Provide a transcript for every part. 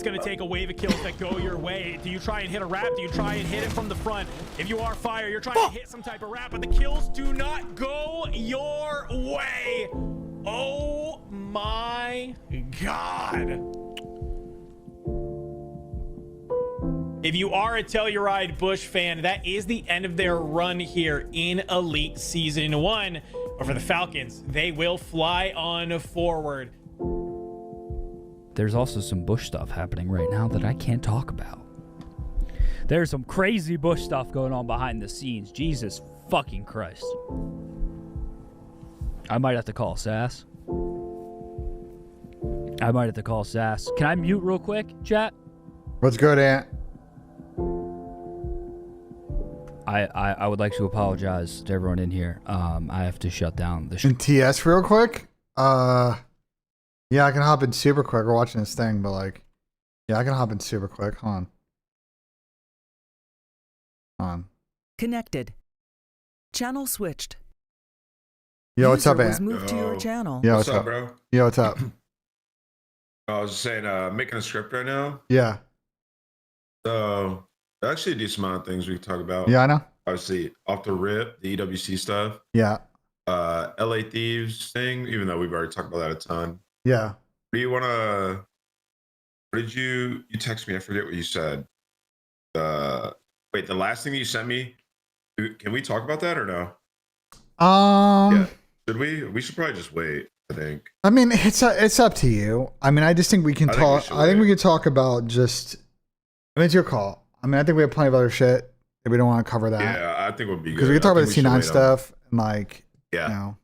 going to take a wave of kills that go your way. Do you try and hit a wrap? Do you try and hit it from the front? If you are fire, you're trying to hit some type of wrap, but the kills do not go your way. Oh my God. If you are a Telluride Bush fan, that is the end of their run here in Elite Season 1. But for the Falcons, they will fly on forward. There's also some Bush stuff happening right now that I can't talk about. There's some crazy Bush stuff going on behind the scenes. Jesus fucking Christ. I might have to call Sass. Can I mute real quick, chat? What's good, Ant? I would like to apologize to everyone in here. I have to shut down the show. In TS real quick? Yeah, I can hop in super quick. We're watching this thing, but like, yeah, I can hop in super quick. Hold on. Connected. Channel switched. Yo, what's up, User was Ant? moved to your channel. Yo, What's up, bro? Yo, what's up? I was just saying, making a script right now. Yeah. So, actually a decent amount of things we can talk about. Yeah, I know. Obviously, off the rip, the EWC stuff. Yeah. LA Thieves thing, even though we've already talked about that a ton. Yeah. Do you want to... What did you text me? I forget what you said. Wait, the last thing that you sent me, can we talk about that or no? Yeah. Should we? We should probably just wait, I think. I mean, it's up to you. I mean, I just think we can talk. I think we could talk about just. I mean, it's your call. I mean, I think we have plenty of other shit that we don't want to cover that. Yeah, I think we'll be good. Because we can talk about the C9 stuff and like, yeah, you know,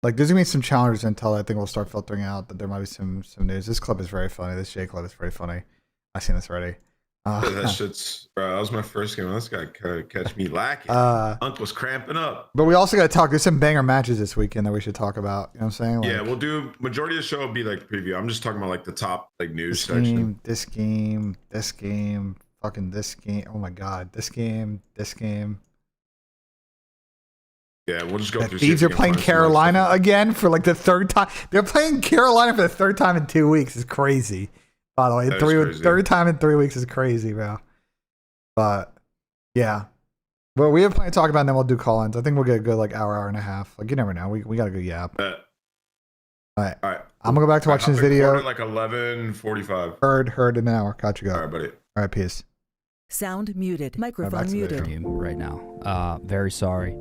like there's gonna be some challengers until I think we'll start filtering out that there might be some news. This clip is very funny. This J clip is very funny. I've seen this already. That shit's, bro. That was my first game. This guy could catch me lacking. Unc was cramping up. But we also got to talk. There's some banger matches this weekend that we should talk about. You know what I'm saying? Like, yeah, we'll do. Majority of the show will be like the preview. I'm just talking about like the top like news this section. This game, fucking this game. Oh my god, this game. Yeah, we'll just go The through. Thieves are playing Carolina again for like the third time. They're playing Carolina for the third time in 2 weeks. It's crazy. By the way, third time in 3 weeks is crazy, bro. But yeah, well, we have plenty to talk about, and then we'll do call-ins. I think we'll get a good like hour and a half. Like you never know. We got a good yap. All right. I'm gonna go back to watching this video. Like 11:45. Heard in an hour. Got you. Go. All right, buddy. All right, peace. Sound muted. Microphone muted. Right now. Very sorry.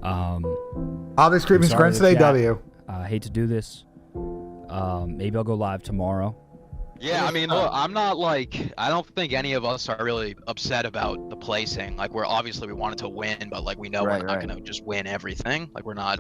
Obvious creeping scrunch today. W. Hate to do this. Maybe I'll go live tomorrow. Yeah, I mean, look, I'm not like, I don't think any of us are really upset about the placing. Like, we wanted to win, but like, we know we're not going to just win everything. Like, we're not,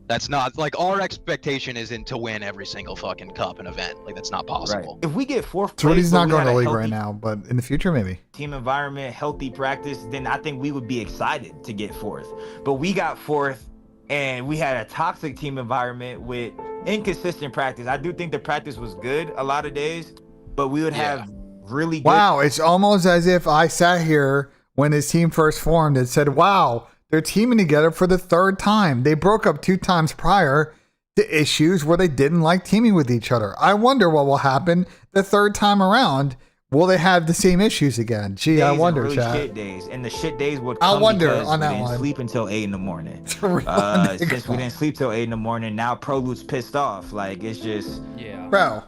that's not, like, our expectation isn't to win every single fucking cup and event. Like, that's not possible. If we get fourth place, Jordy's not going to the league right now, but in the future, maybe. Team environment, healthy practice, then I think we would be excited to get fourth. But we got fourth, and we had a toxic team environment with inconsistent practice. I do think the practice was good a lot of days, but we would have really good. Wow, it's almost as if I sat here when his team first formed and said, wow, they're teaming together for the third time. They broke up 2 times prior to issues where they didn't like teaming with each other. I wonder what will happen the third time around. Will they have the same issues again? Gee, I wonder, really Chad. shit days, and the shit days would come I wonder because on that we didn't one. sleep until 8 in the morning. Since Since we didn't sleep till 8 in the morning, now Prolute's pissed off. Like, it's just, bro.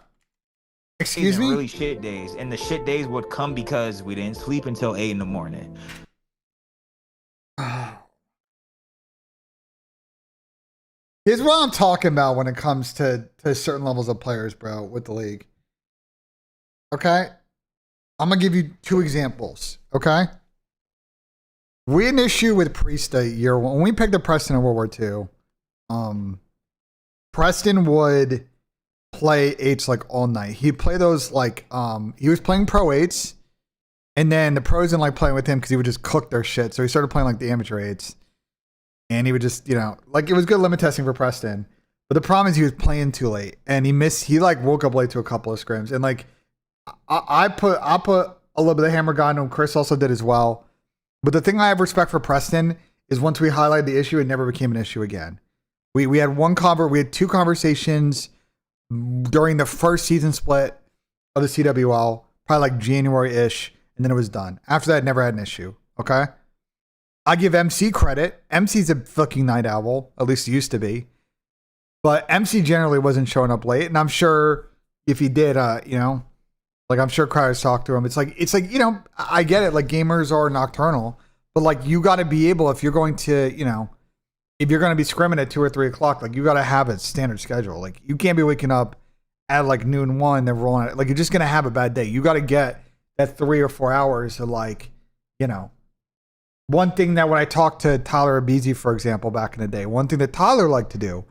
Excuse me. Really shit days, and the shit days would come because we didn't sleep until 8 in the morning. Here's what I'm talking about when it comes to certain levels of players, bro, with the league. Okay? I'm going to give you 2 examples, okay? We had an issue with Priest year 1. When we picked up Preston in World War II, Preston would play 8s like all night. He'd play those like, he was playing Pro 8s, and then the pros didn't like playing with him because he would just cook their shit. So he started playing like the amateur 8s. And he would just, you know, like it was good limit testing for Preston. But the problem is he was playing too late. And he like woke up late to a couple of scrims. And like, I put a little bit of hammer gun on him. Chris also did as well. But the thing I have respect for Preston is once we highlighted the issue, it never became an issue again. We had 2 conversations during the first season split of the CWL, probably like January-ish, and then it was done. After that, I never had an issue. Okay? I give MC credit. MC's a fucking night owl, at least he used to be. But MC generally wasn't showing up late, and I'm sure if he did, you know, like I'm sure Cryers talked to him. It's like, you know, I get it. Like gamers are nocturnal, but like you got to be able, if you're going to, you know, if you're going to be scrimming at 2 or 3 o'clock, like you got to have a standard schedule. Like you can't be waking up at like noon 1, then rolling it. Like you're just going to have a bad day. You got to get that 3 or 4 hours of like, you know, one thing that when I talked to Tyler Abizi, for example, back in the day, one thing that Tyler liked to do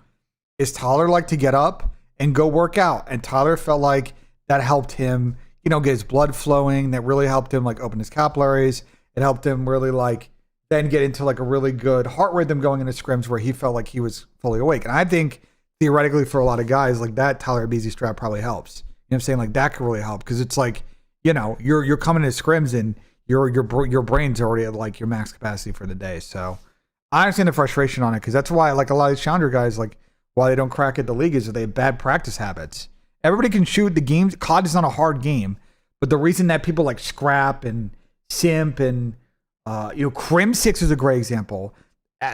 is Tyler liked to get up and go work out. And Tyler felt like that helped him, you know, get his blood flowing. That really helped him like open his capillaries. It helped him really like then get into like a really good heart rhythm going into scrims where he felt like he was fully awake. And I think theoretically for a lot of guys like that, Tyler Abizi strap probably helps. You know what I'm saying? Like that could really help because it's like, you know, you're coming into scrims and your brain's already at like your max capacity for the day. So I understand the frustration on it because that's why like a lot of these challenger guys, like why they don't crack at the league is that they have bad practice habits. Everybody can shoot the games. COD is not a hard game, but the reason that people like Scrap and Simp and you know, Crim6 is a great example.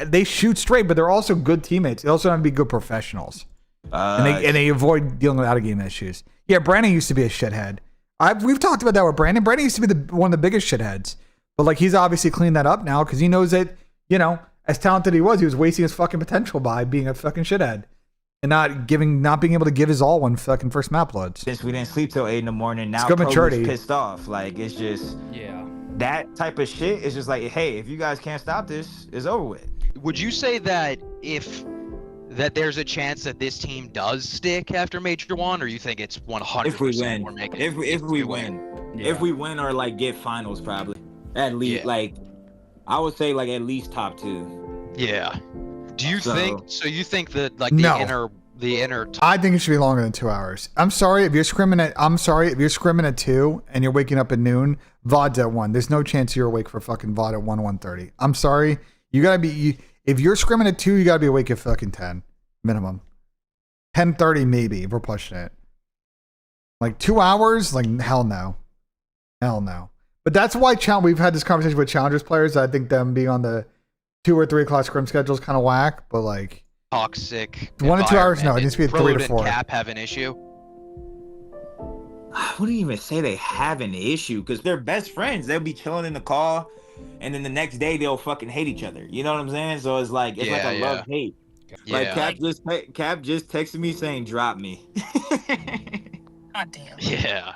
They shoot straight, but they're also good teammates. They also have to be good professionals, and they avoid dealing with out of game issues. Yeah, Brandon used to be a shithead. We've talked about that with Brandon. Brandon used to be one of the biggest shitheads, but like he's obviously cleaned that up now because he knows that, you know, as talented he was wasting his fucking potential by being a fucking shithead and not being able to give his all when fucking first map loads. Since we didn't sleep till 8 in the morning, now it's good maturity. Pissed off. Like it's just that type of shit is just like, hey, if you guys can't stop this, it's over with. Would you say that that there's a chance that this team does stick after Major 1, or you think it's 100% if we win? We're making if we win. Yeah. If we win or like get finals, probably at least like I would say like at least top 2. Yeah. Do you think? So you think that like the inner? I think it should be longer than 2 hours. I'm sorry if you're scrimming at 2 and you're waking up at noon. VOD's at 1. There's no chance you're awake for fucking VOD at 1:30. I'm sorry. You gotta be. If you're scrimming at 2, you gotta be awake at fucking 10 minimum. 10:30 maybe if we're pushing it. Like 2 hours? Like hell no. But that's why we've had this conversation with challengers players. I think them being on the 2 or 3 o'clock scrim schedule is kind of whack. But like toxic. 1 to 2 hours. No, it needs to be at 3 to 4. Cap have an issue. I wouldn't even say they have an issue because they're best friends. They'll be chilling in the car, and then the next day they'll fucking hate each other. You know what I'm saying? So it's like a love hate. Like Cap just texted me saying drop me. God damn. Yeah.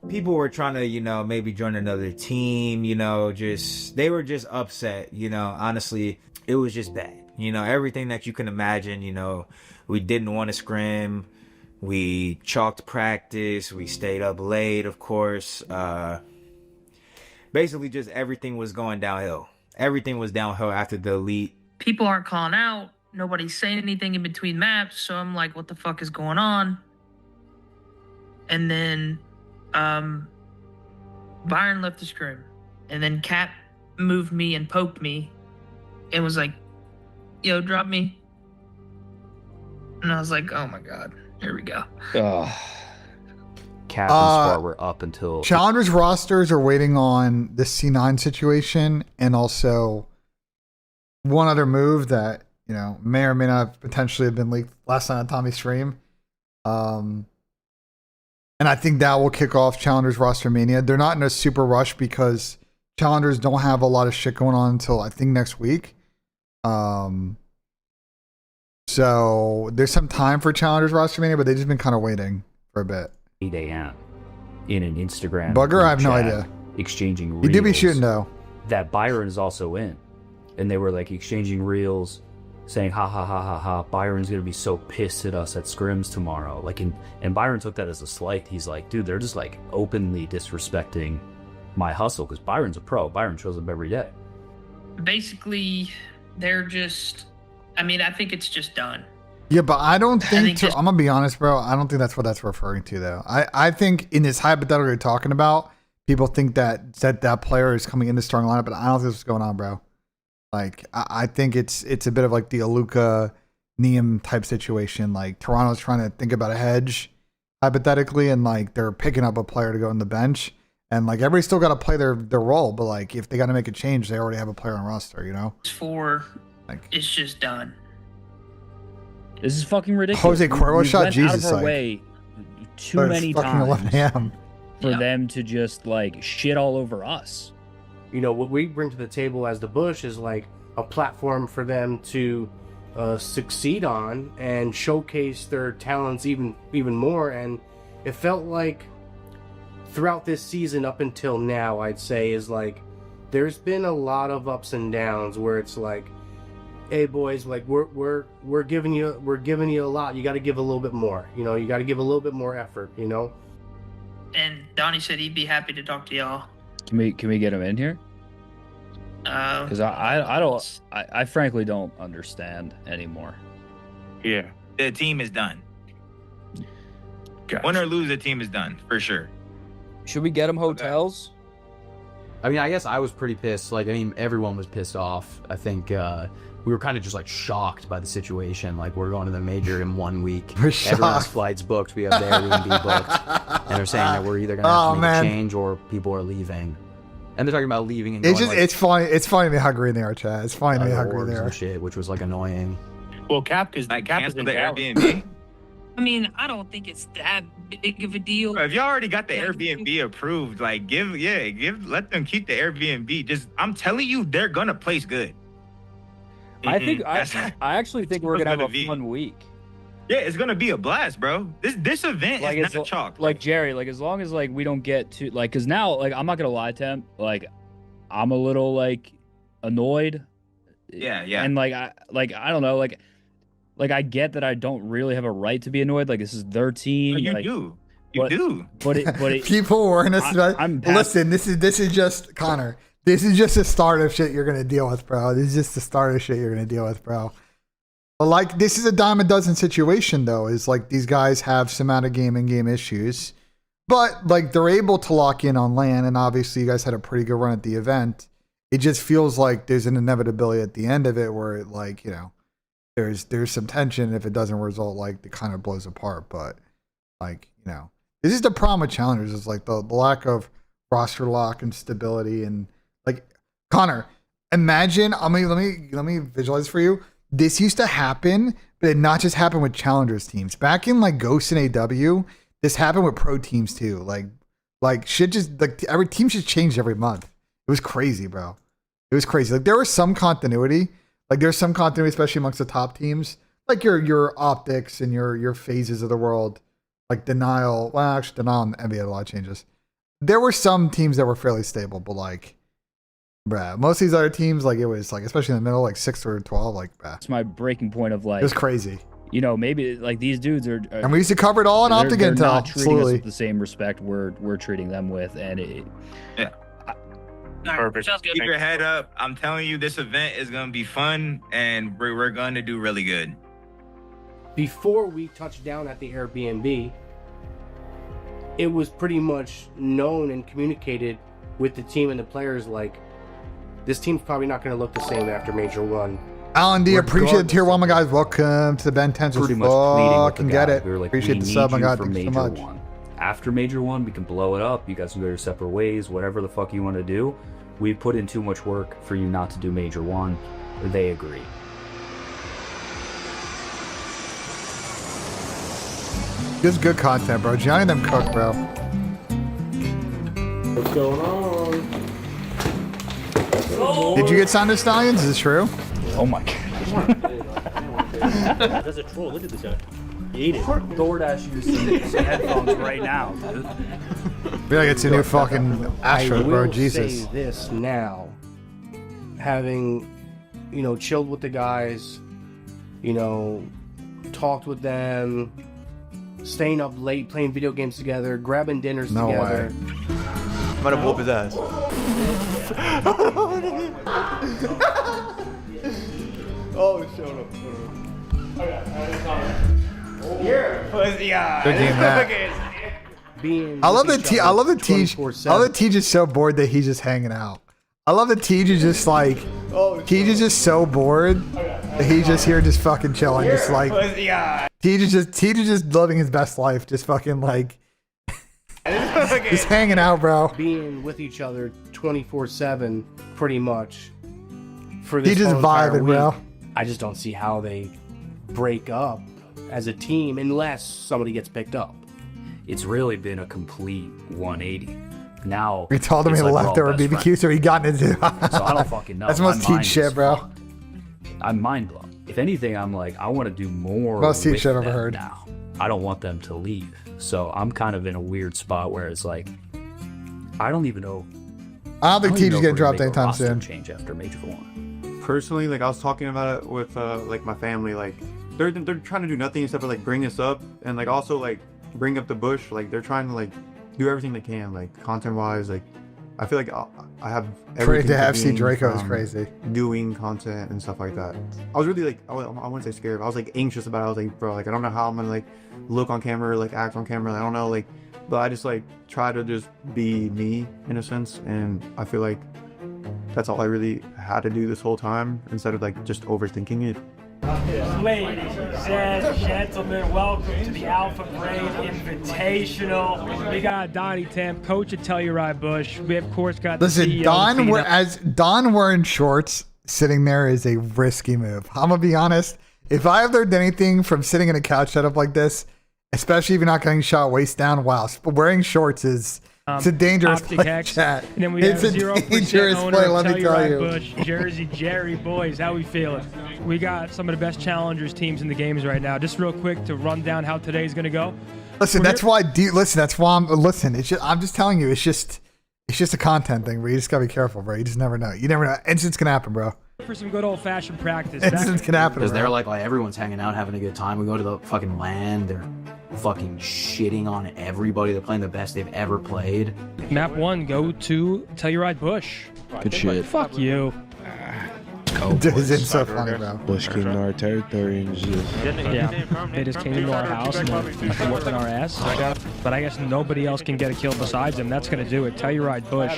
People were trying to, you know, maybe join another team, you know, they were just upset, you know. Honestly, it was just bad. You know, everything that you can imagine, you know, we didn't want to scrim. We chalked practice. We stayed up late, of course. Basically, just everything was going downhill. Everything was downhill after the elite. People aren't calling out. Nobody's saying anything in between maps. So I'm like, what the fuck is going on? And then Byron left the scrim. And then Cap moved me and poked me and was like, yo, drop me. And I was like, oh my God, here we go. Cap and Spar were up until... Challengers rosters are waiting on the C9 situation and also one other move that, you know, may or may not potentially have been leaked last night on Tommy's stream. And I think that will kick off Challengers roster mania. They're not in a super rush because Challengers don't have a lot of shit going on until I think next week. So there's some time for Challengers roster mania, but they've just been kind of waiting for a bit. 8 a.m. in an Instagram Bugger, I have no idea. Exchanging reels. You do be shooting though. That Byron is also in. And they were like exchanging reels saying, ha ha ha ha ha, Byron's gonna be so pissed at us at scrims tomorrow. Like, and Byron took that as a slight. He's like, dude, they're just like openly disrespecting my hustle because Byron's a pro. Byron shows up every day. Basically, they're just, I mean, I think it's just done. Yeah, but I don't think, I'm gonna be honest, bro. I don't think that's what that's referring to, though. I think in this hypothetical you're talking about, people think that player is coming in the starting lineup, but I don't think that's what's going on, bro. Like, I think it's a bit of like the Aluka Nissim type situation. Like, Toronto's trying to think about a hedge, hypothetically, and like they're picking up a player to go on the bench, and like everybody's still got to play their role, but like if they got to make a change, they already have a player on roster, you know. It's just done. This is fucking ridiculous. Jose Cuervo we shot went Jesus out of our like, way too many fucking 11 times a.m. for them to just like shit all over us. You know, what we bring to the table as the Bush is like a platform for them to succeed on and showcase their talents even more. And it felt like throughout this season up until now, I'd say, is like there's been a lot of ups and downs where it's like, hey boys, like we're giving you a lot. You got to give a little bit more. You know, you got to give a little bit more effort. You know. And Donnie said he'd be happy to talk to y'all. Can we get him in here? Because I frankly don't understand anymore. Yeah, the team is done. Gotcha. Win or lose, the team is done for sure. Should we get him hotels? I mean, I guess I was pretty pissed. Like, I mean, everyone was pissed off. I think we were kind of just like shocked by the situation. Like, we're going to the major in 1 week. We're Everyone's shocked. flights booked. We have the Airbnb booked, and they're saying that we're either gonna have to make a change or people are leaving. And they're talking about leaving. And It's going, just like, it's funny. It's funny to me how green they are, Chad. It's funny to me how green orgs they are. and shit, which was like annoying. Well, Cap is Cap is in the Dallas. Airbnb. I mean, I don't think it's that big of a deal. If y'all already got the Airbnb approved, like let them keep the Airbnb. I'm telling you, they're gonna place good. I actually think we're gonna have a fun week. Yeah, it's gonna be a blast, bro. This event Like is it's not chalk. like Jerry, like as long as like we don't get to like, because now like I'm not gonna lie to him, like I'm a little like annoyed. Yeah. And like I don't know, like I get that I don't really have a right to be annoyed. Like this is their team. You like, do. But it People warn us about. I'm Listen, this is just Connor. This is just the start of shit you're gonna deal with, bro. This is just the start of shit you're gonna deal with, bro. But like, this is a dime a dozen situation, though. Is like these guys have some out of game and game issues, but like they're able to lock in on LAN, and obviously you guys had a pretty good run at the event. It just feels like there's an inevitability at the end of it where it, like, you know, there's some tension. If it doesn't result, like it kind of blows apart. But like, you know, this is the problem with challengers, is like the lack of roster lock and stability. And like, Connor, imagine, let me visualize for you. This used to happen, but it not just happened with challengers teams. Back in like Ghost and AW, this happened with pro teams too. Like shit just, like every team just changed every month. It was crazy, bro. It was crazy. Like there was some continuity. Like there's some continuity, especially amongst the top teams. Like your optics and your phases of the world. Like Denial. Well, actually Denial and NBA had a lot of changes. There were some teams that were fairly stable, but like, bruh, most of these other teams, like it was like, especially in the middle, like 6 or 12, like, bruh. It's my breaking point of like, it was crazy. You know, maybe like these dudes are and we used to cover it all in Optic they're Intel. not treating us Slowly. with the same respect we're treating them with, and Perfect. Keep your head up. I'm telling you, this event is gonna be fun, and we're gonna do really good. Before we touched down at the Airbnb, it was pretty much known and communicated with the team and the players, like, this team's probably not going to look the same after Major 1. Alan D, appreciate the tier 1, my guys. Welcome to the Ben 10. Pretty much pleading with the Fucking get guys. it. We were like, Appreciate we the need sub, my you God. for Thank you so Major much. 1. After Major 1, we can blow it up. You guys can go your separate ways, whatever the fuck you want to do. We put in too much work for you not to do Major 1. They agree. This is good content, bro. Johnny and them cook, bro. What's going on? Did you get Sound of Stallions? Is this true? oh my god. That's a troll. Look at this guy. He ate it. DoorDash you some headphones right now, dude. I feel like it's a new fucking Astro, bro. Jesus. Say this now, having, you know, chilled with the guys, you know, talked with them, staying up late, playing video games together, grabbing dinners No together. way. I'm gonna whoop his ass. Oh, shut up. You're a pussy. Good game, Matt. Being I love with that each T. I other love that T. I 24/7. love that T just so bored that he's just hanging out. I love that T just like T just so bored that he's just here just fucking chilling, just like TJ just living his best life, just fucking like, just hanging out, bro. Being with each other 24/7, pretty much. For this He just whole entire vibing, week. bro. I just don't see how they break up as a team unless somebody gets picked up. It's really been a complete 180. Now We told him it's he like left we're all over best BBQ, so he got into. So I don't fucking know. That's most My teach mind shit, is bro. fucked. I'm mind blown. If anything, I'm like, I want to do more. Most teach with shit I've ever them heard. Now, I don't want them to leave. So I'm kind of in a weird spot where it's like, I don't even know. I don't think even know TJ's if getting we're dropped gonna make a anytime roster soon. change after Major 1. Personally, like I was talking about it with like my family, like they're trying to do nothing except for like bring us up and like also like bring up the bush. Like they're trying to like do everything they can, like content wise. Like I feel like I have everything To to FC gain Draco is from crazy. doing content and stuff like that. I was really like I wouldn't say scared, but I was like anxious about it. I was like, bro, like I don't know how I'm gonna like look on camera, like act on camera. I don't know, like, but I just like try to just be me in a sense, and I feel like that's all I really had to do this whole time instead of like just overthinking it. Ladies and gentlemen, welcome to the Alpha Brain Invitational. We got Donnie Temp, coach at Telluride Bush. We of course got the Listen, CEO Don wearing shorts sitting there is a risky move. I'm gonna be honest. If I have learned anything from sitting in a couch setup like this, especially if you're not getting shot waist down, wow, wearing shorts is it's a dangerous Optic play, Hex. chat. And then we It's have a 0% dangerous owner play, of let me tell Telluride you. Bush, Jersey Jerry. Boys, how we feeling? We got some of the best challengers teams in the games right now. Just real quick to run down how today's gonna go. Listen, that's why. That's why I'm It's just, I'm just telling you. It's just a content thing, bro. You just gotta be careful, bro. You just never know. You never know. Incidents can happen, bro. For some good old fashioned practice. Incidents can happen, Because bro. they're like everyone's hanging out, having a good time. We go to the fucking land. They're fucking shitting on everybody. They're playing the best they've ever played. Map 1, go to Telluride Bush. Good shit. Fuck you. Dude, it's so funny, bro. Bush came to our territory and just... Yeah, they just came into our house and fucking whooping our ass. But I guess nobody else can get a kill besides them. That's gonna do it. Telluride Bush.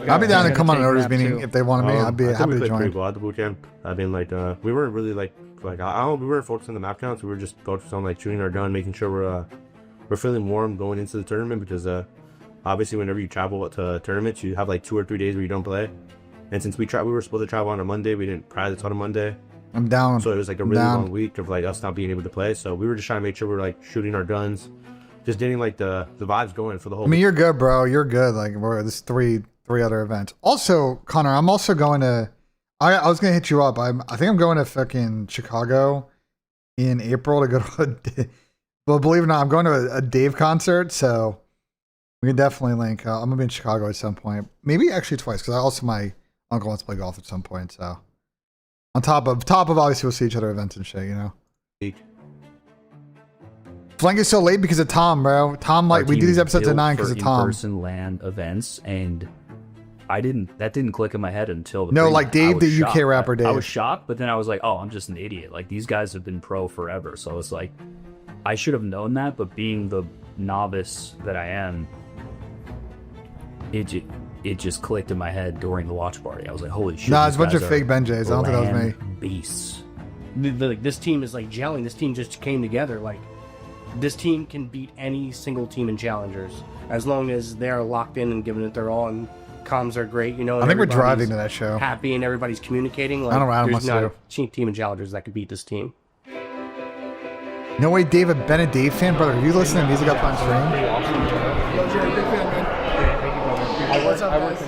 I'll be down to come on an orders meeting if they wanted me. I'd be happy to Pretty join. well at the boot camp. I mean, like, we weren't really like I don't. We weren't focused on the map counts. We were just focused on like shooting our gun, making sure we're feeling warm going into the tournament because obviously whenever you travel to tournaments, you have like 2 or 3 days where you don't play. And since we were supposed to travel on a Monday, we didn't practice on a Monday. I'm down. So it was like a really long week of like us not being able to play. So we were just trying to make sure we were like shooting our guns, just getting like the vibes going for the whole. I mean, you're good, bro. You're good. Like, there's three other events. Also, Connor, I'm also going to. I was gonna hit you up. I think I'm going to fucking Chicago in April to go to. Well, believe it or not, I'm going to a Dave concert, so we can definitely link. I'm gonna be in Chicago at some point, maybe actually twice, because also my uncle wants to play golf at some point. So on top of obviously we'll see each other at events and shit, you know. Flank is so late because of Tom, bro. Tom, like, we do these episodes at 9 because of Tom. In-person LAN events, and that didn't click in my head until the No, pre-night. like Dave, the UK rapper Dave. I was shocked, but then I was like, oh, I'm just an idiot. Like, these guys have been pro forever, so it's like I should have known that, but being the novice that I am, it just clicked in my head during the watch party. I was like, holy shit. Nah, it's a bunch of fake BENJs. I don't think that was me. Beasts. Like, this team is like gelling. This team just came together. Like, this team can beat any single team in challengers as long as they're locked in and giving it their all. And comms are great, you know. I think we're driving to that show. Happy and everybody's communicating. Like, I don't know what there's Adam not wants a team in challengers that could beat this team. No way, Dave, I've been a Dave fan, brother. Have you listened to music up on stream? Yo, Jerry, big fan, man. What's up, guys?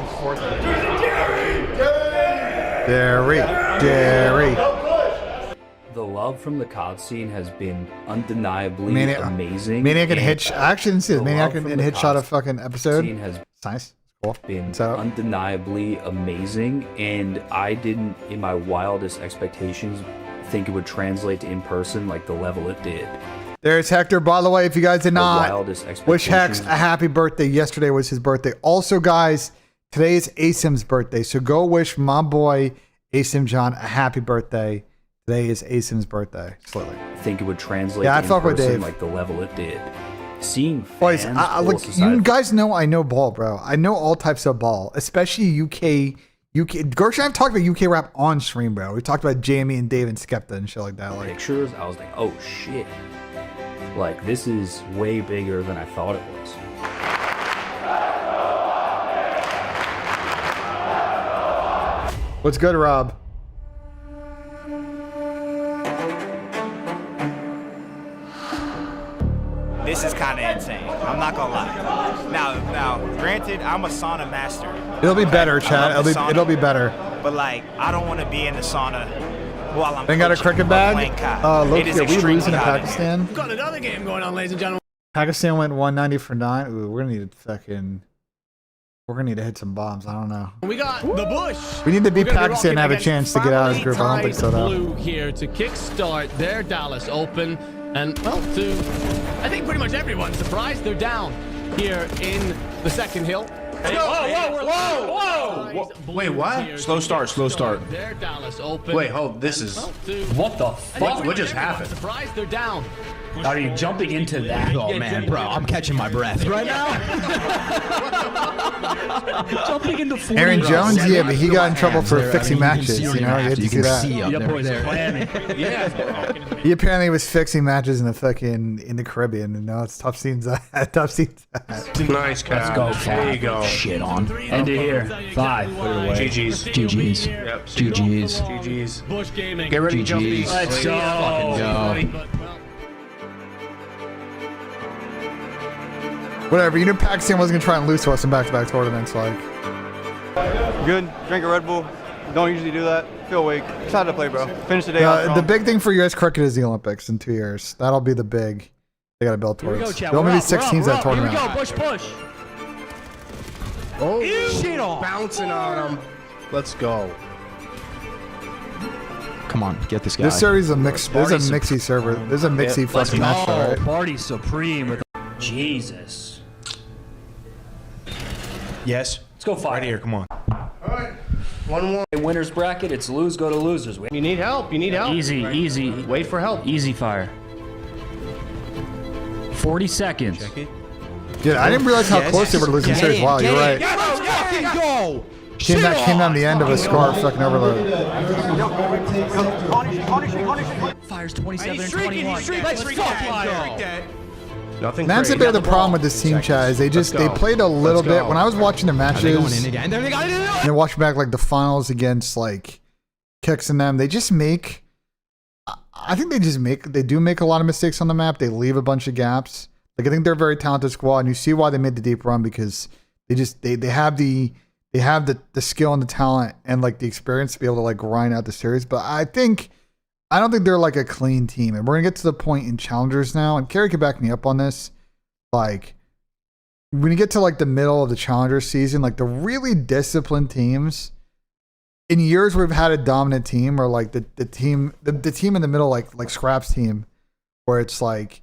Jerry. The love from the COD scene has been undeniably amazing. Maniac and Hitch. I actually didn't see this. Maniac and Hitch shot a fucking episode. Scene has nice. Cool. Been undeniably amazing, and I didn't, in my wildest expectations, think it would translate to in person like the level it did. There's Hector. By the way, if you guys did not wildest wish Hex expectations. a happy birthday, yesterday was his birthday. Also, guys, today is Asim's birthday, so go wish my boy Asim John a happy birthday. Today is Asim's birthday. Slowly. I think it would translate Yeah, I to in fuck with person Dave. like the level it did. Seeing fans, Boys, look, you guys know I know ball, bro. I know all types of ball, especially UK UK. Gersh and I've talked about UK rap on stream, bro. We talked about Jamie and Dave and Skepta and shit like that. Like pictures, I was like, oh shit. Like, this is way bigger than I thought it was. What's good, Rob? This is kind of insane. I'm not gonna lie. Now, granted, I'm a sauna master. It'll be better, Chad. It'll be better. But like, I don't want to be in the sauna while I'm. They got a cricket bag. Look, It is here, we extremely losing to hot in Pakistan. We've got another game going on, ladies and gentlemen. Pakistan went 190 for 9. Ooh, we're gonna need to hit some bombs. I don't know. We got the Bush. We need to beat We're gonna be Pakistan and have a rocking chance to get out of this group. I don't think so, though. Blue here to kickstart their Dallas Open, and well, I think pretty much everyone's surprised they're down here in the second hill. Whoa! Wait, what? Slow start. Their Dallas Open. Wait, hold. This is. What the fuck? What just happened? Surprised they're down. Are you jumping into that? Oh man, bro, I'm catching my breath right now. Jumping into 40. Aaron Jones, yeah, but he got in trouble for fixing matches. You know, you had to see that. He apparently was fixing matches in the Caribbean, and now it's tough scenes. Tough scenes. Nice, Cap. Let's go, Cap. There you go. Shit on. End it here. 5. GG's. GG's. Yep. GG's. GG's. Bush Gaming. Get ready to jump these. Let's go. Fucking go. Whatever. You knew Pakistan wasn't gonna try and lose to us in back-to-back tournaments. Like, Good. Drink a Red Bull. Don't usually do that. Feel weak. Excited to play, bro. Finish the day off strong. the big thing for U.S. cricket is the Olympics in 2 years. That'll be the big. They gotta build Here we towards. go, Chad. There'll only We're be up, 6 teams we're that up. tournament. Here we go. Push. Oh, Shit on. bouncing on him. Let's go. Come on, get this guy. This series is a mix. There's a mixy server. There's a mixy Let's fucking match, though, right? Barty Supreme with Jesus. Yes. Let's go 5. Right here. Come on. 1-1. Winners bracket. It's lose, go to losers. You need help. Easy. Wait for help. Easy fire. 40 seconds. Dude, I didn't realize how close they were to losing the series. Wow, you're right. Let's fucking go. Came down the end of a scar fucking overload. Fires 27 and 21. Let's fucking go. Nothing. That's a bit of the problem with this team, Chad. Is they played a little bit. When I was watching the matches, and watching back like the finals against like Kicks and them, they just make. I think they do make a lot of mistakes on the map. They leave a bunch of gaps. Like, I think they're a very talented squad, and you see why they made the deep run, because they have the skill and the talent and like the experience to be able to like grind out the series. But I don't think they're like a clean team. And we're gonna get to the point in challengers now, and Kerry can back me up on this. Like, when you get to like the middle of the challenger season, like the really disciplined teams, in years where we've had a dominant team, or like the team in the middle, like Scrap's team, where it's like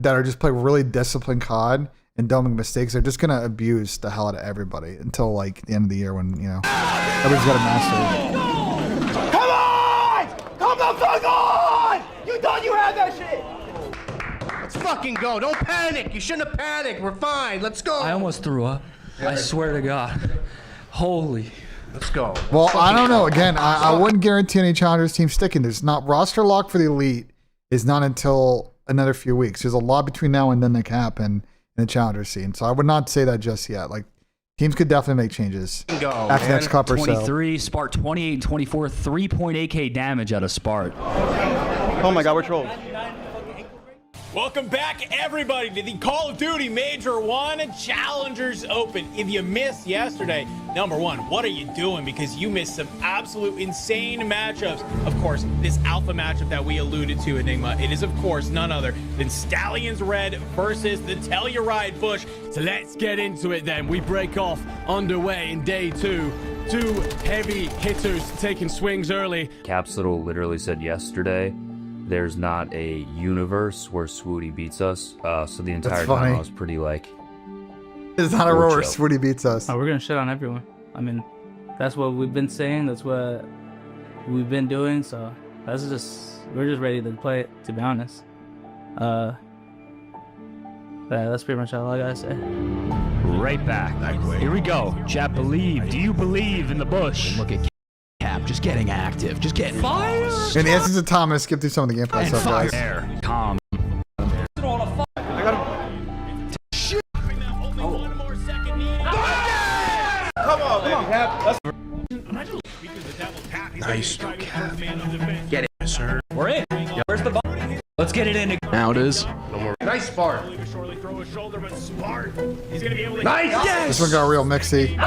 that are just play really disciplined COD and don't make mistakes, they're just gonna abuse the hell out of everybody until like the end of the year, when everybody's got a master. Come on! Come the fuck on! You thought you had that shit! Let's fucking go. Don't panic. You shouldn't have panicked. We're fine. Let's go. I almost threw up. I swear to God. Holy. Let's go. Well, I don't know. Again, I wouldn't guarantee any challengers team sticking. There's not roster lock for the elite is not until another few weeks. There's a lot between now and then that can happen in the challenger scene. So I would not say that just yet. Like, teams could definitely make changes after next cup or so. 23, Spart 28 and 24, 3.8k damage out of Spart. Oh my God, we're trolls. Welcome back, everybody, to the Call of Duty Major 1 Challengers Open. If you missed yesterday, number one, what are you doing? Because you missed some absolute insane matchups. Of course, this alpha matchup that we alluded to, Enigma, it is, of course, none other than Stallions Red versus the Telluride Bush. So let's get into it then. We break off underway in day 2. 2 heavy hitters taking swings early. Capsule literally said yesterday, there's not a universe where Swooty beats us. So the entire time I was pretty like, there's not a row where Swooty beats us. Oh, we're gonna shit on everyone. I mean, that's what we've been saying. That's what we've been doing. So we're just ready to play it, to be honest. Yeah, that's pretty much all I gotta say. right back. Here we go. Chat, believe. Do you believe in the bush? Look at Cap just getting active, just getting fire. In the essence of time, I'm gonna skip through some of the gameplay stuff, guys. There, calm. I got him. Come on, baby. Cap. Nice. Get it, sir. We're in. Where's the ball? Let's get it in. Now it is. Nice Spark. He's gonna be able to. Nice. Yes. This one got real mixy.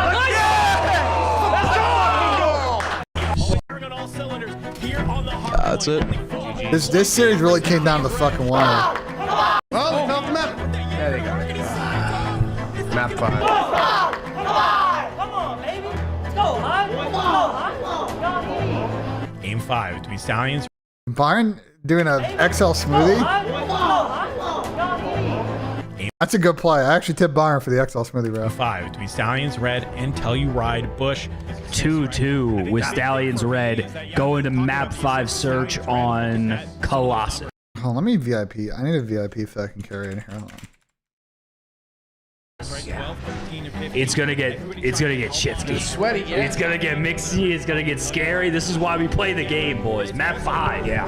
That's it. This series really came down to the fucking wire. Oh, they fell off the map. There they go. Map 5. Come on, baby. Let's go, huh? Game 5 between Stallions. Byron doing a XL smoothie. That's a good play. I actually tipped Byron for the XL smoothie, bro. 5 between Stallions Red and Telluride Bush. 2-2 with Stallions Red going to map 5 search on Colossus. Oh, let me VIP. I need a VIP fucking carry in here. Hold on. It's gonna get shitsky. Sweaty, yeah. It's gonna get mixy. It's gonna get scary. This is why we play the game, boys. Map 5, yeah.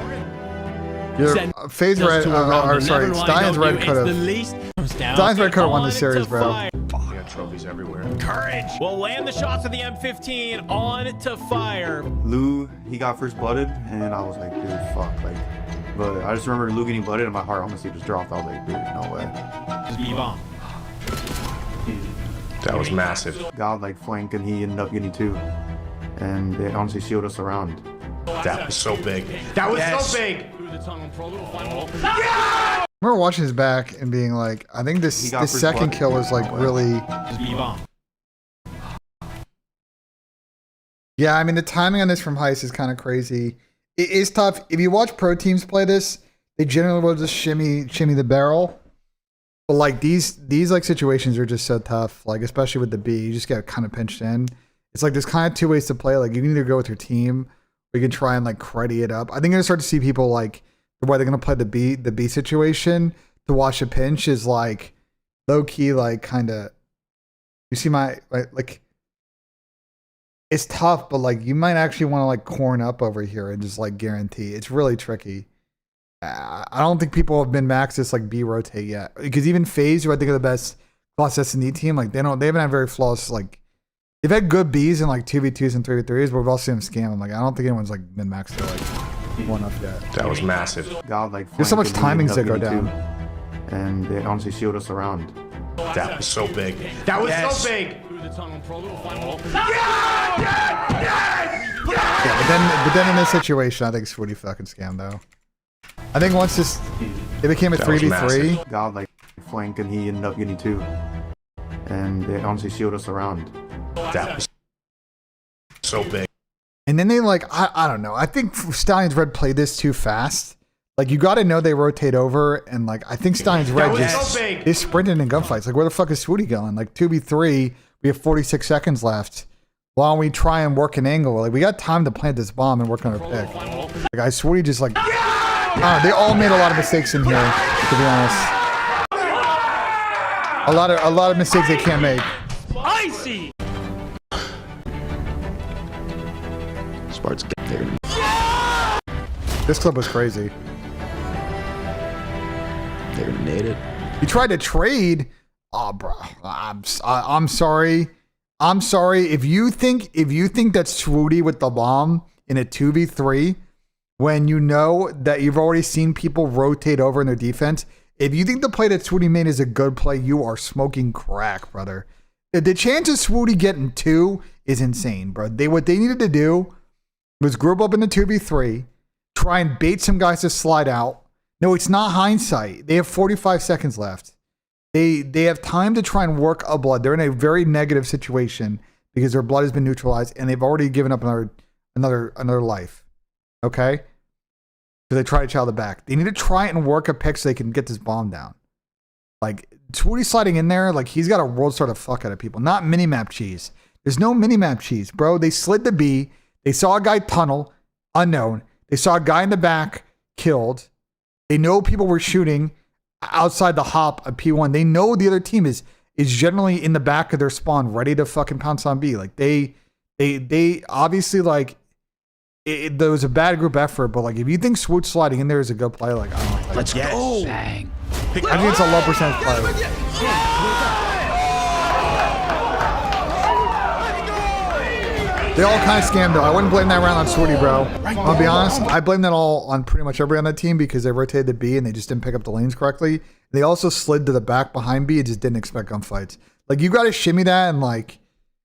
Your Phase Red, or sorry, Stein's Red could have. Stein's Red could have won the series, bro. We got trophies everywhere. Courage will land the shots of the M15 on to fire. Lou, he got first blooded, and I was like, dude, fuck, like. But I just remember Lou getting blooded, and my heart honestly just dropped. I was like, dude, no way. Yvonne. That was massive. God, like flank, and he ended up getting 2, and they honestly shielded us around. That was so big. That was so big. I remember watching his back and being like, I think this second kill was like really. Yeah, I mean the timing on this from Heist is kind of crazy. It is tough. If you watch pro teams play this, they generally will just shimmy the barrel. But like these like situations are just so tough. Like especially with the B, you just get kind of pinched in. It's like there's kind of 2 ways to play. Like you can either go with your team, or you can try and like cruddy it up. I think you're gonna start to see people like the way they're gonna play the B situation to watch a pinch is like low key, like kind of. You see my like. It's tough, but like you might actually want to like corn up over here and just like guarantee. It's really tricky. I don't think people have been maxed this like B rotate yet, because even FaZe, who I think are the best plus S&D team, like they haven't had very flawless, like they've had good Bs in like 2v2s and 3v3s, but we've also seen them scam them. Like I don't think anyone's like been maxed to like one up yet. That was massive. God, like there's so much timings that go down, and they honestly shield us around. That was so big. That was so big. Yeah, but then in this situation, I think Swooty fucking scammed though. I think once it became a 3v3. God, like flank, and he ended up getting 2, and they honestly shield us around. That was so big. And then they like, I don't know. I think Stein's Red played this too fast. Like you got to know they rotate over, and like I think Stein's Red just is sprinting in gunfights. Like where the fuck is Swooty going? Like 2v3, we have 46 seconds left. Why don't we try and work an angle? Like we got time to plant this bomb and work on our pick. Like Swooty just like, they all made a lot of mistakes in here, to be honest. A lot of mistakes they can't make. Icy. Sparks get there. This clip was crazy. They're gonna nade it. You tried to trade. Oh, bro. I'm sorry. I'm sorry. If you think that's Swooty with the bomb in a 2v3, when you know that you've already seen people rotate over in their defense, if you think the play that Swooty made is a good play, you are smoking crack, brother. The chance of Swooty getting 2 is insane, bro. What they needed to do was group up in the 2v3, try and bait some guys to slide out. No, it's not hindsight. They have 45 seconds left. They have time to try and work a blood. They're in a very negative situation because their blood has been neutralized and they've already given up another life. Okay? So they try to child it back. They need to try and work a pick so they can get this bomb down. Like, Swooty sliding in there, like he's got a world star to fuck out of people. Not minimap cheese. There's no minimap cheese, bro. They slid the B. They saw a guy tunnel, unknown. They saw a guy in the back, killed. They know people were shooting outside the hop of P1. They know the other team is is generally in the back of their spawn, ready to fucking pounce on B. Like they obviously like there was a bad group effort, but like if you think Swoot sliding in there is a good play, like I don't know. Let's go. Bang. I think it's a low percentage play. They all kind of scammed though. I wouldn't blame that round on Swooty, bro. I'll be honest. I blame that all on pretty much everybody on that team because they rotated to B and they just didn't pick up the lanes correctly. They also slid to the back behind B and just didn't expect gunfights. Like you got to shimmy that and like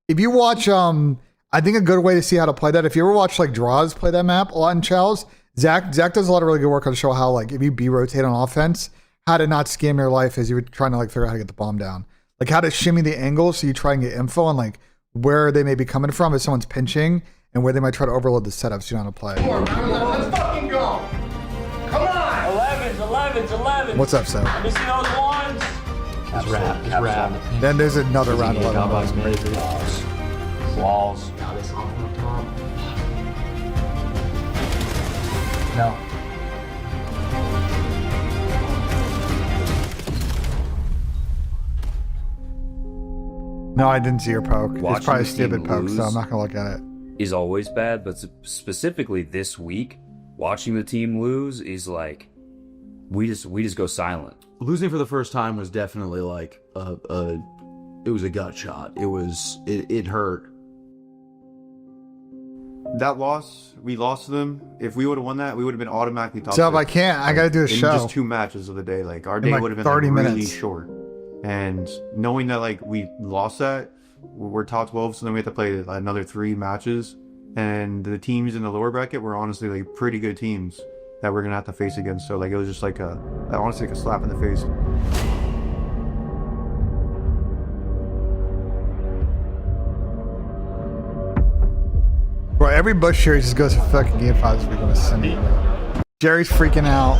if you watch, I think a good way to see how to play that. If you ever watch like Draws play that map a lot in Chows, Zach does a lot of really good work on the show how like if you B rotate on offense, how to not scam your life as you were trying to like figure out how to get the bomb down. Like how to shimmy the angle so you try and get info and like where they may be coming from if someone's pinching and where they might try to overload the setup so you know how to play. Let's fucking go. Come on. 11s. What's up, Seb? Let me see those ones. It's rap. Then there's another round 11. Walls. No. No, I didn't see your poke. It's Watching probably a the stupid team poke, so lose I'm not gonna look at it. Is always bad, but specifically this week, watching the team lose is like we just go silent. Losing for the first time was definitely like it was a gut shot. It hurt. That loss, we lost to them. If we would have won that, we would have been automatically top So if 6. I can't, I gotta do a in show. just 2 matches of the day. Like our In day like would have been 30 like, really minutes. short. And knowing that like we lost that, we're top 12, so then we have to play another 3 matches. And the teams in the lower bracket were honestly like pretty good teams that we're gonna have to face against. So like it was just like honestly like a slap in the face. Bro, every Bush series just goes to fucking game 5 this week on a Sunday. Jerry's freaking out.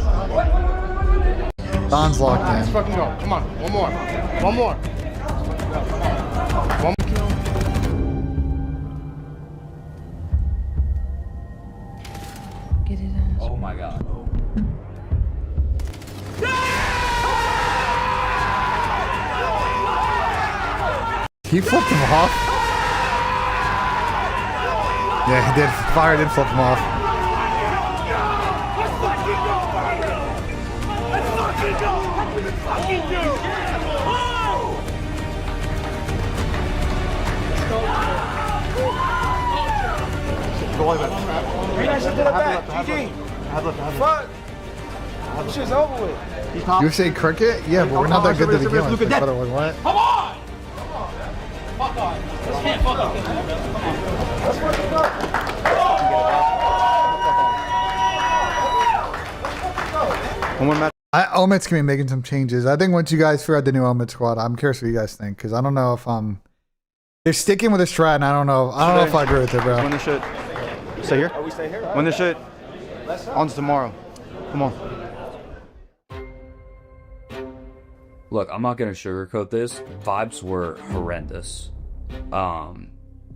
Don's locked Let's in. fucking go. Come on. One more. Get it out. Oh my god. He flipped him off. Yeah, he did. Fire did flip him off. Bring that shit to the back, GG. Fuck. This shit's over with. You say cricket? Yeah, but we're not that good to begin with. Otherwise, what? Come on! Fuck on. Let's can't fucking get it. Let's fucking go. Omit's gonna be making some changes. I think once you guys figure out the new Omit squad, I'm curious what you guys think because I don't know if they're sticking with a strat, and I don't know if I agree with it, bro. When this shit, stay here. We stay here. When this shit, on to tomorrow. Come on. Look, I'm not gonna sugarcoat this. Vibes were horrendous.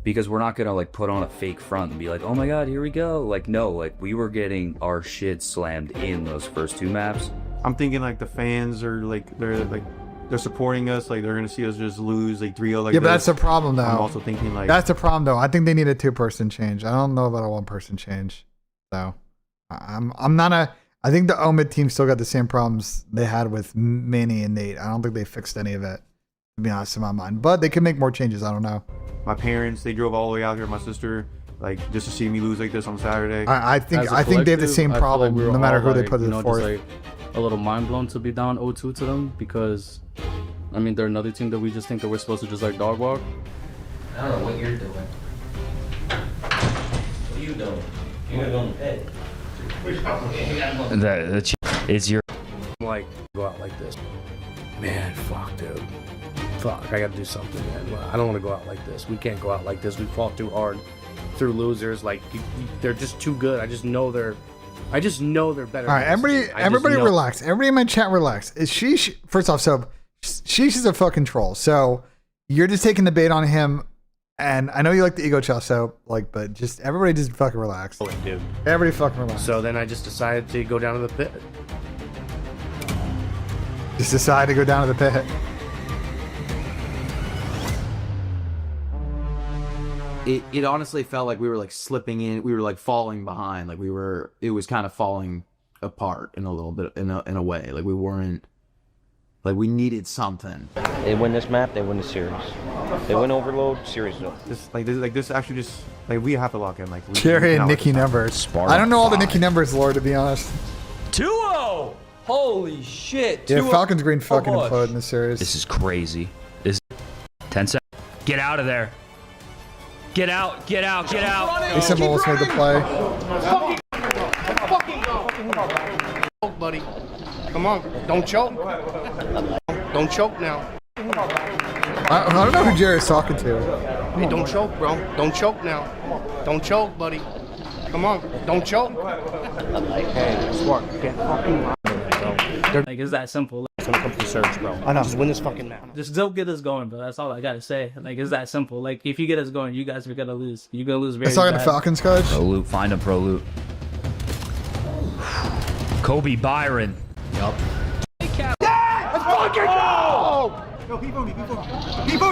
Because we're not gonna like put on a fake front and be like, oh my god, here we go. Like no, like we were getting our shit slammed in those first 2 maps. I'm thinking like the fans are like they're supporting us, like they're gonna see us just lose like 3-0 like Yeah, but this. that's the problem though. I'm also thinking like that's the problem though. I think they need a 2-person change. I don't know about a 1-person change. So I'm not a. I think the Omid team still got the same problems they had with Manny and Nate. I don't think they fixed any of it, to be honest, in my mind. But they can make more changes. I don't know. my parents, they drove all the way out here, my sister, like just to see me lose like this on Saturday. I think they have the same problem no matter who they put in the fourth. Just like a little mind blown to be down 0-2 to them because I mean they're another team that we just think that we're supposed to just like dog walk. I don't know what you're doing. What are you doing? You're gonna go in bed. It's your like go out like this. Man, fuck, dude. Fuck, I gotta do something, man. I don't want to go out like this. We can't go out like this. We fought too hard through losers. Like they're just too good. I just know they're better. All right, everybody relax. Everybody in my chat relax. Is Sheesh, first off, so Sheesh is a fucking troll. So you're just taking the bait on him. And I know you like the ego chow, so like, but just everybody just fucking relax. Oh, dude. Everybody fucking relax. So then I just decided to go down to the pit. Just decided to go down to the pit. it honestly felt like we were like slipping in, we were like falling behind, like it was kind of falling apart in a little bit, in a way, like we weren't, like we needed something. They win this map, they win the series. They win Overload, series though. This actually just like we have to lock in. Like Jerry and Nikki numbers. I don't know all the Nikki numbers lore, to be honest. 2-0. Holy shit. Yeah, Falcons Green fucking implode in the series. This is crazy. This is 10 seconds. Get out of there. Get out, get out, get out. Nissim almost made the play. Choke, buddy. Come on, don't choke. Don't choke now. I don't know who Jerry's talking to. Hey, don't choke, bro. Don't choke now. Don't choke, buddy. Come on, don't choke. Hey, Spark, get fucking line, bro. Like, it's that simple. It's gonna come to the surge, bro. I know. Just win this fucking map. Just don't get us going, bro. That's all I gotta say. Like, it's that simple. Like, if you get us going, you guys are gonna lose. You're gonna lose very It's talking bad. to Falcons, coach. Pro loot, find him, pro loot. Kobe Byron. Yup. Let's fucking go! Yo, people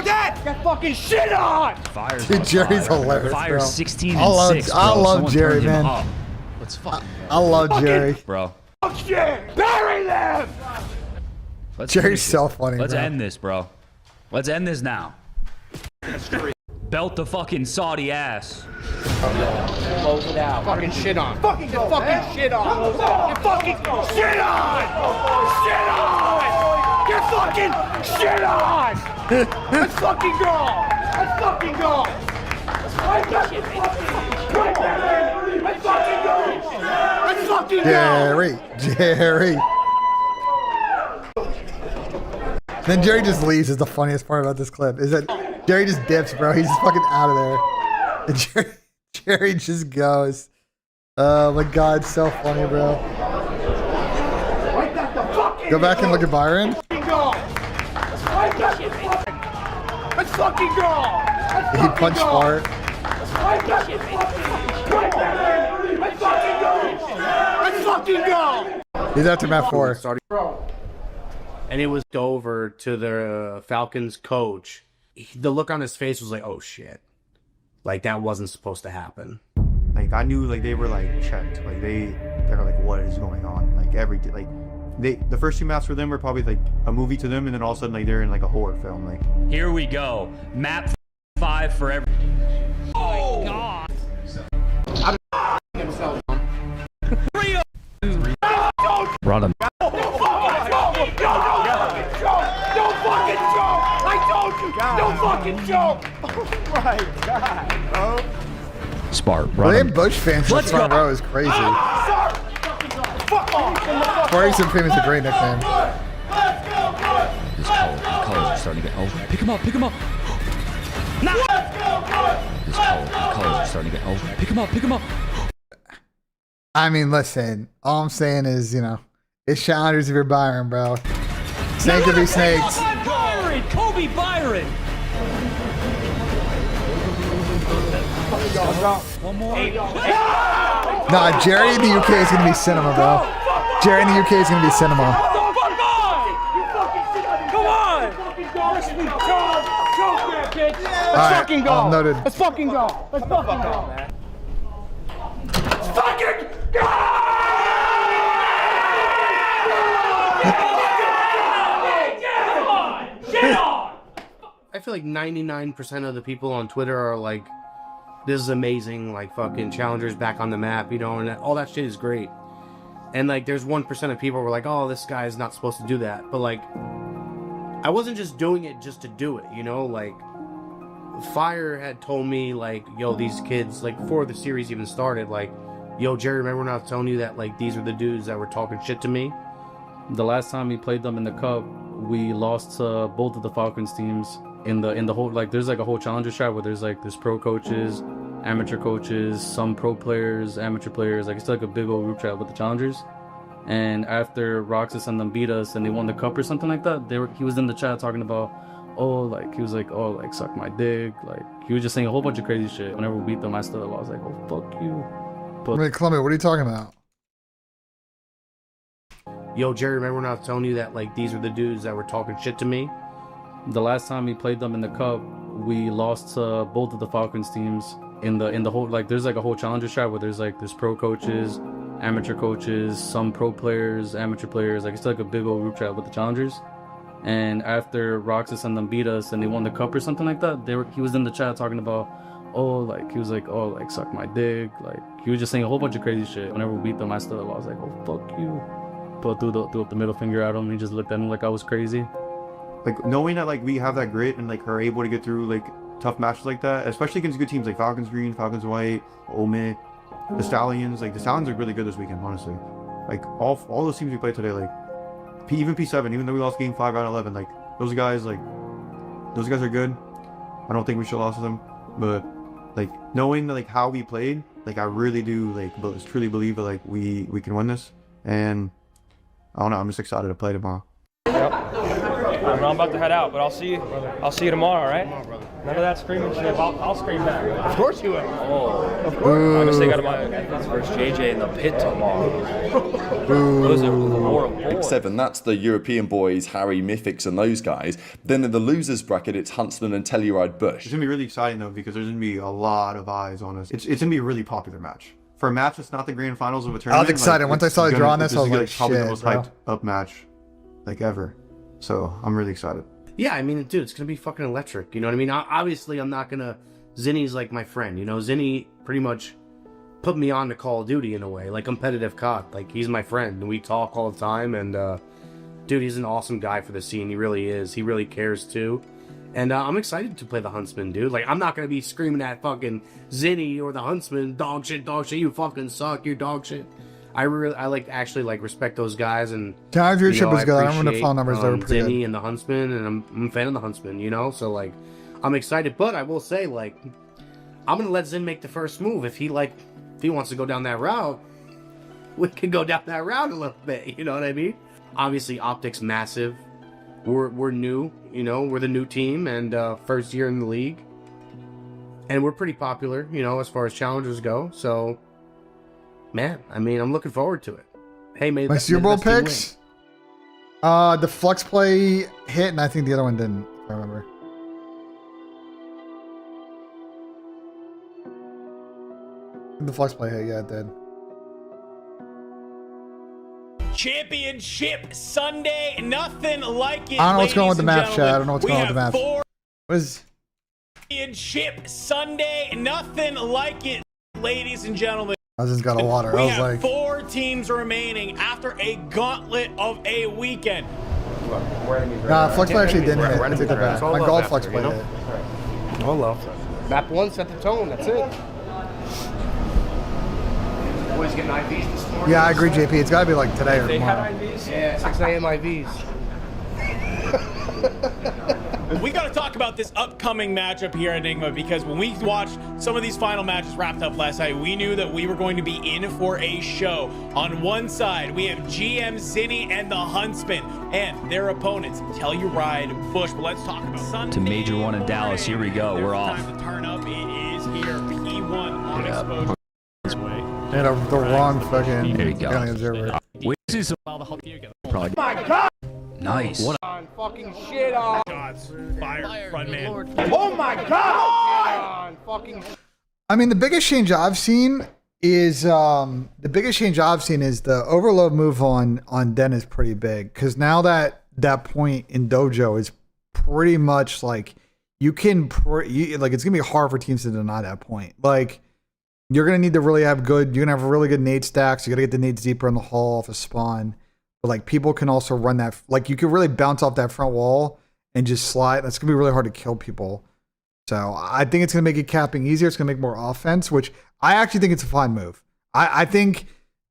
dead! Get fucking shit on! Fire. Dude, Jerry's hilarious, Fire bro. 16 and I love, 6, bro. I love Someone Jerry, turned him man. up. Let's fuck. I love Jerry. Bro. Oh shit! Bury them! Let's Jerry's finish so it. funny, Let's bro. end this, bro. Let's end this now. Belt the fucking Saudi ass. Close it out. Fucking shit on. Fucking go, fucking shit on. Get fucking shit on! Shit on! Get fucking shit on! Let's fucking go! Let's fucking go! Let's fucking go! Let's fucking go! Jerry. Then Jerry just leaves is the funniest part about this clip. Is that Jerry just dips, bro. He's just fucking out of there. And Jerry just goes. Oh my god, so funny, bro. Go back and look at Byron. Let's fucking go! He punched Bart. Let's fucking go! He's after map 4. And it was over to the Falcons coach. The look on his face was like, oh shit. Like that wasn't supposed to happen. Like I knew like they were like checked. Like they were like, what is going on? Like the first 2 maps for them were probably like a movie to them, and then all of a sudden like they're in like a horror film. Like Here we go. Map 5 for every. Oh god. Brought him. Don't fucking joke! I told you! Don't fucking joke! Oh my god, bro. Spart. Well, they have Bush fans in the front row is crazy. Fuck off! Corey Supreme is a great nickname. His colors are starting to get. Oh, pick him up, pick him up. His colors are starting to get. Oh, pick him up, pick him up. I mean, listen. All I'm saying is, you know, it's challengers if you're Byron, bro. Snake could be snakes. Byron, Kobe Byron. One more. Nah, Jerry in the UK is gonna be cinema, bro. Jerry in the UK is gonna be cinema. Come on! Let's fucking go! Noted. Let's fucking go! Let's fucking go, man. Let's fucking go! I feel like 99% of the people on Twitter are like, this is amazing, like fucking challengers back on the map, you know, and all that shit is great. And like there's 1% of people who are like, oh, this guy is not supposed to do that. But like, I wasn't just doing it just to do it, you know, like Fire had told me like, yo, these kids, like before the series even started, like, yo, Jerry, remember when I was telling you that like these were the dudes that were talking shit to me? The last time we played them in the cup, we lost to both of the Falcons teams in the whole, like there's like a whole challenger chat where there's pro coaches, amateur coaches, some pro players, amateur players, like it's like a big old group chat with the challengers. And after Roxas and them beat us and they won the cup or something like that, he was in the chat talking about, oh, like he was like, oh, like suck my dick, like he was just saying a whole bunch of crazy shit. Whenever we beat them, I still was like, oh, fuck you. But Wait, Columbia, what are you talking about? Yo, Jerry, remember when I was telling you that like these were the dudes that were talking shit to me? The last time we played them in the cup, we lost to both of the Falcons teams in the whole, like, there's like a whole challenger strat where there's pro coaches, amateur coaches, some pro players, amateur players. Like, it's like a big old group chat with the challengers. And after Roxas and them beat us and they won the cup or something like that, he was in the chat talking about, suck my dick. Like, he was just saying a whole bunch of crazy shit. Whenever we beat them, I was like, oh, fuck you. But threw up the middle finger at him. He just looked at me like I was crazy. Like, knowing that, like, we have that grit and, like, are able to get through, like, tough matches like that, especially against good teams like Falcons Green, Falcons White, Ome, the Stallions. Like, the Stallions are really good this weekend, honestly. Like, all those teams we played today, like, even P7, even though we lost game 5 out of 11, like, those guys are good. I don't think we should have lost to them. But, like, knowing, like, how we played, like, I really do, like, truly believe that, like, we can win this. And, I don't know, I'm just excited to play tomorrow. Yep. I'm about to head out, but I'll see you tomorrow, all right? None of that screaming shit. I'll scream back. Of course you will. Oh, of course. I'm gonna stay out of my versus JJ in the pit tomorrow. Those are war of Pick 7, that's the European boys, Harry, Mythics, and those guys. Then in the losers bracket, it's Huntsman and Telluride Bush. It's gonna be really exciting though, because there's gonna be a lot of eyes on us. It's gonna be a really popular match. For a match that's not the grand finals of a tournament. I was excited. Like, once I saw the draw on this, I was like, probably shit, the most bro. hyped up match, like, ever. So I'm really excited. Yeah, I mean, dude, it's gonna be fucking electric. You know what I mean? Obviously, I'm not gonna. Zinni's like my friend. You know, Zinni pretty much put me on to Call of Duty in a way, like competitive COD. Like, he's my friend, and we talk all the time. And dude, he's an awesome guy for the scene. He really is. He really cares too. And I'm excited to play the Huntsman, dude. Like, I'm not gonna be screaming at fucking Zinni or the Huntsman, dog shit, you fucking suck, you dog shit. I actually respect those guys, and Challenger ship is good. I remember the phone numbers; they were pretty Zinni good. and the Huntsman, and I'm a fan of the Huntsman, you know. So like, I'm excited, but I will say, like, I'm gonna let Zin make the first move. If he wants to go down that route, we can go down that route a little bit. You know what I mean? Obviously, Optic's massive. We're new, you know. We're the new team, and first year in the league, and we're pretty popular, you know, as far as challengers go. So. Man, I mean, I'm looking forward to it. Hey, my Super Bowl picks. The flex play hit, and I think the other one didn't. If I remember. The flex play hit, yeah, it did. Championship Sunday, nothing like it. I don't know what's going on with the ladies map, and chat. I gentlemen. don't know what's We going on with the have map. four Was Championship Sunday, nothing like it, ladies and gentlemen. I just got a water. We I was have like, 4 teams remaining after a gauntlet of a weekend. nah, flex play actually didn't hit. I take that back. My golf flex play hit. Oh, love. Map 1 set the tone. That's it. Boys getting IVs this morning. Yeah, I agree, JP. It's got to be like today or tomorrow. Yeah, 6 a.m. IVs. We got to talk about this upcoming matchup here at Enigma, because when we watched some of these final matches wrapped up last night, we knew that we were going to be in for a show. On one side, we have GM Zinni and the Huntsman and their opponents, Telluride Bush. But let's talk about Sunday. To Major 1 in Dallas. Here we go. We're off. Time to turn up. It is here. P1 on exposure. And the wrong fucking. There you go. Observer. We see some. Oh my God! Nice. What on fucking shit on. Shots fired, front man. Oh my God! On fucking. I mean, the biggest change I've seen is the overload move on Den is pretty big, because now that point in Dojo is pretty much like you can like it's gonna be hard for teams to deny that point. Like, you're gonna need to really have good. You're gonna have really good nade stacks. You gotta get the nades deeper in the hall off a spawn. But like, people can also run that. Like, you can really bounce off that front wall and just slide. That's gonna be really hard to kill people. So I think it's gonna make it capping easier. It's gonna make more offense, which I actually think it's a fine move. I think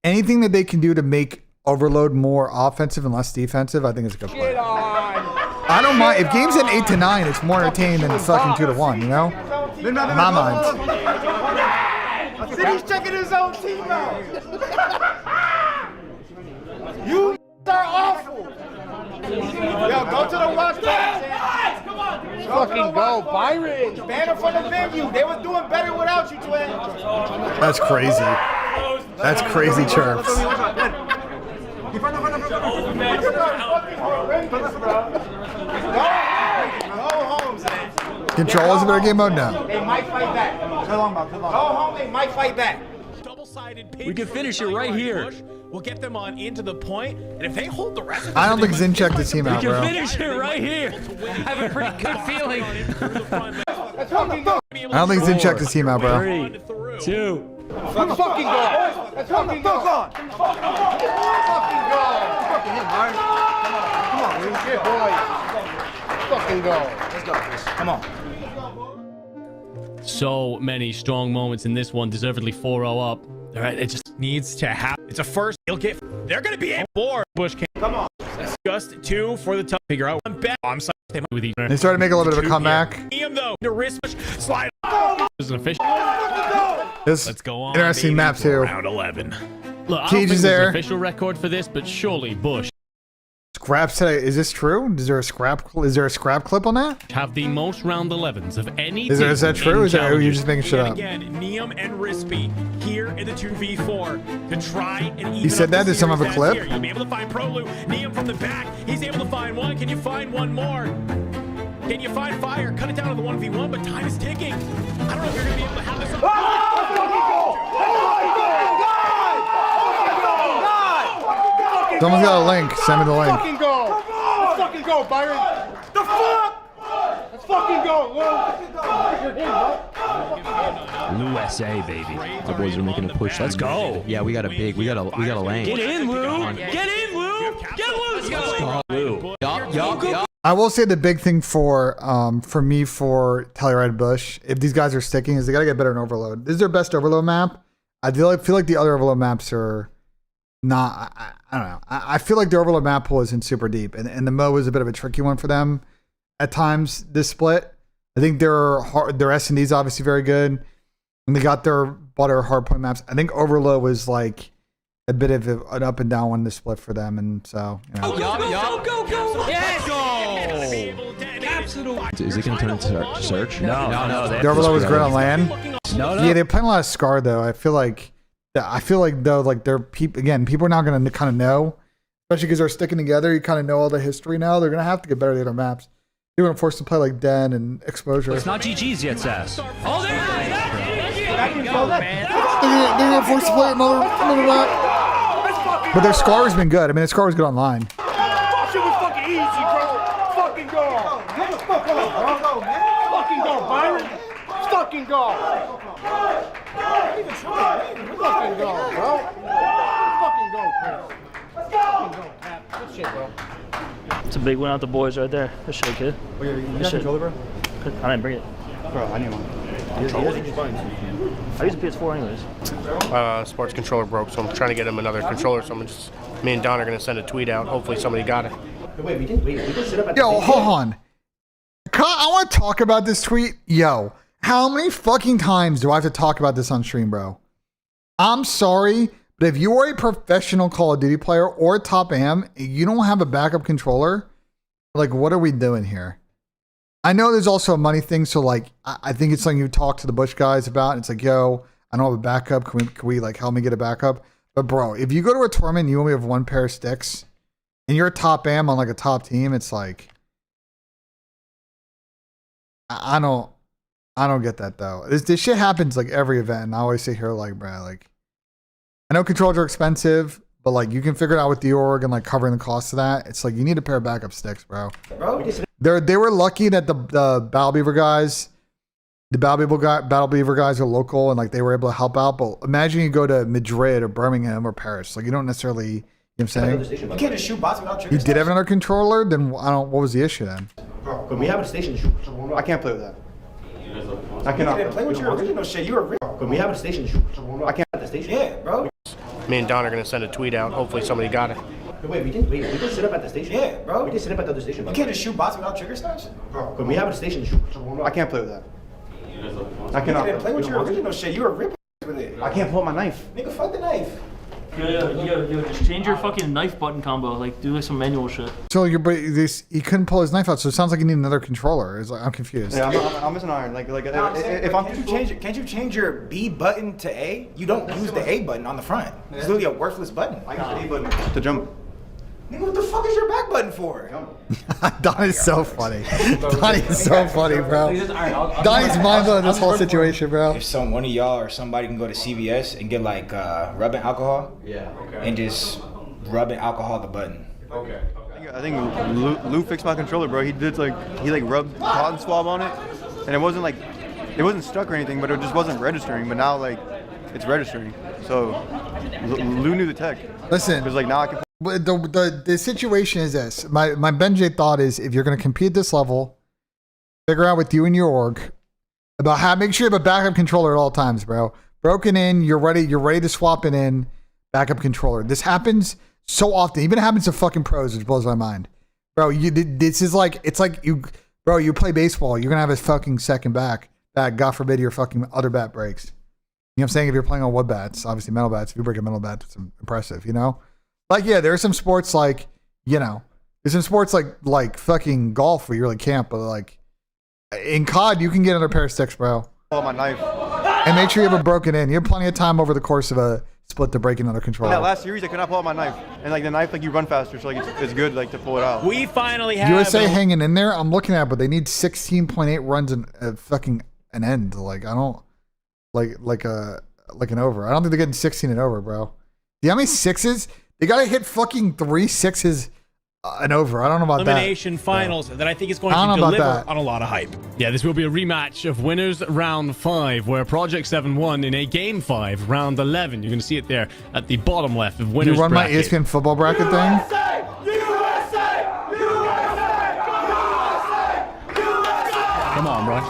anything that they can do to make overload more offensive and less defensive, I think it's a good play. I don't mind if games at 8 to 9. It's more entertaining than fucking 2 to 1. You know, in my mind. He's checking his own team out. You are awful. Yo, go to the watch party. Come on. Fucking go, Byron. Banner for the venue. They was doing better without you, twin. That's crazy. That's crazy chirps. Go home, man. Control is a better game mode? No. They might fight back. Too long, bro. Too long. Go home. They might fight back. We can finish it right here. We'll get them on into the point, and if they hold the rest of it, I don't think Zin checked the team out, bro. We can finish it right here. I have a pretty good feeling. I don't think Zin checked the team out, bro. 3, 2. Let's fucking go. Let's fucking go. Fucking go. Fucking hit, Byron. Come on, dude. Good boy. Let's fucking go. Let's go, Chris. Come on. So many strong moments in this one, deservedly 4-0 up. All right, it just needs to happen. It's a first. He'll get. They're gonna be at 4. Bush can. Come on. That's just 2 for the top. Figure out one bet. I'm sorry. With each. They started to make a little bit of a comeback. Him though. The wrist slide. This is an official. Let's go on. Interesting baby, map too. Round 11. Look, I don't Cage think is there's there. an official record for this, but surely Bush Scraps today. Is this true? Is there a scrap clip on that? have the most round 11s of any. Is that true? Is that, or are you just making shit Yet up? again, Niam and Rispy here in the 2v4 to try and even. He said up that? the Did someone have a series clip? here. You'll be able to find Prolu. Niam from the back. He's able to find one. Can you find one more? Can you find fire? Cut it down to the 1v1, but time is ticking. I don't know if you're going to be able to have this. Someone's got a link. Send me the link. Let's fucking go. Let's fucking go, Byron. The fuck? Let's fucking go, Lou. USA, baby. The boys are making a push. Let's go. Yeah, we got a lane. Get in, Lou. Get in, Lou. Get Lou. Let's go. Lou. Yup. I will say the big thing for me for Telluride Bush, if these guys are sticking, is they gotta get better in Overload. This is their best Overload map. I feel like the other Overload maps are not. I don't know. I feel like the Overload map pool isn't super deep, and the Mo is a bit of a tricky one for them at times. This split, I think their S&D is obviously very good, and they got their butter hardpoint maps. I think Overload was like a bit of an up and down one this split for them, and so. You know. Go. Yes. Go. Is it gonna turn into search? No. The Overload was great on land. No. Yeah, they're playing a lot of Scar though. I feel like though, like they're people are not going to kind of know, especially because they're sticking together. You kind of know all the history now. They're going to have to get better at the other maps. They're going to force to play like Den and Exposure. It's not GG's yet, Sass. Oh, there They're going to force to play another map. But their Scar has been good. I mean, their Scar was good online. Shit was fucking easy, bro. Fucking go. Fucking go, Byron. Fucking go. Fucking go, bro. Fucking go, Chris. Fucking go, Cap. Good shit, bro. It's a big win out the boys right there. Good shit, kid. You got a controller, bro? I didn't bring it. Bro, I need one. I use a PS4 anyways. Sports controller broke, so I'm trying to get him another controller. So me and Don are gonna send a tweet out. Hopefully somebody got it. Wait, we didn't sit up at Yo, hold on. I want to talk about this tweet. Yo, how many fucking times do I have to talk about this on stream, bro? I'm sorry, but if you are a professional Call of Duty player or top AM, you don't have a backup controller, like, what are we doing here? I know there's also a money thing, so, like, I think it's something you talk to the Bush guys about, and it's like, yo, I don't have a backup. Can we like, help me get a backup? But, bro, if you go to a tournament and you only have one pair of sticks, and you're a top AM on, like, a top team, it's like, I don't get that though. This shit happens like every event, and I always sit here like, bro, like, I know controllers are expensive, but like you can figure it out with the org and like covering the cost of that. It's like you need a pair of backup sticks, bro. They were lucky that the Battle Beaver guys, Battle Beaver guys are local and like they were able to help out. But imagine you go to Madrid or Birmingham or Paris, like you don't necessarily. You know what I'm saying? You can't just shoot bots without trigger. You did have another controller, then what was the issue then? Bro, can we have a station to shoot? I can't play with that. I cannot. You didn't play with your original shit. You were real. Can we have a station to shoot? I can't have the station. Yeah, bro. Me and Don are gonna send a tweet out. Hopefully somebody got it. Wait, we didn't sit up at the station. Yeah, bro. We didn't sit up at the other station. You can't just shoot bots without trigger snaps. Bro, can we have a station to shoot? I can't play with that. I cannot. You didn't play with your original shit. You were ripping with it. I can't pull out my knife. Nigga, fuck the knife. Yo, just change your fucking knife button combo. Like, do like some manual shit. So he couldn't pull his knife out, so it sounds like you need another controller. It's like, I'm confused. Yeah, I'm missing iron. Can't you change your B button to A? You don't use the A button on the front. It's literally a worthless button. I use the A button to jump. Nigga, what the fuck is your back button for? Don is so funny. Donnie is so funny, bro. Donnie's mind blowing this whole situation, bro. If one of y'all or somebody can go to CVS and get like rubbing alcohol, and just rubbing alcohol the button. Okay. I think Lou fixed my controller, bro. He rubbed cotton swab on it, and it wasn't stuck or anything, but it just wasn't registering. But now like it's registering. So Lou knew the tech. Listen, because like now I can. The situation is this. My BENJ thought is if you're going to compete this level, figure out with you and your org about how make sure you have a backup controller at all times, bro. Broken in, you're ready to swap it in. Backup controller. This happens so often. Even happens to fucking pros, which blows my mind, bro. This is like you play baseball. You're gonna have a fucking second bat. God forbid your fucking other bat breaks. You know what I'm saying? If you're playing on wood bats, obviously metal bats. If you break a metal bat, it's impressive. You know. Like, yeah, there are some sports like, there's some sports like fucking golf where you really can't, but like in COD, you can get another pair of sticks, bro. Pull out my knife. And make sure you have it broken in. You have plenty of time over the course of a split to break another controller. In that last series, I could not pull out my knife. And like the knife, like you run faster, so like it's good like to pull it out. We finally have USA hanging in there. I'm looking at it, but they need 16.8 runs in fucking an end. Like, I don't, like an over. I don't think they're getting 16 and over, bro. Do you know how many sixes? They gotta hit fucking 3 sixes and over. I don't know about elimination that. finals that I think is going to deliver on a lot of hype. Yeah, this will be a rematch of winners round 5, where Project 7 won in a game 5, round 11. You're going to see it there at the bottom left of winners. You run bracket. my ESPN football bracket thing. Come on, bro.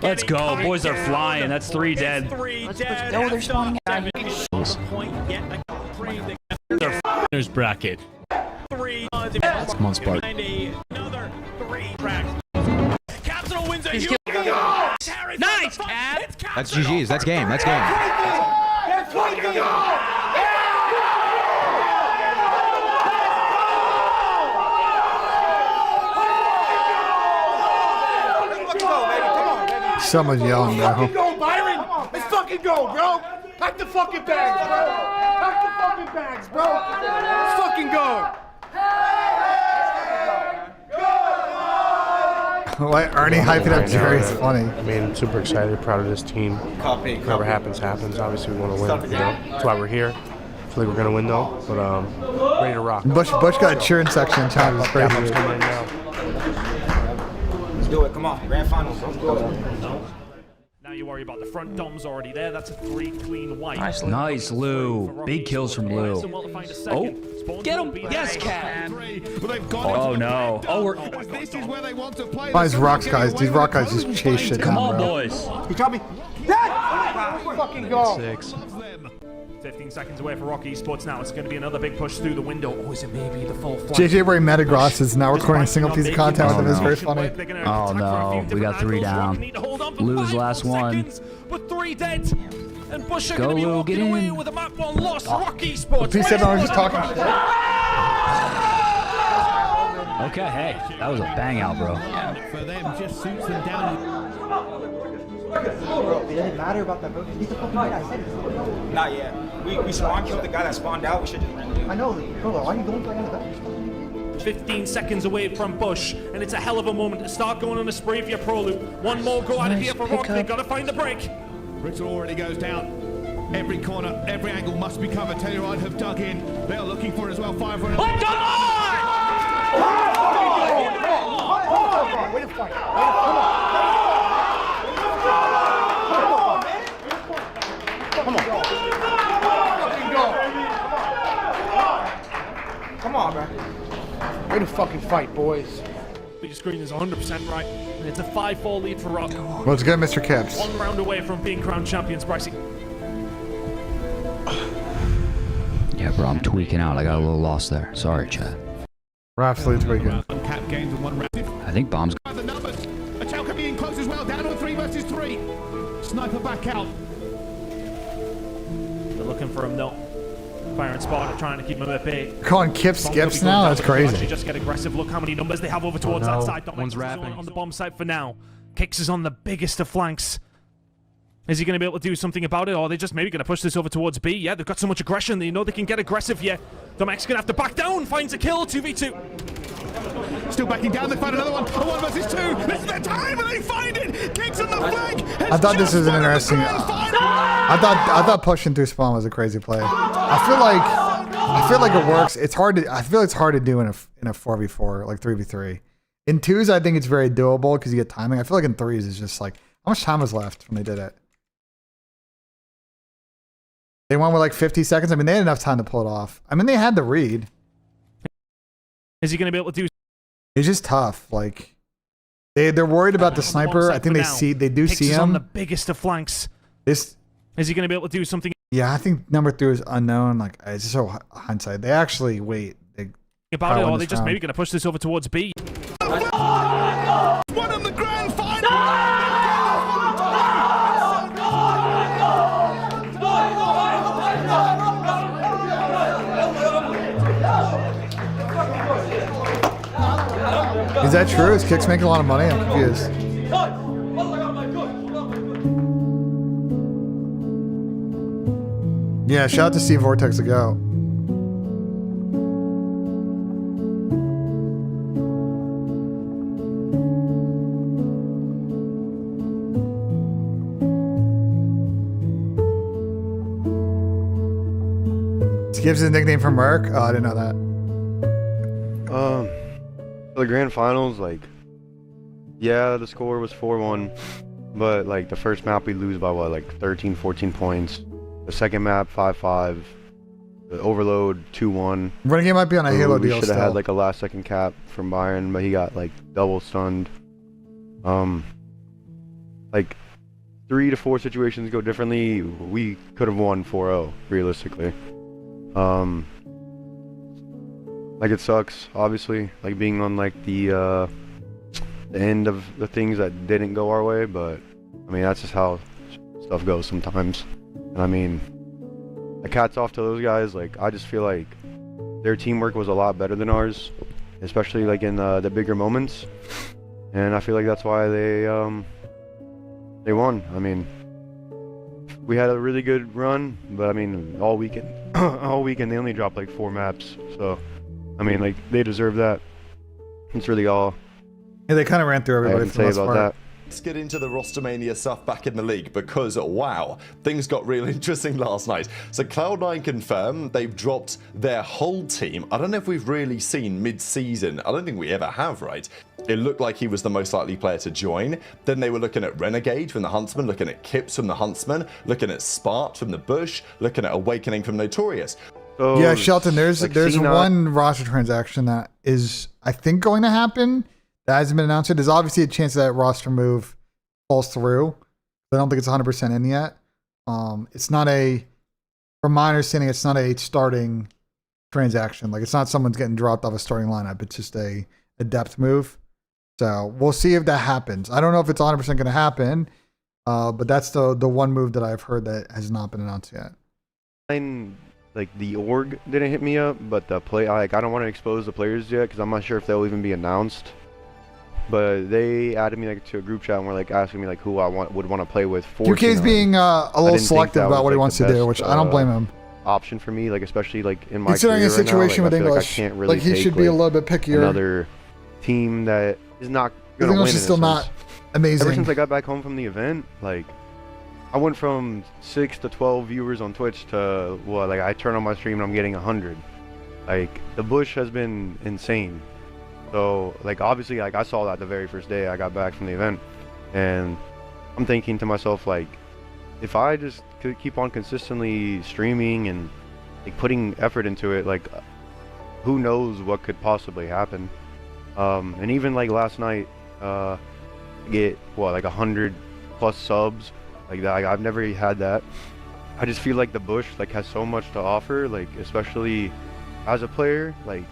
Let's go. Boys are flying. That's 3 dead. No, they're spawning out. Winners bracket. Come on, Spark. Another 3 tracks. Capital wins a huge. Nice, That's GG's. That's game. That's game. Someone's yelling, bro. Let's fucking go, Byron. Let's fucking go, bro. Pack the fucking bags, bro. Pack the fucking bags, bro. Let's fucking go. Why Ernie hyping up Jerry is funny. I mean, super excited, proud of this team. Whatever happens, happens. Obviously, we want to win. That's why we're here. I feel like we're gonna win though, but ready to rock. Bush got a cheering section in town. It's crazy. Let's do it. Come on, grand finals. Let's go. Now you worry about the front dom's already there. That's a 3 clean white. Nice, Lou. Big kills from Lou. Oh, get him! Yes, Cat. Oh no. Oh, we're. These rock guys just chase shit down, Come on, bro. boys. You got me. Yeah. Fucking go. 15 seconds away for Rocky Esports now. It's going to be another big push through the window. Or is it maybe the full flight? JJ Ray Metagross is now recording a single piece of content with him. It's very funny. Oh no, we got 3 down. Lou's last one. With 3 dead. And Bush are Go, going to be Lou, walking get away in. with a map 1 loss. Rocky Esports. He said I was just talking shit. Okay, hey, that was a bang out, bro. For them, just suits them down. Bro, it doesn't matter about that, bro. He's the fucking guy. I said it. Not yet. We spawn killed the guy that spawned out. We should just run. I know, bro. Why are you going for another guy? 15 seconds away from Bush, and it's a hell of a moment to start going on a spree for your Pro Loop. One more go out of here for Rock. They've got to find the break. Ritter already goes down. Every corner, every angle must be covered. Telluride have dug in. They are looking for it as well. 5 for another. Come on! Way to fight. Come on, bro. Way to fucking fight, boys. Your screen is 100% right, and it's a 5-4 lead for Rock. Let's go, Mr. Kips. 1 round away from being crowned champions, Brycey. Yeah, bro, I'm tweaking out. I got a little lost there. Sorry, Chad. We're absolutely tweaking. Cap games and 1 round. I think bombs. The numbers. A chow coming in close as well. Down on 3 versus 3. Sniper back out. They're looking for him, though. Fire and Sparta trying to keep him at bay. Calling Kip skips now? That's crazy. Just get aggressive. Look how many numbers they have over towards that side. One's wrapping on the bomb site for now. Kicks is on the biggest of flanks. Is he going to be able to do something about it, or are they just maybe going to push this over towards B? Yeah, they've got so much aggression, they know they can get aggressive here. The Mech's going to have to back down, finds a kill, 2v2. Still backing down, they find another one. A 1 versus 2. This is their time, and they find it. Kicks on the flag. I thought this was an interesting. I thought pushing through spawn was a crazy play. I feel like it works. It's hard to. I feel it's hard to do in a 4v4, like 3v3. In 2s, I think it's very doable because you get timing. I feel like in 3s, it's just like how much time was left when they did it. They won with like 50 seconds. I mean, they had enough time to pull it off. I mean, they had the read. Is he going to be able to do? It's just tough. Like they're worried about the sniper. I think they do see him. On the biggest of flanks. This is he going to be able to do something? Yeah, I think number 3 is unknown. Like it's just so hindsight. They actually wait. They about it, or are they just maybe going to push this over towards B? One on the grand final. Is that true? Is Kicks making a lot of money? I'm confused. Yeah, shout out to Steve Vortex to go. Gives his nickname from Merc? Oh, I didn't know that. The grand finals, like, yeah, the score was 4-1, but like the first map we lose by what, like 13, 14 points. The second map 5-5. The overload 2-1. Renegade might be on a Halo deal. We should have had like a last second cap from Byron, but he got like double stunned. Like 3 to 4 situations go differently. We could have won 4-0 realistically. Like it sucks, obviously, like being on like the end of the things that didn't go our way, but I mean that's just how stuff goes sometimes. And I mean, like hats off to those guys. Like I just feel like their teamwork was a lot better than ours, especially like in the bigger moments. And I feel like that's why they won. I mean, we had a really good run, but I mean all weekend they only dropped like 4 maps, so. I mean, like, they deserve that. It's really all. Yeah, they kind of ran through everybody for the most part. That. Let's get into the Rostermania stuff back in the league because, wow, things got real interesting last night. So Cloud9 confirmed they've dropped their whole team. I don't know if we've really seen mid-season. I don't think we ever have, right? It looked like he was the most likely player to join. Then they were looking at Renegade from the Huntsman, looking at Kips from the Huntsman, looking at Spart from the Bush, looking at Awakening from Notorious. So, yeah, Shelton, there's like one roster transaction that is, I think, going to happen that hasn't been announced yet. There's obviously a chance that roster move falls through. I don't think it's 100% in yet. It's not from my understanding, it's not a starting transaction. Like, it's not someone's getting dropped off a starting lineup. It's just a depth move. So we'll see if that happens. I don't know if it's 100% going to happen, but that's the one move that I've heard that has not been announced yet. Like the org didn't hit me up, but the play, like I don't want to expose the players yet because I'm not sure if they'll even be announced. But they added me like to a group chat and were like asking me like who I would want to play with. QK's being a little selective about what he wants to do, which I don't blame him. Option for me, like especially like in my considering a situation right now, with English, like I can't really like he should be a little bit pickier. Another team that is not gonna win. English is still not amazing. Ever since I got back home from the event, like. I went from 6 to 12 viewers on Twitch to what, like I turn on my stream and I'm getting 100. Like the Bush has been insane. So like obviously like I saw that the very first day I got back from the event, and I'm thinking to myself like, if I just could keep on consistently streaming and like putting effort into it, like who knows what could possibly happen. And even like last night, get what like 100+ subs. Like that, I've never had that. I just feel like the Bush like has so much to offer, like especially as a player. Like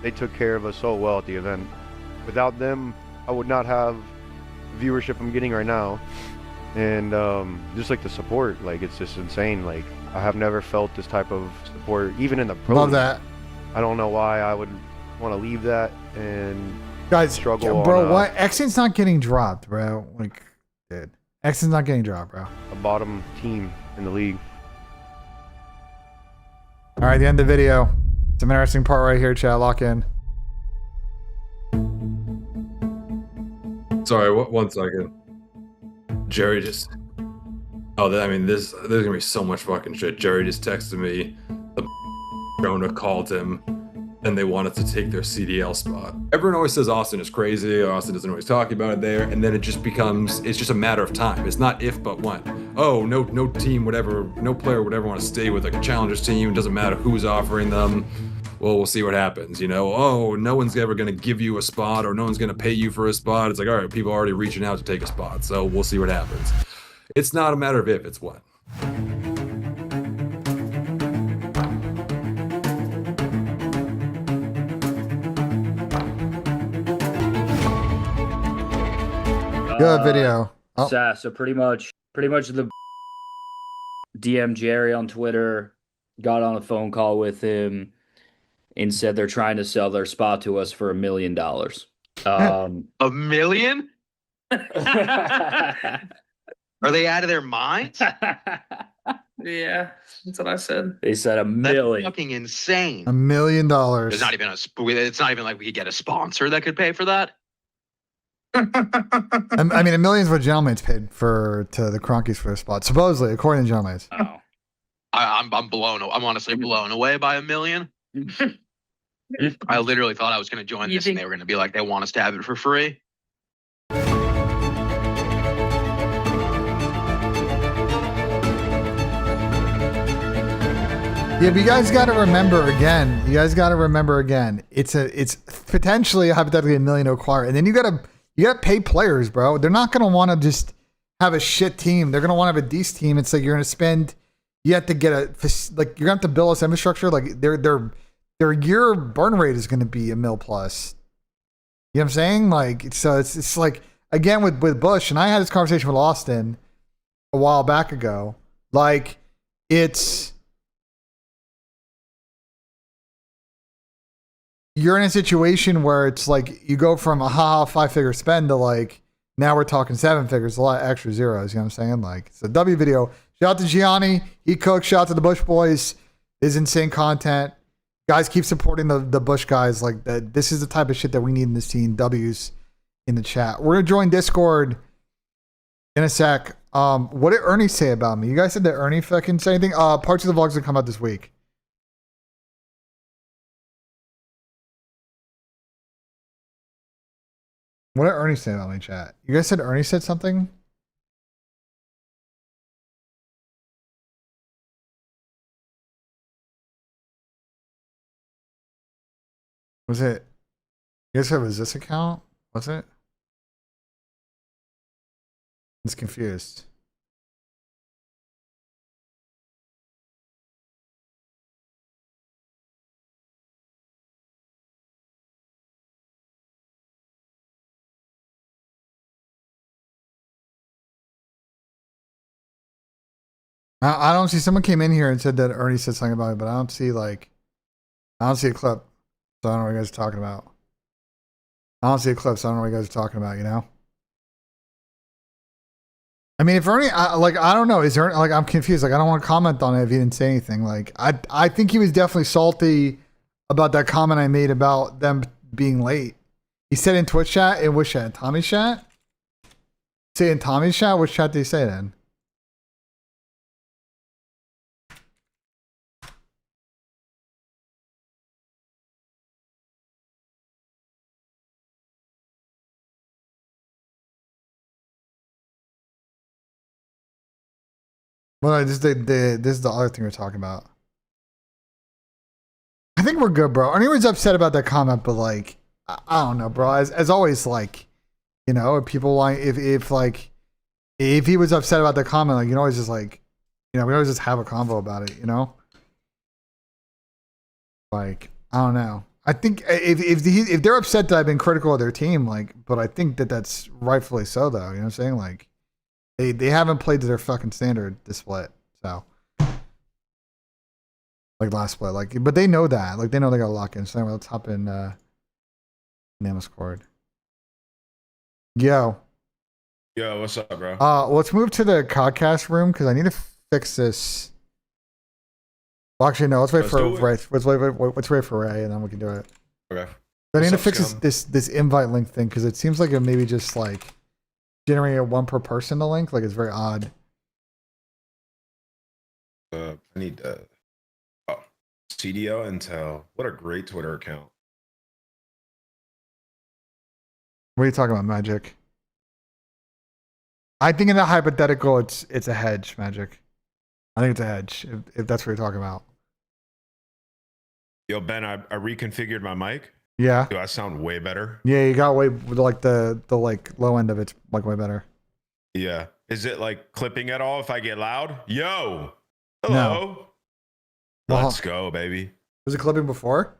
they took care of us so well at the event. Without them, I would not have the viewership I'm getting right now, and just like the support, like it's just insane. Like I have never felt this type of support, even in the pro. Love that. I don't know why I would want to leave that and guys struggle. Bro, why Xen's not getting dropped, bro? Like, dude. X is not getting dropped, bro. A bottom team in the league. All right, the end of the video. Some interesting part right here, chat. Lock in. Sorry, one second. Jerry just. Oh, I mean, there's gonna be so much fucking shit. Jerry just texted me. The owner called him, and they wanted to take their CDL spot. Everyone always says Austin is crazy. Or Austin doesn't always talk about it there, and then it just becomes. It's just a matter of time. It's not if, but when. Oh, no team would ever, no player would ever want to stay with a challengers team. It doesn't matter who's offering them. Well, we'll see what happens, you know? Oh, no one's ever going to give you a spot, or no one's going to pay you for a spot. It's like, all right, people are already reaching out to take a spot, so we'll see what happens. It's not a matter of if, it's when. Good video. Oh. So pretty much the DM Jerry on Twitter, got on a phone call with him, and said they're trying to sell their spot to us for $1 million. $1 million? Are they out of their minds? Yeah, that's what I said. They said $1 million. That's fucking insane. $1 million. There's not even it's not even like we could get a sponsor that could pay for that. I mean, $1 million is what Gentleman's paid to the Cronkies for a spot, supposedly, according to Gentleman's. Oh. I'm honestly blown away by $1 million. I literally thought I was going to join this and they were going to be like, they want us to have it for free. Yeah, but you guys got to remember again. It's potentially hypothetically $1 million to acquire, and then you got to pay players, bro. They're not going to want to just have a shit team. They're going to want to have a decent team. It's like you're going to spend. You have to get you're going to have to build this infrastructure. Like their year burn rate is going to be $1 million plus. You know what I'm saying? Like, so it's like, again, with Bush, and I had this conversation with Austin a while back ago. Like, you're in a situation where it's like you go from a 5-figure spend to like, now we're talking 7 figures, a lot of extra zeros. You know what I'm saying? Like, it's a W video. Shout out to Gianni. He cooked. Shout out to the Bush boys. This is insane content. Guys, keep supporting the Bush guys. Like, that. This is the type of shit that we need in this team. W's in the chat. We're going to join Discord in a sec. What did Ernie say about me? You guys said that Ernie fucking say anything? Parts of the vlogs that come out this week. What did Ernie say about me, chat? You guys said Ernie said something? Was it? You guys said it was this account? Was it? I'm confused. I don't see. Someone came in here and said that Ernie said something about it, but I don't see a clip. So I don't know what you guys are talking about. I don't see a clip, so I don't know what you guys are talking about, you know? I mean, if Ernie, I don't know. Is there, like, I'm confused. Like, I don't want to comment on it if he didn't say anything. Like, I think he was definitely salty about that comment I made about them being late. He said in Twitch chat, in which chat? Tommy's chat? Say in Tommy's chat? Which chat did he say it in? Well, this is the other thing we're talking about. I think we're good, bro. Anyone's upset about that comment, but like, I don't know, bro. As always, like, you know, if people like, if he was upset about the comment, like, you know, always just like, you know, we always just have a convo about it, you know. Like, I don't know. I think if they're upset that I've been critical of their team, like, but I think that's rightfully so, though. You know what I'm saying? Like, they haven't played to their fucking standard this split, so like last split, like, but they know that, like, they know they got to lock in. So anyway, let's hop in Nameless Cord. Yo. Yo, what's up, bro? Let's move to the CODCAST room because I need to fix this. Well, actually, no. Let's wait for Ray. Let's wait for Ray, and then we can do it. Okay. I need to fix this invite link thing because it seems like it maybe just like generated one per person the link. Like it's very odd. I need CDL Intel. What a great Twitter account. What are you talking about, Magic? I think in that hypothetical, it's a hedge, Magic. I think it's a hedge if that's what you're talking about. Yo, Ben, I reconfigured my mic. Yeah. Do I sound way better? Yeah, you got way like the like low end of it's like way better. Yeah. Is it like clipping at all if I get loud? Yo. Hello. No. Let's go, baby. Was it clipping before?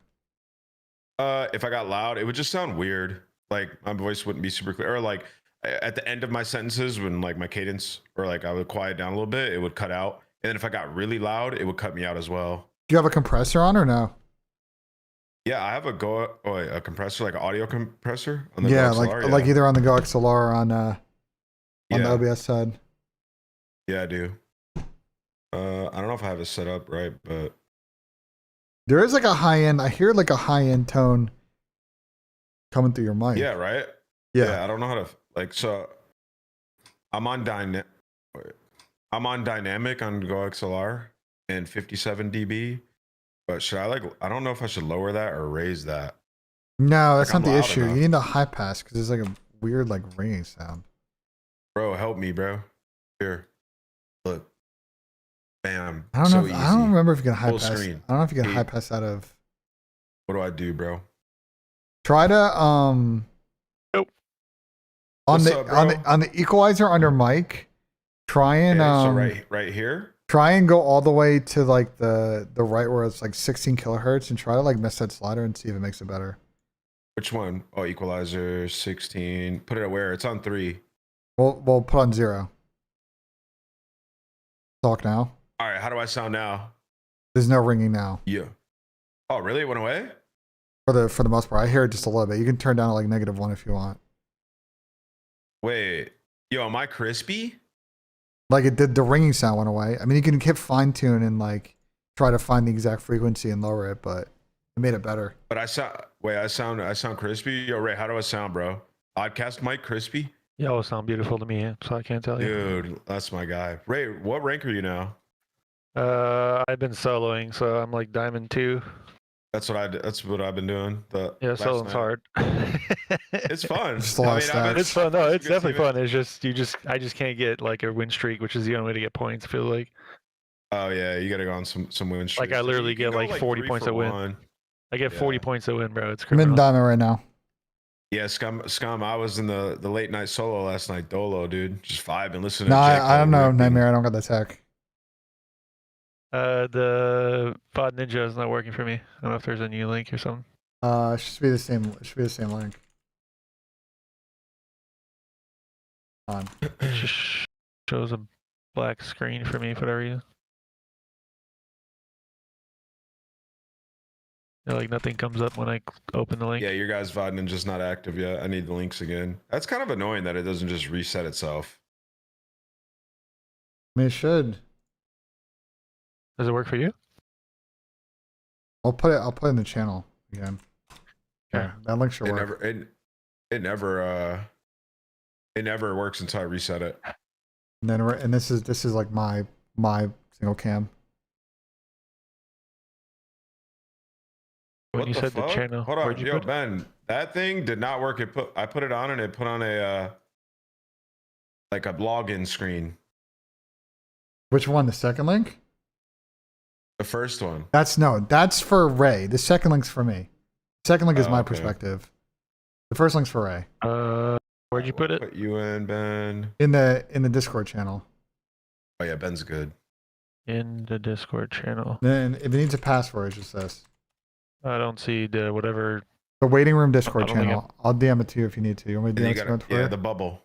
If I got loud, it would just sound weird. Like my voice wouldn't be super clear. Or like at the end of my sentences when like my cadence or like I would quiet down a little bit, it would cut out. And then if I got really loud, it would cut me out as well. Do you have a compressor on or no? Yeah, I have a compressor, like an audio compressor on the Yeah, XLR, like either on the Go XLR or on the OBS side. Yeah, I do. I don't know if I have it set up right, but there is like a high end. I hear like a high end tone coming through your mic. yeah, right. Yeah. I don't know how to like. So I'm on dynamic on Go XLR and 57 dB. But should I I don't know if I should lower that or raise that. No, that's Like, not I'm the loud issue. enough. You need a high pass because there's like a weird like ringing sound. Bro, help me, bro. Here, look. Bam. I don't so know. easy. I don't remember if you can high Full pass. screen. I don't know if you can high Eight. pass out of. What do I do, bro? Try to Nope. on What's the up, bro? on the equalizer under mic. Try and Okay, so right here. Try and go all the way to like the right where it's like 16 kilohertz and try to like miss that slider and see if it makes it better. Which one? Oh, equalizer 16. Put it at where? It's on 3. We'll put on 0. Talk now. All right. How do I sound now? There's no ringing now. Yeah. Oh, really? It went away? For the most part, I hear it just a little bit. You can turn down to like -1 if you want. Wait. Yo, am I crispy? Like it did, the ringing sound went away. I mean, you can hit fine tune and like try to find the exact frequency and lower it, but it made it better. But I sound crispy. Yo, Ray, how do I sound, bro? Podcast mic crispy? Y'all sound beautiful to me, so I can't tell you. Dude, that's my guy. Ray, what rank are you now? I've been soloing, so I'm like Diamond 2. That's what I've been doing. Yeah, soloing's hard. It's fun. Just a lot of stats. It's fun. No, it's definitely fun. It's just I just can't get like a win streak, which is the only way to get points. I feel like. Oh yeah, you gotta go on some win streaks. Like I literally get like 40 points a win. I get 40 points a win, bro. It's I'm in criminal. diamond right now. Yeah, Scum. I was in the late night solo last night, Dolo, dude. Just vibing, listening. No, to Jake I don't Paul know, ripping. Nightmare. I don't got the tech. The Pod Ninja is not working for me. I don't know if there's a new link or something. It should be the same. It should be the same link. On. It just shows a black screen for me for whatever reason. Yeah, like nothing comes up when I open the link. Yeah, your guys' VOD Ninja's not active yet. I need the links again. That's kind of annoying that it doesn't just reset itself. I mean, it should. Does it work for you? I'll put it in the channel again. Yeah, that link should work. It never works until I reset it. And then this is like my single cam. When What you the said fuck? the channel, Hold on, where'd you yo, put it? Ben, that thing did not work. I put it on and it put on a like a login screen. Which one? The second link? The first one. That's for Ray. The second link's for me. The second link is my okay. perspective. The first link's for Ray. Where'd you put it? Put you in, Ben. In the Discord channel. Oh yeah, Ben's good. In the Discord channel. Then if it needs a password, it's just this. I don't see the whatever. The waiting room Discord I don't think channel. I'll DM it to you if you need to. You want me to And DM you it gotta, to you? yeah, the bubble.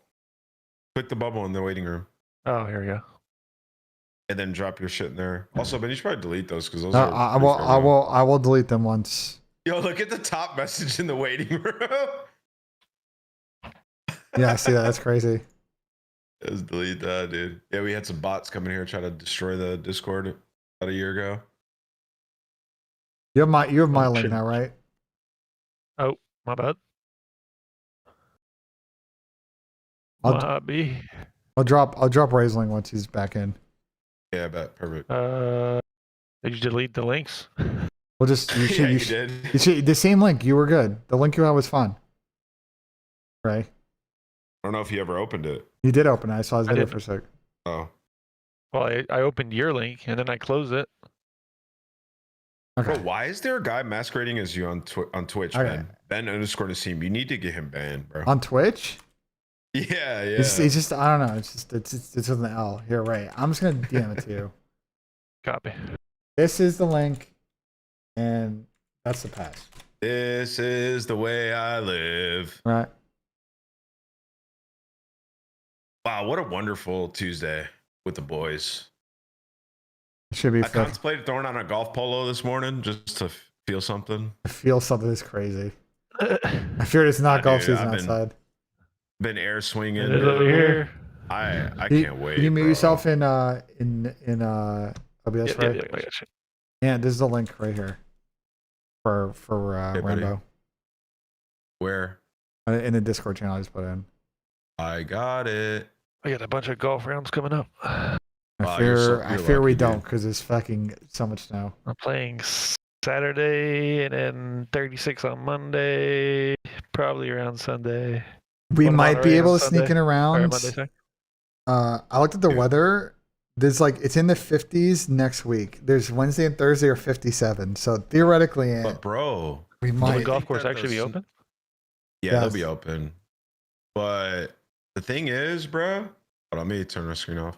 Click the bubble in the waiting room. Oh, here we go. And then drop your shit in there. Also, Ben, you should probably delete those because those No, are. I will delete them once. Yo, look at the top message in the waiting room. Yeah, I see that. That's crazy. Just delete that, dude. Yeah, we had some bots come in here try to destroy the Discord about a year ago. You have my link now, right? Oh, my bad. I'll drop Ray's link once he's back in. Yeah, I bet. Perfect. Did you delete the links? We'll just you should, Yeah, you you should, did. you should- the same link. You were good. The link you had was fun. Ray. I don't know if he ever opened it. You did open it. I saw his video for a sec. Oh. Well, I opened your link and then I closed it. Okay. Bro, why is there a guy masquerading as you on Twitch, Okay. Ben _Nissim? You need to get him banned, bro. On Twitch? Yeah. It's just I don't know. It's with an L. Here, Ray. I'm just gonna DM it to you. Copy. This is the link, and that's the pass. This is the way I live. Right. Wow, what a wonderful Tuesday with the boys. Should be I fun. contemplated throwing on a golf polo this morning just to feel something. I feel something is crazy. I fear it's not golf Dude, season I've outside. Been air swinging. It is over here. I You- can't wait. Can you mute bro. yourself in OBS, Yeah, right? yeah, I got you. Yeah, this is the link right here for Hey, buddy. Rambo Where? in the Discord channel I just put in. I got it. I got a bunch of golf rounds coming up. I Wow, fear you're we lucky, don't dude. because it's fucking so much snow. I'm playing Saturday and then 36 on Monday, probably around Sunday. We What, might be Monterey able on to sneak Sunday? in Or around. Monday, sorry. I looked at the weather. There's it's in the 50s next week. There's Wednesday and Thursday are 57. So theoretically, But bro, we Will might. the golf think course that actually be the- open? Yeah, Yes. they'll be open. But the thing is, bro. Hold on, let me turn my screen off.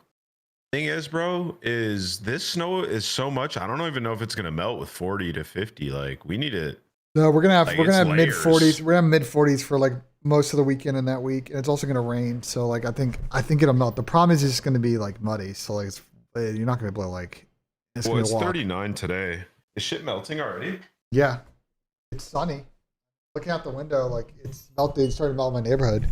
Thing is, bro, is this snow is so much. I don't even know if it's gonna melt with 40 to 50. Like, we need it. No, we're gonna have Like, mid it's 40s. We're gonna have mid 40s for most of the weekend and that week, and it's also gonna rain. So I think it'll melt. The problem is it's just gonna be muddy. So you're not gonna be able to it's Well, gonna it's walk. 39 today. Is shit melting already? Yeah, it's sunny. Looking out the window, it's melted. It's starting to melt in my neighborhood.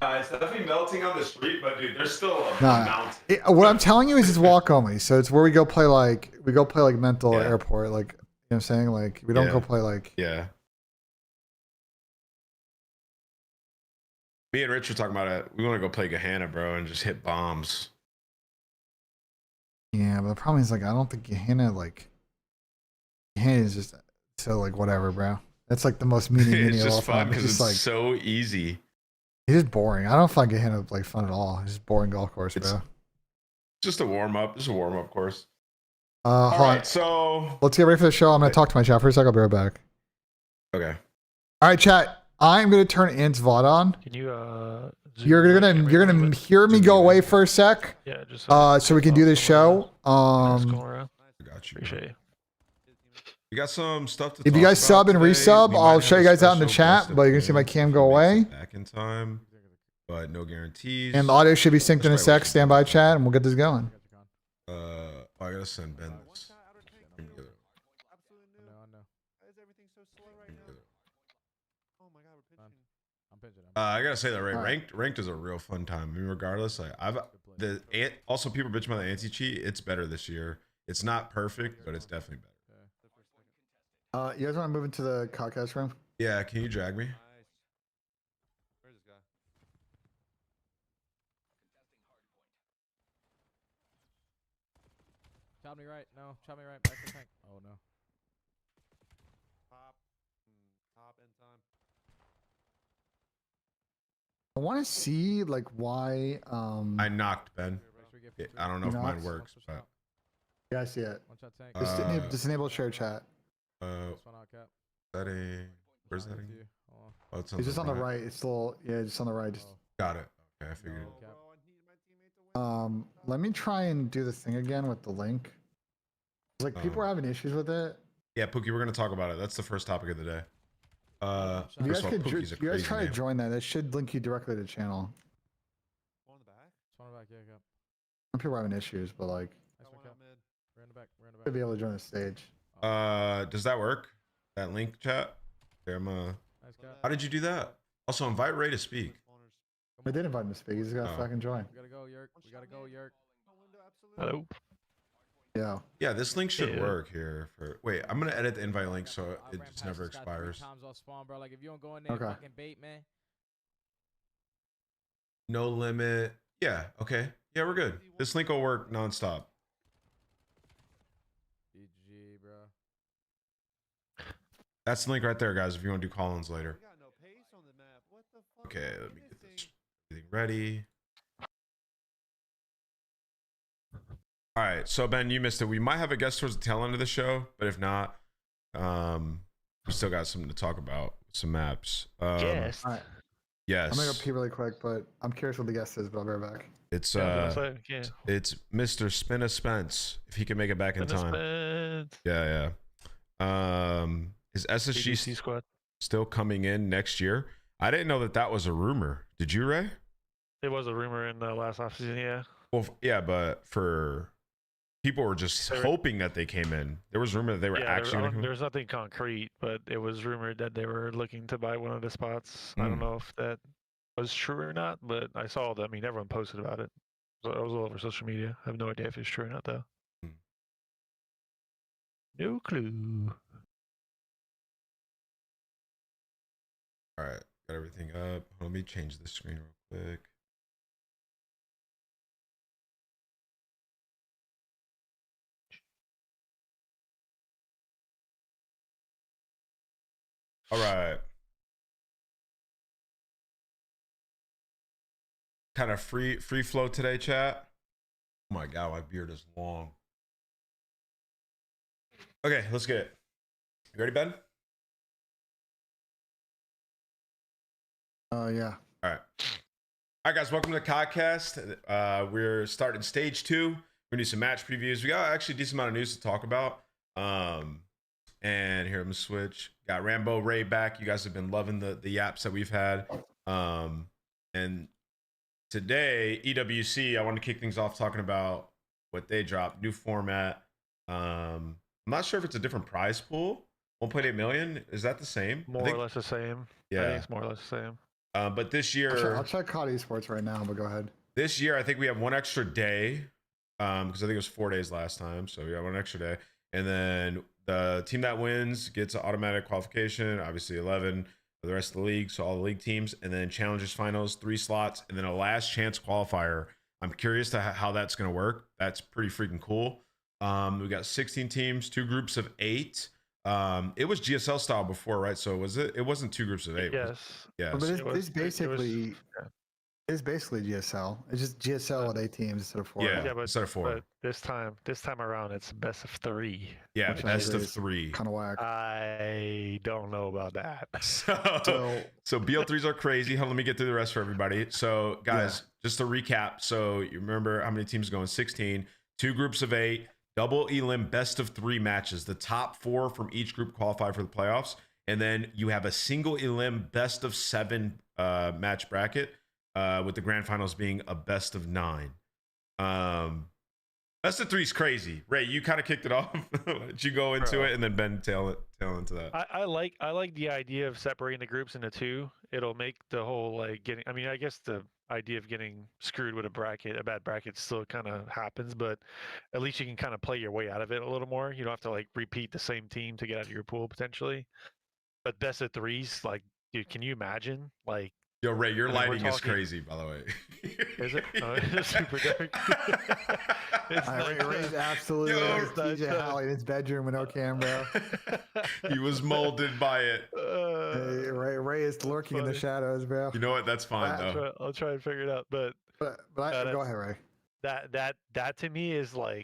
It's definitely melting on the street, but dude, there's still a Nah, mountain. what I'm telling you is it's walk only. So it's where we go play mental airport. You know what I'm saying? We don't go play Yeah. Me and Rich were talking about it. We want to go play Gahanna, bro, and just hit bombs. Yeah, but the problem is I don't think Gahanna is just so whatever, bro. That's the most mini It's of all just fun time. It's because just it's so easy. it's just boring. I don't find Gahanna fun at all. It's just boring golf course, bro. Just a warm up. Just a warm up course. Hold All on. right, so Let's get ready for the show. I'm gonna talk to my chat for a second. I'll be right back. okay. All right, chat. I'm gonna turn Ant's VOD on. Can you You're gonna hear me go away for a sec. Yeah, just so we can do this show. Got you. Appreciate you. We got some stuff to If you talk guys sub about and today. resub, We I'll might show have you a guys out in the special chat, guest but you're gonna see my cam go away. Back in time, but no guarantees. And the audio should be synced in a sec. Stand by, chat, and we'll get this going. I gotta send Ben this. I gotta say that ranked is a real fun time. I mean, regardless, also people bitch about the anti cheat. It's better this year. It's not perfect, but it's definitely better. You guys want to move into the CODCAST room? Yeah, can you drag me? Chop me right. No, chop me right. Back to the tank. Oh no. Top in time. I want to see why. I knocked Ben. Yeah, I don't know if mine Knocked? works, but You guys see it? One shot tank. Just enable share chat. Setting. Where's that? Oh, it's It's just on the right. It's still just on the right. Just Got it. Okay, I figured. let me try and do the thing again with the link. People are having issues with it. Yeah, Pookie, we're gonna talk about it. That's the first topic of the day. If you First guys of all, could, Pookie's a you guys crazy try to name. join that. That should link you directly to the channel. One in the back. One in the back. Yeah, go. Some people are having issues, but Nice one, Cal. We're in the back. We're in the back. should be able to join the stage. Does that work? That link chat? Here, Nice, Cal. how did you do that? Also, invite Ray to speak. We did invite him to speak. He's got to fucking join. We gotta go, Yerk. We gotta go, Yerk. Hello. Yeah. Yeah, this link should work here. For wait, I'm gonna edit the invite link so it just never expires. Times off spawn, bro. Like if you don't go in there, Okay. fucking bait, man. No limit. Yeah. Okay. Yeah, we're good. This link will work nonstop. GG, bro. That's the link right there, guys. If you want to do call-ins later. Okay, let me get this everything ready. All right, so Ben, you missed it. We might have a guest towards the tail end of the show, but if not, we still got something to talk about. Some maps. Yes. All right. Yes. I'm gonna go pee really quick, but I'm curious what the guest is. But I'll be right back. It's it's Mr. Spinna Spence. If he can make it back in time. Yeah. Is SSG squad still coming in next year? I didn't know that was a rumor. Did you, Ray? It was a rumor in the last offseason, yeah. Well, yeah, but for people were just hoping that they came in. There was rumor that they were actually going to come in. There was nothing concrete, but it was rumored that they were looking to buy one of the spots. I don't know if that was true or not, but I saw that. I mean, everyone posted about it. So it was all over social media. I have no idea if it's true or not, though. No clue. All right, got everything up. Let me change the screen real quick. All right. Kind of free flow today, chat. Oh my god, my beard is long. Okay, let's get it. You ready, Ben? Yeah. All right. All right, guys, welcome to the CODCAST. We're starting stage 2. We're gonna do some match previews. We got actually a decent amount of news to talk about. And here, I'm gonna switch. Got Rambo Ray back. You guys have been loving the yaps that we've had. And today, EWC, I want to kick things off talking about what they dropped, new format. I'm not sure if it's a different prize pool. 1.8 million, is that the same? More or less the same. Yeah. I think it's more or less the same. But this year, I'll check COD Esports right now, but go ahead. This year, I think we have one extra day, because I think it was 4 days last time, so we got one extra day. And then the team that wins gets an automatic qualification, obviously 11 for the rest of the league, so all the league teams, and then challengers finals, 3 slots, and then a last chance qualifier. I'm curious to how that's going to work. That's pretty freaking cool. We got 16 teams, 2 groups of 8. It was GSL style before, right? So was it? It wasn't 2 groups of 8. Yes. Yeah. But it's basically GSL. It's just GSL with 8 teams instead of 4. Yeah, instead of 4. But this time around, it's best of 3. Yeah, best of 3. Kind of whack. I don't know about that. So BL3s are crazy. Let me get through the rest for everybody. So guys, just to recap. So you remember how many teams going? 16. 2 groups of 8. Double elim best of 3 matches. The top 4 from each group qualify for the playoffs. And then you have a single elim best of 7 match bracket, with the grand finals being a best of 9. Best of 3 is crazy. Ray, you kind of kicked it off. Did you go into it and then Ben tail into that? I like the idea of separating the groups into 2. It'll make the whole I guess the idea of getting screwed with a bad bracket still kind of happens, but at least you can kind of play your way out of it a little more. You don't have to repeat the same team to get out of your pool potentially. But best of 3s, dude, can you imagine? Yo, Ray, your lighting is crazy, by the way. Is it? Oh, it's super dark. Ray's absolutely TJ Holly in his bedroom with no camera. He was molded by it. Hey, Ray is lurking in the shadows, bro. You know what? That's fine though. I'll try and figure it out. But go ahead, Ray. That to me is bro,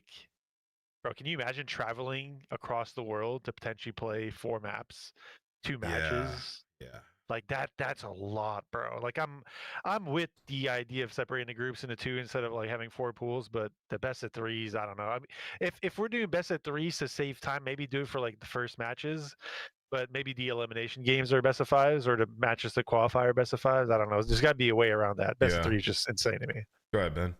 can you imagine traveling across the world to potentially play 4 maps, 2 matches? Yeah. That's a lot, bro. I'm with the idea of separating the groups into 2 instead of having 4 pools, but the best of 3s, I don't know. I mean, if we're doing best of 3s to save time, maybe do it for the first matches, but maybe the elimination games are best of 5s, or the matches that qualify are best of 5s. I don't know. There's got to be a way around that. Best of 3 is just insane to me. Go ahead, Ben.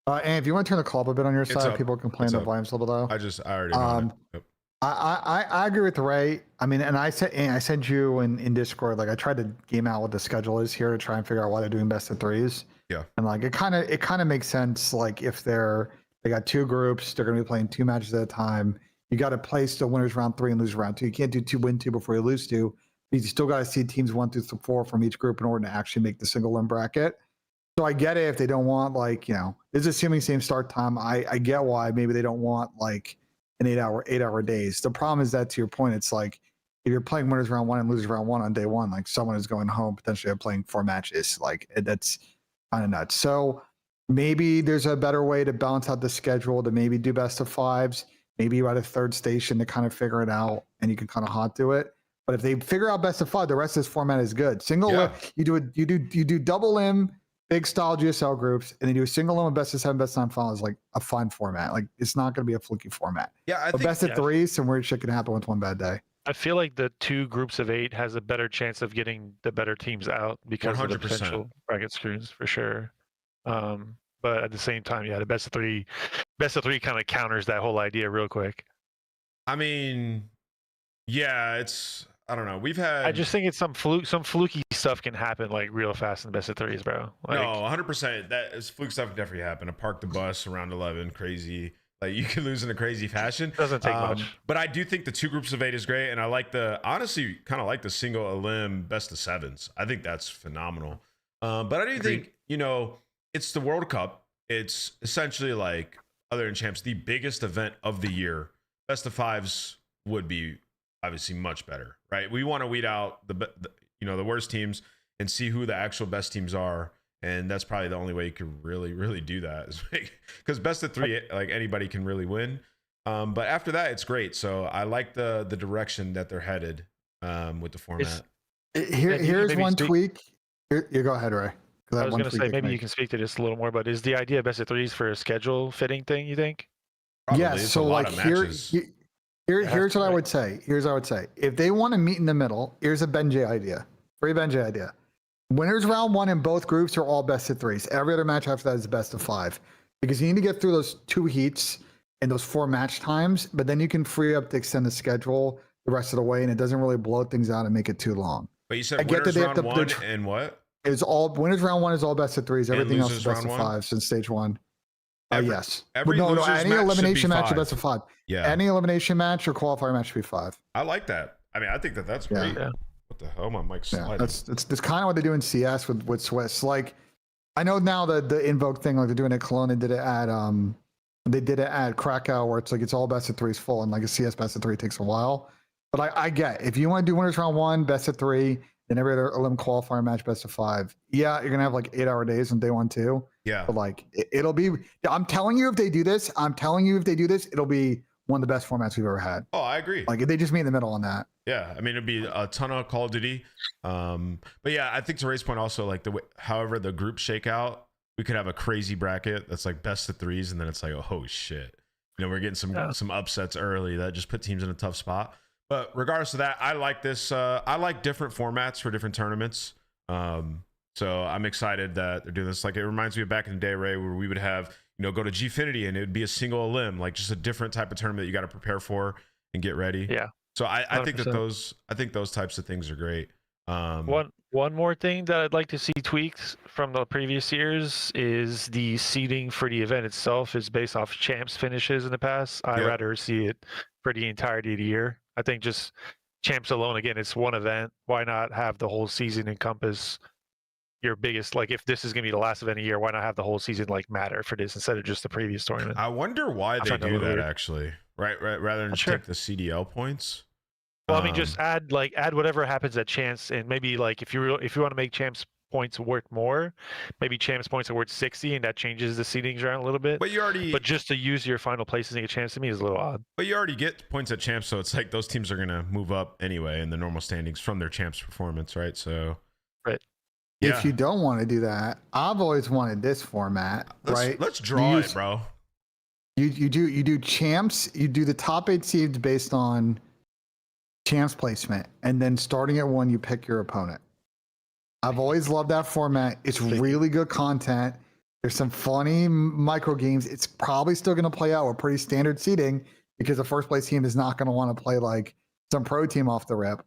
And if you want to turn the call up a bit on your side, people complain the volume's a little low. I already know. Yep. I agree with Ray. I mean, and I sent you in Discord, like I tried to game out what the schedule is here to try and figure out why they're doing best of threes. Yeah. And like it kind of makes sense. Like if they got two groups, they're going to be playing two matches at a time. You got to play still winners round 3 and losers round 2. You can't do 2 win 2 before you lose 2. You still got to see teams 1 through 4 from each group in order to actually make the single limb bracket. So I get it if they don't want this is assuming same start time. I get why maybe they don't want like an 8-hour days. The problem is that to your point, it's like if you're playing winners round 1 and losers round 1 on day 1, like someone is going home potentially playing 4 matches. Like that's kind of nuts. So maybe there's a better way to balance out the schedule to maybe do best of 5s. Maybe you're at a third station to kind of figure it out and you can kind of hot do it. But if they figure out best of 5, the rest of this format is good. Single limb, you do double limb, big style GSL groups, and then you do a single limb, best of 7, best of 9 final is like a fun format. Like it's not going to be a fluky format. Yeah, I but think best of 3, some weird shit can happen with one bad day. I feel like the 2 groups of 8 has a better chance of getting the better teams out because 100%. of the potential bracket screws for sure. But at the same time, the best of 3 kind of counters that whole idea real quick. I mean, yeah, I don't know. We've had. I just think it's some fluky stuff can happen like real fast in the best of 3s, bro. Like, No, 100%. That is fluke stuff can definitely happen. A park the bus around 11, crazy. Like you can lose in a crazy fashion. Doesn't take much. But I do think the 2 groups of 8 is great, and I like honestly kind of like the single elim best of 7s. I think that's phenomenal. But I do think it's the World Cup. It's essentially like other than champs, the biggest event of the year. Best of 5s would be obviously much better, right? We want to weed out the worst teams and see who the actual best teams are, and that's probably the only way you can really do that is because best of 3, like anybody can really win. But after that, it's great. So I like the direction that they're headed with the format. Here's one tweak. You go ahead, Ray. I was going to say maybe you can speak to this a little more, but is the idea of best of 3s for a schedule fitting thing? You think? Probably. Yes. It's So a lot like of matches. here's what I would say. Here's what I would say. If they want to meet in the middle, here's a BENJ idea. Free BENJ idea. Winners round 1 in both groups are all best of 3s. Every other match after that is best of 5 because you need to get through those 2 heats and those 4 match times. But then you can free up to extend the schedule the rest of the way, and it doesn't really blow things out and make it too long. But you said winners round 1 and what? It's all winners round 1 is all best of 3s. Everything else is best round of 1? 5s since stage 1. Yes. Every No, losers any match should elimination be match is 5. best of 5. Yeah. Any elimination match or qualifier match should be 5. I like that. I mean, I think that's great. Yeah. What the hell? My mic's Yeah, sliding. that's kind of what they do in CS with Swiss. Like, I know now the Invoke thing, like they're doing it at Cologne, they did it at Krakow, where it's like it's all best of 3s full, and like a CS best of 3 takes a while. But I get if you want to do winners round 1, best of 3, then every other elim qualifier match best of 5. Yeah, you're gonna have like 8-hour days on day 1 too. Yeah. But like it'll be. I'm telling you, if they do this, it'll be one of the best formats we've ever had. Oh, I agree. Like if they just meet in the middle on that. Yeah, I mean it'd be a ton of Call of Duty, but yeah, I think to Ray's point also like however the groups shake out, we could have a crazy bracket that's like best of 3s, and then it's like oh shit, we're getting some upsets early that just put teams in a tough spot. But regardless of that, I like this. I like different formats for different tournaments. So I'm excited that they're doing this. Like it reminds me of back in the day, Ray, where we would have go to Gfinity and it would be a single elim, like just a different type of tournament that you got to prepare for and get ready. Yeah. So I think that those types of things are great. One more thing that I'd like to see tweaked from the previous years is the seeding for the event itself is based off champs finishes in the past. I'd rather see it for the entirety of the year. I think just champs alone, again, it's one event. Why not have the whole season encompass your biggest, like if this is going to be the last event of the year, why not have the whole season like matter for this instead of just the previous tournament? I wonder why they do that actually, right? Rather than just take the CDL points. Well, I mean, just add whatever happens at chance, and maybe like if you want to make champs points worth more, maybe champs points are worth 60, and that changes the seedings around a little bit. But just to use your final places and get chance to me is a little odd. But you already get points at champs, so it's like those teams are gonna move up anyway in the normal standings from their champs performance, right? So, right. If you don't want to do that, I've always wanted this format, right? Let's draw it, bro. You do champs. You do the top 8 seeds based on champs placement, and then starting at 1, you pick your opponent. I've always loved that format. It's really good content. There's some funny micro games. It's probably still going to play out with pretty standard seeding. because the first place team is not going to want to play like some pro team off the rip.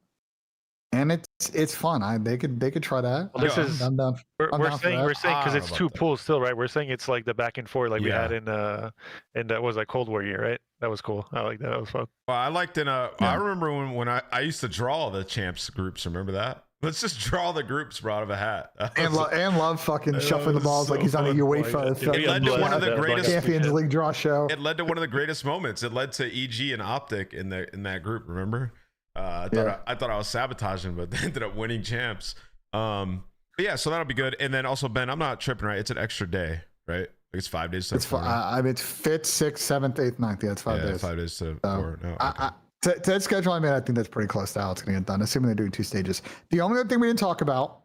And it's fun. They could try that. Well, this is I'm down. we're saying because it's 2 pools still, right? We're saying it's like the back and forth like we had in that was like Cold War year, right? That was cool. I like that. That was fun. Well, I liked I remember when I used to draw the champs groups. Remember that? Let's just draw the groups, bro, out of a hat. And love fucking shuffling the balls like he's on a UEFA. It led to one of the greatest Champions League draw show. It led to one of the greatest moments. It led to EG and Optic in that group. Remember? I thought I was sabotaging, but they ended up winning champs. But yeah, so that'll be good. And then also, Ben, I'm not tripping, right? It's an extra day, right? It's 5 days to it's 5th, 6th, 7th, 8th, 9th. Yeah, it's 5 days. 5 days to 4. No, okay. To that schedule, I mean, I think that's pretty close to how it's going to get done, assuming they're doing 2 stages. The only other thing we didn't talk about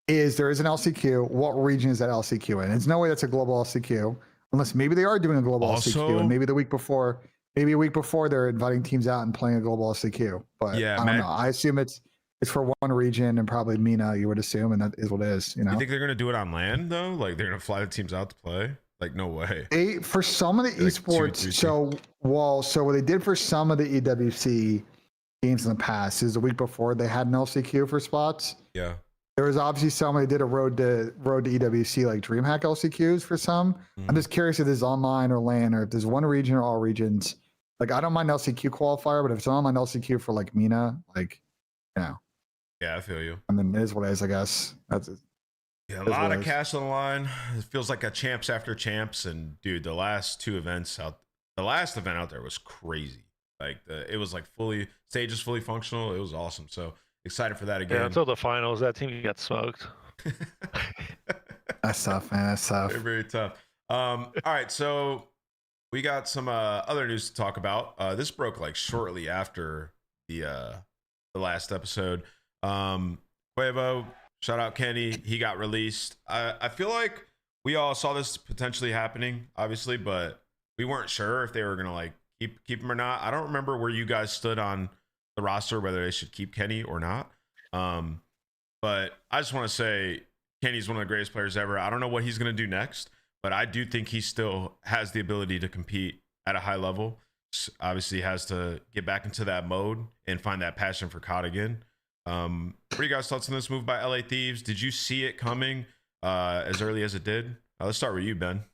is there is an LCQ. What region is that LCQ in? There's no way that's a global LCQ, unless maybe they are doing a global LCQ, and maybe a week before they're inviting teams out and playing a global LCQ. But yeah, I don't know. I assume it's for one region and probably MENA, you would assume, and that is what it is. You think they're going to do it on land though? Like they're going to fly the teams out to play? Like no way. For some of the esports, so what they did for some of the EWC games in the past is the week before they had an LCQ for spots. Yeah. There was obviously some they did a road to EWC like DreamHack LCQs for some. I'm just curious if this is online or LAN or if there's one region or all regions. Like I don't mind LCQ qualifier, but if it's an online LCQ for like MENA, like Yeah, I feel you. I mean, it is what it is, I guess. That's it. Yeah, a lot of cash on the line. It feels like a champs after champs, and dude, the last event out there was crazy. Like it was like stages fully functional. It was awesome. So excited for that again. Yeah, until the finals, that team got smoked. That's tough, man. That's tough. Very, very tough. All right, so we got some other news to talk about. This broke like shortly after the last episode. Quavo. Shout out Kenny. He got released. I feel like we all saw this potentially happening, obviously, but we weren't sure if they were gonna like keep him or not. I don't remember where you guys stood on the roster, whether they should keep Kenny or not. But I just want to say Kenny's one of the greatest players ever. I don't know what he's gonna do next, but I do think he still has the ability to compete at a high level. Obviously, has to get back into that mode and find that passion for COD again. What are you guys' thoughts on this move by LA Thieves? Did you see it coming as early as it did? Let's start with you, Ben.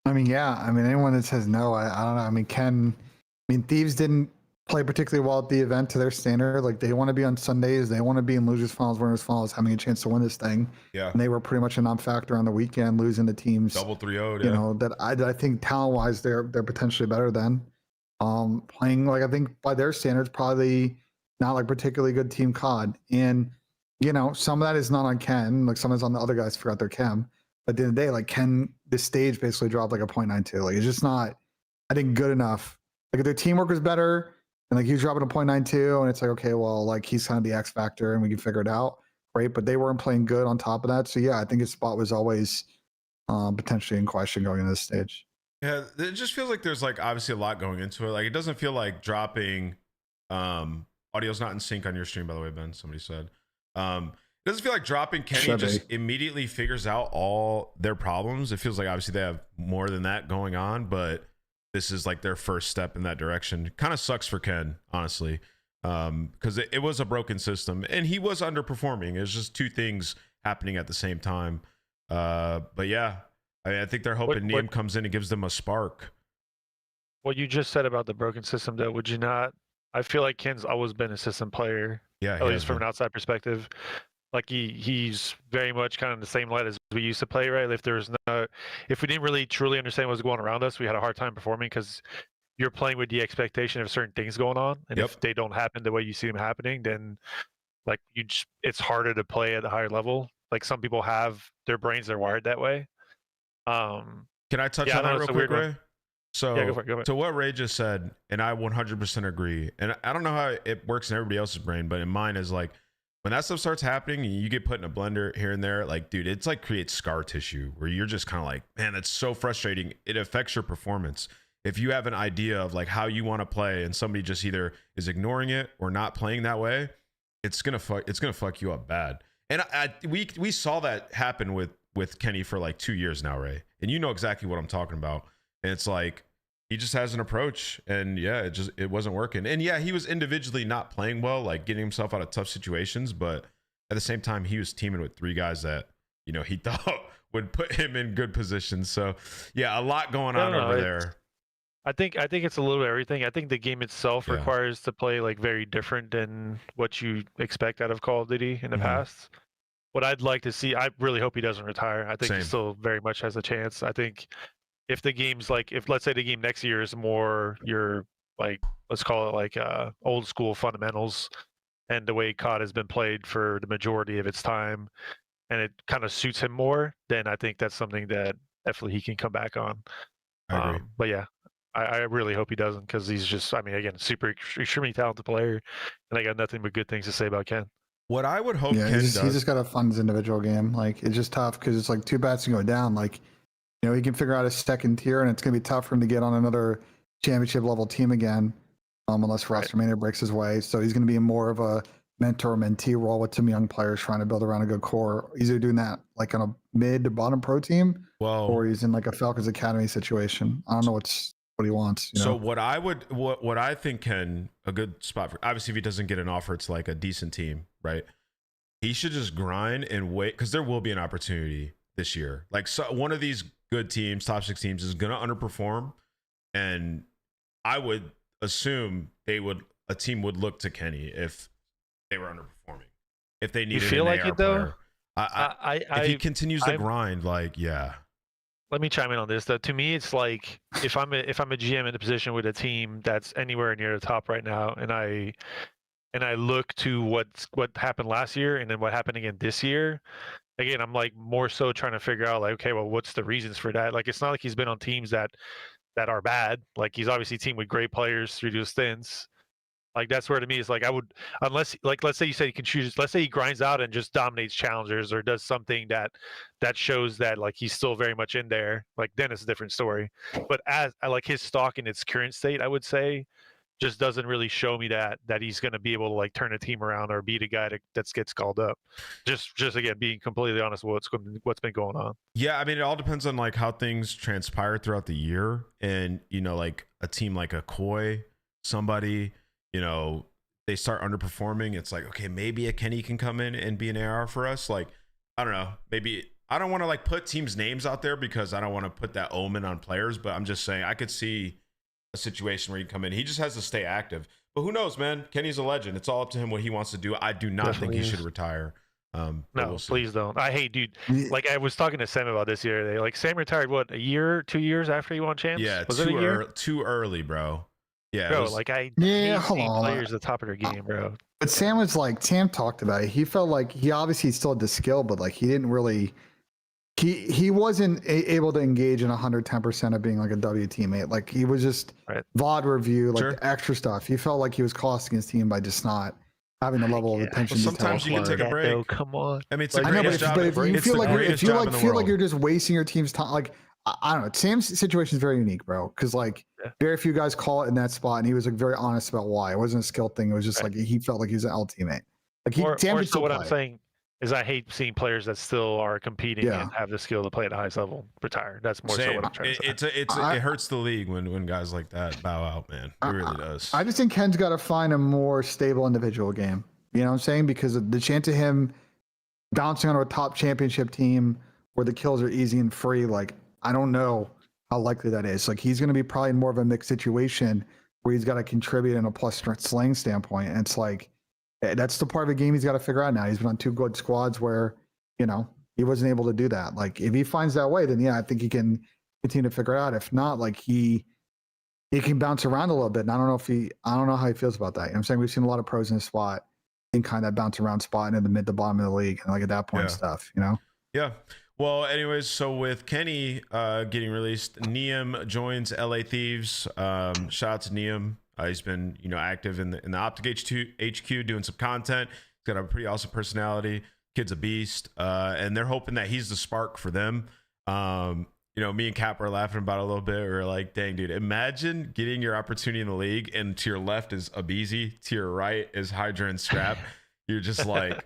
I mean, yeah. I mean, anyone that says no, I don't know. I mean, Thieves didn't play particularly well at the event to their standard. Like, they want to be on Sundays. They want to be in losers finals, winners finals, having a chance to win this thing. Yeah. And they were pretty much a non-factor on the weekend, losing to teams. Double 3-0'd, you know, that I think talent-wise, they're potentially better than. Playing, like, I think by their standards, probably not like particularly good team COD. And, you know, some of that is not on Ken. Like, some is on the other guys forgot their chem. But at the end of the day, like, Ken, the stage basically dropped like a 0.92. Like, it's just not, I think, good enough. Like, if their teamwork was better and like he's dropping a 0.92 and it's like, okay, well, like he's kind of the X factor and we can figure it out. Great. But they weren't playing good on top of that. So yeah, I think his spot was always potentially in question going into this stage. Yeah, it just feels like there's like obviously a lot going into it. Like, it doesn't feel like dropping audio's not in sync on your stream, by the way, Ben. Somebody said. It doesn't feel like dropping Kenny just immediately figures out all their problems. It feels like obviously they have more than that going on, but this is like their first step in that direction. Kind of sucks for Ken, honestly, because it was a broken system and he was underperforming. It was just two things happening at the same time. But yeah, I think they're hoping Nissim comes in and gives them a spark. What you just said about the broken system, though, would you not? I feel like Ken's always been a system player. Yeah, at least from an outside perspective. Like he's very much kind of the same light as we used to play, right? If we didn't really truly understand what was going around us, we had a hard time performing because you're playing with the expectation of certain things going on, and if they don't happen the way you see them happening, then like it's harder to play at a higher level. Like some people have their brains are wired that way. Can I touch on that real quick, Ray? So, yeah, go for it. So what Ray just said, and I 100% agree. And I don't know how it works in everybody else's brain, but in mine is like, when that stuff starts happening and you get put in a blender here and there, like, dude, it's like creates scar tissue where you're just kind of like, man, that's so frustrating. It affects your performance. If you have an idea of like how you want to play and somebody just either is ignoring it or not playing that way, it's gonna fuck you up bad. And we saw that happen with Kenny for like 2 years now, Ray. And you know exactly what I'm talking about. And it's like, he just has an approach, and yeah, it wasn't working. And yeah, he was individually not playing well, like getting himself out of tough situations, but at the same time, he was teaming with 3 guys that, you know, he thought would put him in good positions. So yeah, a lot going on over there. I think it's a little bit of everything. I think the game itself requires to play like very different than what you expect out of Call of Duty in the past. What I'd like to see, I really hope he doesn't retire. I think he still very much has a chance. I think if the game's like, if let's say the game next year is more your, like, let's call it like old school fundamentals and the way COD has been played for the majority of its time, and it kind of suits him more, then I think that's something that definitely he can come back on. I agree. But yeah, I really hope he doesn't, because he's just, I mean, again, extremely talented player, and I got nothing but good things to say about Ken. What I would hope Ken he's does, just got to fund his individual game. Like, it's just tough because it's like 2 bats can go down. Like, you know, he can figure out his second tier, and it's going to be tough for him to get on another championship level team again, unless roster manager breaks his way. So he's going to be in more of a mentor-mentee role with some young players trying to build around a good core. He's either doing that like on a mid to bottom pro team, or he's in like a Falcons Academy situation. I don't know what he wants. You know? So what I think a good spot for, obviously if he doesn't get an offer, it's like a decent team, right? He should just grind and wait, because there will be an opportunity this year. Like, so one of these good teams, top 6 teams, is going to underperform, and I would assume a team would look to Kenny if they were underperforming, if they needed. You feel like it though? If he continues to grind, like, yeah. Let me chime in on this though. To me, it's like if I'm a GM in a position with a team that's anywhere near the top right now, and I look to what happened last year and then what happened again this year. Again, I'm like more so trying to figure out like, okay, well, what's the reasons for that? Like, it's not like he's been on teams that are bad. Like, he's obviously teamed with great players through those stints. Like, that's where to me is like, I would, unless, like, let's say you said he can choose, let's say he grinds out and just dominates challengers or does something that shows that like he's still very much in there, like, then it's a different story. But as I like his stock in its current state, I would say just doesn't really show me that he's going to be able to like turn a team around or be the guy that gets called up. Just again, being completely honest with what's been going on. Yeah, I mean, it all depends on like how things transpire throughout the year, and you know, like a team like a Koi, somebody, you know, they start underperforming. It's like, okay, maybe a Kenny can come in and be an AR for us. Like, I don't know, maybe I don't want to like put teams' names out there because I don't want to put that omen on players, but I'm just saying I could see a situation where you come in. He just has to stay active. But who knows, man? Kenny's a legend. It's all up to him what he wants to do. I do not think he should retire. No, we'll please don't. I hate, dude. Like, I was talking to Sam about this the other day. Like, Sam retired, what, a year, 2 years after he won champs? Yeah, was it a year? Too early, bro. Yeah, bro, like, I hate seeing players at the top of their game, bro. But Sam talked about it. He felt like he obviously still had the skill, but like he didn't really, he wasn't able to engage in 110% of being like a W teammate. Like, he was just VOD review, like the extra stuff. He felt like he was costing his team by just not having the level of attention. Well, sometimes you can take a break. No, come on. I mean, it's the greatest job. But if you feel like you're just wasting your team's time, like, I don't know. Sam's situation is very unique, bro. Because like very few guys call it in that spot, and he was like very honest about why. It wasn't a skill thing. It was just like he felt like he was an L teammate. Like I'm saying is I hate seeing players that still are competing and have the skill to play at a highest level retire. That's more so what I'm trying to say. It hurts the league when guys like that bow out, man. It really does. I just think Ken's got to find a more stable individual game. You know what I'm saying? Because the chance of him bouncing onto a top championship team where the kills are easy and free, like, I don't know how likely that is. Like, he's going to be probably more of a mixed situation where he's got to contribute in a plus slaying standpoint. And it's like, that's the part of the game he's got to figure out now. He's been on 2 good squads where, you know, he wasn't able to do that. Like, if he finds that way, then yeah, I think he can continue to figure it out. If not, like, he can bounce around a little bit. And I don't know how he feels about that. You know what I'm saying? We've seen a lot of pros in the spot in kind of that bounce around spot and in the mid to bottom of the league. And like at that point stuff, you know? Yeah. Well, anyways, so with Kenny getting released, Nissim joins LA Thieves. Shout out to Nissim. He's been, you know, active in the Optic HQ doing some content. He's got a pretty awesome personality. Kid's a beast, and they're hoping that he's the spark for them. You know, me and Cap were laughing about it a little bit. We were like, "Dang, dude, imagine getting your opportunity in the league, and to your left is Abizi, to your right is Hydra and Scrap." You're just like,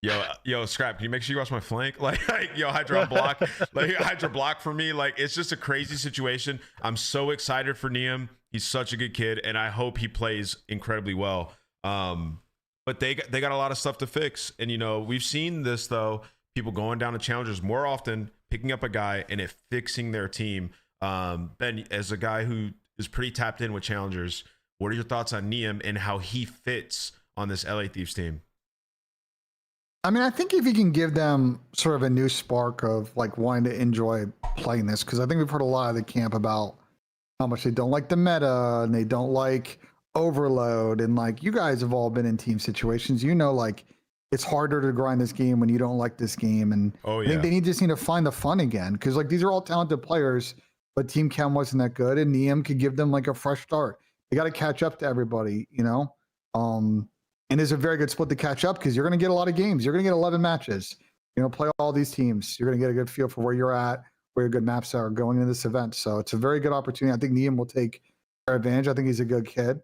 Yo, Scrap, can you make sure you watch my flank? Like yo, Hydra block, like Hydra block for me. Like, it's just a crazy situation. I'm so excited for Niam. He's such a good kid, and I hope he plays incredibly well. But they got a lot of stuff to fix, and we've seen this though. People going down to challengers more often, picking up a guy and it fixing their team. Ben, as a guy who is pretty tapped in with challengers, what are your thoughts on Niam and how he fits on this LA Thieves team? I mean, I think if you can give them sort of a new spark of like wanting to enjoy playing this, because I think we've heard a lot of the camp about how much they don't like the meta and they don't like overload. And like, you guys have all been in team situations, like it's harder to grind this game when you don't like this game. And I think they just need to find the fun again, because like these are all talented players, but Team Chem wasn't that good, and Niam could give them like a fresh start. They got to catch up to everybody, and it's a very good split to catch up, because you're going to get a lot of games. You're going to get 11 matches. Play all these teams. You're going to get a good feel for where you're at, where your good maps are going into this event. So it's a very good opportunity. I think Niam will take advantage. I think he's a good kid.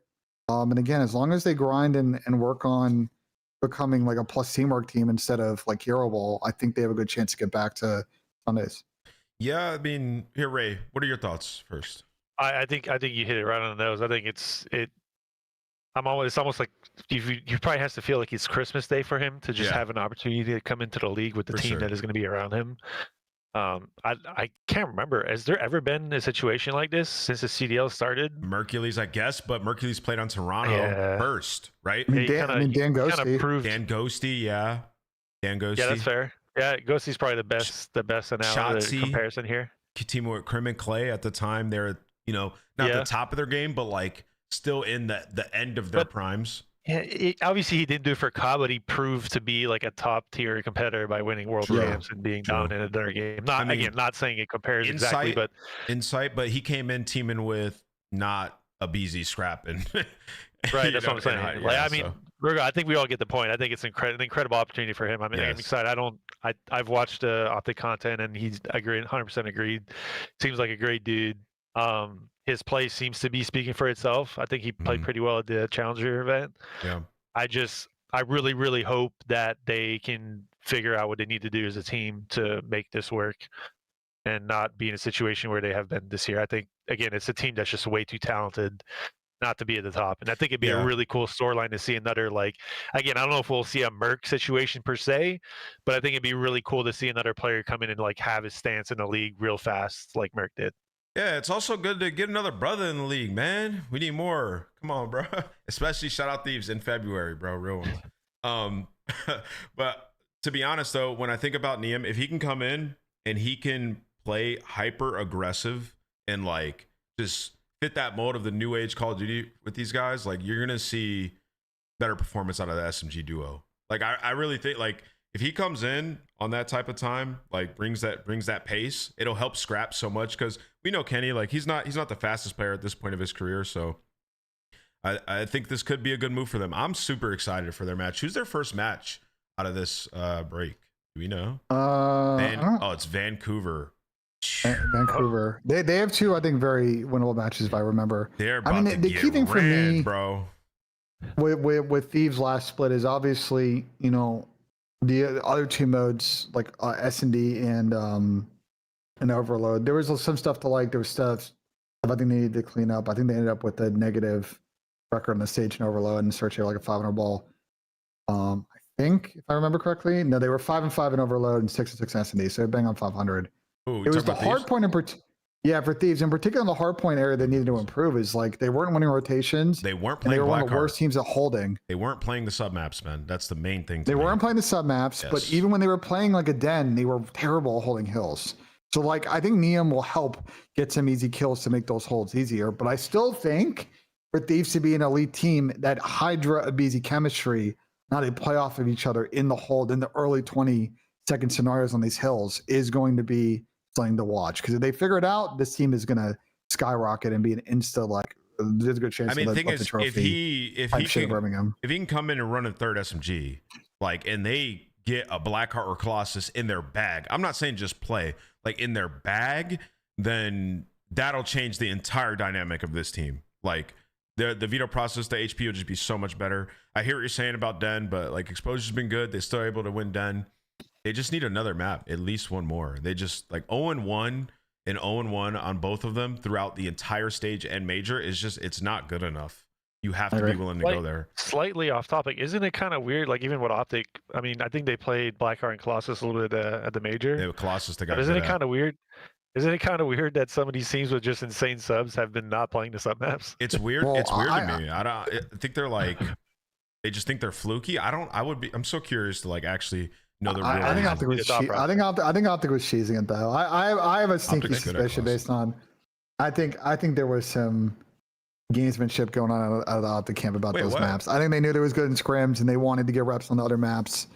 And again, as long as they grind and work on becoming like a plus teamwork team instead of like Hero Ball, I think they have a good chance to get back to Sundays. Yeah, I mean, here, Ray, what are your thoughts first? I think you hit it right on the nose. I think it's almost like you probably has to feel like it's Christmas Day for him to just have an opportunity to come into the league with the team that is going to be around him. I can't remember. Has there ever been a situation like this since the CDL started? Mercules, I guess, but Mercules played on Toronto first, right? Dan Ghosty. Dan Ghosty, yeah. Dan Ghosty. Yeah, that's fair. Yeah, Ghosty's probably the best analogy comparison here. Team with Crim and Clay at the time, they're not the top of their game, but like still in the end of their primes. Yeah, obviously he didn't do it for COD, but he proved to be like a top tier competitor by winning world champs and being dominant in their game. Not saying it compares exactly, but But he came in teaming with not a BZ Scrap and right. That's what I'm saying. I think we all get the point. I think it's an incredible opportunity for him. I mean, I'm excited. I've watched Optic content, and he's 100% agreed. Seems like a great dude. His play seems to be speaking for itself. I think he played pretty well at the Challenger event. Yeah. I really, really hope that they can figure out what they need to do as a team to make this work and not be in a situation where they have been this year. I think, again, it's a team that's just way too talented not to be at the top. And I think it'd be a really cool storyline to see another, like, again, I don't know if we'll see a Merc situation per se, but I think it'd be really cool to see another player come in and like have his stance in the league real fast like Merc did. Yeah, it's also good to get another brother in the league, man. We need more. Come on, bro. Especially shout out Thieves in February, bro. Real one. But to be honest, though, when I think about Niam, if he can come in and he can play hyper aggressive and like just fit that mode of the new age Call of Duty with these guys, like you're gonna see better performance out of the SMG duo. Like I really think like if he comes in on that type of time, like brings that pace, it'll help Scrap so much, because we know Kenny, like he's not the fastest player at this point of his career. So I think this could be a good move for them. I'm super excited for their match. Who's their first match out of this break? Do we know? It's Vancouver. Vancouver. They have two, I think, very winnable matches if I remember. They're about to the key thing for me, bro, with Thieves' last split is obviously the other two modes like S&D and Overload. There was some stuff to like. There was stuff I think they needed to clean up. I think they ended up with a negative record on the stage in Overload and search like a 500 ball. I think if I remember correctly, no, they were 5-5 in Overload and 6-6 in S&D. So they're bang on 500. Ooh, it was the hard point for Thieves in particular. The hard point area they needed to improve is like they weren't winning rotations. They weren't playing. They were one of the Blackheart. worst teams at holding. They weren't playing the sub maps, man. That's the main thing. They weren't playing the sub maps, but even when they were playing like a den, they were terrible at holding hills. So like I think Niam will help get some easy kills to make those holds easier. But I still think for Thieves to be an elite team, that Hydra Abizi chemistry, now they play off of each other in the hold in the early 20-second scenarios on these hills, is going to be something to watch, because if they figure it out, this team is going to skyrocket and be an insta like. There's a good chance. I mean, the thing is, if he can come in and run a third SMG, like, and they get a Blackheart or Colossus in their bag, I'm not saying just play, like in their bag, then that'll change the entire dynamic of this team. Like the veto process, the HP will just be so much better. I hear what you're saying about Den, but like Exposure's been good. They're still able to win Den. They just need another map, at least one more. They just like 0-1 and 0-1 on both of them throughout the entire stage and major is just, it's not good enough. You have to be willing to go there. Slightly off topic, isn't it kind of weird? Like even with Optic, I mean, I think they played Blackheart and Colossus a little bit at the major. Yeah, Colossus, the guy. Isn't it kind of weird? Isn't it kind of weird that some of these teams with just insane subs have been not playing the sub maps? It's weird. Well, it's weird to me. I think they're like, they just think they're fluky. I'm so curious to like actually know the real. I think Optic was cheesing it though. I have a sneaky suspicion based on. I think there was some gamesmanship going on out of the Optic camp about those maps. I think they knew they was good in scrims and they wanted to get reps on the other maps,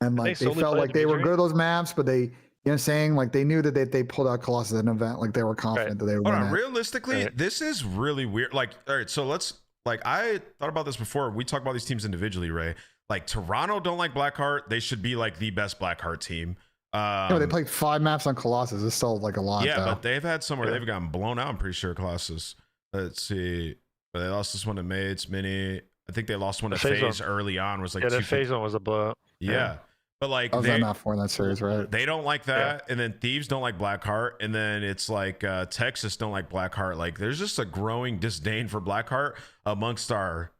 and like they felt like they were good at those maps, but they. You know what I'm saying? Like they knew that they pulled out Colossus at an event, like they were confident that they were winning. Realistically, this is really weird. Like, all right, so let's like I thought about this before. We talk about these teams individually, Ray. Like Toronto don't like Blackheart. They should be like the best Blackheart team. They played 5 maps on Colossus. It's still like a lot. Yeah, though. But they've had somewhere they've gotten blown out. I'm pretty sure Colossus. Let's see. But they lost this one to Mates, Mini. I think they lost one to FaZe early on. Was like that FaZe one was a blowout. Yeah. But like they not for in that series, right? They don't like that, and then Thieves don't like Blackheart, and then it's like Texas don't like Blackheart. Like there's just a growing disdain for Blackheart amongst our,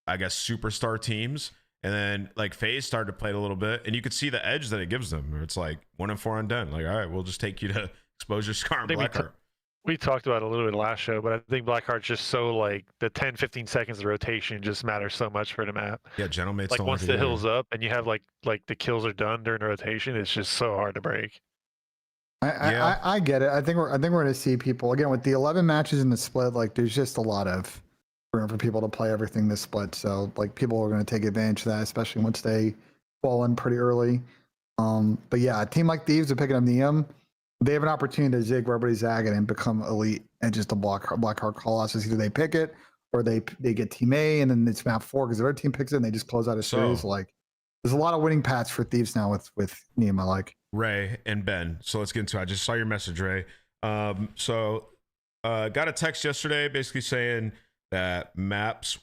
I guess, superstar teams. And then like FaZe started to play it a little bit, and you could see the edge that it gives them. It's like 1-4 on Den. Like, all right, we'll just take you to Exposure, Scar, and Blackheart. We talked about it a little bit last show, but I think Blackheart's just so like the 10-15 seconds of rotation just matters so much for the map. Yeah, Gentlemates like don't once like the hill's up and you have like the kills are done during the rotation, it's just so hard to break. I get it. I think we're going to see people again with the 11 matches in the split. Like there's just a lot of room for people to play everything this split. So like people are going to take advantage of that, especially once they fall in pretty early. But yeah, a team like Thieves are picking up Neum. They have an opportunity to zig wherever they zag it and become elite and just a Blackheart Colossus. Either they pick it or they get team A and then it's map 4 because their team picks it and they just close out a series. Like there's a lot of winning paths for Thieves now with Neum. I like Ray and Ben. So let's get into it. I just saw your message, Ray. Got a text yesterday basically saying that maps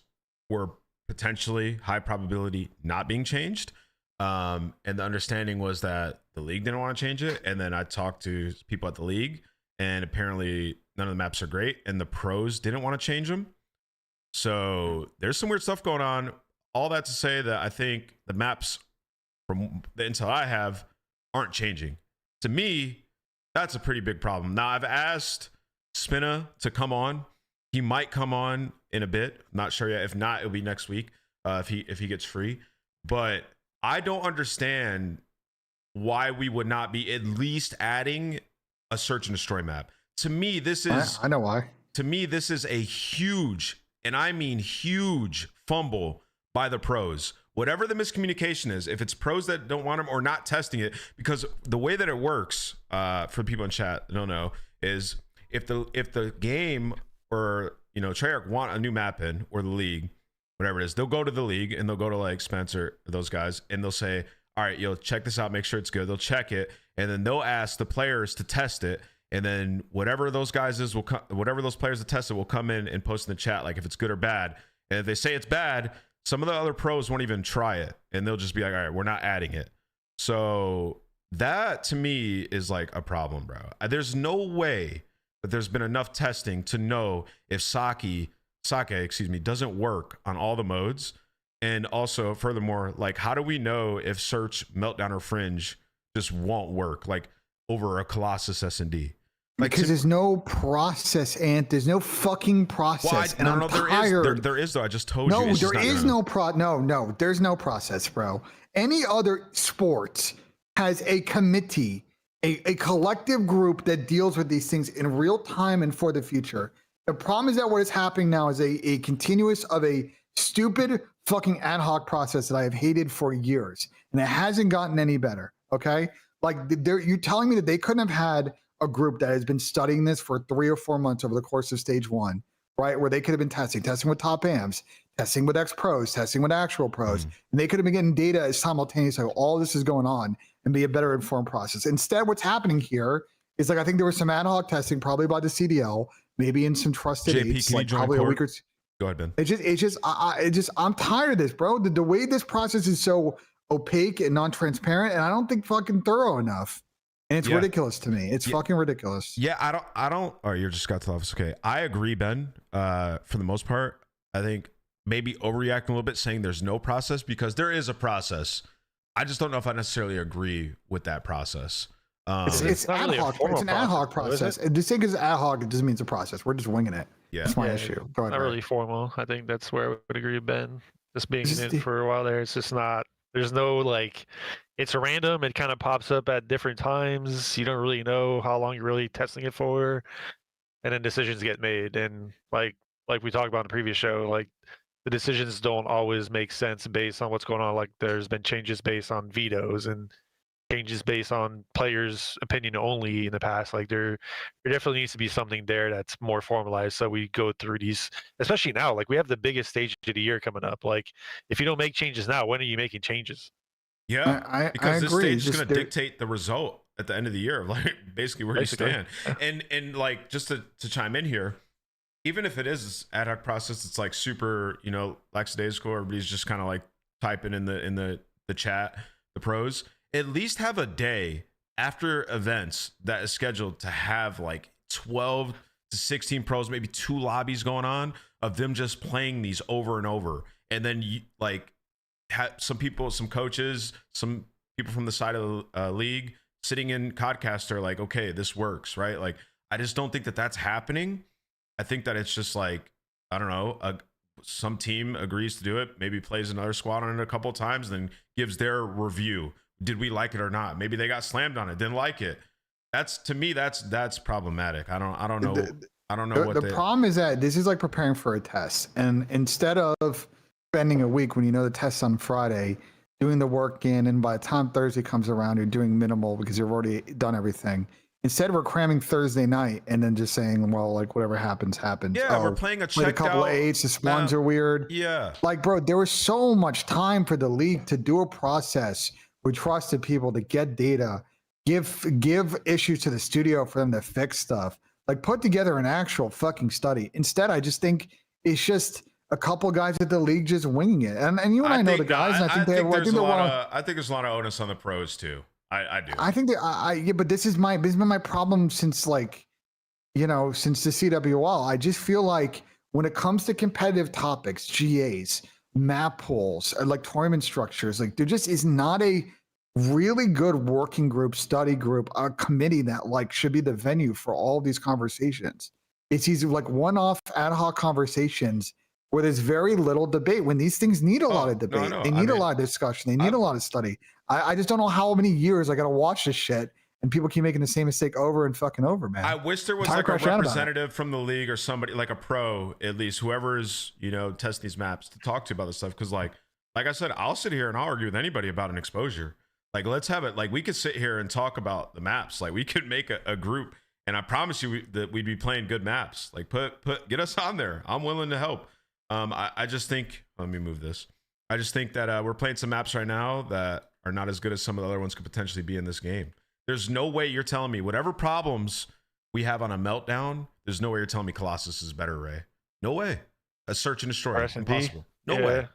were potentially high probability not being changed. And the understanding was that the league didn't want to change it. And then I talked to people at the league and apparently none of the maps are great and the pros didn't want to change them. So there's some weird stuff going on. All that to say that I think the maps from the intel I have aren't changing. To me, that's a pretty big problem. Now I've asked Spinna to come on. He might come on in a bit. Not sure yet. If not, it'll be next week if he gets free. But I don't understand why we would not be at least adding a search and destroy map. To me, this is... I know why. To me, this is a huge, and I mean huge, fumble by the pros. Whatever the miscommunication is, if it's pros that don't want them or not testing it, because the way that it works, for people in chat that don't know, is if the game or, Treyarch want a new map in, or the league, whatever it is, they'll go to the league and they'll go to like Spencer, those guys, and they'll say, all right, check this out, make sure it's good. They'll check it, and then they'll ask the players to test it, and then whatever those guys is whatever those players that test it will come in and post in the chat, like if it's good or bad. And if they say it's bad, some of the other pros won't even try it, and they'll just be like, all right, we're not adding it. So that to me is like a problem, bro. There's no way that there's been enough testing to know if Sake, doesn't work on all the modes. And also, furthermore, like, how do we know if Search, Meltdown, or Fringe just won't work, like, over a Colossus S&D? Like, because there's no process, Ant. There's no fucking process. Well, I'm tired. There is, though. I just told you. No, there is no there's no process, bro. Any other sport has a committee, a collective group that deals with these things in real time and for the future. The problem is that what is happening now is a continuous of a stupid fucking ad hoc process that I have hated for years, and it hasn't gotten any better. Okay, like you're telling me that they couldn't have had a group that has been studying this for 3 or 4 months over the course of stage 1, right? Where they could have been testing with top AMs, testing with ex-pros, testing with actual pros, and they could have been getting data simultaneously. All this is going on and be a better informed process. Instead, what's happening here is like I think there was some ad hoc testing, probably by the CDL, maybe in some trusted JP, aids, like probably a week or two. Go ahead, Ben. I'm tired of this, bro. The way this process is so opaque and non-transparent, and I don't think fucking thorough enough. And it's ridiculous to me. It's fucking ridiculous. Yeah, I don't. Oh, you just got to the office. Okay, I agree, Ben. For the most part, I think maybe overreacting a little bit, saying there's no process, because there is a process. I just don't know if I necessarily agree with that process. It's ad really hoc. It's an ad hoc process. This thing is ad hoc. It doesn't mean it's a process. We're just winging it. Yeah, that's my issue. Go ahead, Not Ray. really formal. I think that's where I would agree with Ben. Just being in it for a while there, it's just not. There's no like, it's random. It kind of pops up at different times. You don't really know how long you're really testing it for, and then decisions get made. And like we talked about in the previous show, like the decisions don't always make sense based on what's going on. Like there's been changes based on vetoes and changes based on players' opinion only in the past. Like there definitely needs to be something there that's more formalized. So we go through these, especially now. Like we have the biggest stage of the year coming up. Like if you don't make changes now, when are you making changes? Yeah, because this agree. stage is going to dictate the result at the end of the year, like basically where you stand. And like just to chime in here, even if it is ad hoc process, it's like super, lackadaisical. Everybody's just kind of like typing in the chat, the pros. At least have a day after events that is scheduled to have like 12 to 16 pros, maybe 2 lobbies going on of them just playing these over and over. And then you like have some people, some coaches, some people from the side of the league sitting in CODCAST are like, okay, this works, right? Like, I just don't think that that's happening. I think that it's just like, I don't know, some team agrees to do it, maybe plays another squad on it a couple of times, then gives their review. Did we like it or not? Maybe they got slammed on it, didn't like it. That's, to me, that's problematic. I don't know. I don't know what the problem is that this is like preparing for a test, and instead of spending a week when you know the test's on Friday, doing the work in, and by the time Thursday comes around, you're doing minimal because you've already done everything. Instead, we're cramming Thursday night and then just saying, well, like whatever happens, happens. Yeah, we're playing a checked out. A couple of 8s, the spawns are weird. Yeah. Like, bro, there was so much time for the league to do a process. We trusted people to get data, give issues to the studio for them to fix stuff. Like, put together an actual fucking study. Instead, I just think it's just a couple guys at the league just winging it. And you and I know the guys. And I think there's a lot of onus on the pros too. I do. I think that yeah, but this has been my problem since since the CWL. I just feel like when it comes to competitive topics, GAs, map pools, like tournament structures, like there just is not a really good working group, study group, a committee that like should be the venue for all these conversations. It's these like one-off ad hoc conversations where there's very little debate when these things need a lot of debate. They need a lot of discussion. They need a lot of study. I just don't know how many years I got to watch this shit and people keep making the same mistake over and fucking over, man. I wish there was like a representative from the league or somebody, like a pro at least, whoever's, testing these maps to talk to about this stuff. Cause like I said, I'll sit here and I'll argue with anybody about an exposure. Like, let's have it. Like, we could sit here and talk about the maps. Like, we could make a group, and I promise you that we'd be playing good maps. Like, get us on there. I'm willing to help. I just think, let me move this. I just think that we're playing some maps right now that are not as good as some of the other ones could potentially be in this game. There's no way you're telling me whatever problems we have on a meltdown, there's no way you're telling me Colossus is better, Ray. No way. A search and destroy. Impossible. No way.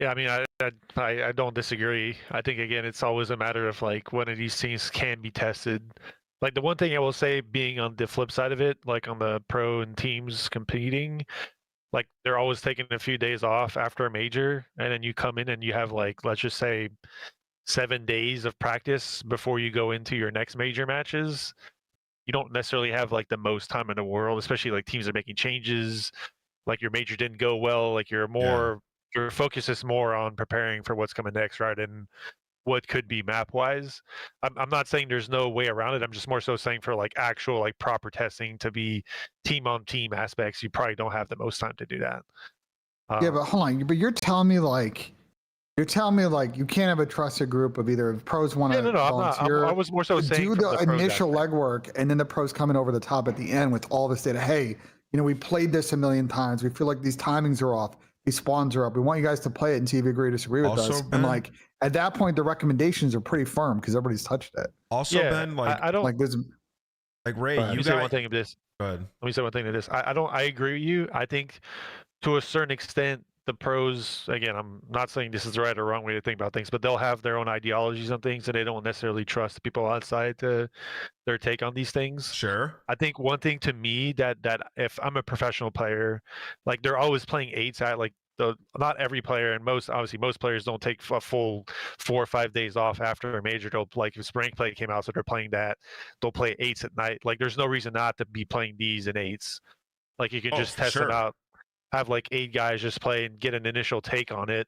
Yeah, I mean, I don't disagree. I think, again, it's always a matter of, like, one of these things can be tested. Like, the one thing I will say, being on the flip side of it, like on the pro and teams competing, like, they're always taking a few days off after a major, and then you come in and you have, like, let's just say 7 days of practice before you go into your next major matches. You don't necessarily have, like, the most time in the world, especially, like, teams are making changes. Like, your major didn't go well. Like, you're more... Your focus is more on preparing for what's coming next, right? And what could be map-wise. I'm not saying there's no way around it. I'm just more so saying for like actual like proper testing to be team-on-team aspects, you probably don't have the most time to do that. Yeah, but hold on. But you're telling me like you can't have a trusted group of either pros want to volunteer. I was more so saying do the initial legwork, and then the pros coming over the top at the end with all this data. Hey, we played this a million times. We feel like these timings are off. These spawns are up. We want you guys to play it and see if you agree or disagree with us. Ben, and like at that point, the recommendations are pretty firm because everybody's touched it. Also, Ben, like I don't like there's. Like Ray, Let you me say got one thing of this. Go ahead. Let me say one thing to this. I agree with you. I think to a certain extent, the pros, again, I'm not saying this is the right or wrong way to think about things, but they'll have their own ideologies on things and they don't necessarily trust people outside to their take on these things. Sure. I think one thing to me that if I'm a professional player, like they're always playing eights at like not every player and most players don't take a full 4 or 5 days off after a major. They'll like if spring play came out, so they're playing that, they'll play eights at night. Like there's no reason not to be playing these and eights. Like you can just test them out. Have like 8 guys just play and get an initial take on it,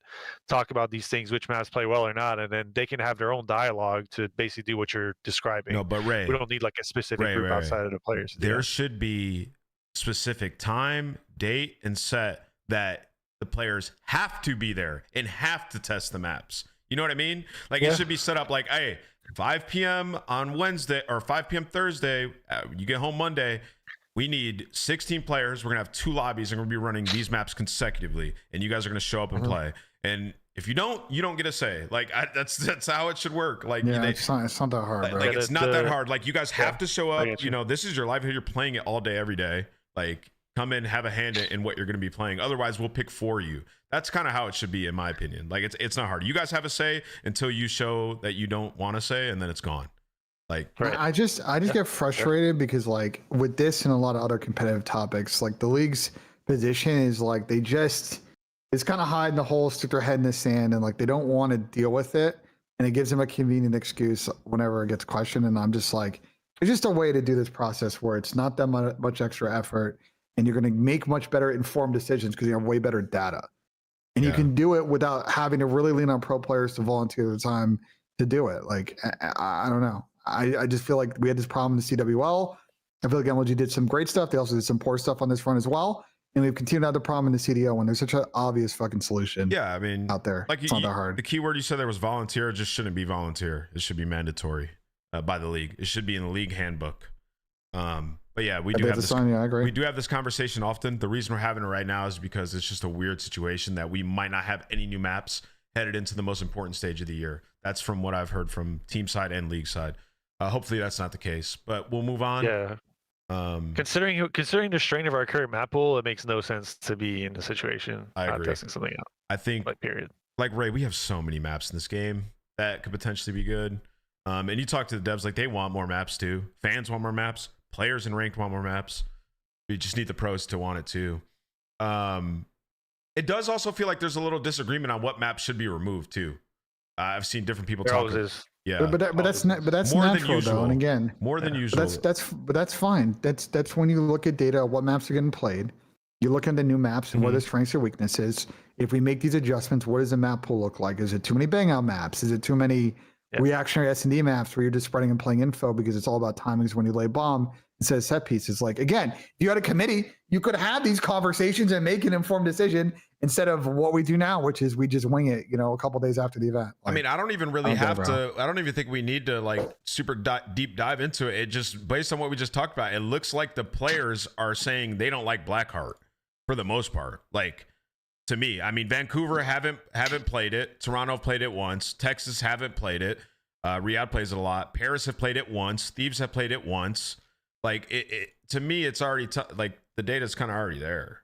talk about these things, which maps play well or not, and then they can have their own dialogue to basically do what you're describing. No, but Ray, we don't need like a specific group outside of the players. There should be specific time, date, and set that the players have to be there and have to test the maps. You know what I mean? Like it should be set up like, hey, 5 p.m. on Wednesday or 5 p.m. Thursday, you get home Monday. We need 16 players. We're going to have 2 lobbies and we're going to be running these maps consecutively. And you guys are going to show up and play. And if you don't get a say. Like that's how it should work. Like it's not that hard, bro. Like it's not that hard. Like you guys have to show up. You know, this is your livelihood. You're playing it all day, every day. Like come in, have a hand in what you're going to be playing. Otherwise, we'll pick for you. That's kind of how it should be, in my opinion. Like it's not hard. You guys have a say until you show that you don't want to say, and then it's gone. Like I just get frustrated because like with this and a lot of other competitive topics, like the league's position is like it's kind of hide in the hole, stick their head in the sand, and like they don't want to deal with it, and it gives them a convenient excuse whenever it gets questioned. And I'm just like, it's just a way to do this process where it's not that much extra effort, and you're going to make much better informed decisions because you have way better data, and you can do it without having to really lean on pro players to volunteer the time to do it. Like I don't know. I just feel like we had this problem in the CWL. I feel like MLG did some great stuff. They also did some poor stuff on this front as well. And we've continued to have the problem in the CDL when there's such an obvious fucking solution. Yeah, I mean, out there, like it's not that hard. The key word you said there was volunteer. It just shouldn't be volunteer. It should be mandatory by the league. It should be in the league handbook. But yeah, we do have this. I agree. We do have this conversation often. The reason we're having it right now is because it's just a weird situation that we might not have any new maps headed into the most important stage of the year. That's from what I've heard from team side and league side. Hopefully that's not the case, but we'll move on. Yeah. Considering the strain of our current map pool, it makes no sense to be in the situation. I agree. Testing something out. I think, period. Like Ray, we have so many maps in this game that could potentially be good. And you talk to the devs, like they want more maps too. Fans want more maps. Players in ranked want more maps. We just need the pros to want it too. It does also feel like there's a little disagreement on what maps should be removed too. I've seen different people talk. Yeah, but that's more natural though. And again, more than usual. That's fine. That's when you look at data, what maps are getting played. You look at the new maps and what their strengths or weaknesses. If we make these adjustments, what does the map pool look like? Is it too many bang out maps? Is it too many reactionary S&D maps where you're just spreading and playing info because it's all about timings when you lay bomb instead of set pieces? Like again, if you had a committee, you could have these conversations and make an informed decision instead of what we do now, which is we just wing it, a couple days after the event. Like, I mean, I don't even really have to. I don't even think we need to like super deep dive into it. It just based on what we just talked about, it looks like the players are saying they don't like Blackheart for the most part. Like to me, I mean, Vancouver haven't played it. Toronto played it once. Texas haven't played it. Riyadh plays it a lot. Paris have played it once. Thieves have played it once. Like it to me, it's already like the data's kind of already there.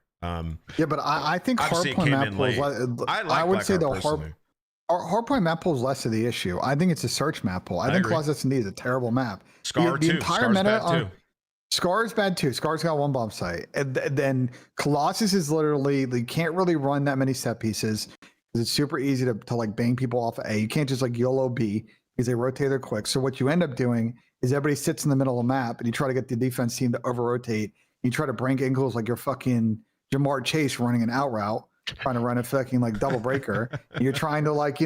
Yeah, but I think hardpoint map pool. I would say the hardpoint map pool is less of the issue. I think it's a search map pool. I think Colossus S&D is a terrible map. Scar the too. entire Scar's meta bad too. Scar is bad too. Scar's got one bomb site, and then Colossus is literally you can't really run that many set pieces because it's super easy to like bang people off A. You can't just like YOLO B because they rotate their quick. So what you end up doing is everybody sits in the middle of the map and you try to get the defense team to over rotate. You try to break angles like you're fucking Jamar Chase running an out route, trying to run a fucking like double breaker. And you're trying to like,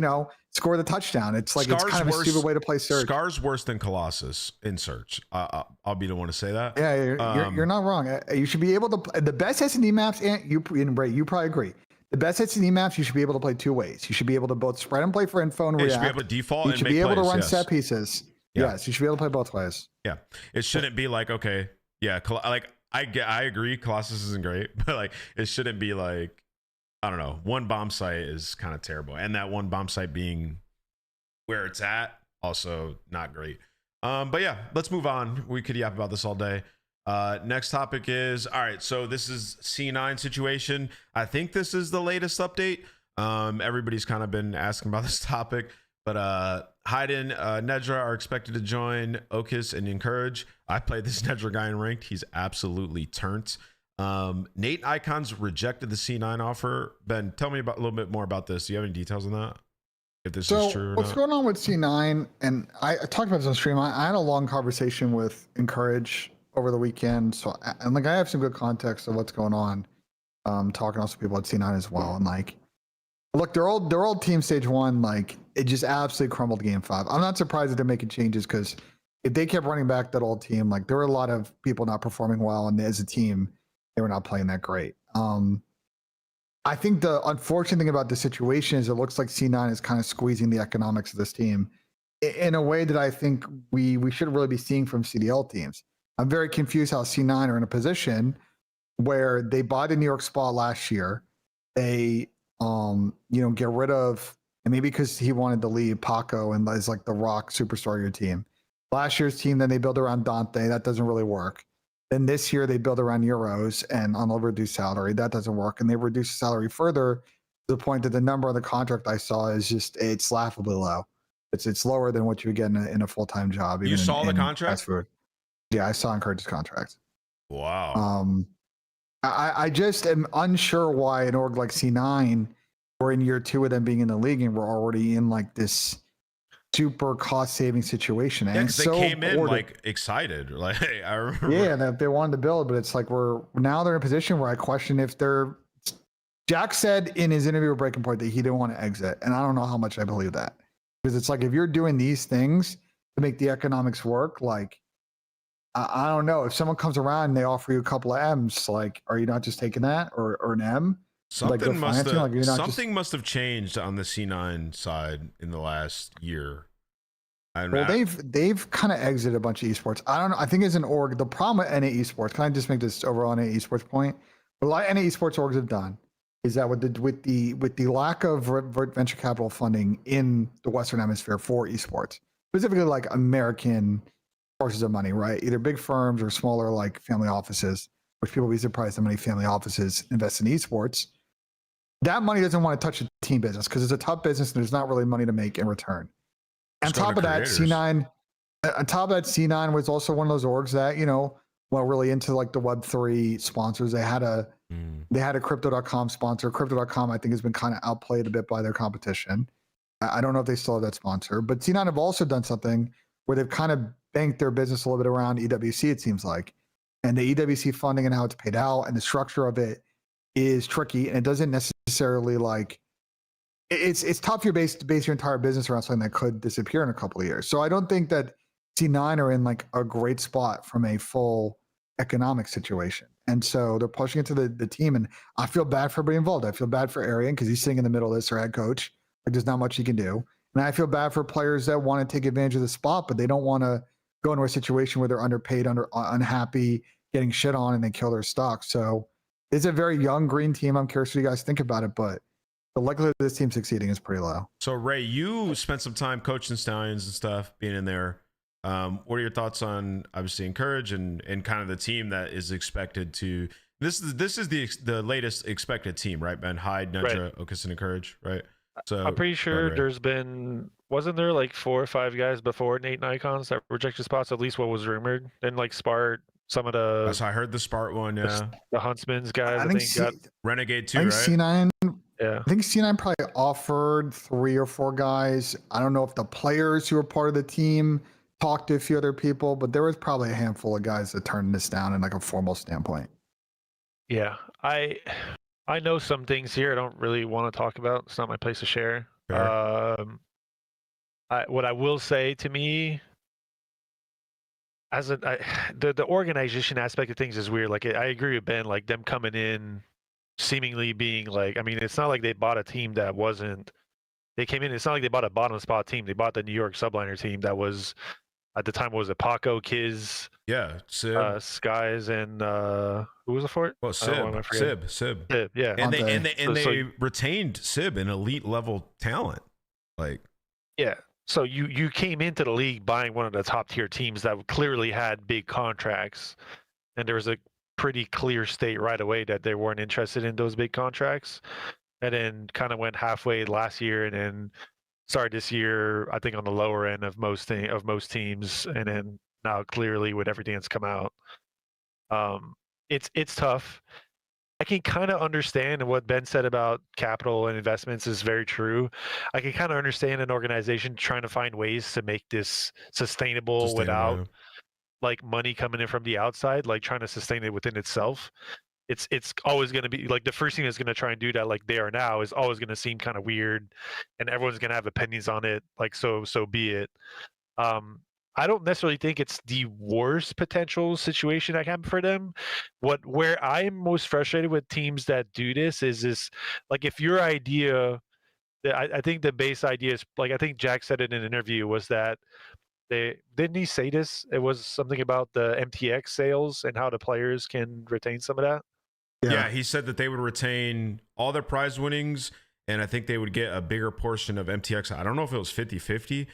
score the touchdown. It's like, it's kind of a stupid way to play search. Scar's worse than Colossus in search. I'll be the one to say that. Yeah, you're not wrong. You should be able to, the best S&D maps, and you probably agree. The best S&D maps, you should be able to play two ways. You should be able to both spread and play for info and react. You should be able to default you and should make be able plays, to run yes. set pieces. Yeah. Yes, you should be able to play both ways. Yeah, it shouldn't be like, okay, yeah, like I agree, Colossus isn't great, but like it shouldn't be like, I don't know, one bomb site is kind of terrible, and that one bomb site being where it's at also not great. But yeah, let's move on. We could yap about this all day. Next topic is, all right, so this is C9 situation. I think this is the latest update. Everybody's kind of been asking about this topic, but Hayden, Nedra are expected to join Okis and Encourage. I played this Nedra guy in ranked. He's absolutely turnt. Nate Icons rejected the C9 offer. Ben, tell me a little bit more about this. Do you have any details on that? If this is true or what's not? going on with C9, and I talked about this on stream. I had a long conversation with Encourage over the weekend, so I have some good context of what's going on. Talking also to people at C9 as well, and look, their old team stage 1, it just absolutely crumbled game 5. I'm not surprised that they're making changes, because if they kept running back that old team, there were a lot of people not performing well, and as a team, they were not playing that great. I think the unfortunate thing about the situation is it looks like C9 is kind of squeezing the economics of this team in a way that I think we should really be seeing from CDL teams. I'm very confused how C9 are in a position where they bought a New York spot last year. They, get rid of, and maybe because he wanted to leave, Paco and is the rock superstar of your team. Last year's team, then they build around Dante. That doesn't really work. Then this year they build around Euros and on a reduced salary. That doesn't work. And they reduce the salary further to the point that the number on the contract I saw is it's laughably low. It's lower than what you would get in a full-time job. You saw the contract? Yeah, I saw Encourage's contract. Wow. I just am unsure why an org like C9, we're in year 2 of them being in the league and we're already in this super cost-saving situation. Yeah, and because they came in excited. I remember. Yeah, that they wanted to build, but it's we're now they're in a position where I question if they're. Jack said in his interview with Breaking Point that he didn't want to exit, and I don't know how much I believe that, because it's if you're doing these things to make the economics work, I don't know, if someone comes around and they offer you a couple of M's, are you not just taking that or an M? Something must have changed on the C9 side in the last year. They've kind of exited a bunch of esports. I don't know. I think as an org, the problem with NA esports, can I just make this overall NA esports point? What a lot of NA esports orgs have done is that with the lack of venture capital funding in the Western Hemisphere for esports, specifically American sources of money, right? Either big firms or smaller family offices, which people will be surprised how many family offices invest in esports. That money doesn't want to touch the team business because it's a tough business and there's not really money to make in return. On top of that, C9 was also one of those orgs that, really into the Web3 sponsors. They had a crypto.com sponsor. Crypto.com, I think, has been kind of outplayed a bit by their competition. I don't know if they still have that sponsor, but C9 have also done something where they've kind of banked their business a little bit around EWC, it seems like. And the EWC funding and how it's paid out and the structure of it is tricky, and it doesn't necessarily it's tough to base your entire business around something that could disappear in a couple of years. So I don't think that C9 are in a great spot from a full economic situation. And so they're pushing it to the team, and I feel bad for everybody involved. I feel bad for Arian because he's sitting in the middle of this, their head coach. There's not much he can do. And I feel bad for players that want to take advantage of the spot, but they don't want to go into a situation where they're underpaid, unhappy, getting shit on, and they kill their stock. So it's a very young green team. I'm curious what you guys think about it, but the likelihood of this team succeeding is pretty low. So Ray, you spent some time coaching Stallions and stuff, being in there. What are your thoughts on obviously Encourage and kind of the team that is expected to? This is the latest expected team, right? Ben, Hyde, Nedra, Okis, and Encourage, right? So I'm pretty sure wasn't there 4 or 5 guys before Nate and Icons that rejected spots? At least what was rumored. Then Spart, some of the. That's how I heard the Spart one. Yeah, the Huntsman's guys. I think got Renegade too, I think right? C9. Yeah, I think C9 probably offered 3 or 4 guys. I don't know if the players who were part of the team talked to a few other people, but there was probably a handful of guys that turned this down in a formal standpoint. Yeah, I know some things here I don't really want to talk about. It's not my place to share. What I will say, to me, as the organization aspect of things is weird. I agree with Ben. Them coming in, seemingly being it's not like they bought a team that wasn't. They came in. It's not like they bought a bottom spot team. They bought the New York subliner team that was, at the time, was it Paco, Kiz, Sib, Skies, and who was it for it? Well, Sib, yeah. And they retained Sib, an elite level talent. Yeah. So you came into the league buying one of the top tier teams that clearly had big contracts, and there was a pretty clear state right away that they weren't interested in those big contracts, and then kind of went halfway last year, and then started this year I think on the lower end of most teams, and then now clearly with everything that's come out, it's tough. I can kind of understand, and what Ben said about capital and investments is very true. I can kind of understand an organization trying to find ways to make this sustainable without like money coming in from the outside, like trying to sustain it within itself. It's always going to be like the first thing that's going to try and do that like they are now is always going to seem kind of weird, and everyone's going to have opinions on it. Like so be it. I don't necessarily think it's the worst potential situation I have for them. Where I'm most frustrated with teams that do this is like if your idea, I think the base idea is like I think Jack said it in an interview was that didn't he say this? It was something about the MTX sales and how the players can retain some of that. Yeah, he said that they would retain all their prize winnings, and I think they would get a bigger portion of MTX. I don't know if it was 50-50.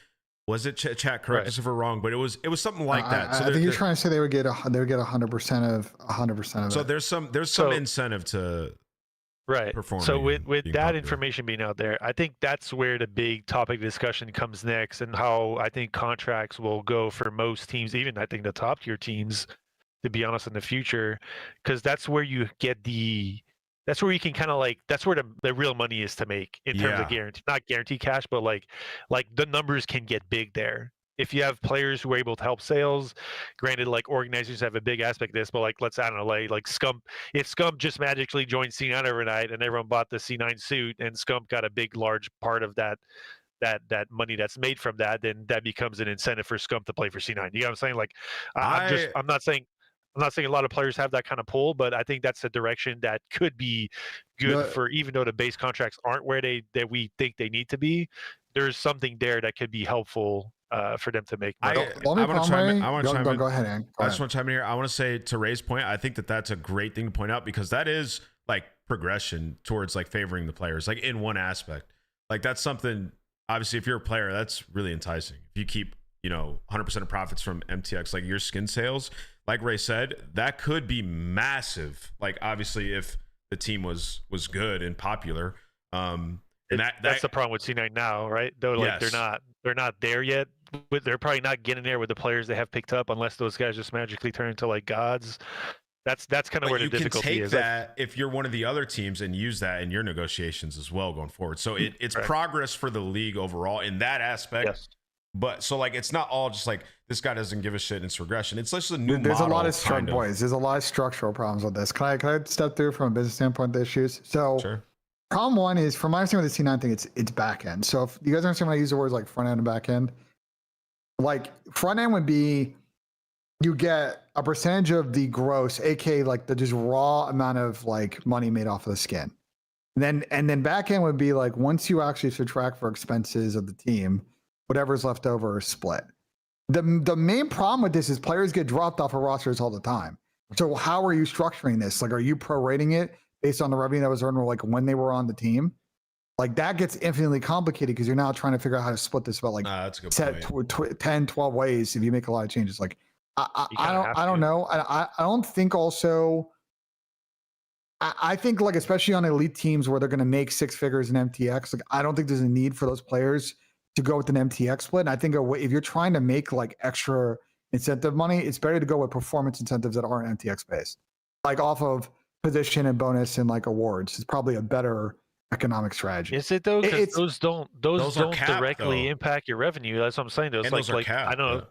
Was it chat? Correct us if we're wrong, but it was something like that. So I think you're trying to say they would get 100% of 100% of so it. there's some incentive to perform. So with that information being out there, I think that's where the big topic discussion comes next, and how I think contracts will go for most teams, even I think the top tier teams, to be honest, in the future, because that's where you get that's where you can kind of like that's where the real money is to make in terms of not guarantee cash, but like the numbers can get big there if you have players who are able to help sales. Granted, like organizations have a big aspect of this, but like let's I don't know, like Scump, if Scump just magically joined C9 overnight and everyone bought the C9 suit and Scump got a big large part of that money that's made from that, then that becomes an incentive for Scump to play for C9. You know what I'm saying? Like I'm not saying a lot of players have that kind of pull, but I think that's a direction that could be good for, even though the base contracts aren't where we think they need to be, there's something there that could be helpful for them to make money. I want to chime in. Go ahead, Aaron. I just want to chime in here. I want to say, to Ray's point, I think that's a great thing to point out, because that is like progression towards like favoring the players, like in one aspect. Like that's something, obviously, if you're a player, that's really enticing. If you keep 100% of profits from MTX, like your skin sales, like Ray said, that could be massive. Like obviously, if the team was good and popular, and that's the problem with C9 now, right? Though, like they're not there yet. But they're probably not getting there with the players they have picked up, unless those guys just magically turn into like gods. That's kind of where the difficulty is. You can take that if you're one of the other teams and use that in your negotiations as well going forward. So it's progress for the league overall in that aspect. Yes. But so like it's not all just like this guy doesn't give a shit and it's regression. It's just a new There's model. There's a lot of structural problems with this. Can I step through from a business standpoint the issues? So problem one is, from my understanding with the C9 thing, it's back end. So if you guys understand when I use the words like front end and back end, like front end would be you get a percentage of the gross, aka like the just raw amount of like money made off of the skin. And then back end would be like once you actually subtract for expenses of the team, whatever's left over is split. The main problem with this is players get dropped off of rosters all the time. So how are you structuring this? Like, are you prorating it based on the revenue that was earned like when they were on the team? Like that gets infinitely complicated because you're now trying to figure out how to split this about like that's a good 10, 12 ways if you make a lot of changes. Like I don't know. I don't think also. I think like especially on elite teams where they're going to make six figures in MTX, like I don't think there's a need for those players to go with an MTX split. And I think if you're trying to make like extra incentive money, it's better to go with performance incentives that aren't MTX based, like off of position and bonus and like awards. It's probably a better economic strategy. Is it though? Because those don't capped, directly though. Impact your revenue. That's what I'm saying. Those Those are like capped, I don't know.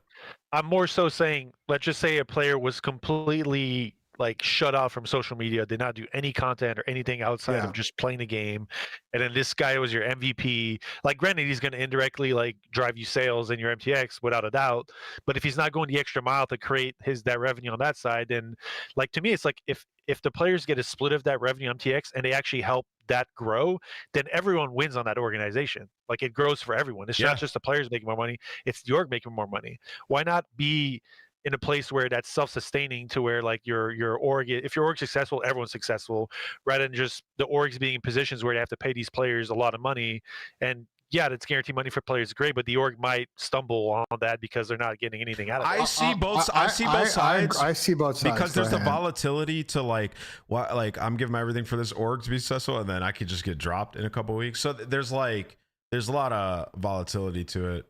I'm more so saying, let's just say a player was completely like shut out from social media, did not do any content or anything outside of just playing the game, and then this guy was your MVP. Like granted, he's going to indirectly like drive you sales in your MTX without a doubt, but if he's not going the extra mile to create that revenue on that side, then like to me it's like if the players get a split of that revenue MTX and they actually help that grow, then everyone wins on that organization. Like it grows for everyone. It's not just the players making more money, it's the org making more money. Why not be in a place where that's self-sustaining, to where like your org, if your org's successful, everyone's successful, rather than just the orgs being in positions where they have to pay these players a lot of money and yeah, that's guaranteed money for players, great, but the org might stumble on that because they're not getting anything out of it. I see both sides. I see both sides because there's go the ahead. volatility to like what, like I'm giving my everything for this org to be successful, and then I could just get dropped in a couple weeks. So there's a lot of volatility to it.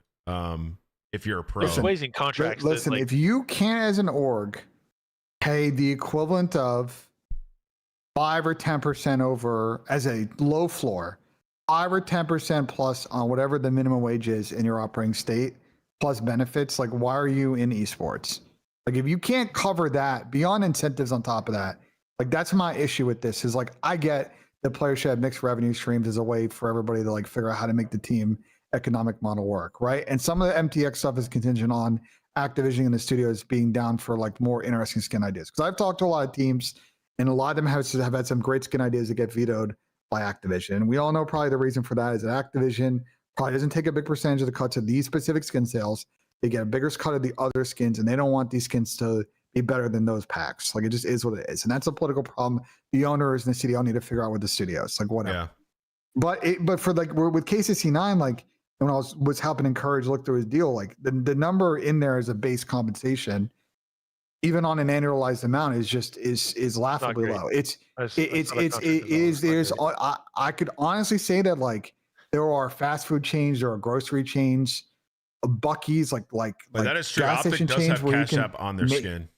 If you're a pro, There's ways in contracts. Listen, if you can't, as an org, pay the equivalent of 5 or 10% over as a low floor, 5 or 10% plus on whatever the minimum wage is in your operating state, plus benefits, like why are you in esports? Like if you can't cover that beyond incentives on top of that, like that's my issue with this is like I get the players should have mixed revenue streams as a way for everybody to like figure out how to make the team economic model work, right? And some of the MTX stuff is contingent on Activision and the studios being down for like more interesting skin ideas. Because I've talked to a lot of teams, and a lot of them have had some great skin ideas that get vetoed by Activision. And we all know probably the reason for that is that Activision probably doesn't take a big percentage of the cuts of these specific skin sales. They get a bigger cut of the other skins, and they don't want these skins to be better than those packs. Like it just is what it is, and that's a political problem. The owners and the CDL need to figure out with the studios, like whatever. Yeah. But for like with KCC9, like when I was helping encourage look through his deal, like the number in there as a base compensation, even on an annualized amount, is laughably low. I could honestly say that like there are fast food chains, there are grocery chains, Buc-ee's, like that is true. gas Optic station does chains have where you Cash can App on their skin.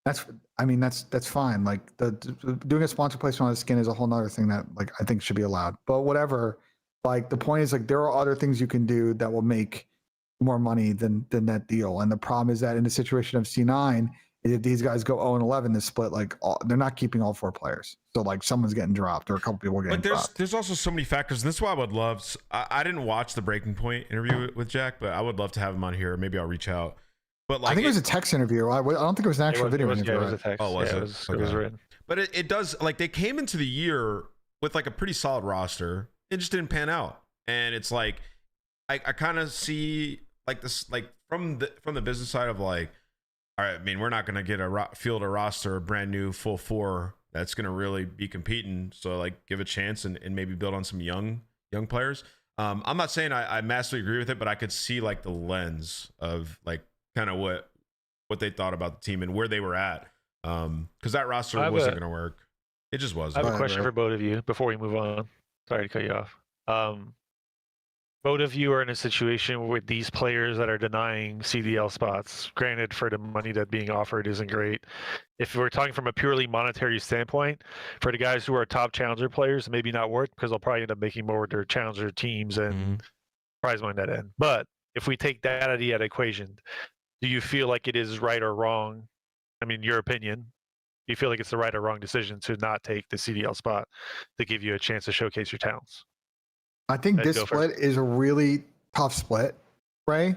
That's fine. Like doing a sponsor placement on the skin is a whole nother thing that like I think should be allowed. But whatever. Like the point is like there are other things you can do that will make more money than that deal. And the problem is that in the situation of C9, if these guys go 0-11 this split, like they're not keeping all 4 players. So like someone's getting dropped or a couple people getting dropped. There's also so many factors. And this is why I would love. I didn't watch the Breaking Point interview with Jack, but I would love to have him on here. Maybe I'll reach out. But like I think it was a text interview. I don't think it was an actual video interview. It was a text. Oh, was yeah, it? It was written. But it does, like they came into the year with like a pretty solid roster. It just didn't pan out. And it's like I kind of see like this, like from the business side of like, all right, I mean, we're not going to get field a roster, a brand new full 4 that's going to really be competing. So like give a chance and maybe build on some young players. I'm not saying I massively agree with it, but I could see like the lens of like kind of what they thought about the team and where they were at. Because that roster wasn't going to work. It just wasn't. I have a question for both of you before we move on. Sorry to cut you off. Both of you are in a situation with these players that are denying CDL spots. Granted, for the money that being offered isn't great. If we're talking from a purely monetary standpoint, for the guys who are top challenger players, maybe not worth because they'll probably end up making more with their challenger teams and prize money that end. But if we take that out of the equation, do you feel like it is right or wrong? I mean, your opinion. Do you feel like it's the right or wrong decision to not take the CDL spot to give you a chance to showcase your talents? I think this split is a really tough split, Ray,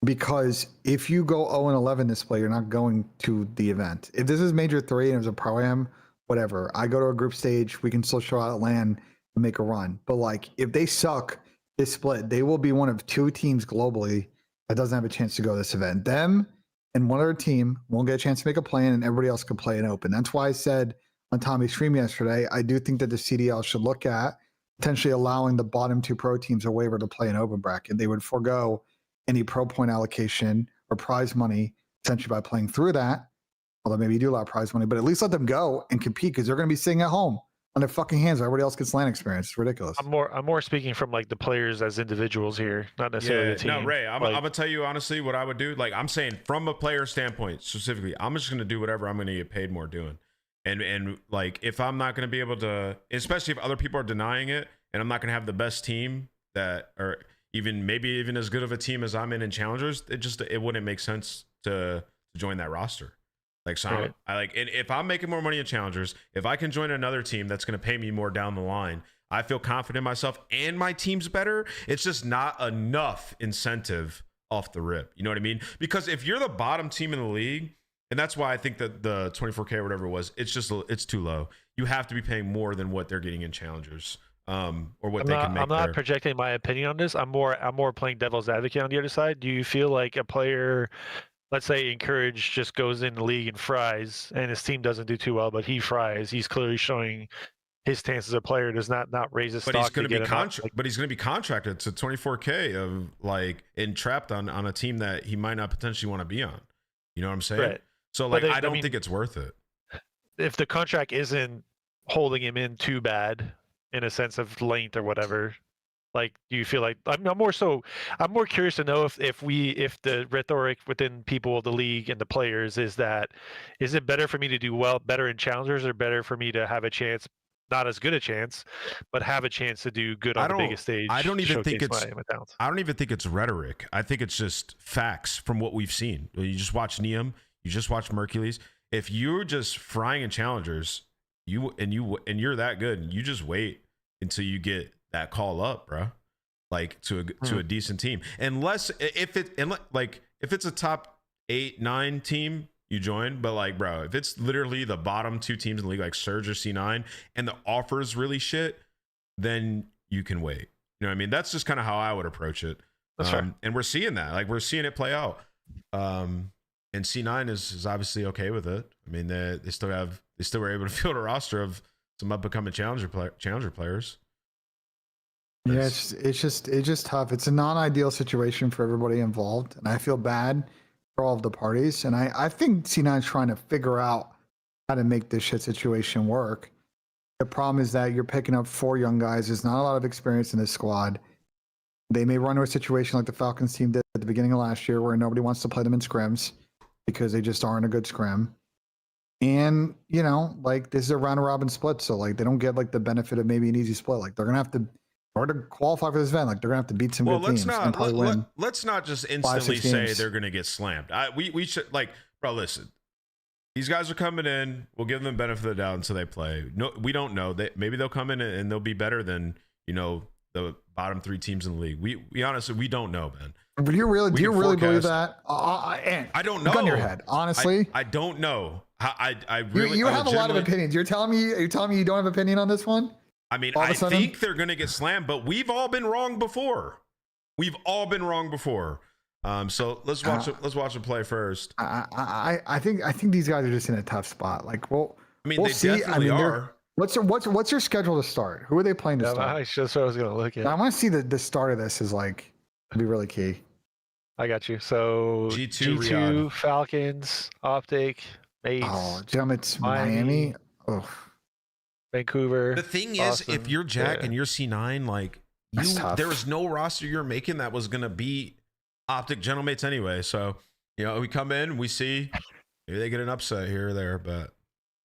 because if you go 0-11 this split, you're not going to the event. If this is Major 3 and it was a Pro-Am, whatever, I go to a group stage, we can still show out LAN and make a run. But like, if they suck this split, they will be one of 2 teams globally that doesn't have a chance to go to this event. Them and one other team won't get a chance to make a plan, and everybody else can play it open. That's why I said on Tommy's stream yesterday, I do think that the CDL should look at potentially allowing the bottom 2 pro teams a waiver to play an open bracket. They would forego any pro point allocation or prize money essentially by playing through that. Although maybe you do allow prize money, but at least let them go and compete because they're going to be sitting at home on their fucking hands. Everybody else gets LAN experience. It's ridiculous. I'm more speaking from like the players as individuals here, not necessarily the team. No, Ray, I'm gonna tell you honestly what I would do. Like I'm saying from a player standpoint specifically, I'm just gonna do whatever I'm gonna get paid more doing. And like if I'm not gonna be able to, especially if other people are denying it, and I'm not gonna have the best team that, or maybe even as good of a team as I'm in challengers, it wouldn't make sense to join that roster. Like, so right. If I'm making more money in challengers, if I can join another team that's going to pay me more down the line, I feel confident in myself and my team's better. It's just not enough incentive off the rip. You know what I mean? Because if you're the bottom team in the league, and that's why I think that the 24K or whatever it was, it's too low. You have to be paying more than what they're getting in challengers, or what they can make. I'm not projecting my opinion on this. I'm more playing devil's advocate on the other side. Do you feel like a player, let's say Encourage just goes in the league and fries, and his team doesn't do too well, but he fries. He's clearly showing his stance as a player does not raise his But stock. he's going to be like, but he's going to be contracted to 24K of like and trapped on a team that he might not potentially want to be on. You know what I'm saying? Right. So like But I don't think it's worth it. If the contract isn't holding him in too bad in a sense of length or whatever, like, do you feel like I'm more curious to know if the rhetoric within people of the league and the players is it better for me to do better in challengers or better for me to have a chance, not as good a chance, but have a chance to do good on the biggest stage? I don't even think showcase it's my talents. I don't even think it's rhetoric. I think it's just facts from what we've seen. You just watch Neum, you just watch Mercules. If you're just frying in challengers, you're that good, you just wait until you get that call up, bro. Like to a decent team. Unless if it's a top 8-9 team, you join. But like, bro, if it's literally the bottom 2 teams in the league, like Surge or C9, and the offer's really shit, then you can wait. You know what I mean? That's just kind of how I would approach it. That's right. And we're seeing that. Like, we're seeing it play out. And C9 is obviously okay with it. I mean, they still were able to field a roster of some up and coming challenger players. Yeah, it's just tough. It's a non-ideal situation for everybody involved, and I feel bad for all of the parties. And I think C9 is trying to figure out how to make this shit situation work. The problem is that you're picking up 4 young guys. There's not a lot of experience in this squad. They may run into a situation like the Falcons team did at the beginning of last year, where nobody wants to play them in scrims because they just aren't a good scrim. And, you know, like, this is a round robin split, so like they don't get like the benefit of maybe an easy split. Like, they're gonna have to, or to qualify for this event, like they're gonna have to beat some good teams. Let's not just instantly say they're gonna get slammed. We should, like, bro, listen. These guys are coming in. We'll give them the benefit of the doubt until they play. No, we don't know. Maybe they'll come in and they'll be better than, you know, the bottom 3 teams in the league. We honestly, we don't know, man. Do you really believe that? I don't know. Gun to your head, honestly. I don't know. I really. You have a lot of opinions. You're telling me you don't have an opinion on this one? I mean, I think they're going to get slammed, but we've all been wrong before. So let's watch them play first. I think these guys are just in a tough spot. Like, well, I mean, they see. definitely are. What's your schedule to start? Who are they playing to start? That's what I was going to look at. I want to see the start of this is like, it'd be really key. I got you. So G2 Falcons, Optic, Mates. Oh, Jim, it's Miami. Oh. Vancouver. The thing is, Boston. if you're Jack and you're C9, like, there was no roster you're making that was gonna be Optic Gentlemates anyway. So, you know, we come in, we see maybe they get an upset here or there, but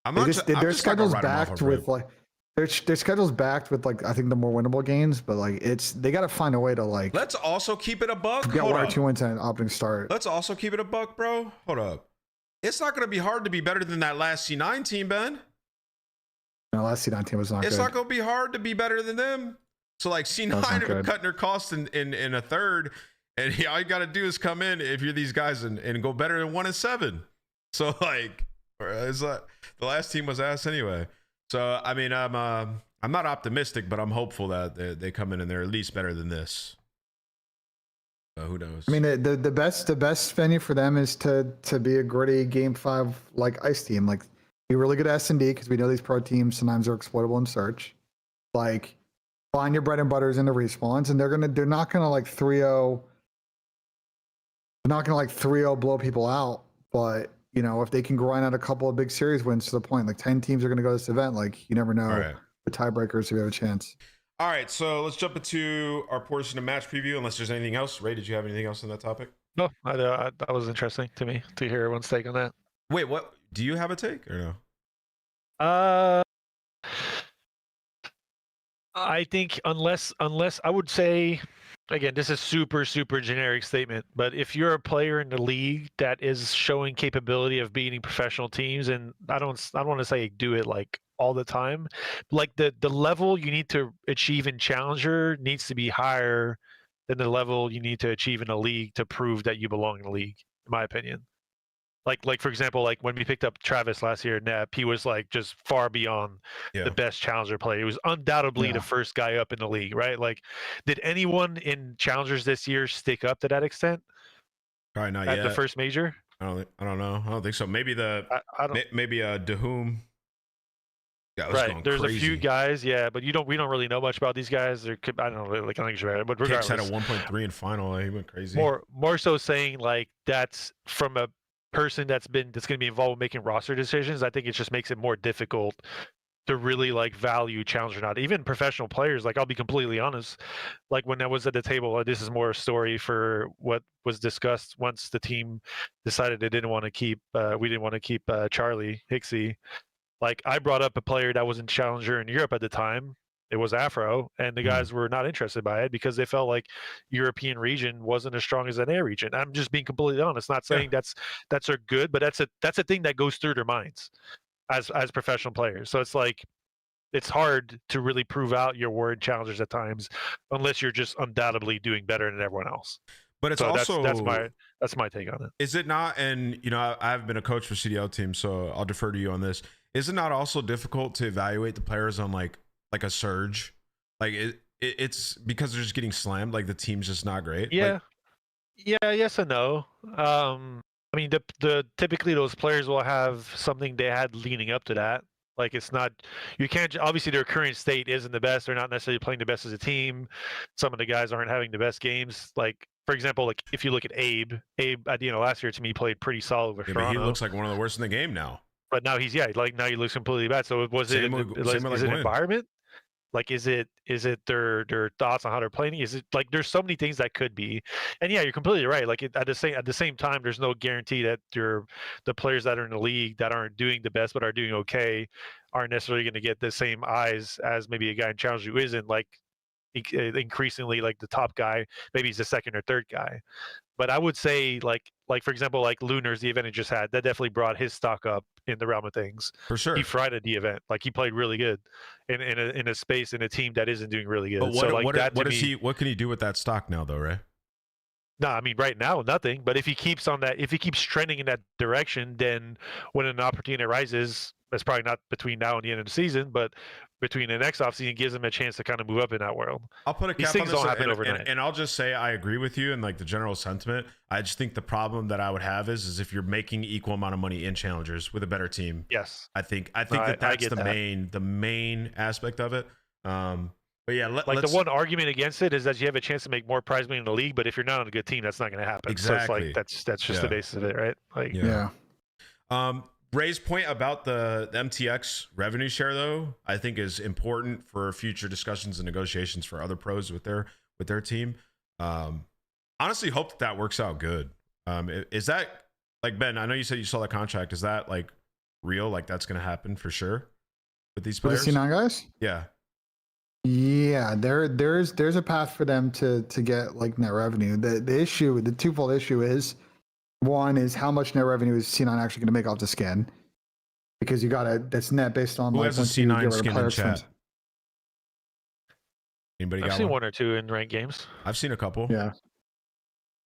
their schedule's backed with like their schedule's backed with like I think the more winnable games, but like they got to find a way to like. Let's also keep it a buck. Get 1 or 2 wins and an Optic start. Let's also keep it a buck, bro. Hold up, it's not gonna be hard to be better than that last C9 team, Ben. No, last C9 team was not. It's good. not gonna be hard to be better than them. So like C9 are cutting their costs in a third, and all you got to do is come in if you're these guys and go better than 1-7. So like, it's like the last team was ass anyway. So I mean, I'm not optimistic, but I'm hopeful that they come in and they're at least better than this. Who knows? I mean, the best venue for them is to be a gritty Game 5 like Ice team, like be really good at S&D because we know these pro teams sometimes are exploitable in search. Like, find your bread and butters in the respawns, and they're not gonna like 3-0. They're not gonna like 3-0 blow people out, but you know, if they can grind out a couple of big series wins to the point, like 10 teams are going to go to this event, like you never know the tiebreakers if you have a chance. All right, so let's jump into our portion of match preview, unless there's anything else. Ray, did you have anything else on that topic? No, that was interesting to me to hear everyone's take on that. Wait, what? Do you have a take or no? I think unless I would say, again, this is super generic statement, but if you're a player in the league that is showing capability of beating professional teams, and I don't want to say do it like all the time, like the level you need to achieve in Challenger needs to be higher than the level you need to achieve in a league to prove that you belong in the league, in my opinion. Like for example, like when we picked up Travis last year, Nap, he was like just far beyond the best Challenger player. He was undoubtedly the first guy up in the league, right? Like, did anyone in Challengers this year stick up to that extent? Probably not at yet. The first major? I don't know. I don't think so. Maybe maybe Dahum. Yeah, it was right. going There's crazy. a few guys, yeah, but we don't really know much about these guys. There could, I don't know, like I think it's right, but Picks regardless, had a 1.3 in final. He went crazy. more so saying like that's from a person that's going to be involved with making roster decisions. I think it just makes it more difficult to really like value challenge or not. Even professional players, like I'll be completely honest, like when I was at the table, this is more a story for what was discussed once the team decided they didn't want to keep we didn't want to keep Charlie Hicksey. Like I brought up a player that was in challenger in Europe at the time. It was Afro, and the guys were not interested by it because they felt like European region wasn't as strong as an A region. I'm just being completely honest, not saying that's a good, but that's a thing that goes through their minds as professional players. So it's like it's hard to really prove out your word challengers at times unless you're just undoubtedly doing better than everyone else. But it's so also that's my take on it. Is it not? And you know, I've been a coach for CDL teams, so I'll defer to you on this. Is it not also difficult to evaluate the players on like a surge? Like it's because they're just getting slammed. Like the team's just not great. Yeah, like, yeah, yes and no. I mean, the typically those players will have something they had leading up to that. Like it's not, you can't, obviously their current state isn't the best. They're not necessarily playing the best as a team. Some of the guys aren't having the best games. Like, for example, like if you look at Abe at the end of last year to me played pretty solid with Toronto. He looks like one of the worst in the game now. But now he's, now he looks completely bad. So is it environment? Like, is it their thoughts on how they're playing? Is it like there's so many things that could be, and yeah, you're completely right. Like at the same time, there's no guarantee that the players that are in the league that aren't doing the best but are doing okay aren't necessarily going to get the same eyes as maybe a guy in challenge who isn't like increasingly like the top guy. Maybe he's the second or third guy. But I would say like for example, like Lunar's the event he just had, that definitely brought his stock up in the realm of things. For sure. He fried at the event. Like he played really good in a space in a team that isn't doing really good. But what can he do with that stock now though, Ray? No, I mean right now nothing. But if he keeps trending in that direction, then when an opportunity arises, that's probably not between now and the end of the season, but between the next offseason, gives him a chance to kind of move up in that world. I'll put a cap These things on this don't happen overnight. and I'll just say I agree with you and like the general sentiment. I just think the problem that I would have is if you're making equal amount of money in challengers with a better team. Yes, I think that's the main aspect of it. But yeah, the one argument against it is that you have a chance to make more prize money in the league, but if you're not on a good team, that's not going to happen. Exactly. So it's like that's just the basis of it, right? Like yeah. Ray's point about the MTX revenue share, though, I think is important for future discussions and negotiations for other pros with their team. Honestly, hope that works out good. Is that like Ben? I know you said you saw the contract. Is that like real? Like that's going to happen for sure with these players? For the C9 guys? Yeah. Yeah, there's a path for them to get like net revenue. The twofold issue is, one is how much net revenue is C9 actually going to make off the skin, because you got that's net based on who like has a once you C9 get skin in chat. Anybody I've got seen one? one or two in ranked games. I've seen a couple. Yeah.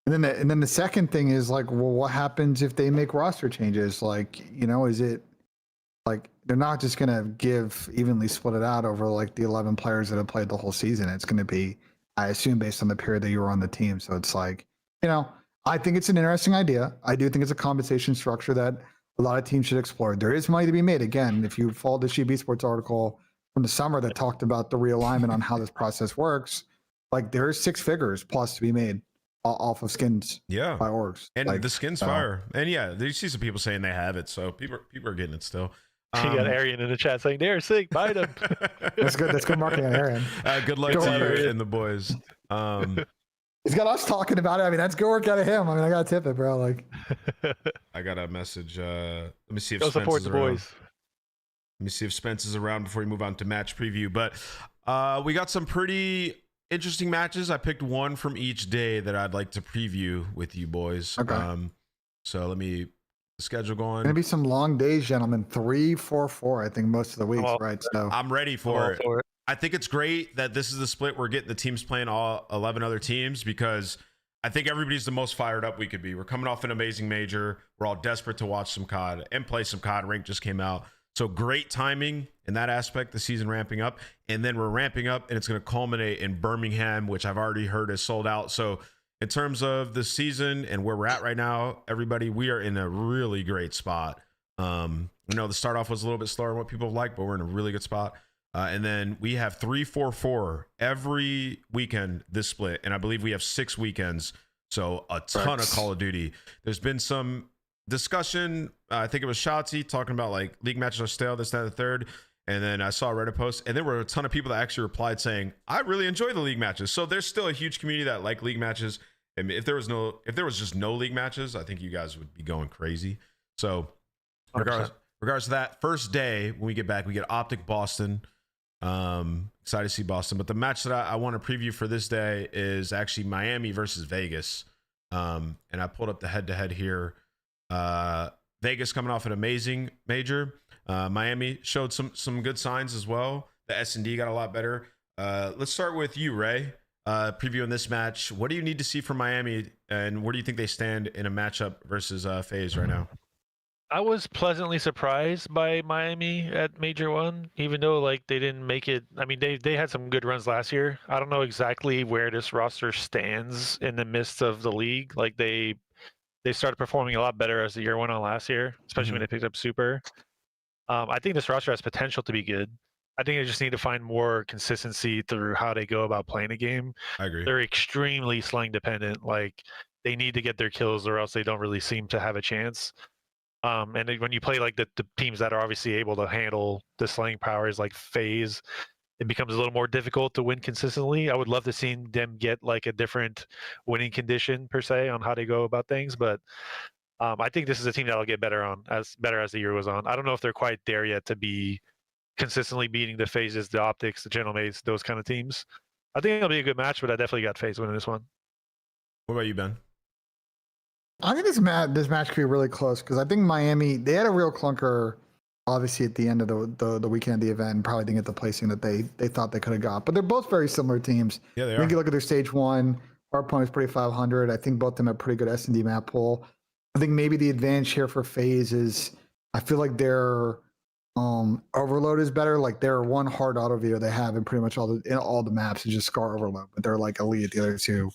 And then the second thing is like, well, what happens if they make roster changes? Like, is it like they're not just going to give evenly split it out over like the 11 players that have played the whole season? It's going to be, I assume, based on the period that you were on the team. So it's like, I think it's an interesting idea. I do think it's a compensation structure that a lot of teams should explore. There is money to be made. Again, if you followed the Sheep Esports article from the summer that talked about the realignment on how this process works, like there's 6 figures plus to be made off of skins by orgs. And like, the skins fire. And yeah, you see some people saying they have it. So people are getting it still. You got Arian in the chat saying they're sick, buy them. That's good. That's good marketing on Arian. Good luck to you and the boys. He's got us talking about it. I mean, that's good work out of him. I mean, I gotta tip it, bro. Like, I got a message. Let me see if go Spence support is the around. boys. Let me see if Spence is around before we move on to match preview. But we got some pretty interesting matches. I picked one from each day that I'd like to preview with you boys. Okay. So let me the schedule going. Gonna be some long days, gentlemen. 3, 4, 4. I think most of the weeks, right? So I'm ready for it. I think it's great that this is the split. We're getting the teams playing all 11 other teams because I think everybody's the most fired up we could be. We're coming off an amazing major. We're all desperate to watch some COD and play some COD. Rank just came out. So great timing in that aspect, the season ramping up. And then we're ramping up and it's going to culminate in Birmingham, which I've already heard is sold out. So in terms of the season and where we're at right now, everybody, we are in a really great spot. I know the start off was a little bit slower than what people like, but we're in a really good spot. And then we have 3-4-4 every weekend this split, and I believe we have 6 weekends, so a ton of Call of Duty. There's been some discussion. I think it was Shotzi talking about like league matches are stale, this, that, and the third. And then I saw a Reddit post, and there were a ton of people that actually replied saying, "I really enjoy the league matches." So there's still a huge community that like league matches. I mean, if there was just no league matches, I think you guys would be going crazy. So regardless of that, first day when we get back, we get Optic Boston. Excited to see Boston, but the match that I want to preview for this day is actually Miami versus Vegas. And I pulled up the head-to-head here. Vegas coming off an amazing major. Miami showed some good signs as well. The S&D got a lot better. Let's start with you, Ray. Previewing this match, what do you need to see from Miami, and where do you think they stand in a matchup versus FaZe right now? I was pleasantly surprised by Miami at Major 1, even though like they didn't make it. I mean, they had some good runs last year. I don't know exactly where this roster stands in the midst of the league. Like they started performing a lot better as the year went on last year, especially when they picked up Super. I think this roster has potential to be good. I think they just need to find more consistency through how they go about playing a game. I agree. They're extremely slang dependent. Like they need to get their kills or else they don't really seem to have a chance. And when you play like the teams that are obviously able to handle the slaying powers like FaZe, it becomes a little more difficult to win consistently. I would love to see them get like a different winning condition per se on how they go about things, but I think this is a team that'll get better as the year goes on. I don't know if they're quite there yet to be consistently beating the FaZes, the Optics, the Gentlemates, those kind of teams. I think it'll be a good match, but I definitely got FaZe winning this one. What about you, Ben? I think this match could be really close because I think Miami, they had a real clunker, obviously at the end of the weekend of the event, and probably didn't get the placing that they thought they could have got. But they're both very similar teams. Yeah, they I are. think you look at their stage 1, our opponent is pretty 500. I think both of them have pretty good S&D map pool. I think maybe the advantage here for FaZe is I feel like their overload is better. Like their one hard auto view they have in pretty much all the maps is just Scar overload, but they're like elite at the other two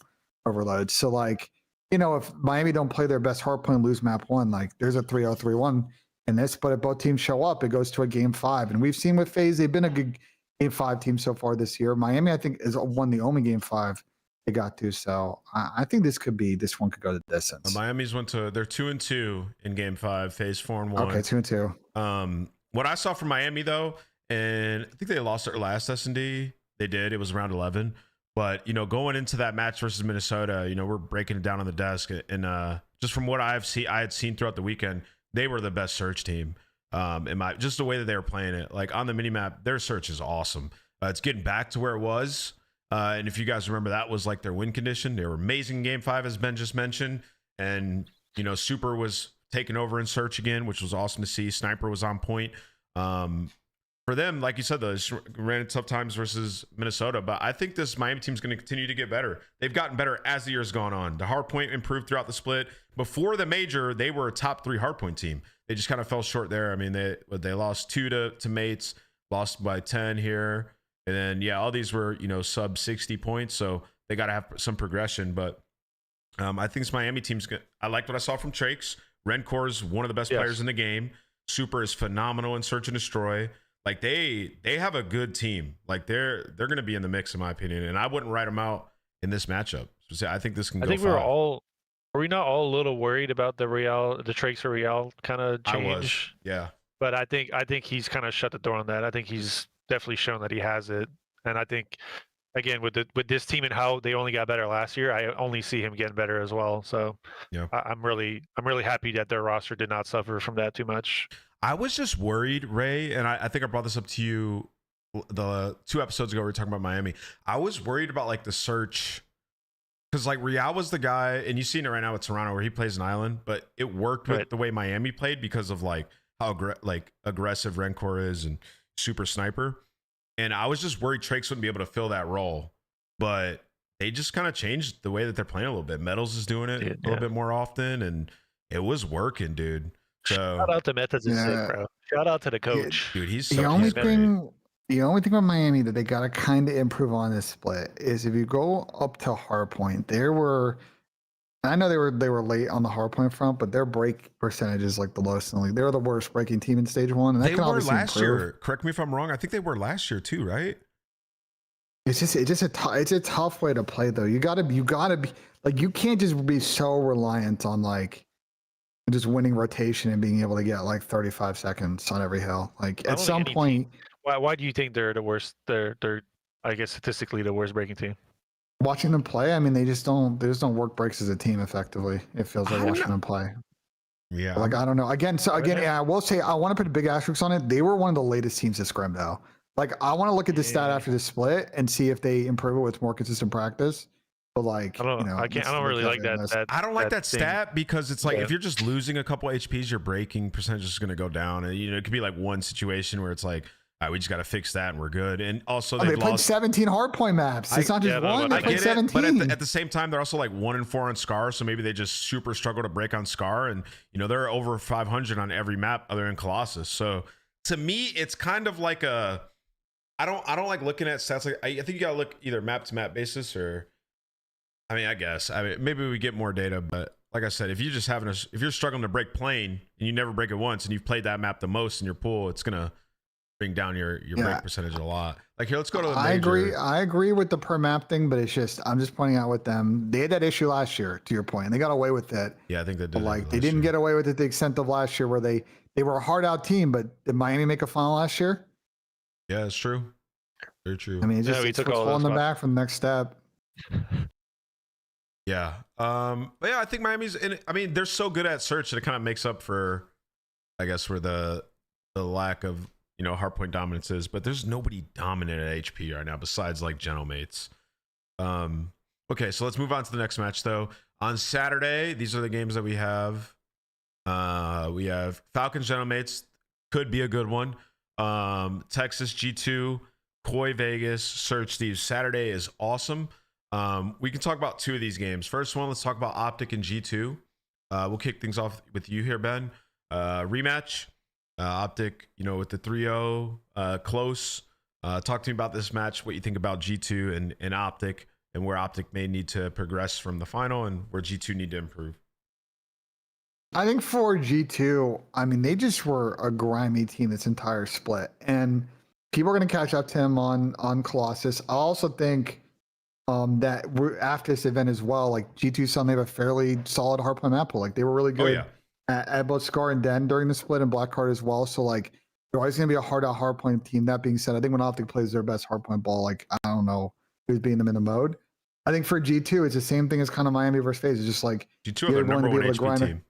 overloads. So like, you know, if Miami don't play their best hard point, lose map 1, like there's a 3-0-3-1 in this, but if both teams show up, it goes to a game 5. And we've seen with FaZe, they've been a good game 5 team so far this year. Miami, I think, has won the only game 5 they got to. So I think this one could go the distance. Miami's they're 2-2 in game 5, FaZe 4-1. Okay, 2-2. What I saw from Miami though, and I think they lost their last S&D. They did. It was round 11. But, you know, going into that match versus Minnesota, you know, we're breaking it down on the desk. And just from what I had seen throughout the weekend, they were the best search team. Just the way that they were playing it. Like on the minimap, their search is awesome. It's getting back to where it was. And if you guys remember, that was like their win condition. They were amazing in game 5, as Ben just mentioned. And, you know, Super was taking over in search again, which was awesome to see. Sniper was on point. For them, like you said, though, they ran into tough times versus Minnesota. But I think this Miami team is going to continue to get better. They've gotten better as the year's gone on. The hardpoint improved throughout the split. Before the major, they were a top 3 hardpoint team. They just kind of fell short there. I mean, they lost 2 to Mates, lost by 10 here. And then, yeah, all these were, you know, sub 60 points. So they got to have some progression. But I think this Miami team's good. I liked what I saw from Trakes. Rencor's one of the best players in the game. Super is phenomenal in Search and Destroy. Like they have a good team. Like they're going to be in the mix, in my opinion. And I wouldn't write them out in this matchup. So I think this can go. I think are we not all a little worried about the Trakes for Real kind of change? I was, yeah. But I think he's kind of shut the door on that. I think he's definitely shown that he has it. And I think, again, with this team and how they only got better last year, I only see him getting better as well. So yeah, I'm really happy that their roster did not suffer from that too much. I was just worried, Ray, and I think I brought this up to you the 2 episodes ago. We were talking about Miami. I was worried about like the search, because like Real was the guy, and you've seen it right now with Toronto where he plays an island, but it worked with the way Miami played because of like how aggressive Rencor is and super sniper. And I was just worried Trakes wouldn't be able to fill that role, but they just kind of changed the way that they're playing a little bit. Metals is doing it a little bit more often, and it was working, dude. So, shout out to Methods is sick, bro. Shout out to the coach. Dude, he's the only thing with Miami that they got to kind of improve on this split is if you go up to hardpoint, there were I know they were late on the hardpoint front, but their break percentage is like the lowest in the league. They're the worst breaking team in stage 1, and that They can were obviously last improve. year. Correct me if I'm wrong. I think they were last year too, right? It's just a tough way to play though. You gotta be like, you can't just be so reliant on like just winning rotation and being able to get like 35 seconds on every hill. Like at some point, Why do you think they're the worst? They're I guess statistically the worst breaking team. watching them play, I mean, they just don't work breaks as a team effectively. It feels like watching them play. Yeah. Like, I don't know. Again, yeah, I will say I want to put a big asterisk on it. They were one of the latest teams to scrim though. Like, I want to look at the stat after the split and see if they improve it with more consistent practice. But like, I don't really like that. I don't like that thing. stat because it's like if you're just losing a couple HPs, your breaking percentage is going to go down. And it could be like one situation where it's like, all right, we just got to fix that and we're good. And also they played 17 hardpoint maps. It's not just one. They played 17. But at the same time, they're also like 1-4 on Scar. So maybe they just super struggle to break on Scar. And they're over 500 on every map other than Colossus. So to me, it's kind of like I don't like looking at stats. Like I think you got to look either map to map basis or. I guess maybe we get more data, but like I said, if you're struggling to break plane and you never break it once and you've played that map the most in your pool, it's gonna bring down your break percentage a lot. Like here, let's go to the major. I agree with the per map thing, but it's just I'm just pointing out with them. They had that issue last year, to your point, and they got away with it. Yeah, I think they did. But like they didn't get away with it to the extent of last year, where they were a hard out team. But did Miami make a final last year? Yeah, it's true. Very true. I mean, it's what's holding them back from the next step. Yeah. But yeah, I think Miami's they're so good at search that it kind of makes up for, I guess, where the lack of, hardpoint dominance is, but there's nobody dominant at HP right now besides like Genomates. Okay, so let's move on to the next match though. On Saturday, these are the games that we have. We have Falcons Genomates, could be a good one. Texas G2, Koi Vegas, Search Thieves. Saturday is awesome. We can talk about two of these games. First one, let's talk about Optic and G2. We'll kick things off with you here, Ben. Rematch. Optic, with the 3-0, close. Talk to me about this match, what you think about G2 and Optic, and where Optic may need to progress from the final and where G2 need to improve. I think for G2, they just were a grimy team this entire split. And people are going to catch up to him on Colossus. I also think that we're after this event as well, like G2 suddenly have a fairly solid hardpoint map pool. Like they were really good at both Scar and Den during the split and Blackheart as well. So like they're always going to be a hard out hardpoint team. That being said, I think when Optic plays their best hardpoint ball, like I don't know who's beating them in the mode. I think for G2, it's the same thing as kind of Miami versus FaZe. It's just like G2 are their number one HP team.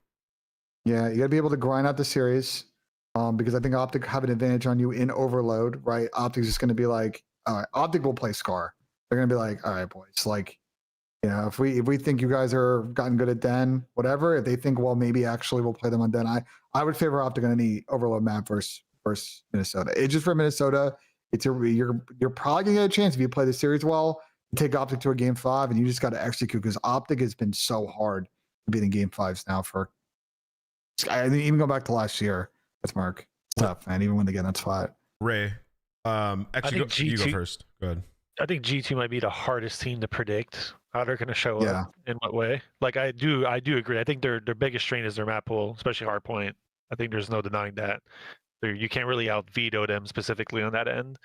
Yeah, you got to be able to grind out the series because I think Optic have an advantage on you in overload, right? Optic's just going to be like, all right, Optic will play Scar. They're going to be like, all right, boys, like, if we think you guys are gotten good at Den, whatever, if they think, well, maybe actually we'll play them on Den, I would favor Optic on any overload map versus Minnesota. It's just for Minnesota, you're probably going to get a chance if you play the series well, you take Optic to a game 5, and you just got to execute because Optic has been so hard beating game 5s now for, I mean, even go back to last year. That's Mark. It's tough, man. Even when they get in that spot. Ray, actually, you go first. Go ahead. I think G2 might be the hardest team to predict how they're going to show up in what way. Like I do agree. I think their biggest strain is their map pool, especially hardpoint. I think there's no denying that. You can't really out veto them specifically on that end.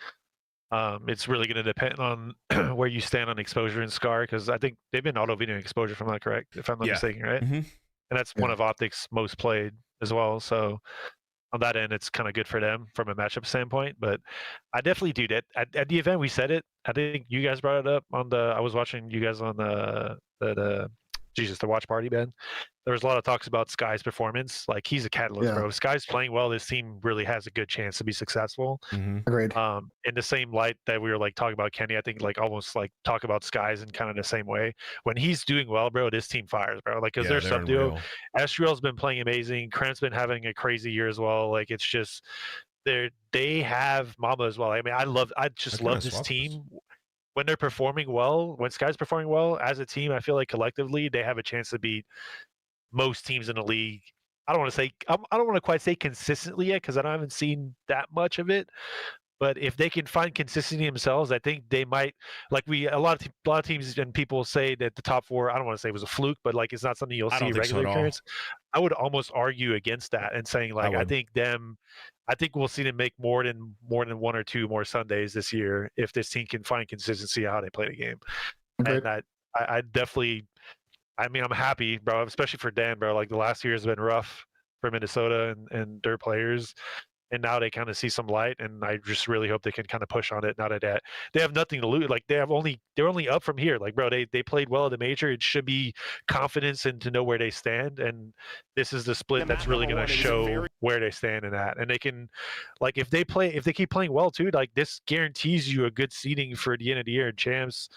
It's really going to depend on where you stand on exposure and Scar, because I think they've been auto vetoing exposure, if I'm not correct, if I'm not mistaken, right? Mm-hmm. And that's one of Optic's most played as well. So on that end, it's kind of good for them from a matchup standpoint. But I definitely do that. At the event, we said it. I think you guys brought it up I was watching you guys on the watch party, Ben. There was a lot of talks about Sky's performance. Like, he's a catalyst, bro. If Sky's playing well, this team really has a good chance to be successful. Mm-hmm. Agreed. In the same light that we were like talking about Kenny, I think like almost like talk about Sky's in kind of the same way. When he's doing well, bro, this team fires, bro. Like, because they're sub duo. Estriel's been playing amazing. Krem's been having a crazy year as well. Like, it's just they have Mama as well. I mean, I just love this team. When they're performing well, when Sky's performing well as a team, I feel like collectively they have a chance to beat most teams in the league. I don't want to quite say consistently yet, because I haven't seen that much of it. But if they can find consistency themselves, I think they might. Like a lot of teams and people say that the top 4. I don't want to say it was a fluke, but like it's not something you'll see regular occurrence. I would almost argue against that and saying like I think we'll see them make more than 1 or 2 more Sundays this year if this team can find consistency on how they play the game. Okay. And I definitely. I mean, I'm happy, bro, especially for Dan, bro. Like the last year has been rough for Minnesota and their players, and now they kind of see some light, and I just really hope they can kind of push on it. Now that they have nothing to lose, like they're only up from here. Like, bro, they played well at the major. It should be confidence and to know where they stand, and this is the split that's really going to show where they stand in that. And they can, like, if they keep playing well too, like this guarantees you a good seeding for the end of the year and champs.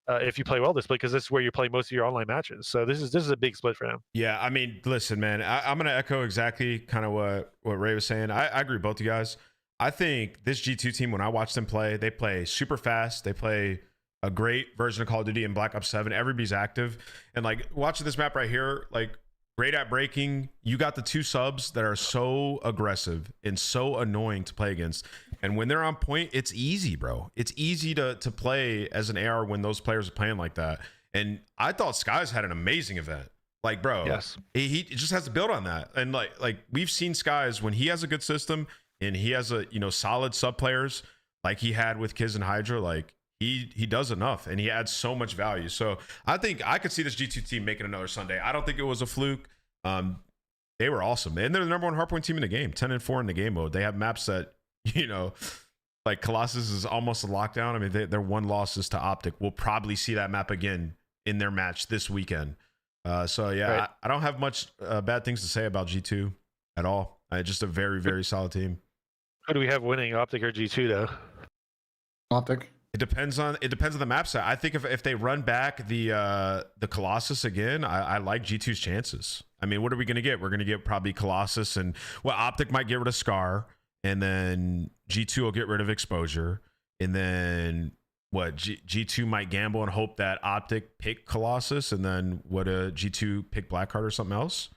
If you play well this split, because this is where you play most of your online matches. So this is a big split for them. Yeah, I mean, listen, man, I'm going to echo exactly kind of what Ray was saying. I agree with both you guys. I think this G2 team, when I watch them play, they play super fast. They play a great version of Call of Duty in Black Ops 7. Everybody's active. And, like, watching this map right here, like, great at breaking. You got the 2 subs that are so aggressive and so annoying to play against. And when they're on point, it's easy, bro. It's easy to play as an AR when those players are playing like that. And I thought Skies had an amazing event. Like, bro, yes. He just has to build on that. And like we've seen Skies when he has a good system and he has solid sub players like he had with Kiz and Hydra, like he does enough and he adds so much value. So I think I could see this G2 team making another Sunday. I don't think it was a fluke. They were awesome. And they're the number 1 hardpoint team in the game, 10-4 in the game mode. They have maps that, like Colossus is almost a lockdown. I mean, their 1 loss is to Optic. We'll probably see that map again in their match this weekend. So yeah, right. I don't have much bad things to say about G2 at all. Just a very, very solid team. Who do we have winning, Optic or G2 though? Optic. It depends on the map set. I think if they run back the Colossus again, I like G2's chances. I mean, what are we going to get? We're going to get probably Colossus and Optic might get rid of Scar. And then G2 will get rid of Exposure. And then G2 might gamble and hope that Optic pick Colossus. And then G2 pick Blackheart or something else.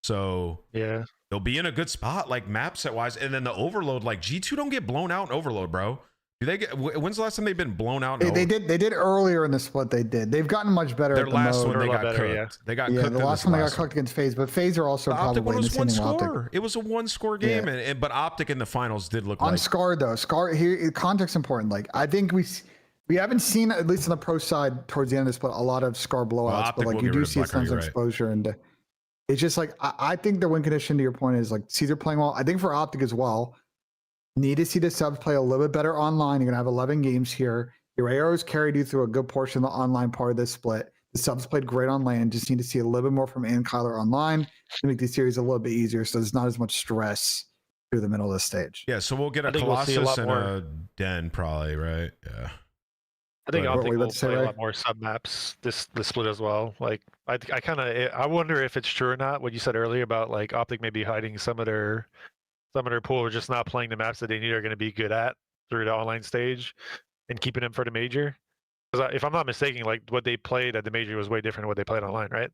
So yeah, they'll be in a good spot, like map set wise. And then the Overload, like G2 don't get blown out in Overload, bro. Do they get? When's the last time they've been blown out? They did earlier in the split. They did. They've gotten much better. Their at the last mode. one they got cooked. Yeah. They got cooked. The last one they got cooked against FaZe, but FaZe are also probably Optic one was in the 1 same score. Optic. It was a 1-score game, but Optic in the finals did look on like Scar though. Scar here, context important. Like I think we haven't seen, at least on the pro side towards the end of the split, a lot of Scar blowouts, but like you do see tons of exposure, and it's just like I think the win condition, to your point, is like Caesar playing well. I think for Optic as well, need to see the subs play a little bit better online. You're gonna have 11 games here. Your ARs carried you through a good portion of the online part of this split. The subs played great on LAN. Just need to see a little bit more from Ann Kyler online to make the series a little bit easier, so there's not as much stress through the middle of the stage. Yeah, so we'll get a Colossus and a Den probably, right? Yeah. I think Optic will play a lot more sub maps this split as well. Like I wonder if it's true or not what you said earlier about like Optic maybe hiding some of their pool or just not playing the maps that they need are going to be good at through the online stage and keeping them for the major. Because if I'm not mistaken, like what they played at the major was way different than what they played online, right?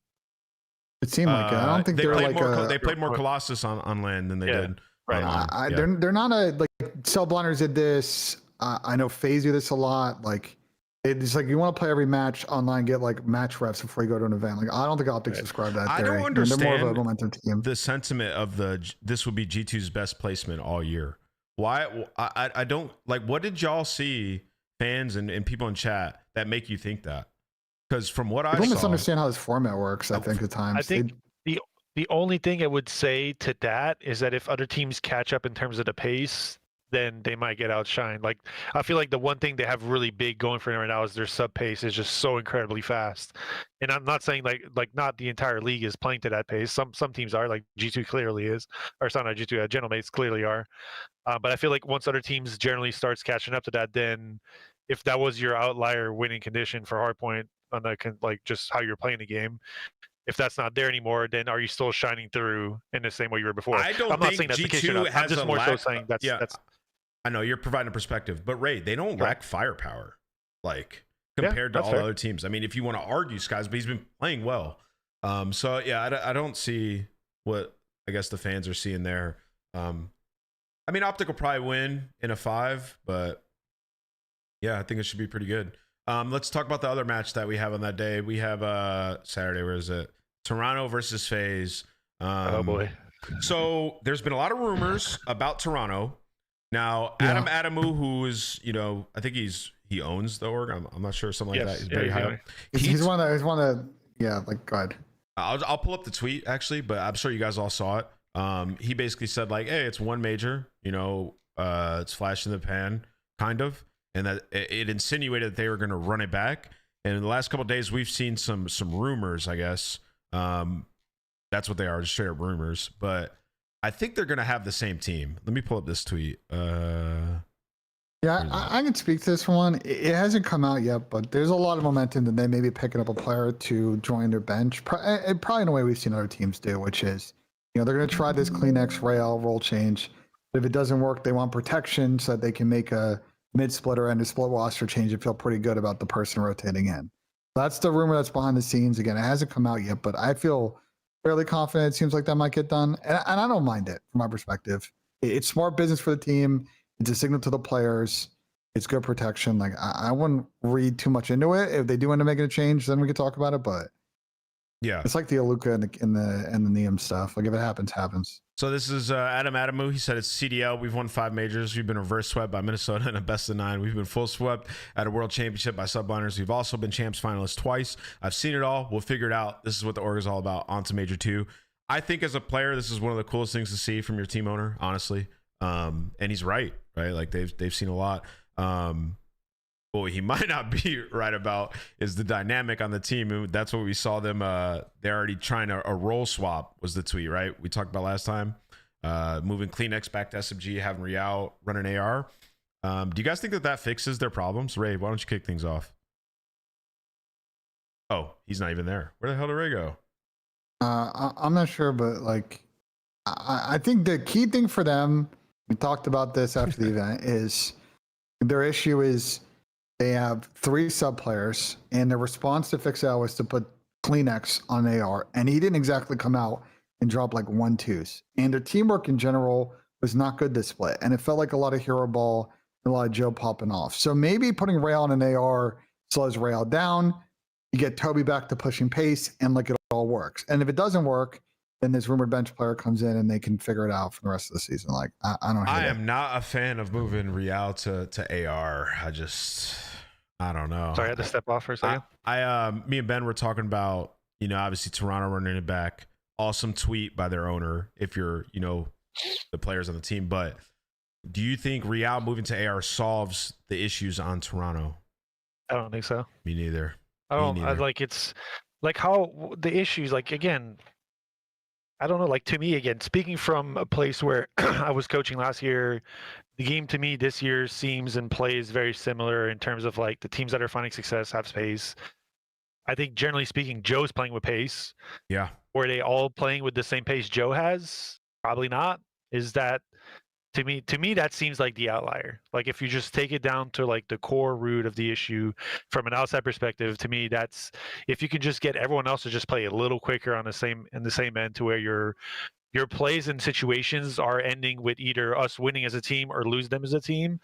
It seemed like it. I don't think they they're played like they played more Colossus on LAN than they did. Right. They're not like Cellblinders did this. I know FaZe do this a lot. Like it's like you want to play every match online, get like match refs before you go to an event. Like I don't think Optic subscribe to that. I don't understand they're more of a momentum team. The sentiment of this would be G2's best placement all year. Why? I don't like. What did y'all see, fans and people in chat, that make you think that? Because from what I don't saw, misunderstand how this format works. I think at times. I think the only thing I would say to that is that if other teams catch up in terms of the pace, then they might get outshined. Like I feel like the one thing they have really big going for them right now is their sub pace is just so incredibly fast. And I'm not saying like not the entire league is playing to that pace. Some teams are, like G2 clearly is, or it's not G2. Gentlemates clearly are. But I feel like once other teams generally starts catching up to that, then if that was your outlier winning condition for Hardpoint on like just how you're playing the game, if that's not there anymore, then are you still shining through in the same way you were before? I'm not saying that's G2 the case. I'm just more so saying that's. I know you're providing a perspective, but Ray, they don't lack firepower, like compared to all other teams. I mean, if you want to argue Skies, but he's been playing well. So yeah, I don't see what I guess the fans are seeing there. I I mean, Optic will probably win in a 5, but yeah, I think it should be pretty good. Let's talk about the other match that we have on that day. We have Saturday. Where is it? Toronto versus FaZe. Oh boy. So there's been a lot of rumors about Toronto. Now, Adam Adamu, who is, I think he owns the org. I'm not sure, something like that. He's very high up. He's one of like, go ahead. I'll pull up the tweet actually, but I'm sure you guys all saw it. He basically said like, hey, it's one major, it's flash in the pan, kind of, and that it insinuated that they were going to run it back. And in the last couple of days, we've seen some rumors, I guess. That's what they are, just straight up rumors. But I think they're going to have the same team. Let me pull up this tweet. I can speak to this one. It hasn't come out yet, but there's a lot of momentum that they may be picking up a player to join their bench. Probably in a way we've seen other teams do, which is, they're going to try this CleanX rail role change. But if it doesn't work, they want protection so that they can make a mid-splitter and a split roster change and feel pretty good about the person rotating in. That's the rumor that's behind the scenes. Again, it hasn't come out yet, but I feel fairly confident. It seems like that might get done. And I don't mind it from my perspective. It's smart business for the team. It's a signal to the players. It's good protection. Like I wouldn't read too much into it. If they do end up making a change, then we could talk about it. But yeah, it's like the Aluka and the Neum stuff. Like if it happens, happens. So this is Adam Adamu. He said it's CDL. We've won 5 majors. We've been reverse swept by Minnesota in a best of 9. We've been full swept at a world championship by subliners. We've also been champs finalists twice. I've seen it all. We'll figure it out. This is what the org is all about. On to major 2. I think as a player, this is one of the coolest things to see from your team owner, honestly. And he's right? Like they've seen a lot. What he might not be right about is the dynamic on the team. That's what we saw them. They're already trying a role swap was the tweet, right? We talked about last time. Moving CleanX back to SMG, having Real run an AR. Do you guys think that fixes their problems? Ray, why don't you kick things off? Oh, he's not even there. Where the hell did Ray go? I'm not sure, but like, I think the key thing for them, we talked about this after the event, is their issue is they have 3 sub players, and their response to fix that was to put CleanX on AR, and he didn't exactly come out and drop like 1-2s. And their teamwork in general was not good this split, and it felt like a lot of hero ball and a lot of Joe popping off. So maybe putting Rail on an AR slows Rail down. You get Toby back to pushing pace, and like it all works. And if it doesn't work, then this rumored bench player comes in and they can figure it out for the rest of the season. Like I don't. I am not a fan of moving Real to AR. I don't know. Sorry, I had to step off for a second. Me and Ben were talking about, obviously Toronto running it back. Awesome tweet by their owner if you're, the players on the team. But do you think Real moving to AR solves the issues on Toronto? I don't think so. Me neither. It's like how the issues, like, again, I don't know, like, to me, again, speaking from a place where I was coaching last year, the game to me this year seems and plays very similar in terms of like the teams that are finding success have pace. I think generally speaking, Joe's playing with pace. Yeah. Were they all playing with the same pace Joe has? Probably not. Is that to me that seems like the outlier. Like if you just take it down to like the core root of the issue from an outside perspective, to me that's if you can just get everyone else to just play a little quicker on the same end to where your plays and situations are ending with either us winning as a team or lose them as a team.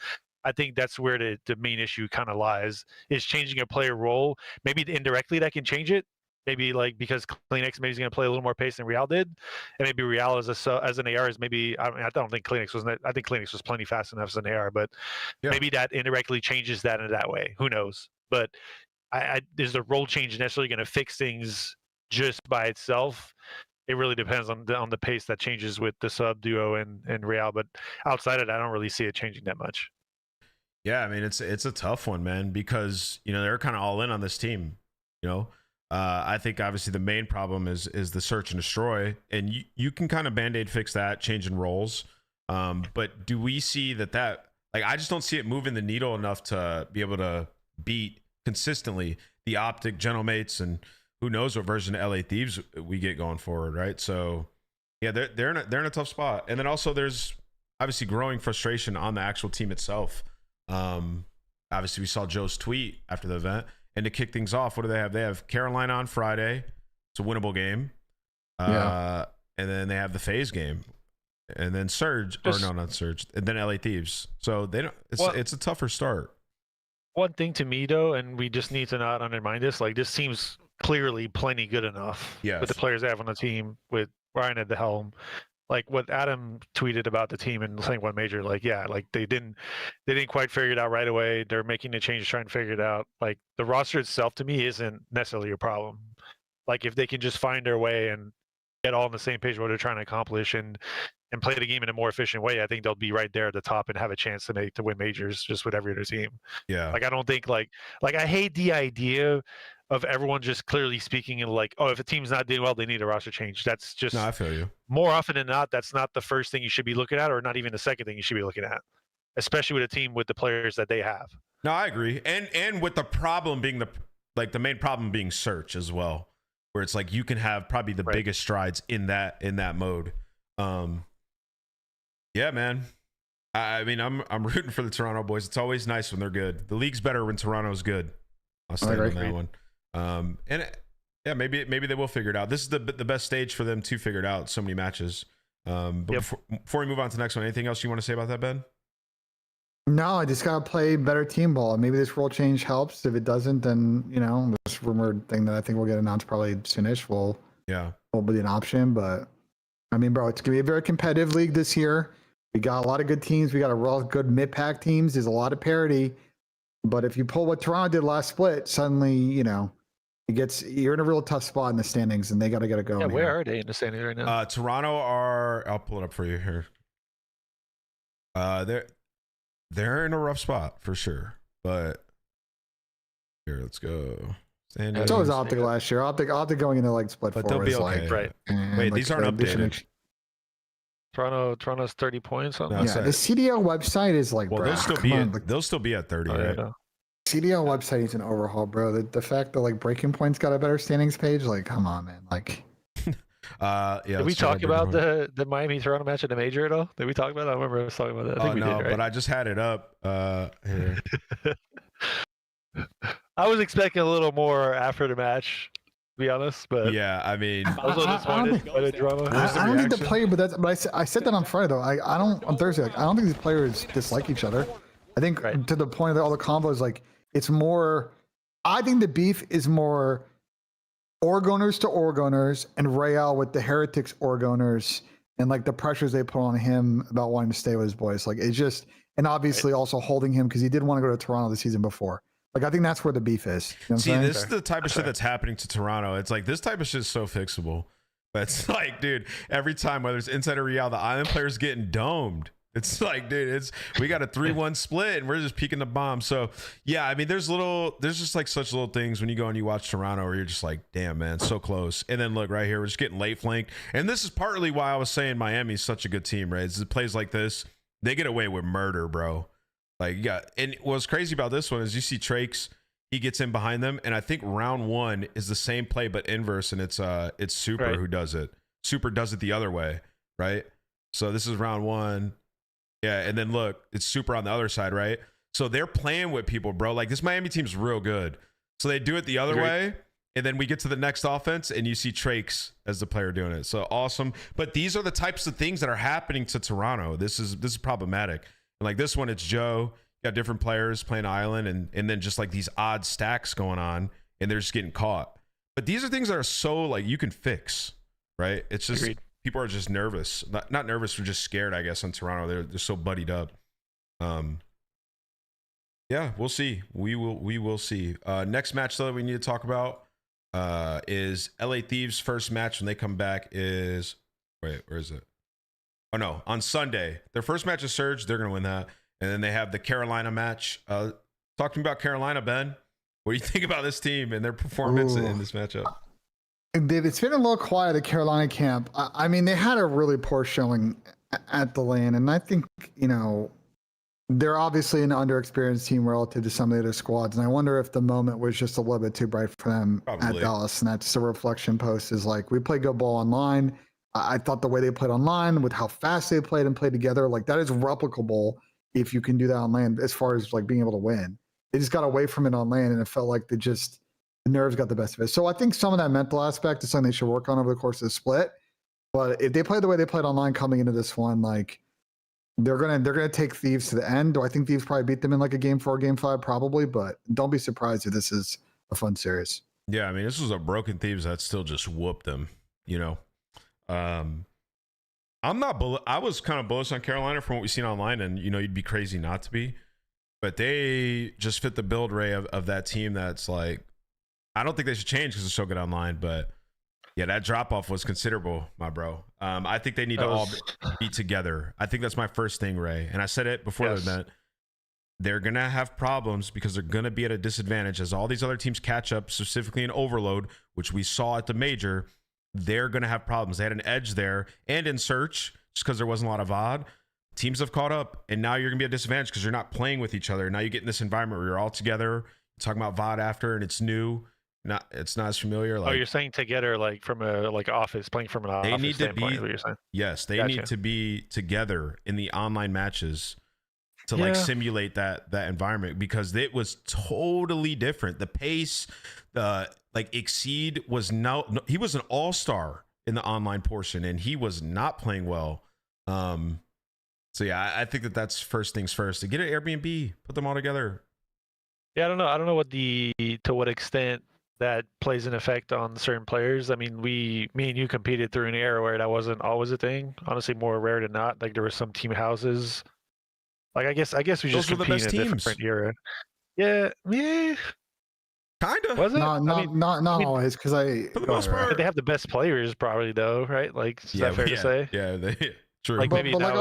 I think that's where the main issue kind of lies, is changing a player role. Maybe indirectly that can change it. Maybe like because CleanX maybe is going to play a little more pace than Real did, and maybe Real as an AR is maybe. I mean, I don't think CleanX was. I think CleanX was plenty fast enough as an AR, but maybe that indirectly changes that in that way. Who knows? But is the role change necessarily going to fix things just by itself? It really depends on the pace that changes with the sub duo and Real. But outside of it, I don't really see it changing that much. Yeah, I mean it's a tough one, man, because they're kind of all in on this team. I think obviously the main problem is the search and destroy, and you can kind of band-aid fix that, changing roles. But do we see that like I just don't see it moving the needle enough to be able to beat consistently the Optic Gentlemates and who knows what version of LA Thieves we get going forward, right? So yeah, they're in a tough spot, and then also there's obviously growing frustration on the actual team itself. Obviously we saw Joe's tweet after the event. And to kick things off, what do they have? They have Carolina on Friday. It's a winnable game. And then they have the FaZe game. and then Surge, or no, not Surge, and then LA Thieves. So they don't. It's a tougher start. One thing to me though, and we just need to not undermine this. Like this seems clearly plenty good enough with the players they have on the team, with Ryan at the helm. Like what Adam tweeted about the team and saying one major, like they didn't quite figure it out right away. They're making the changes, trying to figure it out. Like the roster itself to me isn't necessarily a problem. Like if they can just find their way and get all on the same page what they're trying to accomplish and play the game in a more efficient way, I think they'll be right there at the top and have a chance to win majors just with every other team. Yeah. Like I don't think like I hate the idea of everyone just clearly speaking in like, oh, if a team's not doing well, they need a roster change. That's just No, I feel you. More often than not, that's not the first thing you should be looking at, or not even the second thing you should be looking at, especially with a team with the players that they have. No, I agree. And with the problem being the main problem being search as well, where it's like you can have probably the biggest strides in that mode. Yeah, man. I mean, I'm rooting for the Toronto boys. It's always nice when they're good. The league's better when Toronto's good. I'll stand on that one. Yeah, maybe they will figure it out. This is the best stage for them to figure it out. So many matches. But before we move on to the next one, anything else you want to say about that, Ben? No, I just gotta play better team ball. Maybe this rule change helps. If it doesn't, then this rumored thing that I think will get announced probably soonish will be an option. But I mean, bro, it's gonna be a very competitive league this year. We got a lot of good teams. We got a real good mid-pack teams. There's a lot of parity. But if you pull what Toronto did last split, suddenly, you're in a real tough spot in the standings, and they got to get it going. Yeah, where are they in the standings right now? Toronto I'll pull it up for you here. They're in a rough spot for sure. But here, let's go. It's always Optic last year. Optic going into like split but four. They'll be okay. Right. Wait, these aren't updated. Toronto's 30 points. No, the CDL website is like, well, bro, they'll still be at 30, right? CDL website is an overhaul, bro. The fact that like Breaking Point's got a better standings page, like, come on, man. Like, did we talk about the Miami Toronto match at the major at all? Did we talk about that? I remember us talking about that. I think we did, right? But I just had it up. Here. I was expecting a little more after the match, to be honest, but yeah, I mean, I was a little disappointed by the drama. I don't think the player, but I said that on Friday though. I don't on Thursday. Like, I don't think these players dislike each other. I think to the point of all the combos, like it's more. I think the beef is more Oregoners to Oregoners and Real with the Heretics Oregoners and like the pressures they put on him about wanting to stay with his boys. Like it's just, and obviously also holding him because he did want to go to Toronto the season before. Like, I think that's where the beef is. You know what See, I'm saying? this is the type of shit that's happening to Toronto. It's like, this type of shit is so fixable. But it's like, dude, every time, whether it's inside or Real, the Island player's getting domed. It's like, dude, we got a 3-1 split and we're just peeking the bomb. So, yeah, I mean, there's just like such little things when you go and you watch Toronto where you're just like, damn, man, so close. And then look right here, we're just getting late flanked. And this is partly why I was saying Miami's such a good team, right? It's plays like this, they get away with murder, bro. Like, yeah, and what's crazy about this one is you see Trakes, he gets in behind them, and I think round one is the same play but inverse, and it's Super who does it. Super does it the other way, right? So this is round one, yeah, and then look, it's Super on the other side, right? So they're playing with people, bro. Like this Miami team's real good. So they do it the other way, and then we get to the next offense, and you see Trakes as the player doing it. So awesome. But these are the types of things that are happening to Toronto. This is problematic. And like this one, it's Joe. You got different players playing Island and then just like these odd stacks going on and they're just getting caught. But these are things that are so like you can fix, right? It's just people are just nervous. Not nervous, they're just scared, I guess, on Toronto. They're so buddied up. Yeah, we'll see. We will see. Next match though that we need to talk about is LA Thieves' first match when they come back is where is it? Oh no, on Sunday. Their first match is Surge. They're gonna win that, and then they have the Carolina match. Talk to me about Carolina, Ben. What do you think about this team and their performance in this matchup? It's been a little quiet at Carolina camp. I mean, they had a really poor showing at the LAN, and I think they're obviously an underexperienced team relative to some of the other squads. And I wonder if the moment was just a little bit too bright for them at Dallas, and that's the reflection post. Is like we play good ball online. I thought the way they played online with how fast they played and played together, like that is replicable if you can do that on land as far as like being able to win. They just got away from it on land and it felt like the nerves got the best of it. So I think some of that mental aspect is something they should work on over the course of the split. But if they play the way they played online coming into this one, like they're gonna take Thieves to the end. Do I think Thieves probably beat them in like a game 4, game 5? Probably, but don't be surprised if this is a fun series. Yeah, I mean, this was a broken Thieves that still just whooped them, you know. I'm not I was kind of bullish on Carolina from what we've seen online, and you know, you'd be crazy not to be. But they just fit the build, Ray, of that team that's like, I don't think they should change because they're so good online, but yeah, that drop off was considerable, my bro. I think they need to all be together. I think that's my first thing, Ray. And I said it before the event. They're going to have problems because they're going to be at a disadvantage as all these other teams catch up, specifically in Overload, which we saw at the major. They're going to have problems. They had an edge there and in Search just because there wasn't a lot of VOD. Teams have caught up, and now you're going to be at a disadvantage because you're not playing with each other. Now you get in this environment where you're all together, talking about VOD after, and it's new. It's not as familiar. Like, you're saying together, like from a office, playing from an office. They need to standpoint, be. is what you're saying. Yes, they Gotcha. need to be together in the online matches to like simulate that environment, because it was totally different. The pace, like Exceed was he was an all-star in the online portion, and he was not playing well. So yeah, I think that's first things first. To get an Airbnb, put them all together. Yeah, I don't know. I don't know to what extent that plays an effect on certain players. I mean, me and you competed through an era where that wasn't always a thing. Honestly, more rare than not. Like there were some team houses. Like I guess we just Those were the compete best in a teams. different era. Yeah. Kind of. Was it? Not always, because for the most part, they have the best players, probably though, right? Like, is that fair to say? Yeah, true. Like maybe but like, now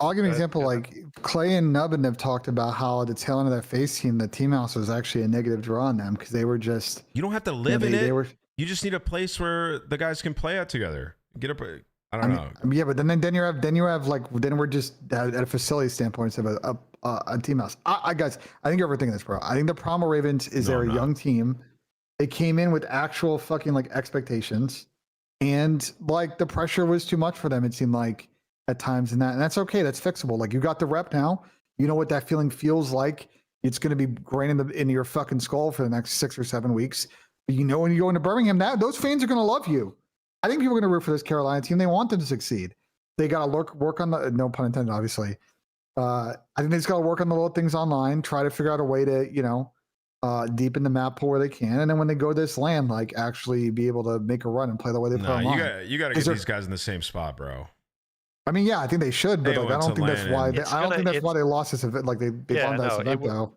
I'll give an example. Like Clay and Nubbin have talked about how at the tail end of that face team, the team house was actually a negative draw on them because they were just. You don't have to live in it. You just need a place where the guys can play out together. Get up. I don't know. Yeah, but then you have like we're just at a facility standpoint instead of a team house. Guys, I think you're overthinking this, bro. I think the problem with Ravens is they're a young team. They came in with actual fucking like expectations, and like the pressure was too much for them. It seemed like at times, and that's okay. That's fixable. Like you got the rep now. You know what that feeling feels like. It's going to be ingrained in your fucking skull for the next 6 or 7 weeks. But you know when you go into Birmingham, those fans are going to love you. I think people are going to root for this Carolina team. They want them to succeed. They got to work on the, no pun intended, obviously. I think they just got to work on the little things online, try to figure out a way to, deepen the map pool where they can. And then when they go to this land, like actually be able to make a run and play the way they play online. You got to get these guys in the same spot, bro. I mean, yeah, I think they should, but like, I don't think that's why. I don't think that's why they lost this event. Like they won this event though.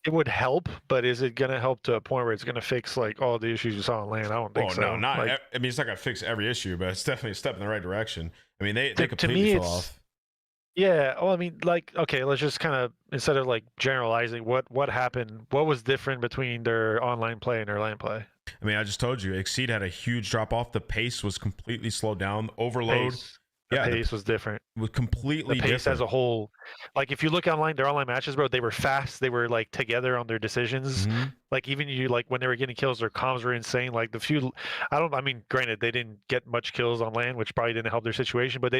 It would help, but is it going to help to a point where it's going to fix like all the issues you saw on land? I don't think so. No, not. Like, I mean, it's not going to fix every issue, but it's definitely a step in the right direction. I mean, they to completely me, fell it's off. Yeah. Well, I mean, like, okay, let's just kind of instead of like generalizing, what happened? What was different between their online play and their LAN play? I mean, I just told you, Exceed had a huge drop off. The pace was completely slowed down. Overload. The pace was different. Was completely the pace different. as a whole. Like if you look online, their online matches, bro, they were fast. They were like together on their decisions. Mm-hmm. Like even like when they were getting kills, their comms were insane. Like I mean, granted, they didn't get much kills on land, which probably didn't help their situation. But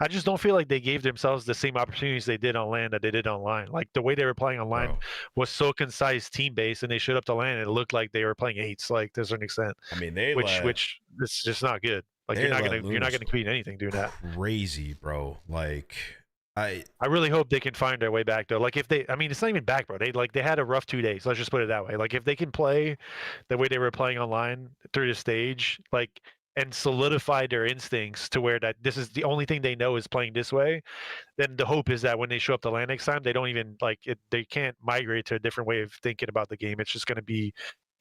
I just don't feel like they gave themselves the same opportunities they did on land that they did online. Like the way they were playing online was so concise, team based, and they showed up to land and it looked like they were playing eights, like to a certain extent. I mean, which it's just not good. Like you're not gonna compete in anything doing that. Crazy, bro. Like I really hope they can find their way back though. Like if they, I mean, it's not even back, bro. They had a rough 2 days. Let's just put it that way. Like if they can play the way they were playing online through the stage, like and solidify their instincts to where that this is the only thing they know is playing this way, then the hope is that when they show up to land next time, they don't even they can't migrate to a different way of thinking about the game. It's just going to be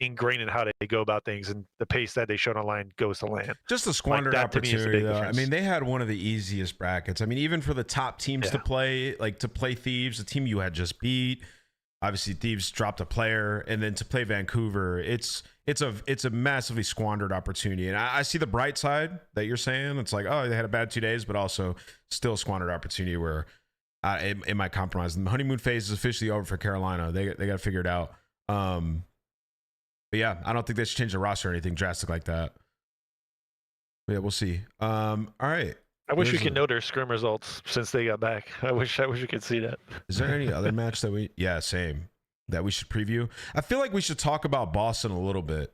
ingrained in how they go about things, and the pace that they showed online goes to land. Just a squandered opportunity, though. Difference. I mean, they had one of the easiest brackets. I mean, even for the top teams to play Thieves, the team you had just beat. Obviously, Thieves dropped a player, and then to play Vancouver, it's a massively squandered opportunity. And I see the bright side that you're saying. It's like, oh, they had a bad 2 days, but also still a squandered opportunity where it might compromise. The honeymoon phase is officially over for Carolina. They got to figure it out. But yeah, I don't think they should change the roster or anything drastic like that. But yeah, we'll see. All right. I wish we could know their scrim results since they got back. I wish we could see that. Is there any other match that same, that we should preview? I feel like we should talk about Boston a little bit.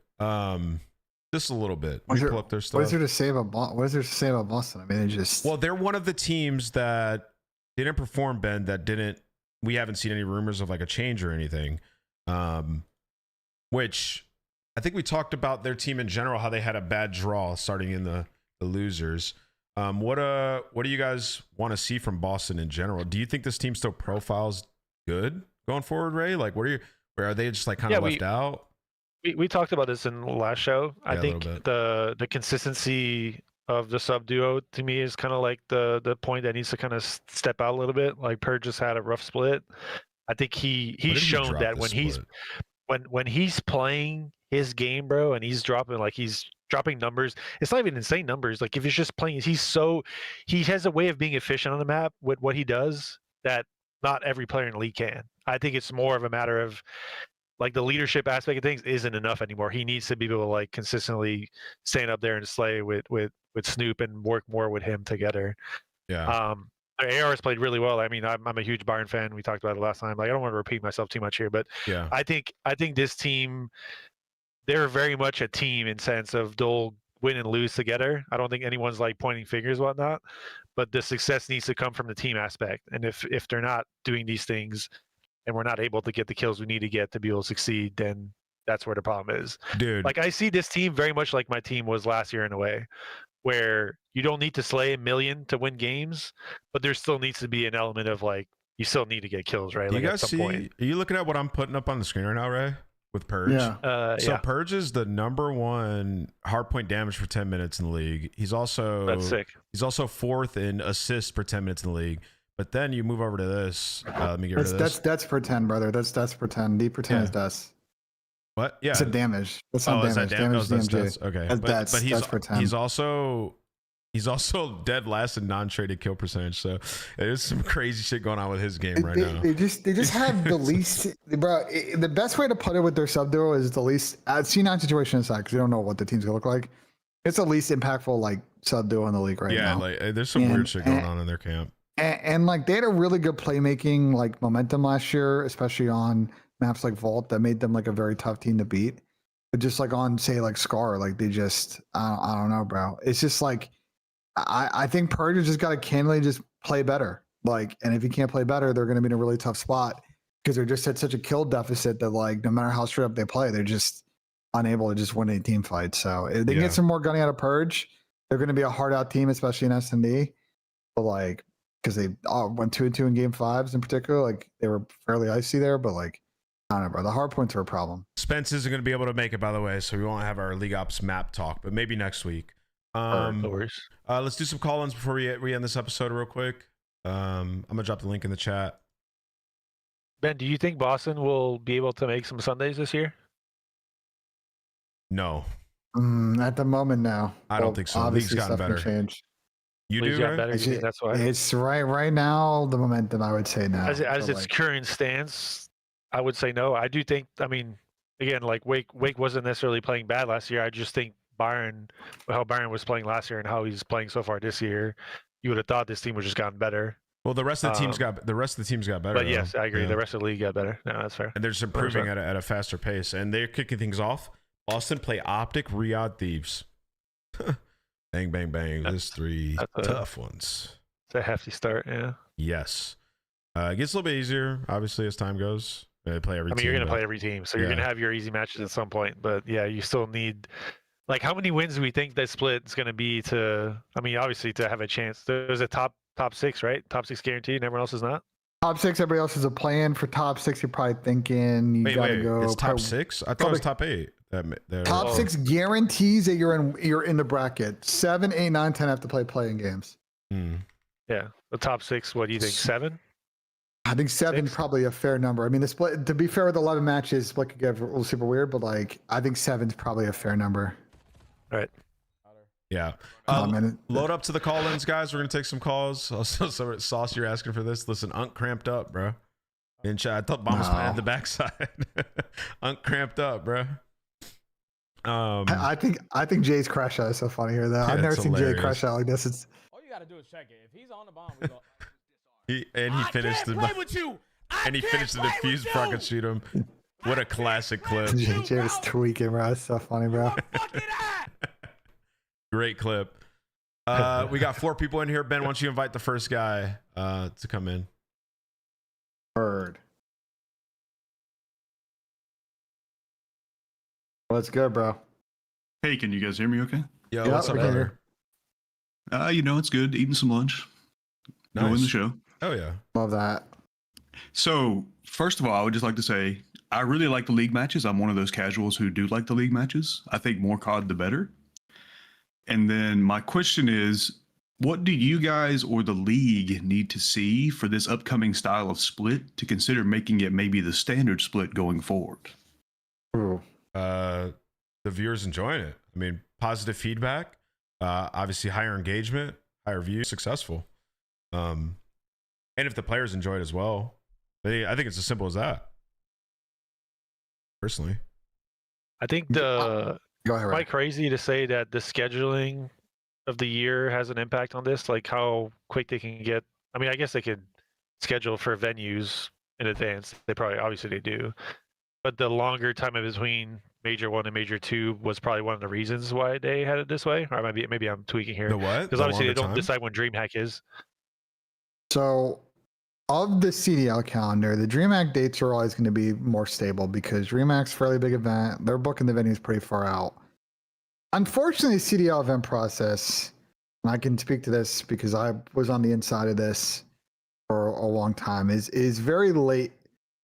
Just a little bit. What is Pull up their stuff. what is there to say about Boston? I mean, they just Well, they're one of the teams that didn't perform, Ben. We haven't seen any rumors of like a change or anything. Which I think we talked about their team in general, how they had a bad draw starting in the losers. What do you guys want to see from Boston in general? Do you think this team still profiles good going forward, Ray? Like, where are they just like kind of left out? We talked about this in the last show. Yeah, I think the consistency of the sub duo to me is kind of like the point that needs to kind of step out a little bit. Like Purge just had a rough split. I think he's shown that when he's playing his game, bro, and he's dropping numbers. It's not even insane numbers. Like if he's just playing, he has a way of being efficient on the map with what he does that not every player in the league can. I think it's more of a matter of like the leadership aspect of things isn't enough anymore. He needs to be able to like consistently stand up there and slay with Snoop and work more with him together. Yeah. AR's played really well. I mean, I'm a huge Bayern fan. We talked about it last time. Like I don't want to repeat myself too much here, but yeah, I think this team, they're very much a team in sense of they'll win and lose together. I don't think anyone's like pointing fingers, whatnot, but the success needs to come from the team aspect. And if they're not doing these things and we're not able to get the kills we need to get to be able to succeed, then that's where the problem is. Dude. Like I see this team very much like my team was last year in a way, where you don't need to slay a million to win games, but there still needs to be an element of like, you still need to get kills, right? Do like you guys at some see, point. are you looking at what I'm putting up on the screen right now, Ray? With Purge? Yeah. So Purge is the #1 hardpoint damage for 10 minutes in the league. He's also That's sick. He's also 4th in assists per 10 minutes in the league. But then you move over to this. Let me get rid of this. That's per 10, brother. That's per 10. D per 10 is deaths. What? Yeah. It's a damage. That's not is that damage. That's DMG. okay. That's per 10. He's also dead last in non-traded kill percentage. So there's some crazy shit going on with his game right now. They just have the least, bro. The best way to put it with their sub duo is the least. C9 situation aside, because you don't know what the team's gonna look like. It's the least impactful like sub duo in the league right now. Yeah, like there's some weird shit going on in their camp. And like they had a really good playmaking like momentum last year, especially on maps like Vault that made them like a very tough team to beat. But just like on say like Scar, like they just I don't know, bro. It's just like I think Purge just got to candidly just play better. Like, and if he can't play better, they're going to be in a really tough spot because they're just at such a kill deficit that like no matter how straight up they play, they're just unable to just win a team fight. So if they can get some more gunning out of Purge, they're going to be a hard out team, especially in S&D. But like, because they went 2-2 in game 5s in particular, like they were fairly icy there. But like, I don't know, bro. The hard points are a problem. Spence isn't going to be able to make it, by the way, so we won't have our League Ops map talk, but maybe next week. No worries. Let's do some call-ins before we end this episode real quick. I'm gonna drop the link in the chat. Ben, do you think Boston will be able to make some Sundays this year? No. At the moment, no. I don't think so. The league's gotten better. Change. You do, right? Better, you that's why. It's right now. The momentum, I would say no. As its current stance, I would say no. I do think. I mean, again, like Wake wasn't necessarily playing bad last year. I just think how Byron was playing last year and how he's playing so far this year, you would have thought this team would just gotten better. Well, the rest of the teams got better. But yes, I agree. Yeah. The rest of the league got better. No, that's fair. And they're just improving at a faster pace, and they're kicking things off. Boston play Optic Riyadh Thieves. Bang, bang, bang. There's 3 tough ones. It's a hefty start, yeah. Yes. It gets a little bit easier, obviously, as time goes. They play every team. You're going to play every team, so you're going to have your easy matches at some point. But yeah, you still need. Like, how many wins do we think that split is going to be to? I mean, obviously, to have a chance. There's a top 6, right? Top 6 guaranteed, and everyone else is not. Top 6, everybody else is a plan. For top 6, you're probably thinking you got to go. It's top 6. I thought it was top 8. Top 6 guarantees that you're in the bracket. 7, 8, 9, 10 have to play playing games. Yeah, the top 6. What do you think? 7? I think 7 is probably a fair number. I mean, the split. To be fair, with 11 matches, split could get super weird, but like I think 7 is probably a fair number. Right. Yeah. Load up to the call-ins, guys. We're gonna take some calls. Also, Sauce, you're asking for this. Listen, Unk cramped up, bro. In chat, I thought Bomb was playing the backside. Unk cramped up, bro. I think Jay's crash out is so funny here though. I've never seen Jay crash out like this. It's all you gotta do is check it. If he's on the bomb, we go. He finished the defuse before I could shoot him. What a classic clip. Jay was tweaking, bro. It's so funny, bro. Great clip. We got 4 people in here. Ben, why don't you invite the first guy to come in? Bird. Let's go, bro. Hey, can you guys hear me okay? Yo, what's up, brother? It's good. Eating some lunch. Enjoying the show. Oh, yeah. Love that. So, first of all, I would just like to say, I really like the league matches. I'm one of those casuals who do like the league matches. I think more COD, the better. And then my question is, what do you guys or the league need to see for this upcoming style of split to consider making it maybe the standard split going forward? The viewers enjoying it. I mean, positive feedback, obviously higher engagement, higher views, successful. And if the players enjoy it as well, I think it's as simple as that. Personally, I think Go ahead, quite crazy to say that the scheduling of the year has an impact on this, like how quick they can get. I mean, I guess they could schedule for venues in advance. Obviously they do, but the longer time in between Major 1 and Major 2 was probably one of the reasons why they had it this way. Or maybe I'm tweaking here. The what? Because obviously they don't decide when DreamHack is. So, of the CDL calendar, the DreamHack dates are always going to be more stable because DreamHack's a fairly big event. They're booking the venues pretty far out. Unfortunately, the CDL event process, and I can speak to this because I was on the inside of this for a long time, is very late.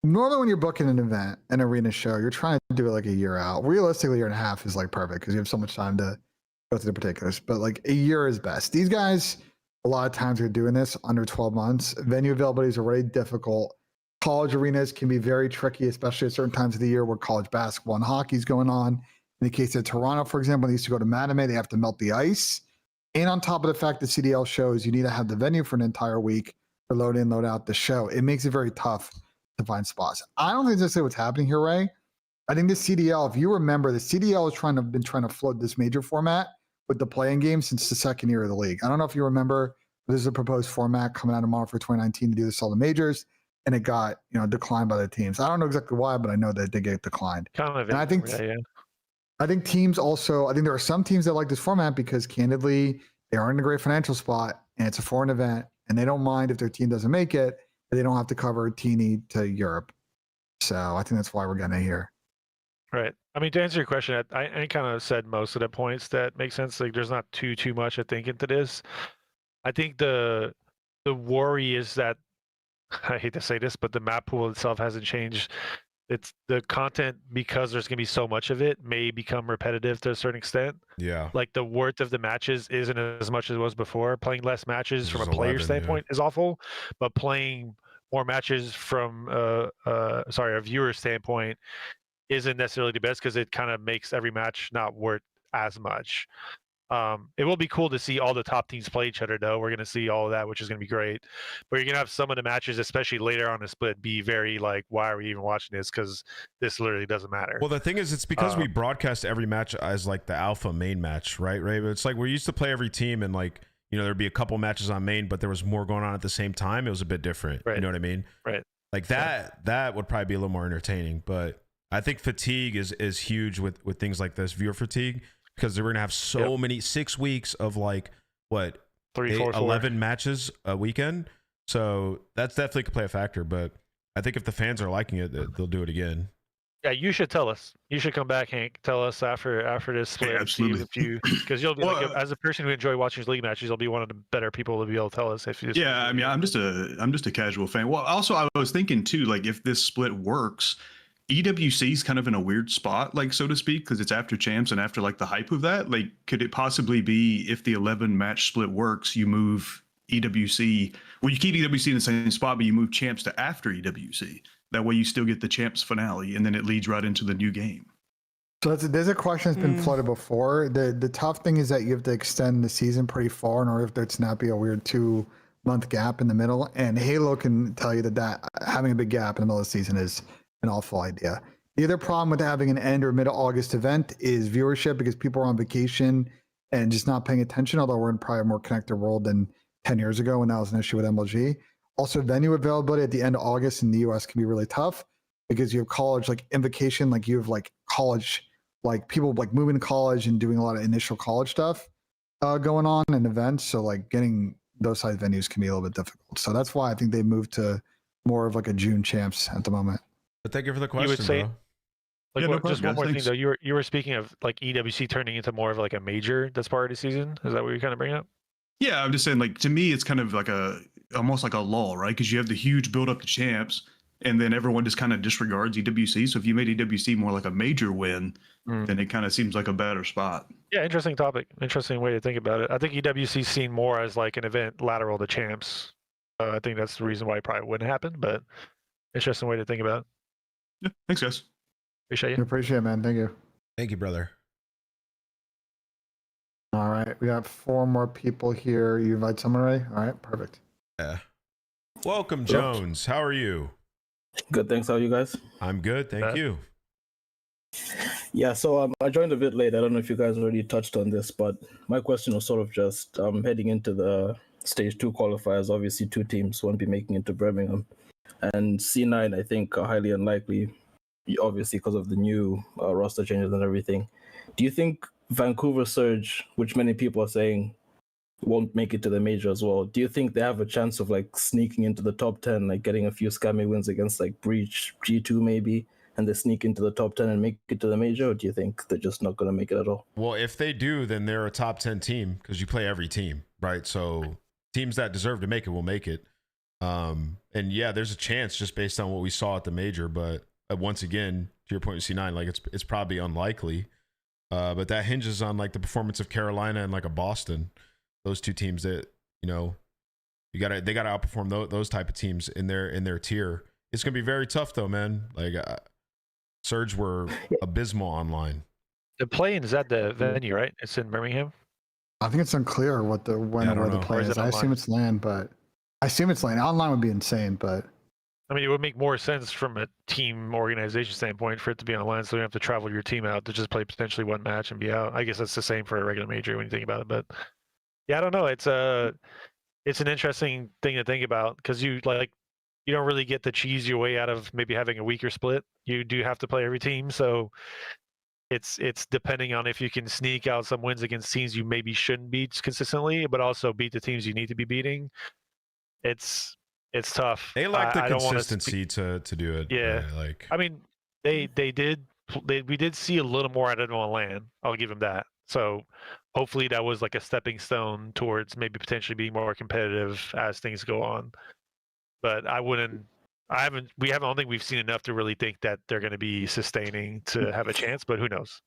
Normally, when you're booking an event, an arena show, you're trying to do it like a year out. Realistically, a year and a half is like perfect because you have so much time to go through the particulars. But like a year is best. These guys, a lot of times, are doing this under 12 months. Venue availability is already difficult. College arenas can be very tricky, especially at certain times of the year where college basketball and hockey is going on. In the case of Toronto, for example, they used to go to Matinee, they have to melt the ice. And on top of the fact that CDL shows, you need to have the venue for an entire week for load in, load out the show. It makes it very tough to find spots. I don't think that's what's happening here, Ray. I think the CDL, if you remember, the CDL has been trying to float this major format with the playing game since the second year of the league. I don't know if you remember, but there's a proposed format coming out tomorrow for 2019 to do this all the majors, and it got declined by the teams. I don't know exactly why, but I know that they get declined. And I think I think teams also, I think there are some teams that like this format because candidly, they aren't in a great financial spot and it's a foreign event and they don't mind if their team doesn't make it, but they don't have to cover teeny to Europe. So I think that's why we're getting it here. Right. I mean, to answer your question, I kind of said most of the points that make sense. Like, there's not too much I think into this. I think the worry is that, I hate to say this, but the map pool itself hasn't changed. It's the content, because there's going to be so much of it, may become repetitive to a certain extent. Yeah. Like, the worth of the matches isn't as much as it was before. Playing less matches from a player 11, standpoint is awful, but playing more matches from a viewer standpoint isn't necessarily the best because it kind of makes every match not worth as much. It will be cool to see all the top teams play each other, though. We're going to see all of that, which is going to be great. But you're going to have some of the matches, especially later on in the split, be very like, why are we even watching this? Because this literally doesn't matter. Well, the thing is, it's because we broadcast every match as like the alpha main match, right? But it's like we used to play every team and like, there'd be a couple matches on main, but there was more going on at the same time. It was a bit different. Right. You know what I mean? Right. Like that would probably be a little more entertaining. But I think fatigue is huge with things like this, viewer fatigue. Because we're going to have so many 6 weeks of like, what, 11 matches a weekend. So that's definitely could play a factor. But I think if the fans are liking it, they'll do it again. Yeah, you should tell us. You should come back, Hank. Tell us after this split. Yeah, absolutely. Because you'll be as a person who enjoy watching league matches, you'll be one of the better people to be able to tell us if you. Yeah, I mean, I'm just a casual fan. Well, also I was thinking too, like if this split works, EWC is kind of in a weird spot, like so to speak, because it's after champs and after like the hype of that. Like, could it possibly be if the 11 match split works, you move EWC? Well, you keep EWC in the same spot, but you move champs to after EWC. That way, you still get the champs finale, and then it leads right into the new game. So there's a question that's been floated before. The tough thing is that you have to extend the season pretty far in order for there to not be a weird 2-month gap in the middle. And Halo can tell you that having a big gap in the middle of the season is an awful idea. The other problem with having an end or mid-August event is viewership, because people are on vacation and just not paying attention, although we're in probably a more connected world than 10 years ago when that was an issue with MLG. Also, venue availability at the end of August in the US can be really tough because you have college, like invocation, like you have like college, like people like moving to college and doing a lot of initial college stuff. going on in events, so like getting those size venues can be a little bit difficult. So that's why I think they moved to more of like a June champs at the moment. But thank you for the You question, would say, bro. like, Yeah, no what, just problem, one guys. more thing Thanks. though. You were speaking of like EWC turning into more of like a major that's part of the season. Is that what you're kind of bringing up? Yeah, I'm just saying, like, to me, it's kind of like almost like a lull, right? Because you have the huge build up to champs, and then everyone just kind of disregards EWC. So if you made EWC more like a major win, then it kind of seems like a better spot. Yeah, interesting topic. Interesting way to think about it. I think EWC's seen more as like an event lateral to champs. I think that's the reason why it probably wouldn't happen, but interesting way to think about it. Yeah, thanks, guys. Appreciate you. Appreciate it, man. Thank you. Thank you, brother. All right, we got 4 more people here. You invite someone already? All right, perfect. Yeah. Welcome, Jones. How are you? Good, thanks. How are you guys? I'm good, thank you. Yeah, so I joined a bit late. I don't know if you guys already touched on this, but my question was sort of just heading into the stage 2 qualifiers. Obviously, 2 teams won't be making it to Birmingham, and C9 I think are highly unlikely, obviously because of the new roster changes and everything. Do you think Vancouver Surge, which many people are saying won't make it to the major as well, do you think they have a chance of like sneaking into the top 10, like getting a few scammy wins against like Breach, G2 maybe, and they sneak into the top 10 and make it to the major, or do you think they're just not going to make it at all? Well, if they do, then they're a top 10 team because you play every team, right? So teams that deserve to make it will make it. And yeah, there's a chance just based on what we saw at the major, but once again, to your point with C9, like it's probably unlikely. But that hinges on like the performance of Carolina and like a Boston. Those 2 teams that, you know, they gotta outperform those type of teams in their tier. It's gonna be very tough though, man. Like Surge were abysmal online. The play-in is at the venue, right? It's in Birmingham. I think it's unclear what the when Yeah, I or where don't the know. play Or is is. it I assume online? it's land, but I assume it's land. Online would be insane, but I mean, it would make more sense from a team organization standpoint for it to be online, so you don't have to travel your team out to just play potentially one match and be out. I guess that's the same for a regular major when you think about it. But yeah, I don't know. It's an interesting thing to think about because you don't really get to cheese your way out of maybe having a weaker split. You do have to play every team, so it's depending on if you can sneak out some wins against teams you maybe shouldn't beat consistently, but also beat the teams you need to be beating. It's tough. They lack the I don't wanna consistency to do it. Yeah. Like I mean, we did see a little more out of them on land. I'll give them that. So hopefully that was like a stepping stone towards maybe potentially being more competitive as things go on. But I don't think we've seen enough to really think that they're going to be sustaining to have a chance, but who knows?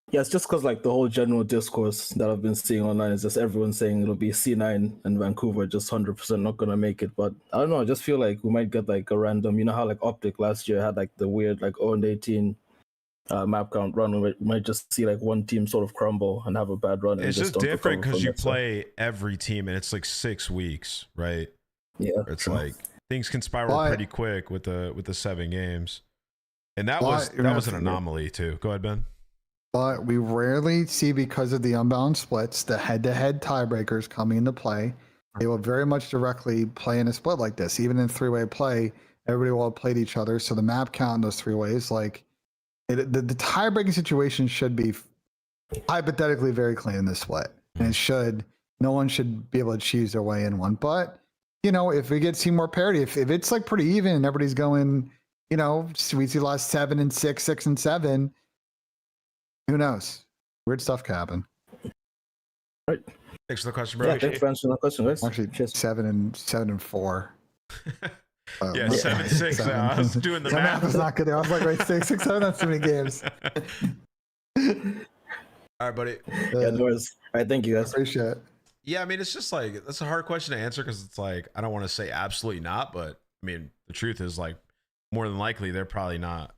Yeah, it's just because like the whole general discourse that I've been seeing online is just everyone saying it'll be C9 and Vancouver just 100% not gonna make it. But I don't know, I just feel like we might get like a random, you know how like Optic last year had like the weird like 0-18 map count run. We might just see like one team sort of crumble and have a bad run. And it's just don't different recover because from you it, so- play every team and it's like 6 weeks, right? Yeah, it's true. like things can spiral But- pretty quick with the 7 games, and that But was you're gonna an have to- anomaly too. Go ahead, Ben. But we rarely see, because of the unbalanced splits, the head-to-head tiebreakers coming into play. They will very much directly play in a split like this. Even in 3-way play, everybody will have played each other. So the map count in those 3 ways, like the tie-breaking situation should be hypothetically very clean in this split. And no one should be able to choose their way in one. But, you know, if we see more parity, if it's like pretty even and everybody's going, you know, we see last 7 and 6, 6 and 7, who knows? Weird stuff can happen. Thanks for the question, bro. Yeah, thanks for answering that question, guys. Actually, 7 and 4. Yeah, 7-6. I was doing the My math. math is not good. I was like, wait, 6, 7. That's too many games. All right, buddy. Yeah, no worries. All right, thank you, guys. Appreciate it. Yeah, I mean, it's just like that's a hard question to answer because it's like I don't want to say absolutely not, but I mean, the truth is like more than likely they're probably not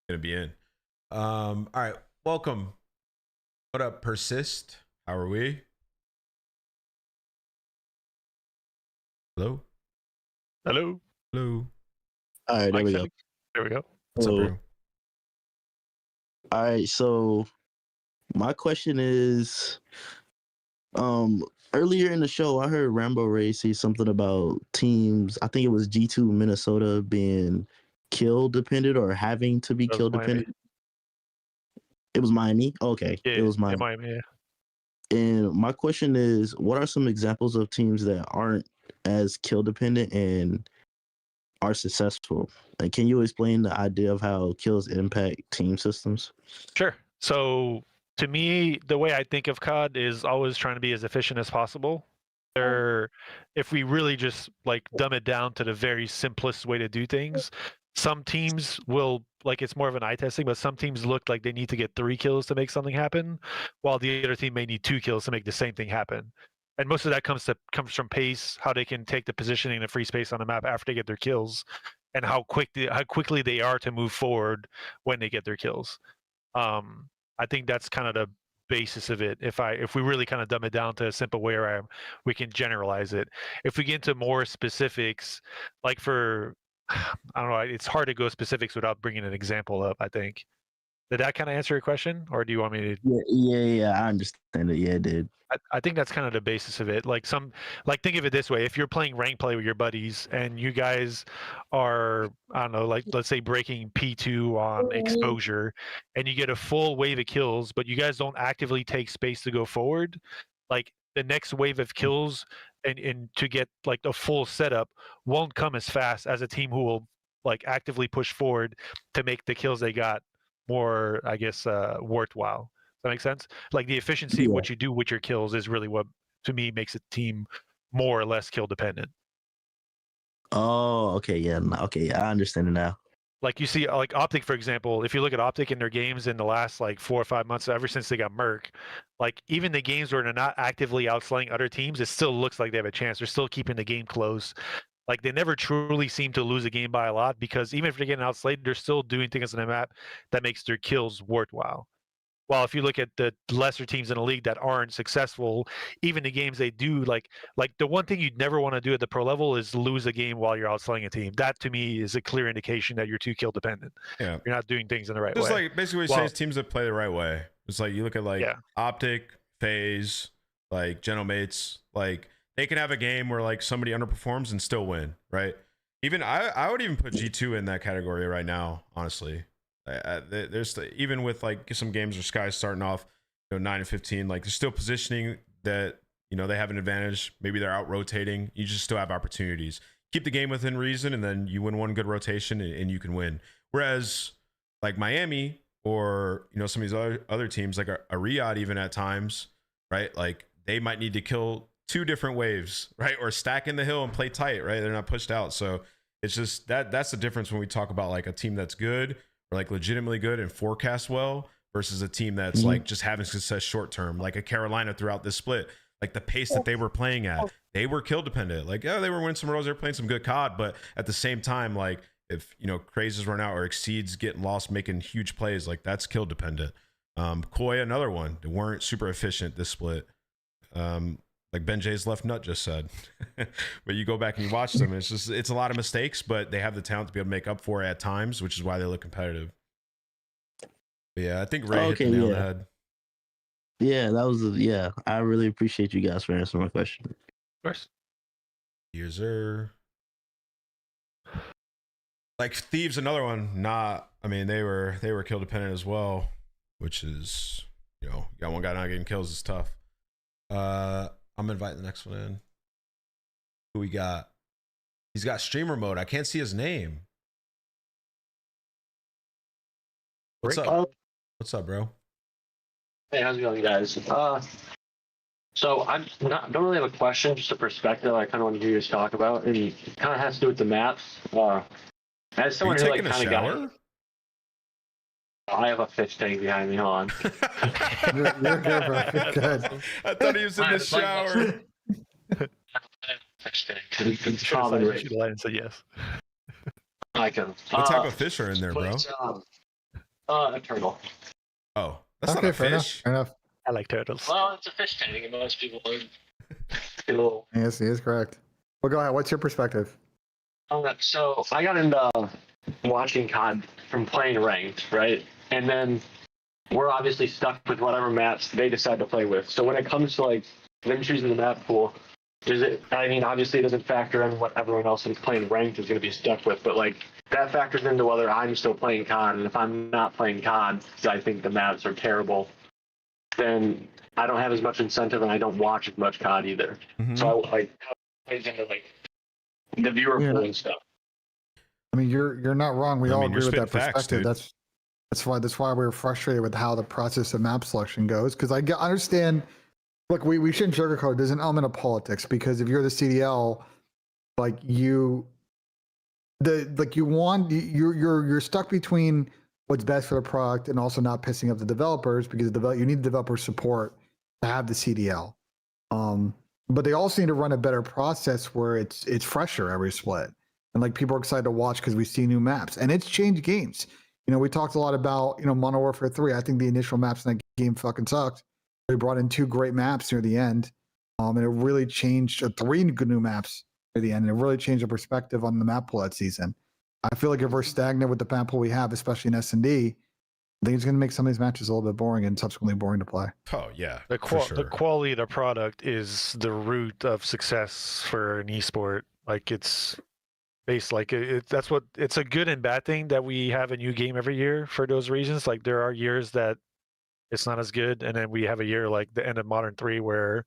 going to be in. All right, welcome. What up, Persist? How are we? Hello. Hello. Hello. All right, there we go. There we go. What's up, Hello. bro? All right, so my question is, earlier in the show, I heard Rambo Ray say something about teams. I think it was G2 Minnesota being kill dependent or having to be That was kill Miami. dependent. It was Miami. Okay, Yeah, it was yeah, Miami. Miami. Yeah. And my question is, what are some examples of teams that aren't as kill dependent and are successful? And can you explain the idea of how kills impact team systems? Sure. So to me, the way I think of COD is always trying to be as efficient as possible. If we really just like dumb it down to the very simplest way to do things, some teams will like it's more of an eye testing, but some teams look like they need to get 3 kills to make something happen, while the other team may need 2 kills to make the same thing happen. And most of that comes from pace, how they can take the positioning and the free space on the map after they get their kills, and how quickly they are to move forward when they get their kills. I think that's kind of the basis of it. If we really kind of dumb it down to a simple way where we can generalize it. If we get into more specifics, like for I don't know, it's hard to go specifics without bringing an example up. I think. Did that kind of answer your question, or do you want me to? Yeah, I understand it. Yeah, it did. I think that's kind of the basis of it. Like think of it this way: if you're playing rank play with your buddies and you guys are, I don't know, like let's say breaking P2 on exposure, and you get a full wave of kills, but you guys don't actively take space to go forward, like the next wave of kills and to get like the full setup won't come as fast as a team who will like actively push forward to make the kills they got more, I guess, worthwhile. Does that make sense? Like the efficiency of what you do with your kills is really what, to me, makes a team more or less kill dependent. Oh, okay, yeah, I understand it now. Like you see, like Optic, for example, if you look at Optic in their games in the last like 4 or 5 months, ever since they got Merc, like even the games where they're not actively outslaying other teams, it still looks like they have a chance. They're still keeping the game close. Like they never truly seem to lose a game by a lot, because even if they're getting outslayed, they're still doing things on the map that makes their kills worthwhile. While if you look at the lesser teams in the league that aren't successful, even the games they do, like the one thing you'd never want to do at the pro level is lose a game while you're outslaying a team. That to me is a clear indication that you're too kill dependent. Yeah, you're not doing things in the right way. Just like basically what you say is teams that play the right way. It's like you look at like Optic, FaZe, like Genomates, like they can have a game where like somebody underperforms and still win, right? Even I would even put G2 in that category right now, honestly. There's even with like some games where Sky's starting off 9-15, like they're still positioning that they have an advantage. Maybe they're out rotating. You just still have opportunities. Keep the game within reason, and then you win one good rotation and you can win. Whereas like Miami or some of these other teams like a Riyadh, even at times, right? Like they might need to kill 2 different waves, right? Or stack in the hill and play tight, right? They're not pushed out. So it's just that's the difference when we talk about like a team that's good or like legitimately good and forecast well versus a team that's like just having success short term, like a Carolina throughout this split. Like the pace that they were playing at, they were kill dependent. Like, yeah, they were winning some rows, they were playing some good COD, but at the same time, like if crazes run out or exceeds getting lost, making huge plays, like that's kill dependent. Koi, another one. They weren't super efficient this split. Like BENJ's left nut just said. But you go back and you watch them, it's a lot of mistakes, but they have the talent to be able to make up for it at times, which is why they look competitive. But yeah, I think Ray hit the nail on the head. Yeah, that was I really appreciate you guys for answering my question. Of course. Yes, sir. Like Thieves, another one. I mean, they were kill dependent as well, which is you got one guy not getting kills is tough. I'm inviting the next one in. Who we got? He's got streamer mode. I can't see his name. What's up? What's up, bro? Hey, how's it going, guys? So I don't really have a question, just a perspective I kind of want to hear you guys talk about, and it kind of has to do with the maps. As someone who like kind of got, I have a fish tank behind me. Hold on. You're good, bro. You're good. I thought he was in the shower. Fish tank. And said yes. I can. What type of fish are in there, bro? A turtle. Oh, that's not a fish. Fair enough. I like turtles. Well, it's a fish tank, and most people are. Yes, he is correct. Well, go ahead. What's your perspective? So I got into watching COD from playing ranked, right? And then we're obviously stuck with whatever maps they decide to play with. So when it comes to like them choosing the map pool, obviously it doesn't factor in what everyone else who's playing ranked is going to be stuck with, but like that factors into whether I'm still playing COD, and if I'm not playing COD because I think the maps are terrible, then I don't have as much incentive and I don't watch as much COD either. So I like plays into like the viewer pool and stuff. I mean, you're not wrong. We all agree with that spitting facts, perspective. dude. That's why we were frustrated with how the process of map selection goes. Because I understand. Look, we shouldn't sugarcoat it. There's an element of politics because if you're the CDL, like you're stuck between what's best for the product and also not pissing off the developers because you need developer support to have the CDL. But they also need to run a better process where it's fresher every split. And like people are excited to watch because we see new maps and it's changed games. You know, we talked a lot about, Modern Warfare 3. I think the initial maps in that game fucking sucked. They brought in 2 great maps near the end. And it really changed 3 good new maps near the end. And it really changed the perspective on the map pool that season. I feel like if we're stagnant with the map pool we have, especially in S&D, I think it's going to make some of these matches a little bit boring and subsequently boring to play. Oh, yeah. The quality of the product is the root of success for an esport. Like it's based like it's a good and bad thing that we have a new game every year for those reasons. Like there are years that it's not as good, and then we have a year like the end of Modern 3 where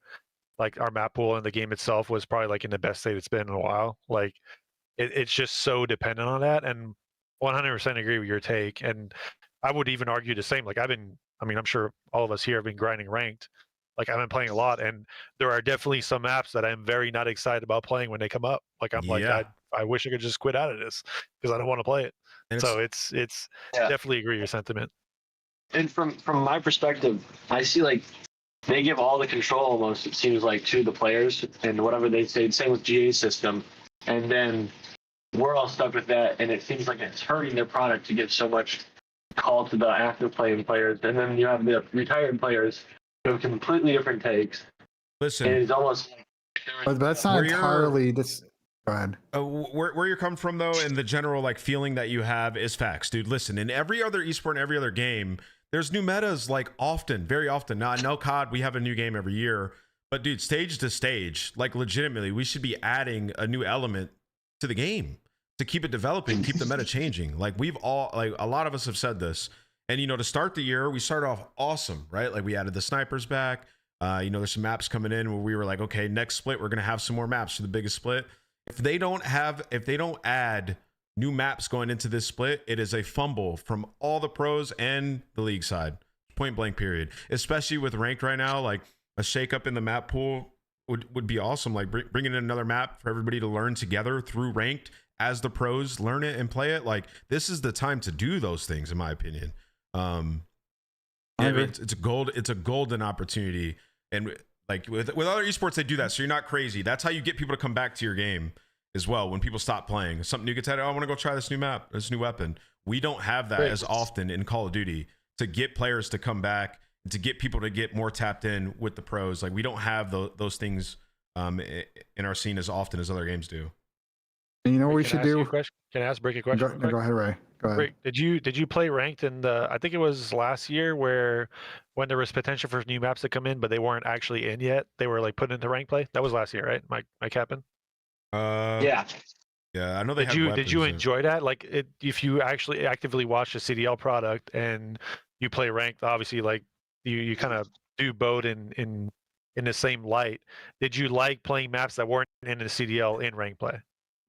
like our map pool and the game itself was probably like in the best state it's been in a while. Like it's just so dependent on that, and 100% agree with your take. And I would even argue the same. Like I'm sure all of us here have been grinding ranked. Like I've been playing a lot, and there are definitely some maps that I'm very not excited about playing when they come up. Like I'm like I wish I could just quit out of this because I don't want to play it. And so it's definitely agree with your sentiment. And from my perspective, I see like they give all the control almost, it seems like, to the players and whatever they say. Same with GA system, and then we're all stuck with that, and it seems like it's hurting their product to give so much call to the active playing players, and then you have the retired players who have completely different takes. Listen, and it's almost like but that's not entirely this. Go ahead. Where you're coming from though, and the general like feeling that you have is facts, dude. Listen, in every other esport and every other game, there's new metas like often, very often. Now I know COD, we have a new game every year, but dude, stage to stage, like legitimately, we should be adding a new element to the game to keep it developing, keep the meta changing. Like we've all, like a lot of us have said this, and to start the year, we started off awesome, right? Like we added the snipers back. There's some maps coming in where we were like, okay, next split we're gonna have some more maps for the biggest split. If they don't add new maps going into this split, it is a fumble from all the pros and the league side. Point blank period. Especially with ranked right now, like a shake up in the map pool would be awesome. Like bringing in another map for everybody to learn together through ranked as the pros learn it and play it. Like this is the time to do those things, in my opinion. It's a golden opportunity. And like with other esports, they do that. So you're not crazy. That's how you get people to come back to your game as well. When people stop playing, something new gets added. Oh, I want to go try this new map, this new weapon. We don't have that as often in Call of Duty to get players to come back, to get people to get more tapped in with the pros. Like we don't have those things in our scene as often as other games do. And you know what we should do? Can I ask Brick a question? Go ahead, Ray. Go ahead. Brick, did you play ranked in the? I think it was last year when there was potential for new maps to come in, but they weren't actually in yet. They were like put into rank play. That was last year, right? My capping. Yeah. Yeah, I know they. Did you enjoy that? Like, if you actually actively watch the CDL product and you play ranked, obviously, like you kind of do both in the same light. Did you like playing maps that weren't in the CDL in rank play?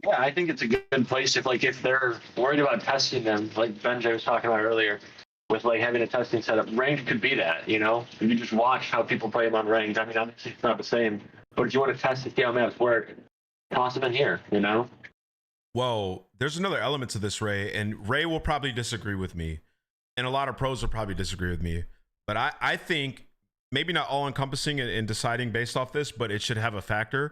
Yeah, I think it's a good place if they're worried about testing them, like BENJ was talking about earlier, with like having a testing setup. Ranked could be that, If you just watch how people play them on ranked, I mean, obviously it's not the same, but if you want to test to see how maps work, toss them in here, Well, there's another element to this, Ray, and Ray will probably disagree with me, and a lot of pros will probably disagree with me, but I think maybe not all encompassing in deciding based off this, but it should have a factor.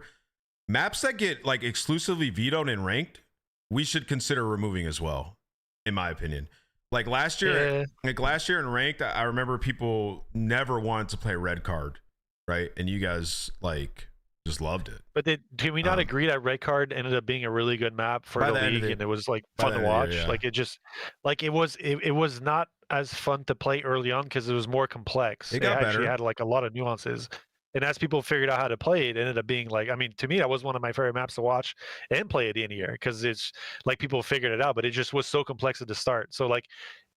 Maps that get like exclusively vetoed and ranked, we should consider removing as well, in my opinion. Like last year in ranked, I remember people never wanted to play red card, right? And you guys like just loved it. But can we not agree that red card ended up being a really good map for the league, and it was like fun to watch? Yeah. Like it was not as fun to play early on because it was more complex. It actually had like a lot of nuances. And as people figured out how to play it, ended up being like, I mean, to me, that was one of my favorite maps to watch and play at the end of the year because it's like people figured it out, but it just was so complex at the start. So like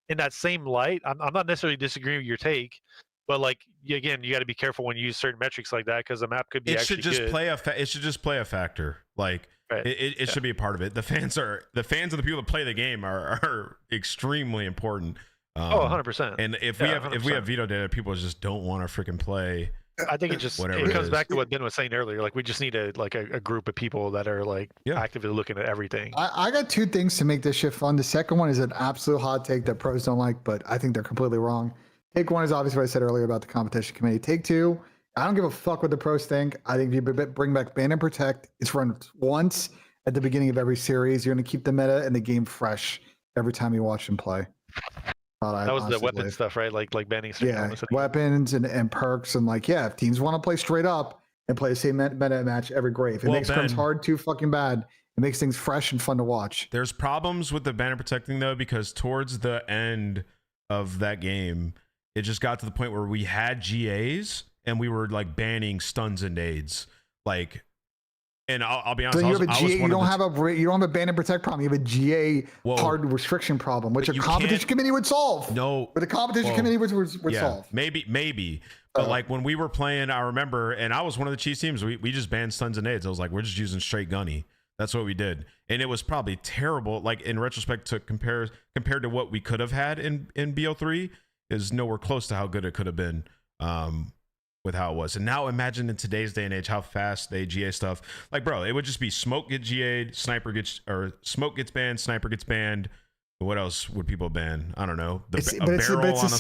in that same light, I'm not necessarily disagreeing with your take, But like again, you got to be careful when you use certain metrics like that because the map could be It actually should just good. it should just play a factor. Like it should be a part of it. The fans and the people that play the game are extremely important. 100%. And if Yeah, we have veto data, people just don't want to freaking play. I think it comes back to what Ben was saying earlier. Like we just need a group of people that are like actively looking at everything. I got two things to make this shit fun. The second one is an absolute hot take that pros don't like, but I think they're completely wrong. Take one is obviously what I said earlier about the competition committee. Take two, I don't give a fuck what the pros think. I think if you bring back ban and protect, it's run once at the beginning of every series. You're going to keep the meta and the game fresh every time you watch them play. That was the weapon stuff, right? Like banning certain weapons and perks and like, if teams want to play straight up and play the same meta match every great. If it makes scrims hard too fucking bad, it makes things fresh and fun to watch. There's problems with the banner protecting though, because towards the end of that game, it just got to the point where we had GAs and we were like banning stuns and nades. Like, and I'll be honest. So you have a GA. You don't have a ban and protect problem. You have a GA hard restriction problem, which a competition committee would solve. No, but the competition committee would solve. Maybe. But like when we were playing, I remember, and I was one of the Chiefs teams. We just banned stuns and nades. I was like, we're just using straight gunny. That's what we did, and it was probably terrible. Like in retrospect, to compared to what we could have had in BO3, is nowhere close to how good it could have been. With how it was. And now imagine in today's day and age how fast they GA stuff. Like, bro, it would just be smoke get GA'd, smoke gets banned, sniper gets banned. What else would people ban? I don't know. It's the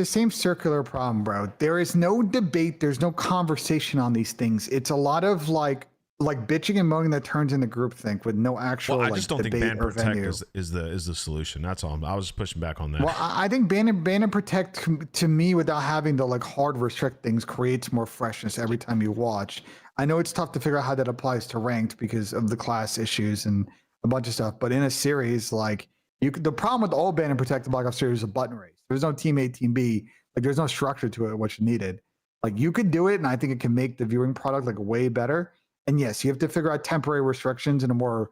same circular problem, bro. There is no debate, there's no conversation on these things. It's a lot of like bitching and moaning that turns into groupthink with no actual I just don't think ban or protect venue. is the solution. That's all. I was just pushing back on that. Well, I think ban and protect to me, without having to like hard restrict things, creates more freshness every time you watch. I know it's tough to figure out how that applies to ranked because of the class issues and a bunch of stuff. But in a series, like the problem with the old ban and protect the Black Ops series is a button race. There's no team A, team B. Like there's no structure to it, which needed. Like you could do it, and I think it can make the viewing product like way better. And yes, you have to figure out temporary restrictions in a more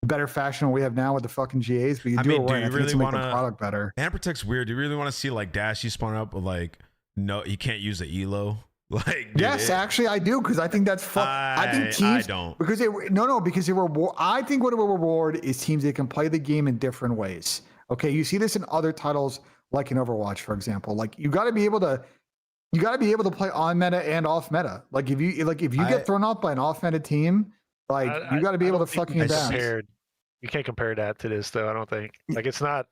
better fashion than we have now with the fucking GAs. But you do it right. I think it's make the product better. Ban protect's weird. Do you really want to see like Dashy spawn up with like no? You can't use the elo. Like yes, actually I do because I think that's fun. I think teams I don't because because it reward. I think what it will reward is teams that can play the game in different ways. Okay, you see this in other titles like in Overwatch, for example. Like you got to be able to. You got to be able to play on meta and off meta. Like if you get thrown off by an off meta team, like you got to be able to fucking adapt. You can't compare that to this though. I don't think like it's not.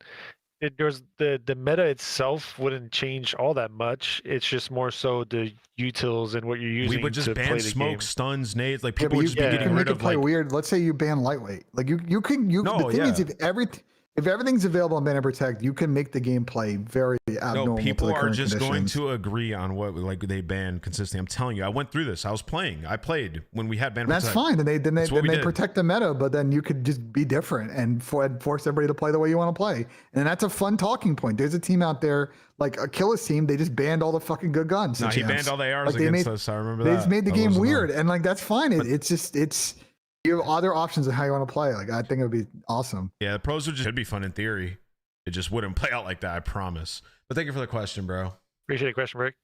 There's the meta itself wouldn't change all that much. It's just more so the utils and what you're using. We would just to ban play the smoke, game. stuns, nades. Like people would just be you getting can rid make of it play like weird. Let's say you ban lightweight. Like you can. The thing is, if everything's available in ban and protect, you can make the gameplay very abnormal. No, people to the are current just conditions. going to agree on what like they ban consistently. I'm telling you, I went through this. I was playing. I played when we had ban and That's protect. fine. Then they did. protect the meta, but then you could just be different and force everybody to play the way you want to play. And that's a fun talking point. There's a team out there, like Achilles team, they just banned all the fucking good guns. No, he banned all the ARs against us. I remember they that. just made the That game was weird. annoying. And like that's fine. It's you have other options of how you want to play. Like I think it would be awesome. Yeah, the pros would just be fun in theory. It just wouldn't play out like that, I promise. But thank you for the question, bro. Appreciate the question, Rick.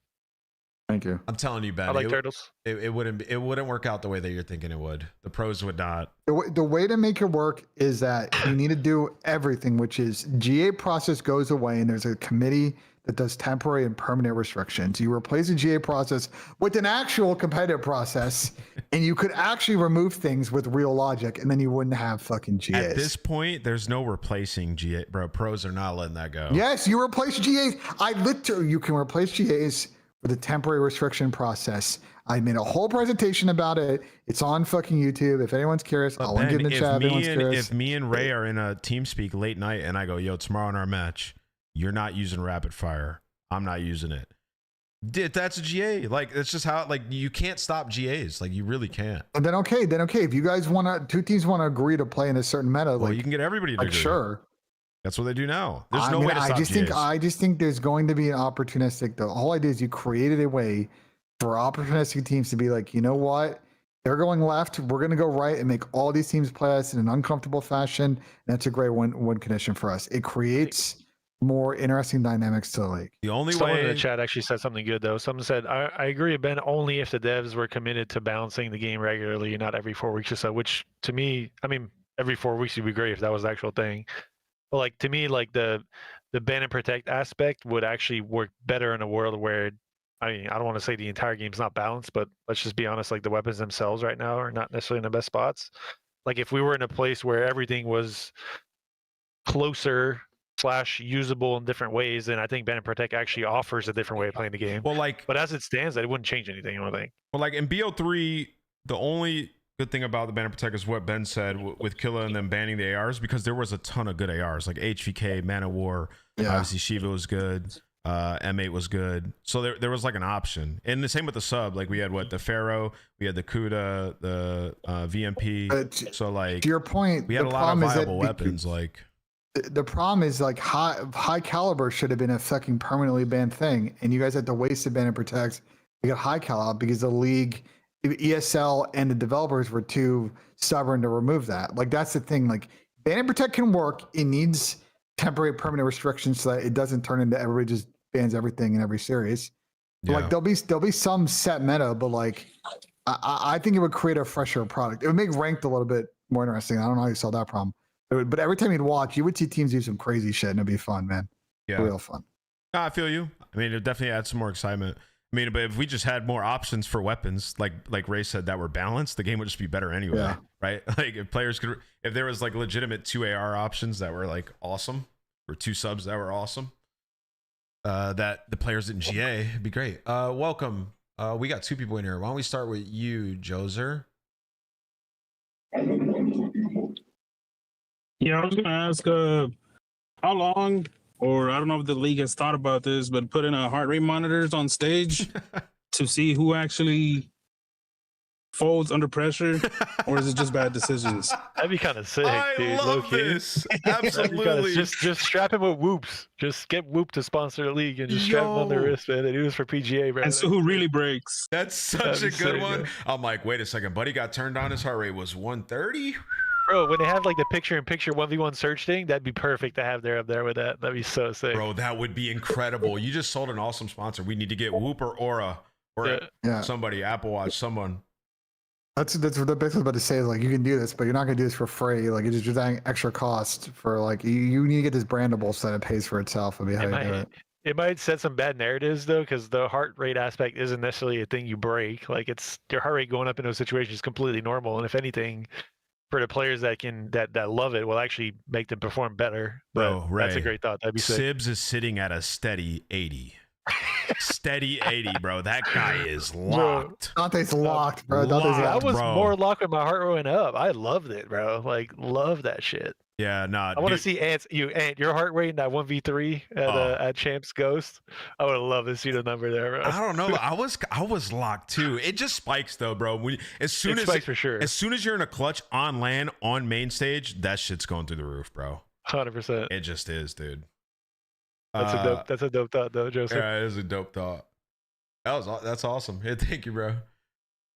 Thank you. I'm telling you, Ben. I like turtles. It wouldn't work out the way that you're thinking it would. The pros would not. The way to make it work is that you need to do everything, which is GA process goes away and there's a committee that does temporary and permanent restrictions. You replace the GA process with an actual competitive process, and you could actually remove things with real logic, and then you wouldn't have fucking GAs. At this point, there's no replacing GA, bro. Pros are not letting that go. Yes, you replace GAs. You can replace GAs with a temporary restriction process. I made a whole presentation about it. It's on fucking YouTube. If anyone's curious, I'll link it in the chat. If me and Ray are in a TeamSpeak late night and I go, yo, tomorrow in our match, you're not using rapid fire. I'm not using it. That's a GA. Like, it's just how, like, you can't stop GAs. Like, you really can't. And then okay. If you guys two teams want to agree to play in a certain meta, well, you can get everybody to agree. Sure. That's what they do now. There's no way to stop GAs. I just think there's going to be an opportunistic. The whole idea is you created a way for opportunistic teams to be like, you know what? They're going left. We're going to go right and make all these teams play us in an uncomfortable fashion. And that's a great win condition for us. It creates more interesting dynamics to the league. The only Someone way in the chat actually said something good though. Someone said, I agree, Ben, only if the devs were committed to balancing the game regularly and not every 4 weeks or so, which to me, I mean, every 4 weeks would be great if that was the actual thing. But like to me, like the ban and protect aspect would actually work better in a world where, I mean, I don't want to say the entire game's not balanced, but let's just be honest, like the weapons themselves right now are not necessarily in the best spots. Like if we were in a place where everything was closer / usable in different ways, then I think ban and protect actually offers a different way of playing the game. Well, like, but as it stands, it wouldn't change anything, I don't think. Well, like in BO3, the only good thing about the ban and protect is what Ben said with Killa and them banning the ARs, because there was a ton of good ARs like HVK, Man of War. Obviously Shiva was good. M8 was good. So there was like an option. And the same with the sub. Like we had the Pharaoh, we had the Kuda, the VMP. So like to your point, we had a lot of viable weapons. Like the problem is like high caliber should have been a fucking permanently banned thing, and you guys had to waste the ban and protect. You got high caliber because the league, ESL, and the developers were too stubborn to remove that. Like that's the thing. Like ban and protect can work. It needs temporary permanent restrictions so that it doesn't turn into everybody just bans everything in every series. Yeah. Like there'll be some set meta, but like I think it would create a fresher product. It would make ranked a little bit more interesting. I don't know how you solve that problem. But every time you'd watch, you would see teams do some crazy shit, and it'd be fun, man. Yeah, real fun. No, I feel you. I mean, it definitely adds some more excitement. I mean, but if we just had more options for weapons, like Ray said, that were balanced, the game would just be better anyway, right? Like if players could, if there was like legitimate 2 AR options that were like awesome, or 2 subs that were awesome, that the players didn't GA, it'd be great. Welcome. We got 2 people in here. Why don't we start with you, Joser? Yeah, I was gonna ask how long, or I don't know if the league has thought about this, but putting heart rate monitors on stage to see who actually folds under pressure, or is it just bad decisions? That'd be kind of sick, dude. Love this. Absolutely. Just strap him with whoops. Just get Whoop to sponsor the league and just strap him on the wrist, man. They do this for PGA, bro. And so who really breaks? That's such a good one. Bro. I'm like, wait a second. Buddy got turned on. His heart rate was 130. Bro, when they have like the picture-in-picture 1v1 search thing, that'd be perfect to have there up there with that. That'd be so sick. Bro, that would be incredible. You just sold an awesome sponsor. We need to get Whoop or Aura or somebody, Apple Watch, someone. That's what the best was about to say. Like you can do this, but you're not gonna do this for free. Like it's just adding extra cost for like you need to get this brandable so that it pays for itself. Would be how you do it. It might set some bad narratives though, because the heart rate aspect isn't necessarily a thing you break. Like it's your heart rate going up in those situations is completely normal, and if anything, for the players that love it, will actually make them perform better. But Bro, that's a great thought. That'd be sick. Sibs is sitting at a steady 80. Steady 80, bro. That guy is locked. Dante's locked, bro. I was more locked when my heart went up. I loved it, bro. Like, love that shit. Yeah, no. I want to see Ant, your heart rate in that 1v3 at Champs Ghost. I would have loved to see the number there, bro. I don't know. I was locked too. It just spikes though, bro. As soon as you're in a clutch on LAN on main stage, that shit's going through the roof, bro. 100%. It just is, dude. That's a dope thought though, Joseph. Yeah, it is a dope thought. That's awesome. Hey, thank you, bro.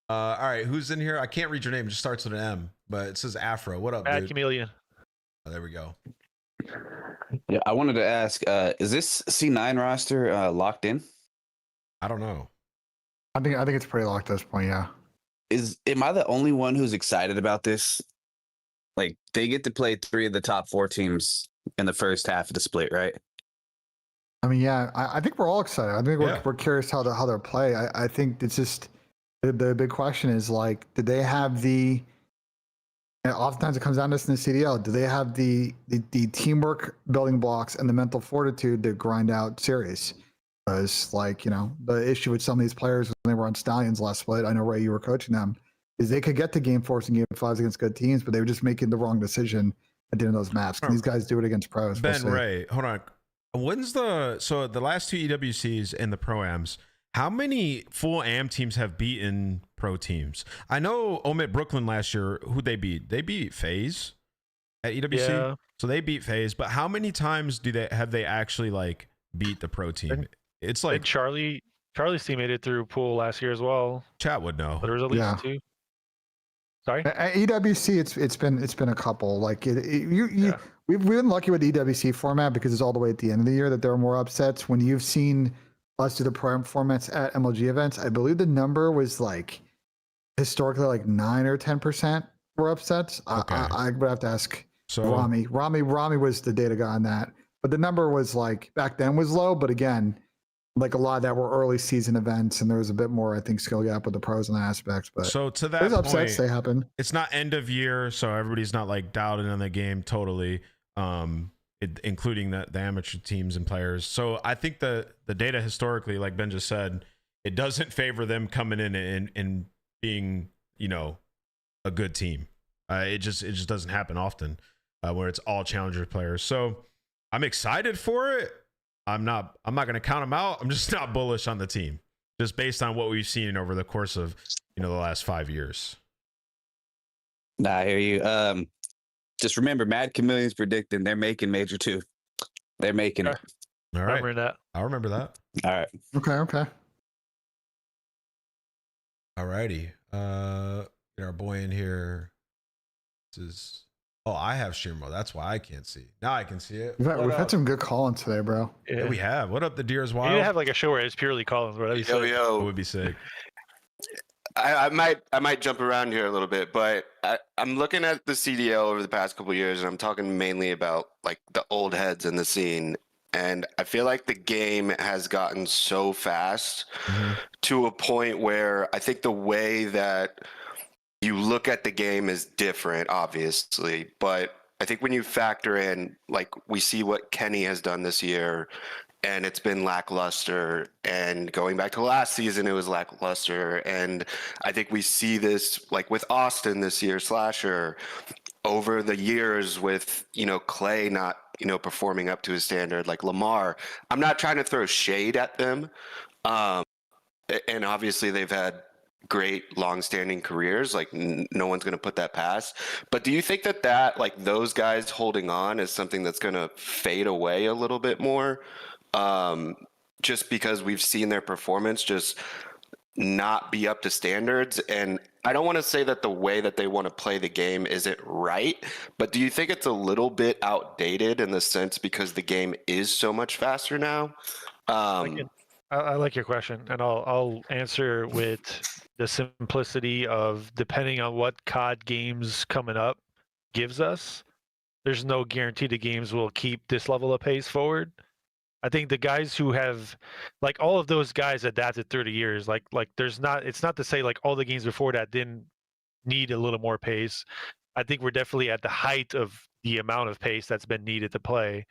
All right, who's in here? I can't read your name. It just starts with an M, but it says Afro. What up, Bad dude? Chameleon. Oh, there we go. Yeah, I wanted to ask, is this C9 roster locked in? I don't know. I think it's pretty locked at this point, yeah. Am I the only one who's excited about this? Like they get to play 3 of the top 4 teams in the first half of the split, right? I mean, yeah, I think we're all excited. I think we're curious how they'll play. I think it's just the big question is like, did they have the? And oftentimes it comes down to this in the CDL. Do they have the teamwork building blocks and the mental fortitude to grind out series? Because like the issue with some of these players when they were on Stallions last split, I know Ray, you were coaching them, is they could get to game 4s and game 5s against good teams, but they were just making the wrong decision at the end of those maps. Can these guys do it against pros? Ben, Ray, hold on. When's the last 2 EWCs and the Pro-Ams, how many full AM teams have beaten pro teams? I know Omit Brooklyn last year, who they beat? They beat FaZe at EWC. Yeah. So they beat FaZe, but how many times have they actually like beat the pro team? It's like Charlie's team made it through pool last year as well. Chat would know. There was at least 2. Sorry. At EWC, it's been a couple. Like we've been lucky with the EWC format because it's all the way at the end of the year that there are more upsets. When you've seen us do the prime formats at MLG events, I believe the number was like historically like 9 or 10% were upsets. Okay. I would have to ask So Rami. Rami was the data guy on that, but the number was like back then was low. But again, like a lot of that were early season events, and there was a bit more, I think, skill gap with the pros and aspects. But so to that there's point, upsets, they happen. It's not end of year, so everybody's not like dialed in on the game totally, including the amateur teams and players. So I think the data historically, like Ben just said, it doesn't favor them coming in and being, you know, a good team. It just doesn't happen often where it's all challenger players. So I'm excited for it. I'm not going to count them out. I'm just not bullish on the team, just based on what we've seen over the course of, you know, the last 5 years. Nah, I hear you. Just remember, Mad Chameleon's predicting they're making Major 2. They're making it. All right. Remember that. I'll remember that. All right. Okay. All righty. Get our boy in here. This is. Oh, I have stream mode. That's why I can't see. Now I can see it. We've had some good call-ins today, bro. Yeah, we have. What up, the Deer's You Wild? need to have like a show where it's purely Collins, bro. That'd be sick. It would be sick. I might jump around here a little bit, but I'm looking at the CDL over the past couple of years, and I'm talking mainly about like the old heads in the scene. And I feel like the game has gotten so fast to a point where I think the way that you look at the game is different, obviously. But I think when you factor in, like, we see what Kenny has done this year, and it's been lackluster. And going back to last season, it was lackluster. And I think we see this, like, with Austin this year, Slasher, over the years with, you know, Clay not, you know, performing up to his standard, like Lamar. I'm not trying to throw shade at them. And obviously they've had great long-standing careers, like no one's going to put that past. But do you think that like those guys holding on is something that's going to fade away a little bit more, just because we've seen their performance just not be up to standards? And I don't want to say that the way that they want to play the game isn't right, but do you think it's a little bit outdated in the sense because the game is so much faster now? I like your question, and I'll answer with the simplicity of, depending on what COD games coming up gives us, there's no guarantee the games will keep this level of pace forward. I think the guys who have, like, all of those guys adapted 30 years, like it's not to say like all the games before that didn't need a little more pace. I think we're definitely at the height of the amount of pace that's been needed to play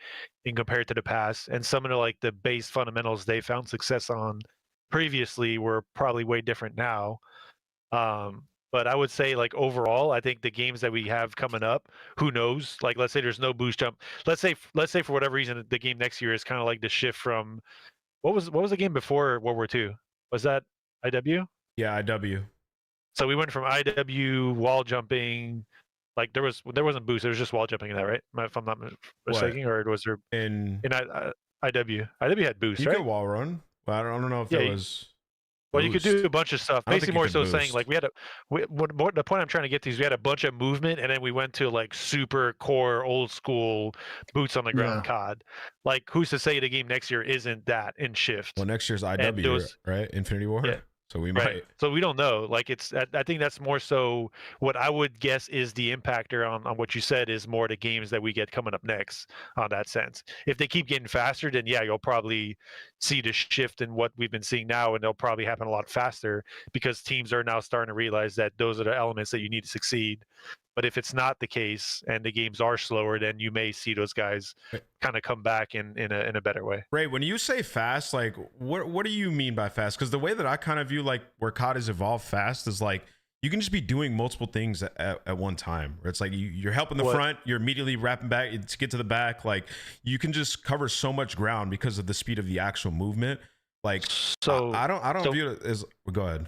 in compared to the past. And some of the, like, the base fundamentals they found success on previously were probably way different now. But I would say, like, overall, I think the games that we have coming up, who knows? Like, let's say there's no boost jump. Let's say for whatever reason the game next year is kind of like the shift from what was the game before World War II? Was that IW? Yeah, IW. So we went from IW wall jumping. Like there wasn't boost. There was just wall jumping in that, right? If I'm not mistaken, or was there in IW? IW had boost, You right? can wall run. Well, I don't know if there was. Well, you could do a bunch of stuff. I don't Basically, think you more could so saying boost. like the point I'm trying to get to is we had a bunch of movement, and then we went to like super core, old school, boots on the ground COD. Like, who's to say the game next year isn't that in shift? Well, next year's And IW, those- right? Infinity War. Yeah. So we Right. might. So we don't know. Like, I think that's more so what I would guess is the impactor on what you said is more the games that we get coming up next on that sense. If they keep getting faster, then yeah, you'll probably see the shift in what we've been seeing now, and they'll probably happen a lot faster because teams are now starting to realize that those are the elements that you need to succeed. But if it's not the case and the games are slower, then you may see those guys kind of come back in a better way. Ray, when you say fast, like what do you mean by fast? Because the way that I kind of view like where COD has evolved fast is like you can just be doing multiple things at one time. Where it's like you're helping the front, you're immediately wrapping back to get to the back. Like you can just cover so much ground because of the speed of the actual movement. Like so I don't view it as. Go ahead.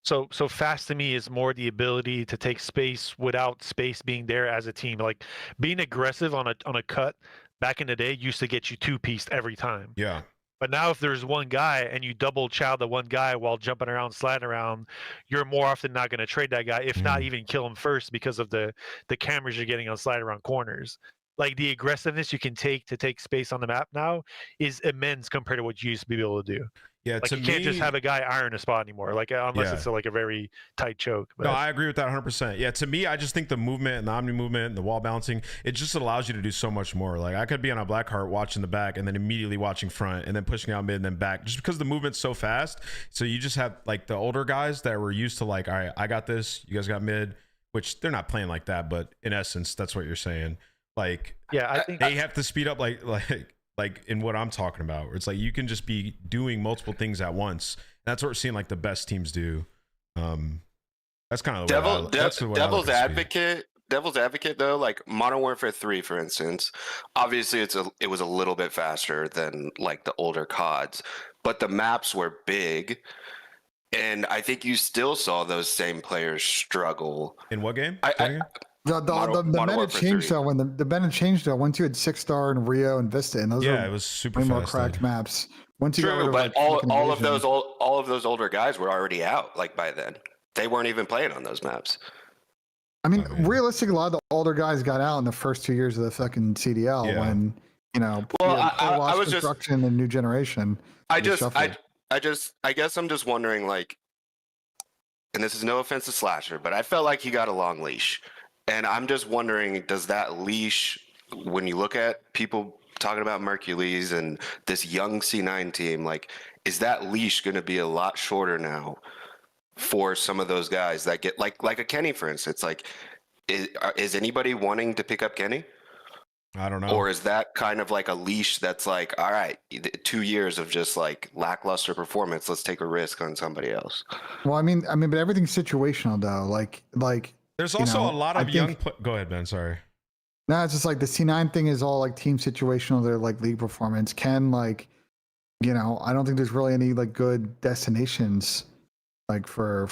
So fast to me is more the ability to take space without space being there as a team. Like being aggressive on a cut back in the day used to get you two-pieced every time. Yeah. But now if there's one guy and you double chow the one guy while jumping around, sliding around, you're more often not going to trade that guy, if not even kill him first because of the cameras you're getting on sliding around corners. Like the aggressiveness you can take to take space on the map now is immense compared to what you used to be able to do. Yeah, like to you can't just me- have a guy iron a spot anymore, like unless Yeah. it's like a very tight choke. But No, I agree with that 100%. Yeah, to me, I just think the movement and the omni movement and the wall balancing, it just allows you to do so much more. Like I could be on a Blackheart watching the back and then immediately watching front and then pushing out mid and then back, just because the movement's so fast. So you just have like the older guys that were used to like, all right, I got this, you guys got mid, which they're not playing like that, but in essence, that's what you're saying. Like, yeah, I think they have to speed up like in what I'm talking about, where it's like you can just be doing multiple things at once. That's what we're seeing like the best teams do. That's kind of the way Devil's advocate. Devil's advocate though, like Modern Warfare 3, for instance, obviously it was a little bit faster than like the older CODs, but the maps were big, and I think you still saw those same players struggle. In what game? The meta changed though when the meta changed though. Once you had 6-star and Rio and Vista, and those it was super way more fast cracked then. maps. Once you got rid True, of, but like, all fucking of Invasion- those older guys were already out. Like by then, they weren't even playing on those maps. I mean, realistically, a lot of the older guys got out in the first 2 years of the fucking CDL Yeah. when Well, I was just- construction and new generation. I was shuffled. guess I'm just wondering, like, and this is no offense to Slasher, but I felt like he got a long leash. And I'm just wondering, does that leash, when you look at people talking about Mercules and this young C9 team, like, is that leash going to be a lot shorter now for some of those guys that get, like a Kenny, for instance? Like, is anybody wanting to pick up Kenny? I don't know. Or is that kind of like a leash that's like, all right, 2 years of just like lackluster performance, let's take a risk on somebody else? Well, I mean, but everything's situational though. Like There's you also know, a lot I of think- young. Go ahead, Ben. Sorry. No, it's just like the C9 thing is all like team situational. They're like league performance. Ken, like, you know, I don't think there's really any like good destinations like for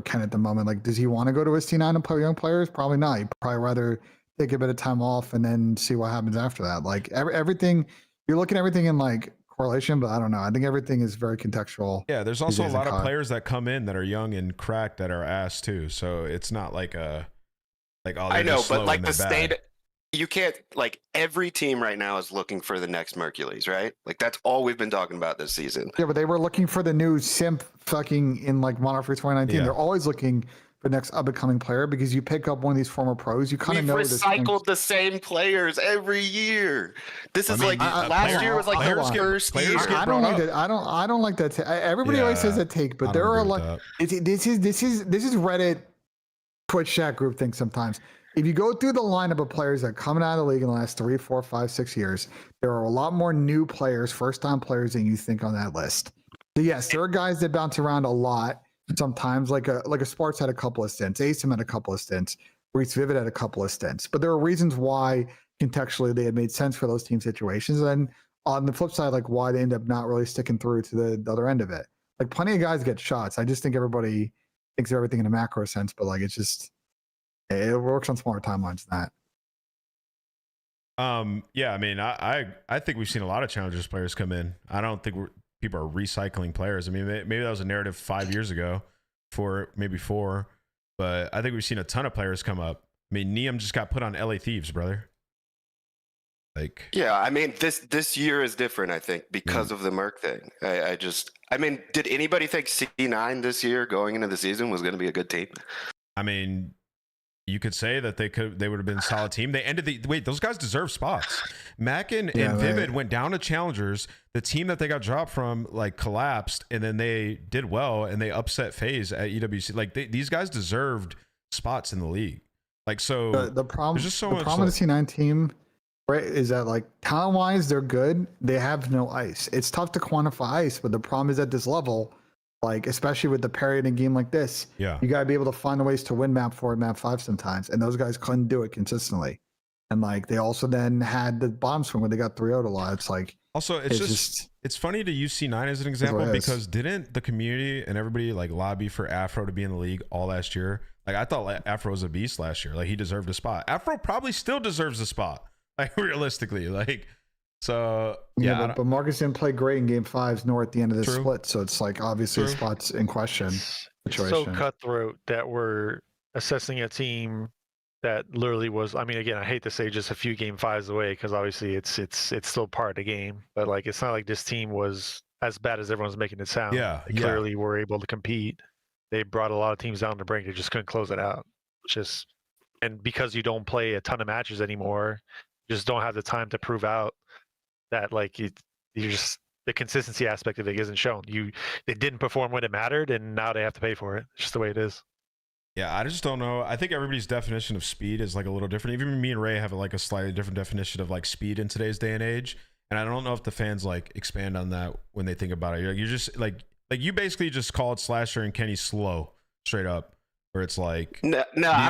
Ken at the moment. Like, does he want to go to a C9 and play young players? Probably not. He'd probably rather take a bit of time off and then see what happens after that. Like everything, you're looking at everything in like correlation, but I don't know. I think everything is very contextual. Yeah, there's these also a days in lot of COD. players that come in that are young and cracked that are ass too. So it's not like oh, I know, just slow but like and the they're bad. state, you can't, like, every team right now is looking for the next Mercules, right? Like, that's all we've been talking about this season. Yeah, but they were looking for the new simp fucking in like Modern Warfare 2019. Yeah. They're always looking for the next up and coming player because you pick up one of these former pros, you kind of We've know this thing. recycled the same players every year. This is like last player- year was like the players get- first year. I don't like that. I don't like that. Everybody always says that take, but I there don't are a agree lot. with This is Reddit, Twitch chat group thing sometimes. If you go through the lineup of players that are coming out of the league in the last 3, 4, 5, 6 years, there are a lot more new players, first-time players than you think on that list. So yes, there are guys that bounce around a lot. Sometimes, like a Sparks had a couple of stints, Asim had a couple of stints, Reese Vivid had a couple of stints. But there are reasons why contextually they had made sense for those team situations. And on the flip side, like why they end up not really sticking through to the other end of it. Like plenty of guys get shots. I just think everybody thinks of everything in a macro sense, but like it's just it works on smaller timelines than that. Yeah, I mean, I think we've seen a lot of Challengers players come in. I don't think people are recycling players. I mean, maybe that was a narrative 5 years ago, maybe 4, but I think we've seen a ton of players come up. I mean, Neum just got put on LA Thieves, brother. Like, Yeah, I mean, this year is different, I think, because of the Merc thing. I mean, did anybody think C9 this year going into the season was going to be a good team? I mean, you could say that they would have been a solid team. They ended those guys deserve spots. Mac and Vivid went down to Challengers. The team that they got dropped from like collapsed, and then they did well and they upset FaZe at EWC. Like these guys deserved spots in the league. Like so, The problem, there's just so the much. problem with the C9 team, right, is that like talent wise they're good. They have no ice. It's tough to quantify ice, but the problem is at this level, like especially with the parry in a game like this, Yeah. you gotta be able to find ways to win map 4 and map 5 sometimes, and those guys couldn't do it consistently. And like they also then had the bottom swing where they got 3-0'd a lot. It's like Also, it's just it's funny to use C9 as an example what it is. because didn't the community and everybody like lobby for Afro to be in the league all last year? Like I thought Afro was a beast last year. Like he deserved a spot. Afro probably still deserves a spot. Like realistically, like So yeah, but Marcus didn't play great in game 5s nor at the end of the True. split, so it's like obviously True. his spot's in question. It's so cutthroat that we're assessing a team that literally was. I mean, again, I hate to say just a few game 5s away because obviously it's still part of the game, but like it's not like this team was as bad as everyone's making it sound. Yeah, They clearly were able to compete. They brought a lot of teams down the brink. They just couldn't close it out. And because you don't play a ton of matches anymore, you just don't have the time to prove out that like you just the consistency aspect of it isn't shown. They didn't perform when it mattered, and now they have to pay for it. It's just the way it is. Yeah, I just don't know. I think everybody's definition of speed is like a little different. Even me and Ray have like a slightly different definition of like speed in today's day and age. And I don't know if the fans like expand on that when they think about it. You're just like you basically just called Slasher and Kenny slow, straight up. Where it's like I'm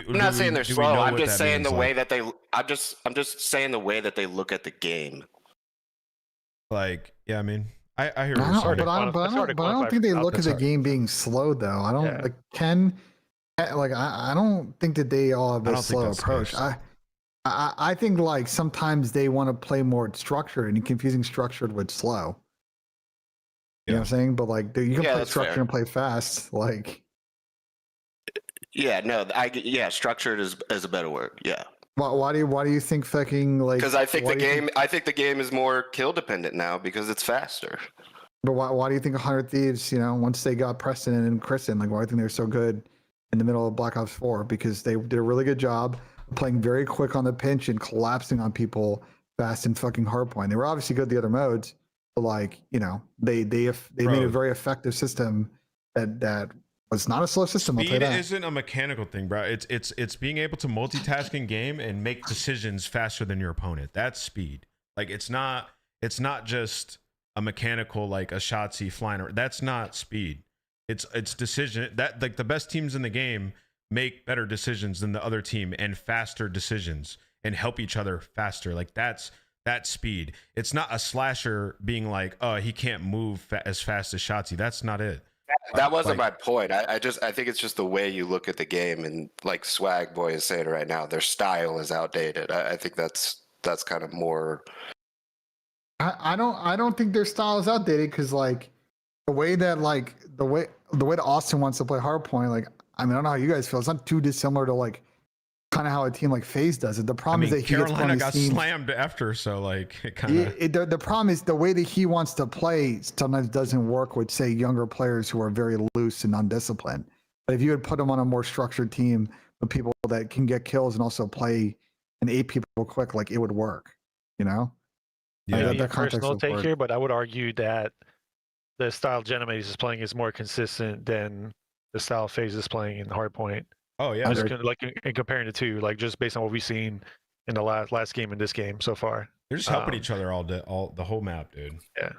not saying they're slow. I'm just saying the way that they. I'm just saying the way that they look at the game. Like, yeah, I mean, I hear. But I don't think they look at the game being slow though. I don't like Ken. Like I don't think that they all have a slow approach. I think like sometimes they want to play more structured, and you're confusing structured with slow. You know what I'm saying? But like you can play structured and play fast. Like. Yeah, no, structured is a better word. Yeah. Why do you think fucking like? Because I think the game is more kill dependent now because it's faster. But why do you think 100 Thieves? You know, once they got Preston and Kristen, like why do you think they're so good in the middle of Black Ops 4? Because they did a really good job playing very quick on the pinch and collapsing on people fast and fucking hardpoint. They were obviously good at the other modes, but like they made a very effective system that. It's not a slow system. Speed isn't a mechanical thing, bro. It's being able to multitask in game and make decisions faster than your opponent. That's speed. Like it's not just a mechanical like a Shotzi flying. That's not speed. It's decision. That like the best teams in the game make better decisions than the other team and faster decisions and help each other faster. Like that's speed. It's not a slasher being like, oh, he can't move as fast as Shotzi. That's not it. That wasn't my point. I think it's just the way you look at the game, and like Swag Boy is saying right now, their style is outdated. I think that's kind of more. I don't think their style is outdated because like the way that Austin wants to play hardpoint, like I mean I don't know how you guys feel. It's not too dissimilar to like kind of how a team like FaZe does it. The problem is that Carolina got slammed after, so like it kind of. The problem is the way that he wants to play sometimes doesn't work with say younger players who are very loose and undisciplined. But if you would put him on a more structured team with people that can get kills and also play and 8 people quick, like it would work. You know. Yeah. That personal take here, but I would argue that the style Genovese is playing is more consistent than the style FaZe is playing in hardpoint. Oh yeah, just like in comparing the two, like just based on what we've seen in the last game in this game so far. They're just helping each other all the whole map, dude. Yeah.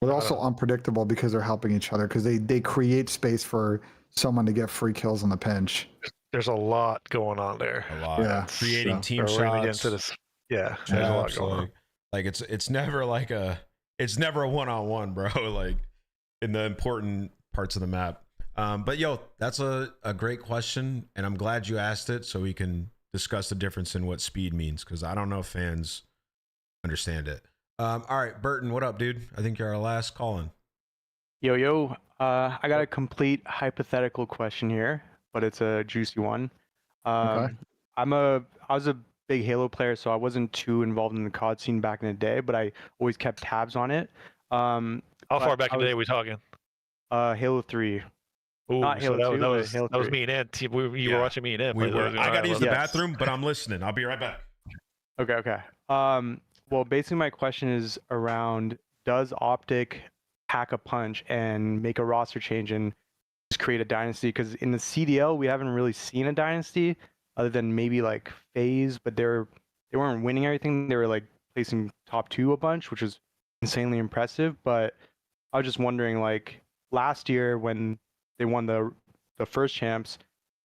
They're also unpredictable because they're helping each other because they create space for someone to get free kills on the pinch. There's a lot going on there. A lot. Yeah. Creating team shots. We're gonna get into this. Yeah. There's a lot going on. Like it's never like it's never a one-on-one, bro. Like in the important parts of the map. But yo, that's a great question, and I'm glad you asked it so we can discuss the difference in what speed means because I don't know if fans understand it. All right, Burton, what up, dude? I think you're our last call-in. Yo, I got a complete hypothetical question here, but it's a juicy one. Okay. I was a big Halo player, so I wasn't too involved in the COD scene back in the day, but I always kept tabs on it. How far back in the day are we talking? Halo 3. Ooh, Not Halo 2, that was me and Ed. You were watching me and Ed. I got to use the bathroom, but I'm listening. I'll be right back. Okay. Well, basically my question is around, does Optic pack a punch and make a roster change and just create a dynasty? Because in the CDL, we haven't really seen a dynasty other than maybe like FaZe, but they weren't winning everything. They were like placing top 2 a bunch, which was insanely impressive. But I was just wondering, like last year when they won the first champs,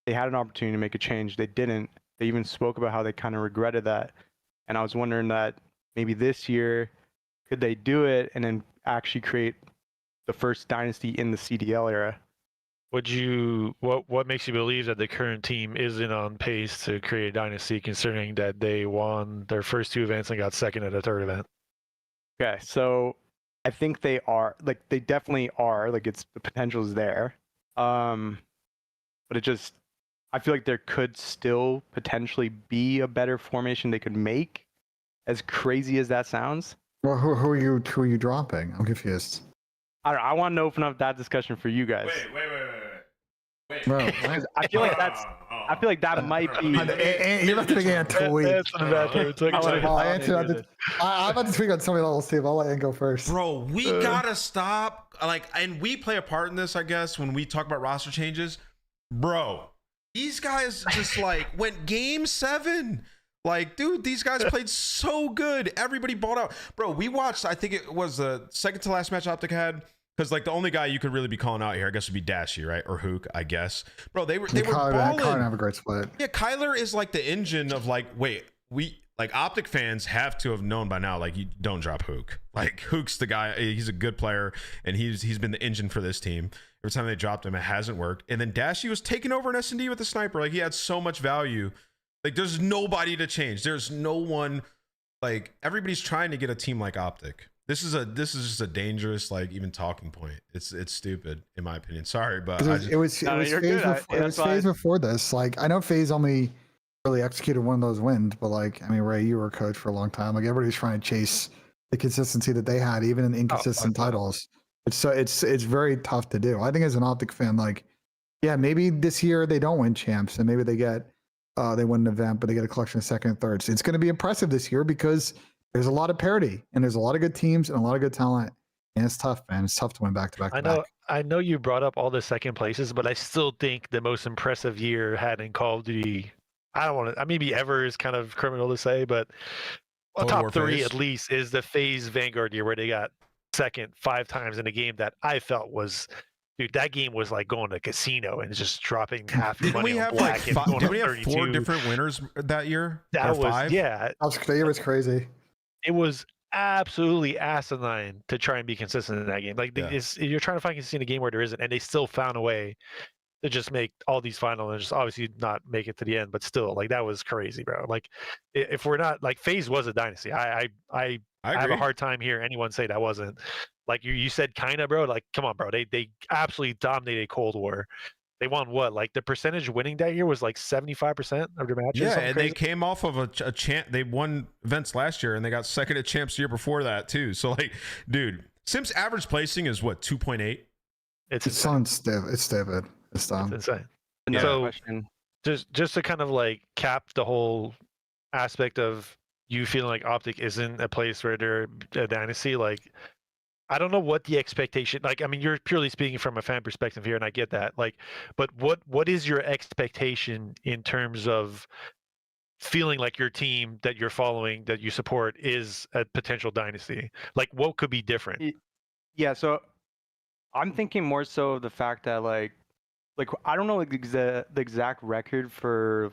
they had an opportunity to make a change. They didn't. They even spoke about how they kind of regretted that. And I was wondering that maybe this year, could they do it and then actually create the first dynasty in the CDL era? What makes you believe that the current team isn't on pace to create a dynasty, considering that they won their first 2 events and got second at a third event? Okay, so I think they are they definitely are it's the potential is there, but I feel like there could still potentially be a better formation they could make. As crazy as that sounds. Well, who are you dropping? I'm confused. I don't know, I want to open up that discussion for you guys. Wait. Bro, I feel like that might be. You're about to begin a tweet. I'm about to tweet on so many levels too. But I'll let Ian go first. Bro, we gotta stop. And we play a part in this, I guess, when we talk about roster changes. Bro, these guys just went game 7. Dude, these guys played so good. Everybody balled out. Bro, we watched, I think it was the second to last match Optic had. Because the only guy you could really be calling out here, I guess, would be Dashy, right? Or Hook, I guess. Bro, they were balling. Kyler have a great split. Yeah, Kyler is the engine of Optic fans have to have known by now, you don't drop Hook. Hook's the guy, he's a good player, and he's been the engine for this team. Every time they dropped him, it hasn't worked. And then Dashy was taking over an S&D with the sniper. He had so much value. There's nobody to change. There's no one. Everybody's trying to get a team like Optic. This is just a dangerous even talking point. It's stupid in my opinion. Sorry, but it was phase before this. I know FaZe only really executed one of those wins, but Ray, you were a coach for a long time. Everybody's trying to chase the consistency that they had, even in inconsistent titles. It's very tough to do. I think as an Optic fan, maybe this year they don't win champs, and maybe they get they win an event, but they get a collection of second and thirds. It's going to be impressive this year because there's a lot of parity and there's a lot of good teams and a lot of good talent. And it's tough, man. It's tough to win back to back. I know you brought up all the second places, but I still think the most impressive year had in Call of Duty. I don't want to. Maybe ever is kind of criminal to say, but top 3 at least is the FaZe Vanguard year where they got second 5 times in a game that I felt was. Dude, that game was going to a casino and just dropping half the money on black. Did we have 4 different winners that year? That was 5? Yeah. It was crazy. It was absolutely asinine to try and be consistent in that game. You're trying to find consistency in a game where there isn't, and they still found a way to just make all these finals and just obviously not make it to the end. But still, that was crazy, bro. If we're not FaZe was a dynasty. I have a hard time hearing anyone say that wasn't. You said kinda, bro. Come on, bro. They absolutely dominated Cold War. They won what? The percentage winning that year was 75% of their matches. Yeah, and they came off of a champ. They won events last year, and they got second at champs the year before that too. So dude, Sim's average placing is what 2.8. It's stupid. It's stupid. It's dumb. It's insane. Yeah. So just to kind of cap the whole aspect of you feeling like Optic isn't a place where they're a dynasty. I don't know what the expectation. You're purely speaking from a fan perspective here, and I get that. But what is your expectation in terms of feeling like your team that you're following, that you support, is a potential dynasty? What could be different? Yeah, so I'm thinking more so of the fact that I don't know the exact record for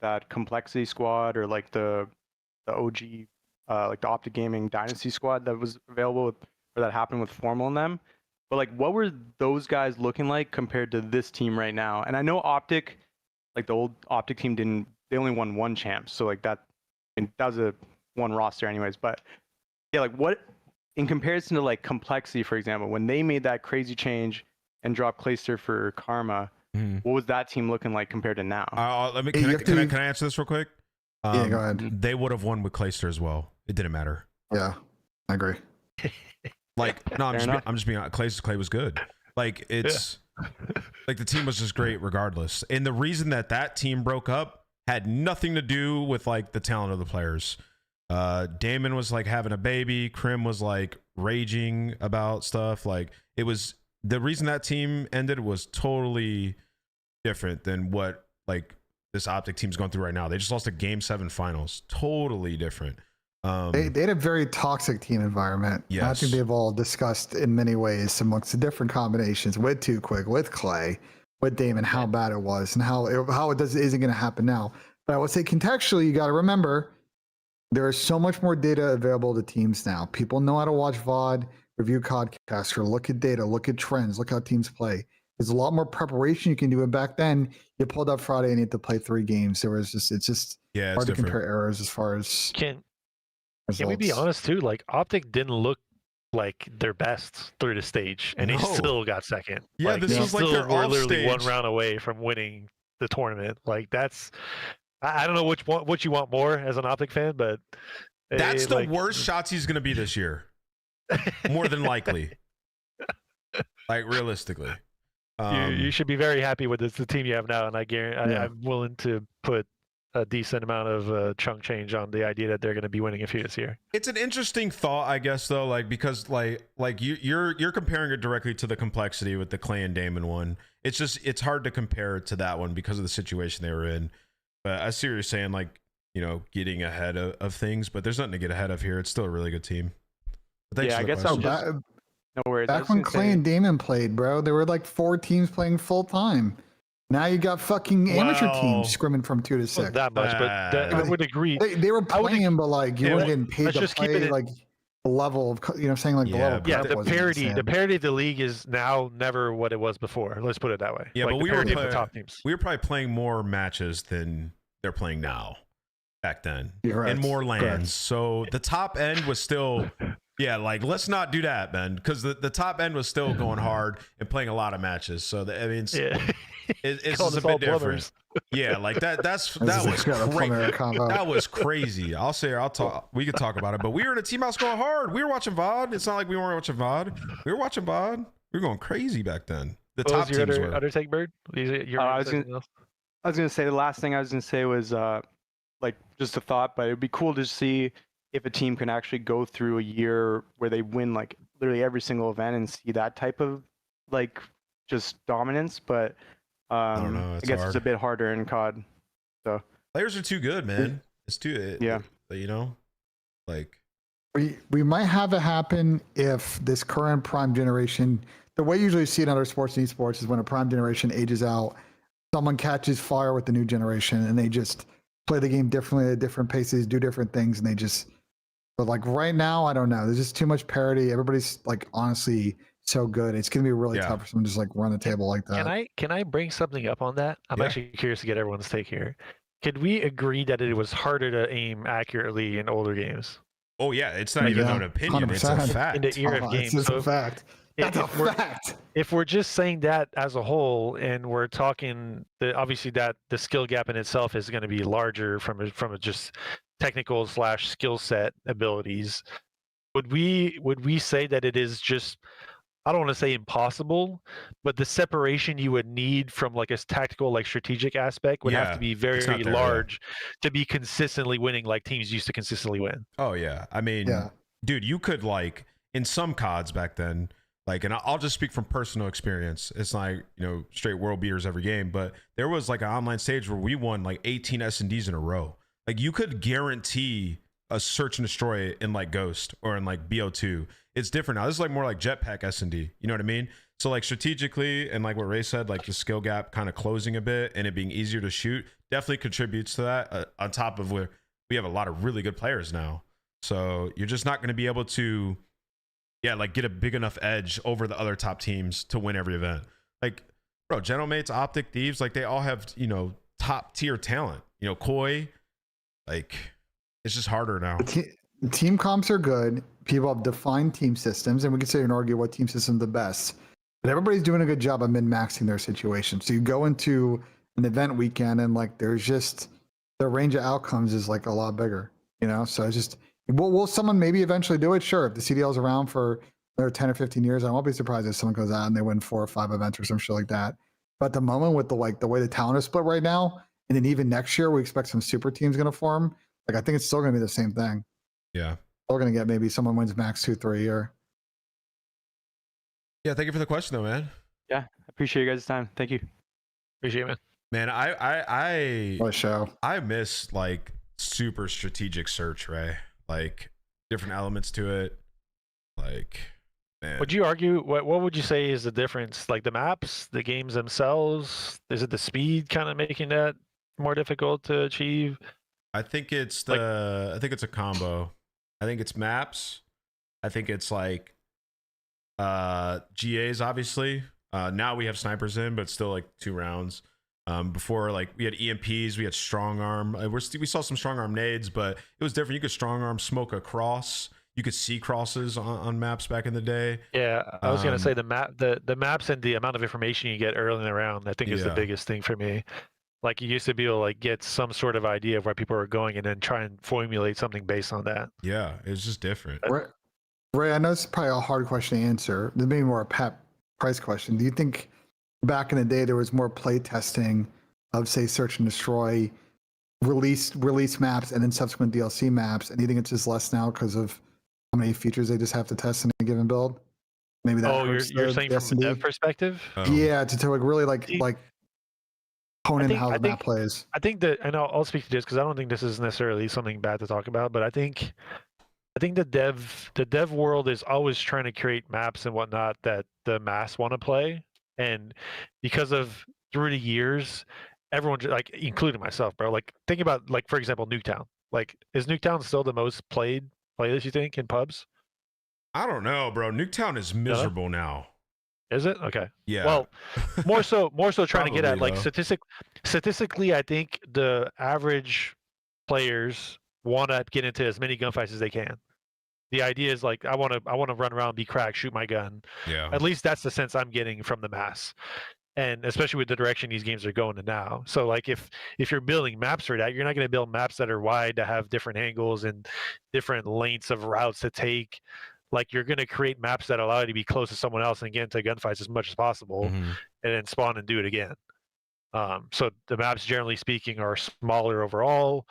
that complexity squad or the OG the Optic Gaming Dynasty squad that was available with. Or that happened with Formal and them, but what were those guys looking like compared to this team right now? And I know Optic, the old Optic team they only won 1 champ, so that was a 1 roster anyways. But yeah, what in comparison to complexity, for example, when they made that crazy change and dropped Clayster for Karma, what was that team looking like compared to now? Can I answer this real quick? Yeah, go ahead. They would have won with Clayster as well. It didn't matter. Yeah, I agree. No, I'm just being honest. Clay was good. It's the team was just great regardless. And the reason that team broke up had nothing to do with the talent of the players. Damon was having a baby. Krim was raging about stuff. It was the reason that team ended was totally different than what this Optic team's going through right now. They just lost a Game 7 finals. Totally different. They had a very toxic team environment. Yes. I think they've all discussed in many ways amongst the different combinations with Too Quick, with Clay, with Damon, how bad it was and how it isn't going to happen now. But I would say contextually, you got to remember there is so much more data available to teams now. People know how to watch VOD, review CODCAST, or look at data, look at trends, look how teams play. There's a lot more preparation you can do. And back then, you pulled up Friday and you had to play 3 games. It's just hard to compare errors as far as Can we be results. honest too? Like Optic didn't look like their best through the stage, and they No. still got second. Yeah, like, this they was like still their were off literally one stage. round away from winning the tournament. Like that's, I don't know what you want more as an Optic fan, but That's the like, worst Shotzi's going to be this year. More than likely. Like, realistically. You should be very happy with the team you have now, and I guarantee Yeah. I'm willing to put a decent amount of chunk change on the idea that they're going to be winning a few this year. It's an interesting thought, I guess, though, like because like you're comparing it directly to the complexity with the Clay and Damon one. It's hard to compare it to that one because of the situation they were in. But I see what you're saying, like, you know, getting ahead of things, but there's nothing to get ahead of here. It's still a really good team. But thanks Yeah, for I the guess I'll question. just. No worries. I Back was when gonna Clay say- and Damon played, bro, there were like 4 teams playing full time. Now you got fucking amateur Well, teams scrimming from 2 to 6. Not that much, but I would agree. They were I would playing, but like you yeah, weren't getting paid let's to just keep play it- like the level of you know what I'm saying, like the level of Yeah, prep the wasn't parity, same. the parity of the league is now never what it was before. Let's put it that way. Yeah, like but the we were parity of the top playing, teams. we were probably playing more matches than they're playing now back then. Correct. And more lands. Correct. So the top end was still yeah, like let's not do that, man, because the top end was still going hard and playing a lot of matches. So I mean, it's Calling just a us bit all different. plumbers. Yeah, like that was got a plumber crazy. combo. That was crazy. I'll talk. We could talk about it, but we were in a team house going hard. We were watching VOD. It's not like we weren't watching VOD. We were watching VOD. We were going crazy back then. The What top was your teams other, were. other take, Bird? I was gonna say the last thing I was gonna say was like just a thought, but it'd be cool to see if a team can actually go through a year where they win like literally every single event and see that type of like just dominance. But don't know, I it's guess hard. it's a bit harder in COD. So Players are too good, man. It's too Yeah. You know, like We might have it happen if this current prime generation, the way you usually see it in other sports and esports is when a prime generation ages out, someone catches fire with the new generation and they just play the game differently at different paces, do different things, and they just. But like right now, I don't know. There's just too much parity. Everybody's like honestly so good. It's gonna be really tough for someone to just like run the table like that. Can I bring something up on that? I'm Yeah. actually curious to get everyone's take here. Could we agree that it was harder to aim accurately in older games? oh yeah, it's not even an opinion. It's a 100%. fact. In the era of It's games. just So a if- fact. That's a fact. If we're just saying that as a whole, and we're talking, obviously that the skill gap in itself is going to be larger from a just technical / skill set abilities. Would we say that it is just, I don't want to say impossible, but the separation you would need from like a tactical, like strategic aspect would have Yeah, to be it's very not there, yeah. large to be consistently winning like teams used to consistently win. Oh yeah, I mean, dude, you could like in some CODs back then, like, and I'll just speak from personal experience. It's like, you know, straight world beaters every game, but there was like an online stage where we won like 18 S&Ds in a row. Like you could guarantee a search and destroy in like Ghost or in like BO2. It's different now. This is like more like Jetpack S&D. You know what I mean? So like strategically and like what Ray said, like the skill gap kind of closing a bit and it being easier to shoot definitely contributes to that. On top of where we have a lot of really good players now. So you're just not going to be able to, like get a big enough edge over the other top teams to win every event. Like, bro, Gentlemates, Optic, Thieves, like they all have, you know, top tier talent. You know, Koi, like it's just harder now. Team comps are good. People have defined team systems, and we can sit here and argue what team system is the best. But everybody's doing a good job of min-maxing their situation. So you go into an event weekend, and like there's just the range of outcomes is like a lot bigger. You know, so it's just will someone maybe eventually do it? Sure, if the CDL's around for another 10 or 15 years, I won't be surprised if someone goes out and they win 4 or 5 events or some shit like that. But at the moment, with the way the talent is split right now, and then even next year, we expect some super teams going to form. Like I think it's still going to be the same thing. Yeah. We're going to get maybe someone wins max 2-3 a year. Yeah, thank you for the question though, man. Yeah, I appreciate you guys' time. Thank you. Appreciate it, man. Man, what a show. I miss like super strategic search, right? Like different elements to it. Like, man. Would you argue what would you say is the difference? Like the maps, the games themselves? Is it the speed kind of making that more difficult to achieve? I think it's I think it's a combo. I think it's maps. I think it's like GAs obviously. Now we have snipers in, but still like 2 rounds. Before, like, we had EMPs, we had strong arm. We saw some strong arm nades, but it was different. You could strong arm smoke a cross. You could see crosses on maps back in the day. Yeah, I was gonna say the maps and the amount of information you get early in the round, I think is the biggest thing for me. Like, you used to be able to like get some sort of idea of where people are going and then try and formulate something based on that. Yeah, it's just different. Ray, I know it's probably a hard question to answer. This may be more a Pat Price question. Do you think back in the day there was more play testing of, say, search and destroy, release maps and then subsequent DLC maps, and you think it's just less now because of how many features they just have to test in a given build? Maybe that you're saying from a dev perspective? Yeah, to like really like hone in how the map plays. I think that, and I'll speak to this because I don't think this is necessarily something bad to talk about, but I think the dev world is always trying to create maps and whatnot that the mass want to play, and because of through the years, everyone, like including myself, bro, like think about, like, for example, Nuketown. Like, is Nuketown still the most played playlist, you think, in pubs? I don't know, bro. Nuketown is miserable now. Is it? Okay. Yeah. Well, more so trying to get at, like, though. statistically, I think the average players want to get into as many gunfights as they can. The idea is, like, I want to run around, be cracked, shoot my gun. Yeah. At least that's the sense I'm getting from the mass. And especially with the direction these games are going in now. So, like, if you're building maps for that, you're not going to build maps that are wide to have different angles and different lengths of routes to take. Like, you're going to create maps that allow you to be close to someone else and get into gunfights as much as possible, and then spawn and do it again. So the maps, generally speaking, are smaller overall.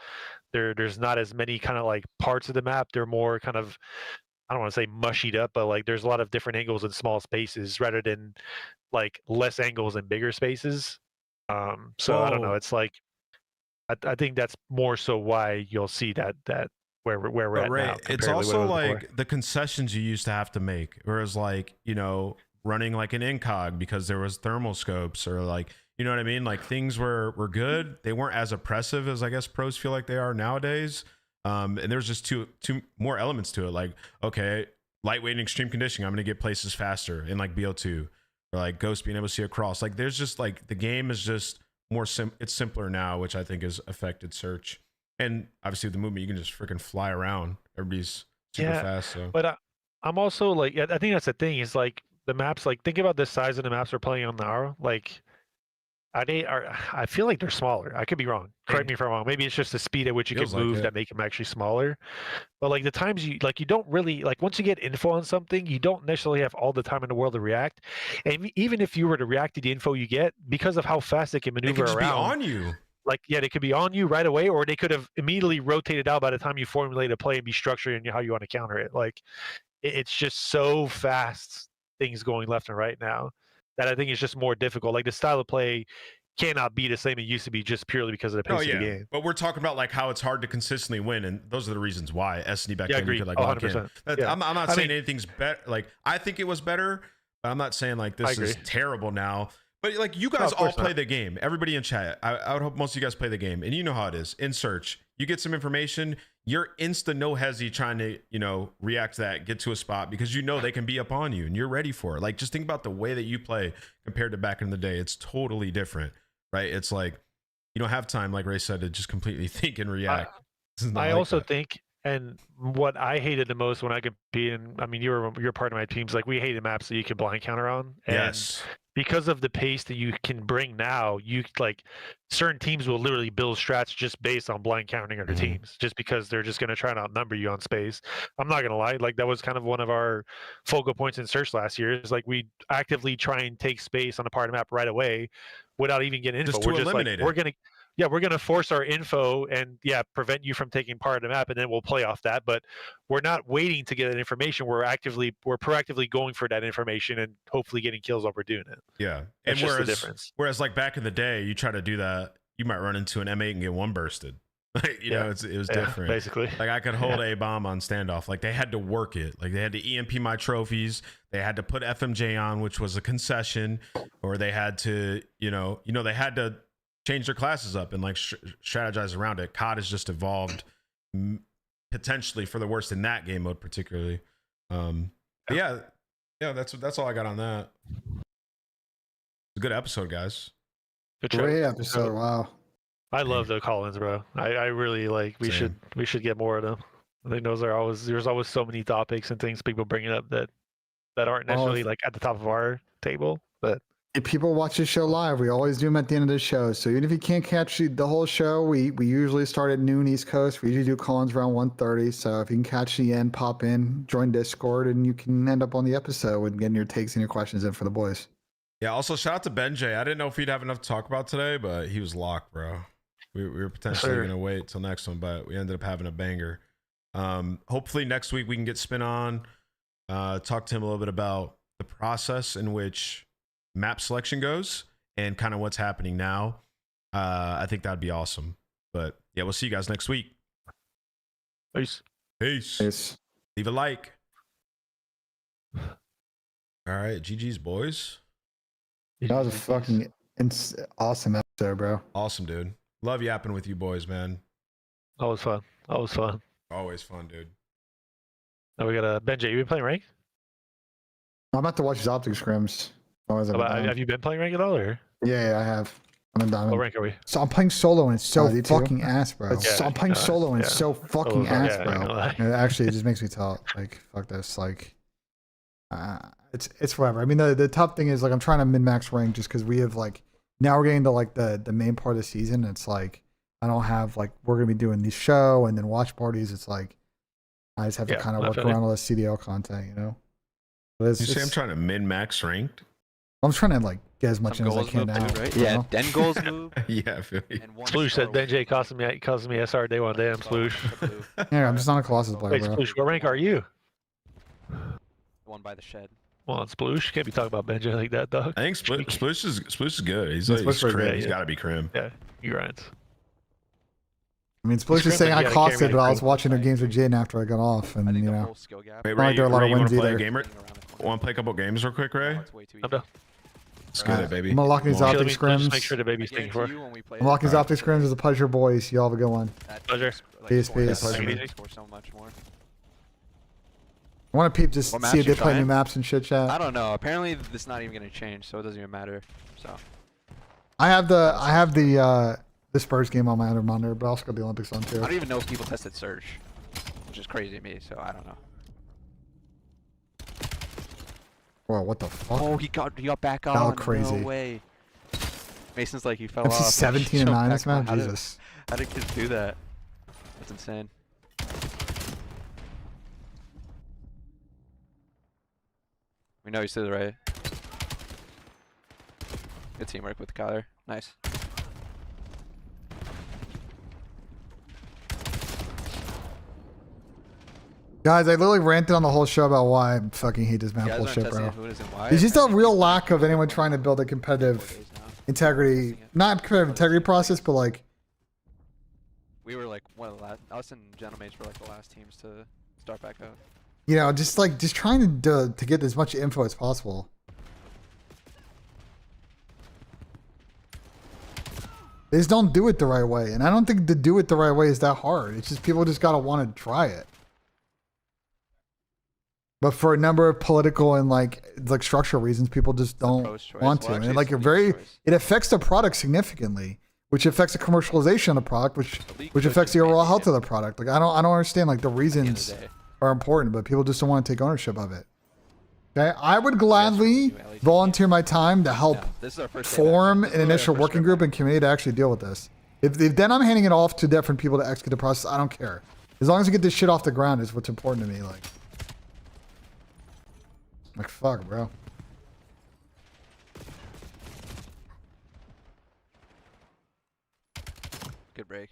There's not as many kind of like parts of the map. They're more kind of, I don't want to say mushied up, but like there's a lot of different angles in small spaces rather than like less angles in bigger spaces. So I don't know. It's like, I think that's more so why you'll see that where we're at now. It's also like the concessions you used to have to make, whereas, like, you know, running like an incog because there was thermal scopes, or like, you know what I mean? Like, things were good. They weren't as oppressive as I guess pros feel like they are nowadays. And there's just two more elements to it. Like, okay, lightweight and extreme conditioning, I'm going to get places faster in like BO2, or like Ghost being able to see across. Like, there's just like, the game is just more it's simpler now, which I think has affected search. And obviously with the movement, you can just freaking fly around. Everybody's super fast. So, but I'm also like, I think that's the thing, is like the maps, like think about the size of the maps we're playing on now. Like, I feel like they're smaller. I could be wrong. Correct me if I'm wrong. Maybe it's just the speed at which you can move that make them actually smaller. But like the times you don't really, like, once you get info on something, you don't necessarily have all the time in the world to react. And even if you were to react to the info you get, because of how fast it can maneuver it could just around, be on you. Like, yeah, they could be on you right away, or they could have immediately rotated out by the time you formulate a play and be structured in how you want to counter it. Like, it's just so fast, things going left and right now, that I think it's just more difficult. Like, the style of play cannot be the same it used to be, just purely because of the pace of the game. But we're talking about like how it's hard to consistently win, and those are the reasons why S&D back then agreed. you could like 100%. Yeah. I'm not saying anything's better. Like, I think it was better, but I'm not saying like this is terrible now. But like, you guys all play the game. Everybody in chat, I would hope most of you guys play the game, and you know how it is. In search, you get some information, you're insta no hesi trying to, you know, react to that, get to a spot, because you know they can be up on you and you're ready for it. Like, just think about the way that you play compared to back in the day. It's totally different, right? It's like you don't have time, like Ray said, to just completely think and react. I also think, and what I hated the most when I competed, and I mean, you're part of my teams, like, we hated maps that you could blind counter on. And yes. Because of the pace that you can bring now, you like certain teams will literally build strats just based on blind counting other teams, just because they're just going to try and outnumber you on space. I'm not going to lie, like that was kind of one of our focal points in search last year. Is like we actively try and take space on a part of the map right away without even getting info. Just to eliminate it. We're gonna force our info and prevent you from taking part of the map, and then we'll play off that. But we're not waiting to get that information. We're proactively going for that information and hopefully getting kills while we're doing it. Yeah, That's and just the difference. Whereas like back in the day, you try to do that, you might run into an M8 and get one bursted. you know, it was different. Basically, like I could hold a bomb on standoff. Like they had to work it. Like they had to EMP my trophies. They had to put FMJ on, which was a concession, or they had to, they had to change their classes up and like strategize around it. COD has just evolved potentially for the worst in that game mode, particularly. Yeah, that's all I got on that. It's a good episode, guys. Good show. Great episode. Wow. I love the call-ins, bro. I really like. We Same. should get more of them. I think there's always so many topics and things people bringing up that aren't necessarily like at the top of our table, but If people watch the show live, we always do them at the end of the show. So even if you can't catch the whole show, we usually start at noon East Coast. We usually do call-ins around 1:30. So if you can catch the end, pop in, join Discord, and you can end up on the episode with getting your takes and your questions in for the boys. Yeah, also shout out to BENJ. I didn't know if he'd have enough to talk about today, but he was locked, bro. We were potentially Sure. going to wait till next one, but we ended up having a banger. Hopefully next week we can get Spin on, talk to him a little bit about the process in which map selection goes and kind of what's happening now. I think that'd be awesome. But yeah, we'll see you guys next week. Peace. Peace. Leave a like. All right, GG's boys. That was a fucking awesome episode, bro. Awesome, dude. Love yapping with you boys, man. always fun. Always fun. Always fun, dude. Now we got a BENJ. You been playing rank? I'm about to watch his optic scrims. Have you been playing rank at all, or? Yeah, I have. I'm in diamond. What rank are we? So I'm playing solo and it's so you too? fucking ass, bro. I'm playing solo and it's so fucking ass, bro. Actually, it just makes me tell like fuck this. Like, it's whatever. I mean, the tough thing is like I'm trying to min max rank just because we have like now we're getting to like the main part of the season. It's like I don't have like we're gonna be doing the show and then watch parties. It's like I just have to kind of work around all the CDL content, you know. But You say I'm trying to min max ranked? I'm trying to like get as much in as I can now. right? you Yeah, know? then goals move. Yeah, I feel you. Sploosh said BENJ costing me SR day one. Damn, Sploosh. Yeah, I'm just not a Colossus player, Wait, bro. Sploosh, what rank are you? One by the shed. Well, on Sploosh, can't be talking about BENJ like that, dog. I think Sploosh is good. He's Yeah, like, Sploosh he's is crim. great, He's yeah. got to be crim. Yeah, he grinds. I mean, Sploosh is saying I costed, but I was watching their games with Jaden after I got off, and you know, Wait, not like there are a lot of you wins wanna play either. a game? Want to play a couple games real quick, Ray? I'm done. Let's get it, baby. I'm gonna lock these Come on. optic Just scrims. make sure the baby's thinking for. I'm locking these optic scrims. It's a pleasure, boys. You all have a good one. Pleasure. Peace, peace. Score so much more. I want to peep just What see maps if they you play new trying? maps and shit chat. I don't know. Apparently, this is not even going to change, so it doesn't even matter. So I have the Spurs game on my other monitor, but I also got the Olympics on too. I don't even know if people tested Surge, which is crazy to me. So I don't know. Whoa, what the fuck? Oh, he got back on. That looked crazy. No way. Mason's like he fell That's off. a 17 and Jumped 9 back this man. on. Jesus. How did kids do that? That's insane. We know he's to the right. Good teamwork with Kyler. Nice. Guys, I literally ranted on the whole show about why I fucking hate this map You guys aren't bullshit, testing bro. who it is and why? There's just a real lack of anyone trying to build a competitive integrity, not competitive integrity process, but like, We were like one of the last. Us and Gentlemates were like the last teams to start back up. you know, just trying to get as much info as possible. They just don't do it the right way, and I don't think to do it the right way is that hard. It's just people just gotta want to try it. But for a number of political and like structural reasons, people just don't want to, and like it affects the product significantly, which affects the commercialization of the product, which affects the overall health of the product. Like I don't understand like the reasons are important, but people just don't want to take ownership of it. Okay, I would gladly volunteer my time to help form an initial working group and committee to actually deal with this. If then I'm handing it off to different people to execute the process, I don't care. As long as I get this shit off the ground is what's important to me. Like fuck, bro. Good break.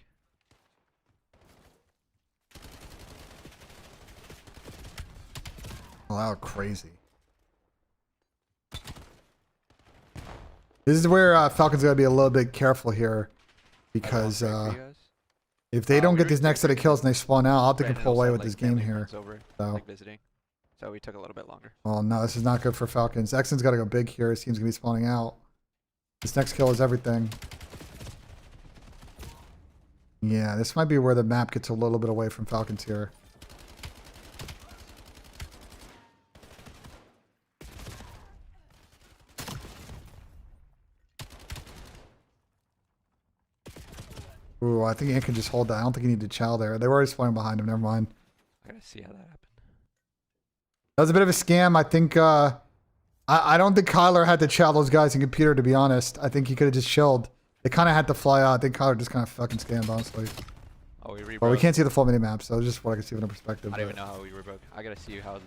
Oh, that was crazy. This is where Falcons gotta be a little bit careful here, because if they don't get these next set of kills and they spawn out, I'll have to pull away with this game here. So, Visiting. So we took a little bit longer. well, no, this is not good for Falcons. Exon's gotta go big here. His team's gonna be spawning out. This next kill is everything. Yeah, this might be where the map gets a little bit away from Falcons here. Ooh, I think Ant can just hold that. I don't think he needed Chow there. They were already spawning behind him. Never mind. I gotta see how that happened. That was a bit of a scam. I think, I don't think Kyler had to chow those guys in computer, to be honest. I think he could have just chilled. They kind of had to fly out. I think Kyler just kind of fucking scammed, honestly. Oh, we rebroke. Well, we can't see the full minimap, so it's just what I can see from the perspective. I don't even know how we rebroke. I gotta see how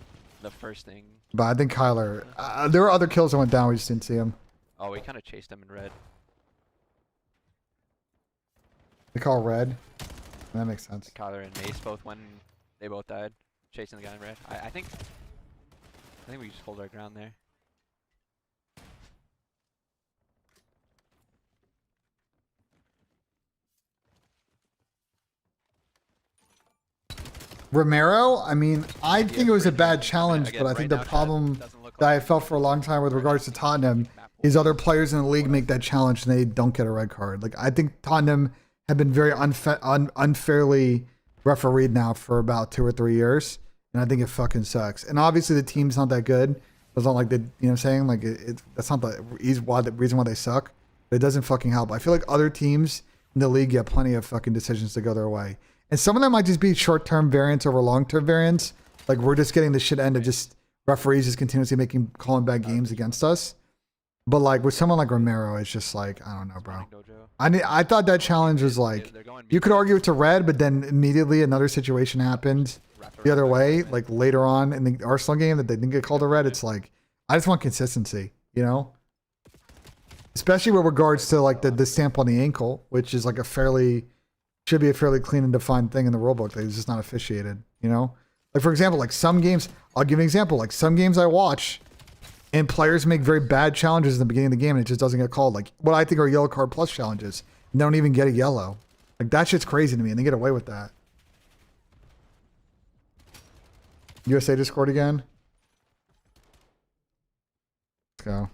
the first thing. But I think Kyler, there were other kills that went down. We just didn't see him. Oh, we kind of chased them in red. They call red. That makes sense. Kyler and Mace both went. They both died chasing the guy in red. I think we just hold our ground there. Romero, I mean, I think it was a bad challenge, but I think the problem that I felt for a long time with regards to Tottenham is other players in the league make that challenge and they don't get a red card. Like, I think Tottenham have been very unfairly refereed now for about 2 or 3 years, and I think it fucking sucks. And obviously the team's not that good. It's not like they, you know what I'm saying? Like, that's not the reason why they suck. But it doesn't fucking help. I feel like other teams in the league get plenty of fucking decisions to go their way. And some of them might just be short-term variants over long-term variants. Like, we're just getting the shit end of just referees just continuously calling bad games against us. But like with someone like Romero, it's just like, I don't know, bro. I thought that challenge was like, you could argue it's a red, but then immediately another situation happened the other way, like later on in the Arsenal game that they didn't get called a red. It's like, I just want consistency, you know? Especially with regards to like the stamp on the ankle, which is like should be a fairly clean and defined thing in the rulebook that is just not officiated, you know? Like, for example, like some games, I'll give you an example, like some games I watch and players make very bad challenges in the beginning of the game and it just doesn't get called. Like what I think are yellow card plus challenges and they don't even get a yellow. Like that shit's crazy to me and they get away with that. USA just scored again. Let's go.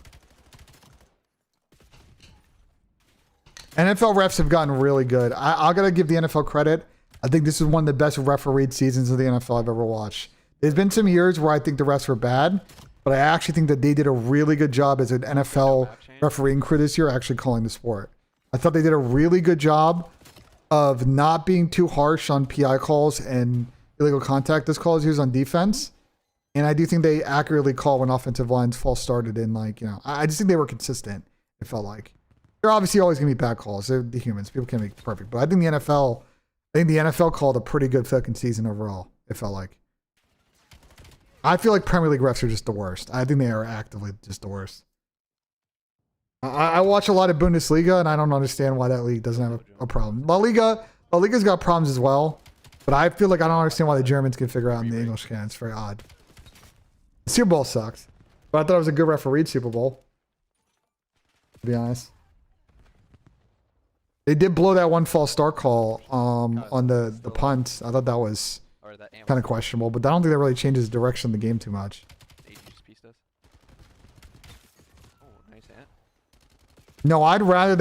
NFL refs have gotten really good. I gotta give the NFL credit. I think this is one of the best refereed seasons of the NFL I've ever watched. There's been some years where I think the refs were bad, but I actually think that they did a really good job as an NFL refereeing crew this year actually calling the sport. I thought they did a really good job of not being too harsh on PI calls and illegal contact this calls used on defense. And I do think they accurately call when offensive lines false started in, like, you know, I just think they were consistent, it felt like. They're obviously always going to be bad calls. They're the humans. People can't be perfect. But I think the NFL called a pretty good fucking season overall, it felt like. I feel like Premier League refs are just the worst. I think they are actively just the worst. I watch a lot of Bundesliga, and I don't understand why that league doesn't have a problem. La Liga's got problems as well, but I feel like I don't understand why the Germans can figure out and the English can. It's very odd. The Super Bowl sucked, but I thought it was a good refereed Super Bowl, to be honest. They did blow that one false start call on the punt. I thought that was kind of questionable, but I don't think that really changes the direction of the game too much. No, I'd rather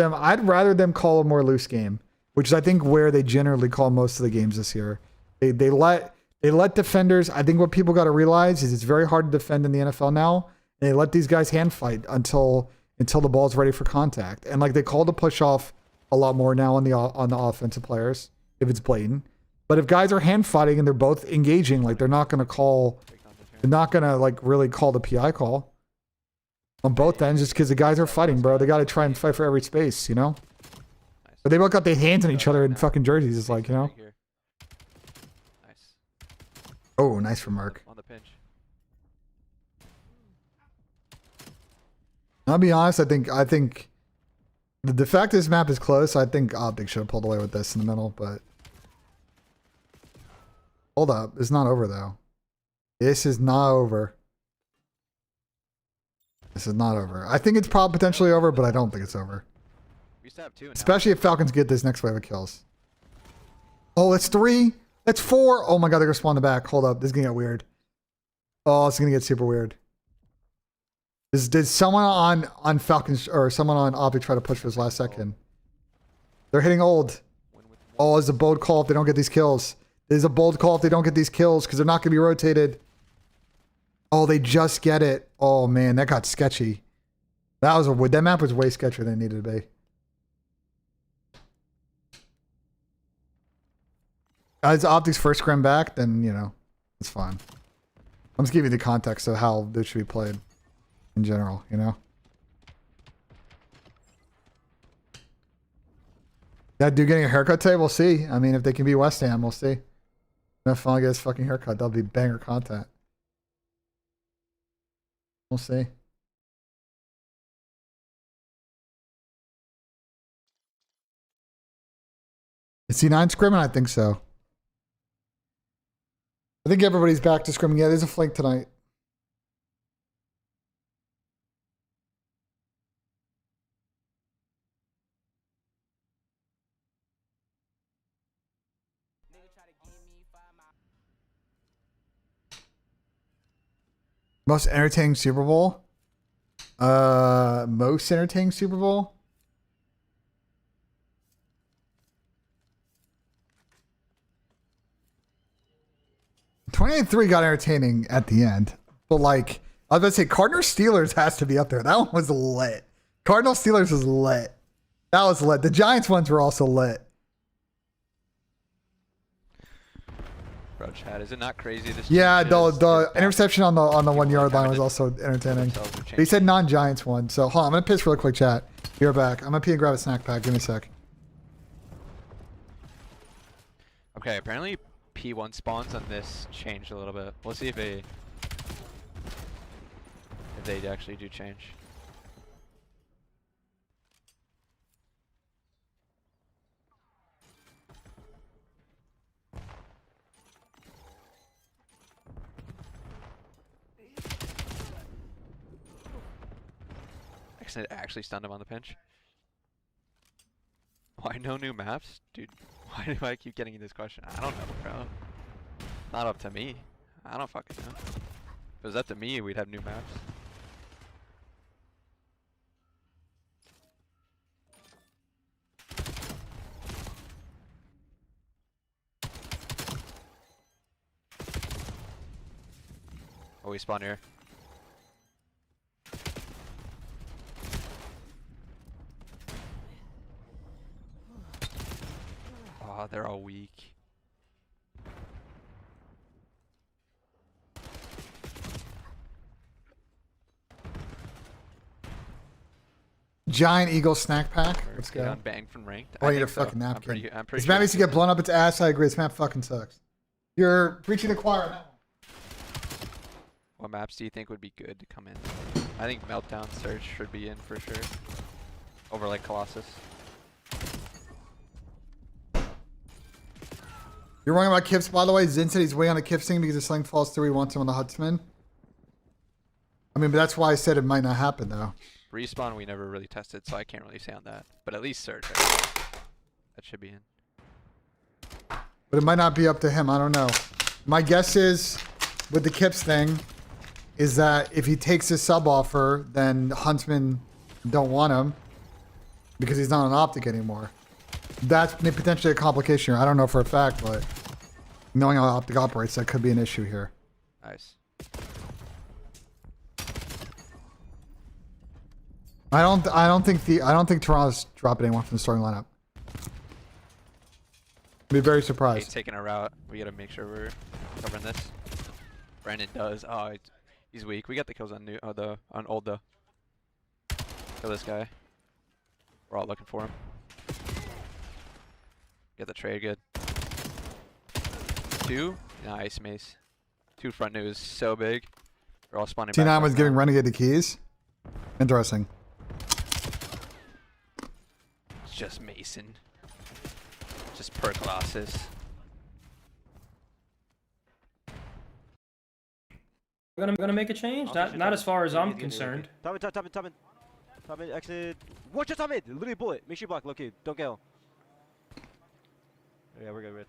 them call a more loose game, which is I think where they generally call most of the games this year. They let defenders. I think what people got to realize is it's very hard to defend in the NFL now, and they let these guys hand fight until the ball's ready for contact. And like they call the push off a lot more now on the offensive players if it's blatant. But if guys are hand fighting and they're both engaging, like they're not gonna like really call the PI call on both ends just because the guys are fighting, bro. They got to try and fight for every space, you know. But they both got their hands on each other in fucking jerseys. It's like, you know. Oh, nice for Merc. On the pinch. I'll be honest. I think the fact this map is close, I think Optic should have pulled away with this in the middle, but hold up. It's not over though. This is not over. This is not over. I think it's probably potentially over, but I don't think it's over. We used to have 2 now. Especially if Falcons get this next wave of kills. Oh, that's 3. That's 4. Oh my god, they're gonna spawn the back. Hold up. This is gonna get weird. Oh, it's gonna get super weird. Did someone on Falcons or someone on Optic try to push for this last second? They're hitting old. Oh, it's a bold call if they don't get these kills. There's a bold call if they don't get these kills because they're not going to be rotated. Oh, they just get it. Oh, man, that got sketchy. That map was way sketchier than it needed to be. As Optic's first scrim back, then, you know, it's fine. I'm just giving you the context of how this should be played in general, you know? That dude getting a haircut today, we'll see. I mean, if they can be West Ham, we'll see. If finally get his fucking haircut, that'll be banger content. We'll see. Is C9 scrimming? I think so. I think everybody's back to scrimming. Yeah, there's a flank tonight. Most entertaining Super Bowl? Most entertaining Super Bowl? $28-3 got entertaining at the end. But like, I was about to say Cardinals Steelers has to be up there. That one was lit. Cardinals Steelers was lit. That was lit. The Giants ones were also lit. Bro, Chad, is it not crazy? This Yeah, changes the his interception on the 1 yard line was also entertaining. They said non-Giants one. So hold on, I'm gonna piss really quick, chat. You're back. I'm gonna pee and grab a snack pack. Give me a sec. Okay, apparently P1 spawns on this changed a little bit. We'll see if they actually do change. It actually stunned him on the pinch. Why no new maps? Dude, why do I keep getting this question? I don't know, bro. Not up to me. I don't fucking know. If it was up to me, we'd have new maps. Oh, we spawn here. Oh, they're all weak. Giant Eagle snack pack. Let's Get go. on bang from ranked. Oh, I need a think so. fucking napkin. I'm pretty This sure map needs to get blown up its ass. I agree. This map fucking sucks. You're preaching the choir on that one. What maps do you think would be good to come in? I think Meltdown Search should be in for sure. Over like Colossus. You're wrong about Kips, by the way. Zin said he's waiting on the Kips thing because if Sling falls through, he wants him on the Huntsman. I mean, but that's why I said it might not happen, though. Respawn we never really tested, so I can't really say on that. But at least Search, I think. That should be in. But it might not be up to him. I don't know. My guess is, with the Kips thing, is that if he takes his sub offer, then Huntsman don't want him because he's not an Optic anymore. That's potentially a complication here. I don't know for a fact, but knowing how Optic operates, that could be an issue here. Nice. I don't think Toronto's dropping anyone from the starting lineup. I'd be very He's surprised. taking a route. We gotta make sure we're covering this. Brandon does. Oh, he's weak. We got the kills on new. On old though. Kill this guy. We're all looking for him. Get the trade good. 2. Nice, Mace. 2 front new is so big. They're all spawning back. T9 was giving Renegade the keys. Interesting. It's just Mason. Just per Colossus. I'm gonna make a change. Not as far as I'm concerned. Top in, exit. Watch your top mid. Literally bullet. Make sure you block. Low key. Don't kill. Yeah, we're good.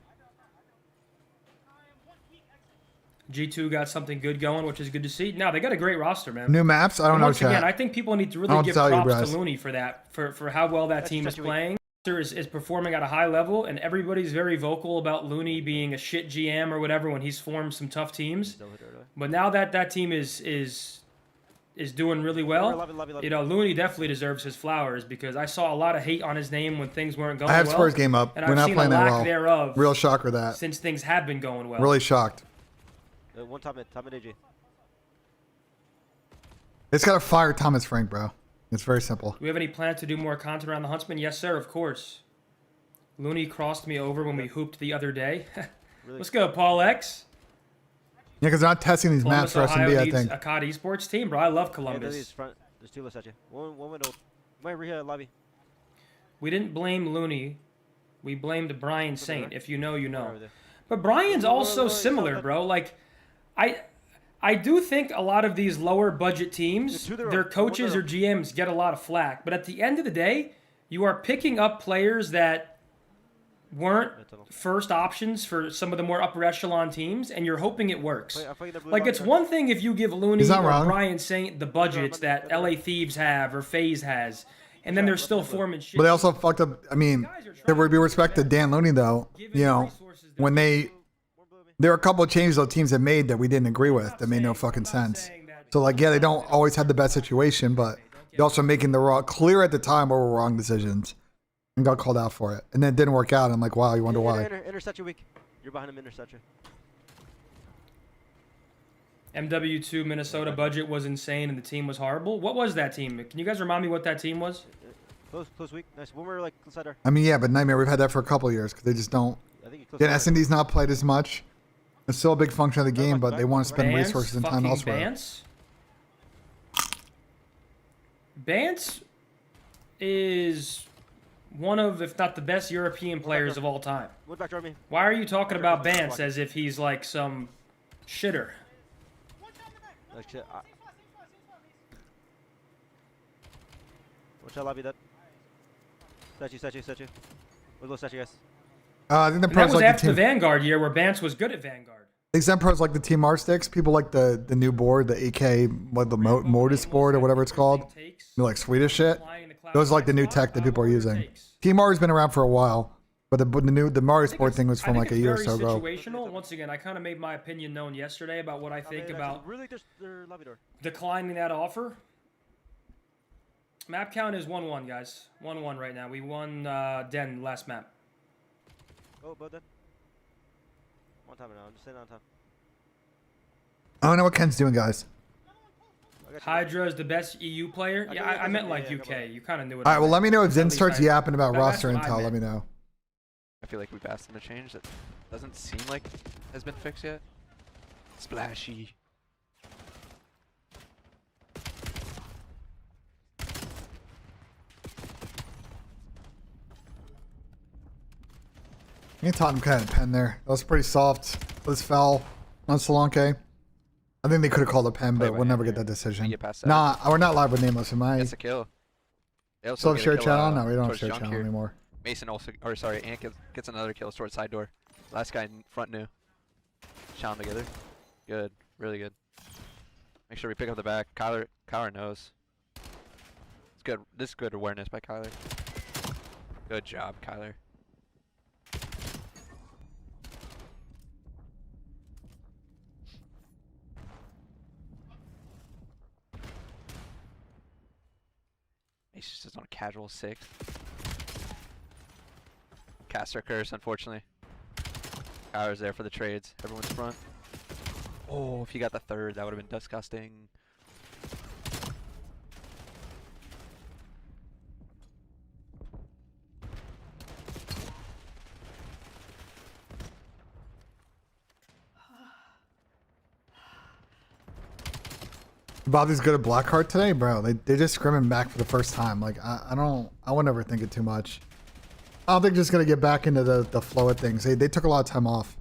G2 got something good going, which is good to see. Now they got a great roster, man. New maps? I don't know, Once again, chat. I think people need to I really don't give tell you, props Bryce. to Looney for that, for how well that team is playing. Is performing at a high level, and everybody's very vocal about Looney being a shit GM or whatever when he's formed some tough teams. But now that that team is is doing really well. You know, Looney definitely deserves his flowers because I saw a lot of hate on his name when things weren't going I have well. Spurs game up. And We're I've not seen playing a that lack well. thereof Real shocker that. since things have been going well. Really shocked. One top mid AG. It's got to fire Thomas Frank, bro. It's very simple. Do we have any plans to do more content around the Huntsman? Yes, sir, of course. Looney crossed me over when we hooped the other day. Let's go, Paul X. Yeah, because they're not testing these maps Columbus, for Ohio SMB, I needs think. a COD esports team, bro. I love Yeah, Columbus. there's front. There's two less at you. One window. Might reheat lobby. We didn't blame Looney. We blamed Brian Saint. If you know, you know. But Brian's also similar, bro. Like, I do think a lot of these lower budget teams, their coaches or GMs get a lot of flack. But at the end of the day, you are picking up players that weren't first options for some of the more upper echelon teams, and you're hoping it works. Like, it's one thing if you give Looney or Brian Saint the budgets that LA Thieves have or FaZe has, and then they're still forming shit. But they also fucked up. I mean, there would be respect to Dan Looney, though. You know, when there are a couple of changes those teams have made that we didn't agree with that made no fucking sense. So, like, yeah, they don't always have the best situation, but they're also making the clear at the time what were wrong decisions and got called out for it. And then it didn't work out. I'm like, wow, you wonder why. Intercept you weak. You're behind him, intercept you. MW2 Minnesota budget was insane and the team was horrible. What was that team? Can you guys remind me what that team was? Close weak. Nice. When we're like inside our. I mean, yeah, but Nightmare, we've had that for a couple of years because they just don't. I think Again, S&D's not played as much. It's still a big function of the game, but they want to spend Bance, resources and time elsewhere. Bance is one of, if not the best European players of all time. Why are you talking about Bance as if he's like some shitter? Like shit. Watch out, lobby that. Statue. We'll go statue, guys. I think the And that pros was like after the the team. Vanguard year where Bance was good at Vanguard. I think some pros like the Team R sticks. People like the new board, the AK, what the Mortis board or whatever it's called. You know, like Swedish shit. Those are like the new tech that people are using. Team R has been around for a while, but the Mario Sport thing was from like a year or so ago. Situational. Once again, I kind of made my opinion known yesterday about what I think about declining that offer. Map count is 1-1, guys. 1-1 right now. We won Den last map. Oh, both then. One time now. I'm just staying on top. I don't know what Ken's doing, guys. Hydra is the best EU player. Yeah, I meant like UK. You kind of knew it. All right, well, let me know if Zen At least starts yapping about that's roster what I intel. meant. Let me know. I feel like we've asked them to change. That doesn't seem like has been fixed yet. Splashy. Me and Tottenham kind of pen there. That was pretty soft. This foul on Solanke. I think they could have called a pen, but we'll never get that decision. get past that. Nah, we're not live with Nameless. Am I? Gets a kill. They also Still have get a share kill, chat on? No, we don't have towards share junk chat on here. anymore. Mason also, or sorry, Ant gets another kill towards side door. Last guy in front new. Challenge together. Good, really good. Make sure we pick up the back. Kyler knows. It's good. This is good awareness by Kyler. Good job, Kyler. He's just on a casual 6. Caster curse, unfortunately. Kyler's there for the trades. Everyone's front. Oh, if he got the third, that would have been disgusting. Bobby's good at Blackheart today, bro. They just scrimming back for the first time. Like I would never think it too much. I don't think they're just gonna get back into the flow of things. They took a lot of time off.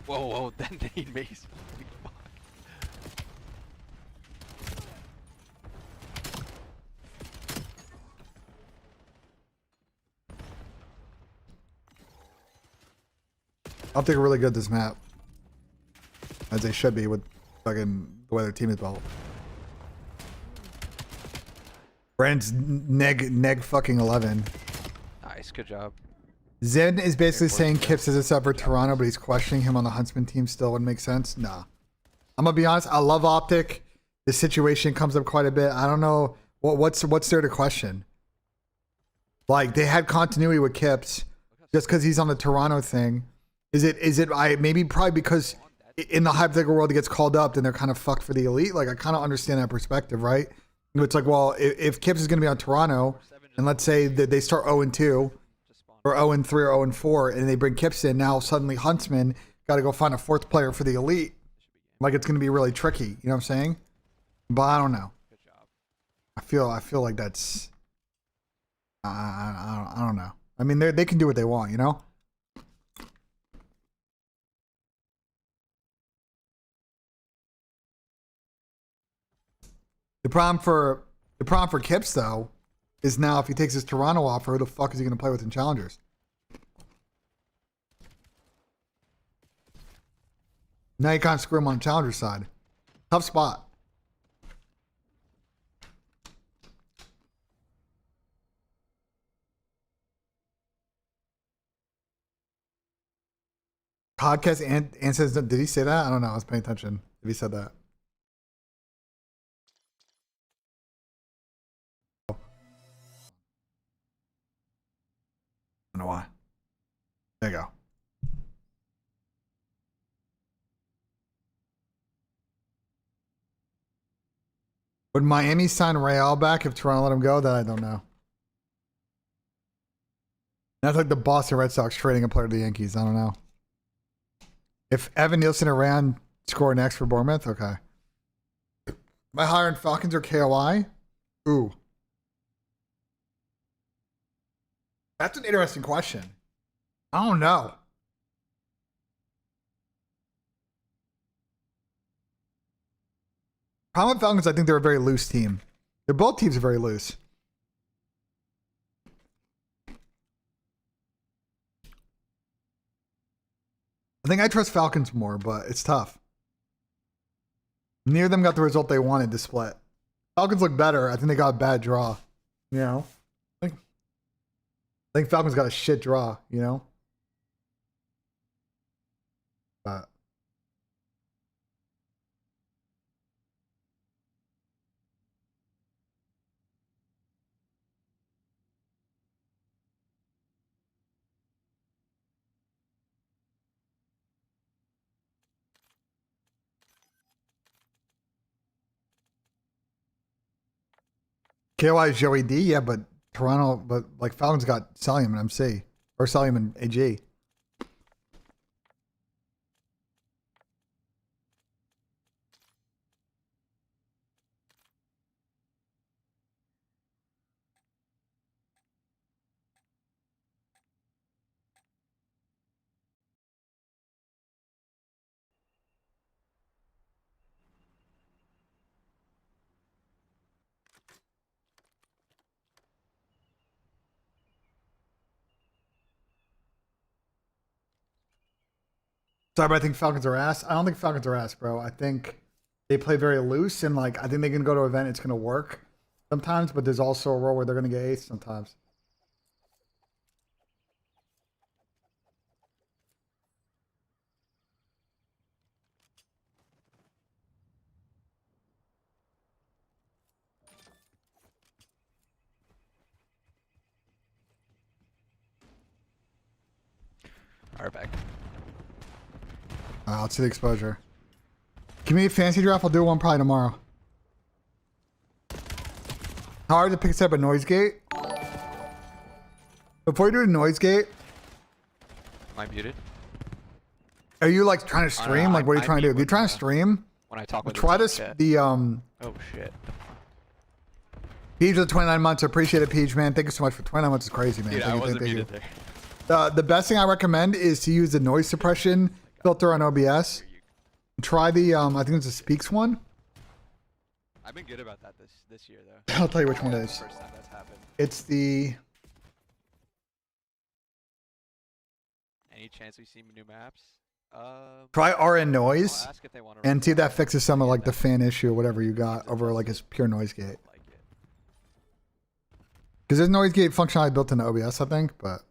Whoa, then they Mason. I think they're really good at this map. As they should be with fucking the way their team is built. Brand's neg fucking 11. Nice, good job. Zen is basically saying Kips is a sub for Toronto, but he's questioning him on the Huntsman team still. Would make sense? Nah. I'm gonna be honest. I love Optic. This situation comes up quite a bit. I don't know what's there to question. Like they had continuity with Kips, just because he's on the Toronto thing. Is it? Probably because in the hypothetical world he gets called up, then they're kind of fucked for the elite. Like I kind of understand that perspective, right? It's like, well, if Kips is gonna be on Toronto, and let's say that they start 0-2, or 0-3, or 0-4, and they bring Kips in, now suddenly Huntsman got to go find a fourth player for the elite. Like it's gonna be really tricky. You know what I'm saying? But I don't know. I feel like that's. I don't know. I mean, they can do what they want, you know. The problem for Kips though is now if he takes his Toronto offer, who the fuck is he going to play with in Challengers? Now you can't screw him on the Challenger side. Tough spot. CODCAST and says, did he say that? I don't know. I was paying attention if he said that. I don't know why. There you go. Would Miami sign Real back if Toronto let him go? That I don't know. That's like the Boston Red Sox trading a player to the Yankees. I don't know. If Evan Nielsen or Rand score next for Bournemouth, okay. Am I hiring Falcons or KOI? Ooh. That's an interesting question. I don't know. Problem with Falcons, I think they're a very loose team. They're both teams are very loose. I think I trust Falcons more, but it's tough. Neither of them got the result they wanted to split. Falcons look better. I think they got a bad draw. You know? I think Falcons got a shit draw, you know? But KOI is Joey D, yeah, but Toronto, but like Falcons got Salium and MC, or Salium and AG. Sorry, but I think Falcons are ass. I don't think Falcons are ass, bro. I think they play very loose, and like I think they can go to an event. It's gonna work sometimes, but there's also a role where they're gonna get ace sometimes. Alright, back. Let's see the exposure. Give me a fancy draft. I'll do one probably tomorrow. How hard to pick up a noise gate? Before you do a noise gate, Am I muted? are you like trying to stream? Like, what are you trying to do? If you're trying to stream, When I talk with try this. Oh shit. Peach with 29 months. Appreciate it, Peach, man. Thank you so much for 29 months. Is crazy, man. Dude, Thank I you, wasn't thank you. muted there. The best thing I recommend is to use the noise suppression filter on OBS. Try the I think it's a Speaks one. I've been good about that this year though. I'll tell you which one it is. First time that's happened. It's the Any chance we see new maps? try RN noise and see if that fixes some of like the fan issue or whatever you got over like his pure noise gate. Because there's noise gate functionality built into OBS, I think, but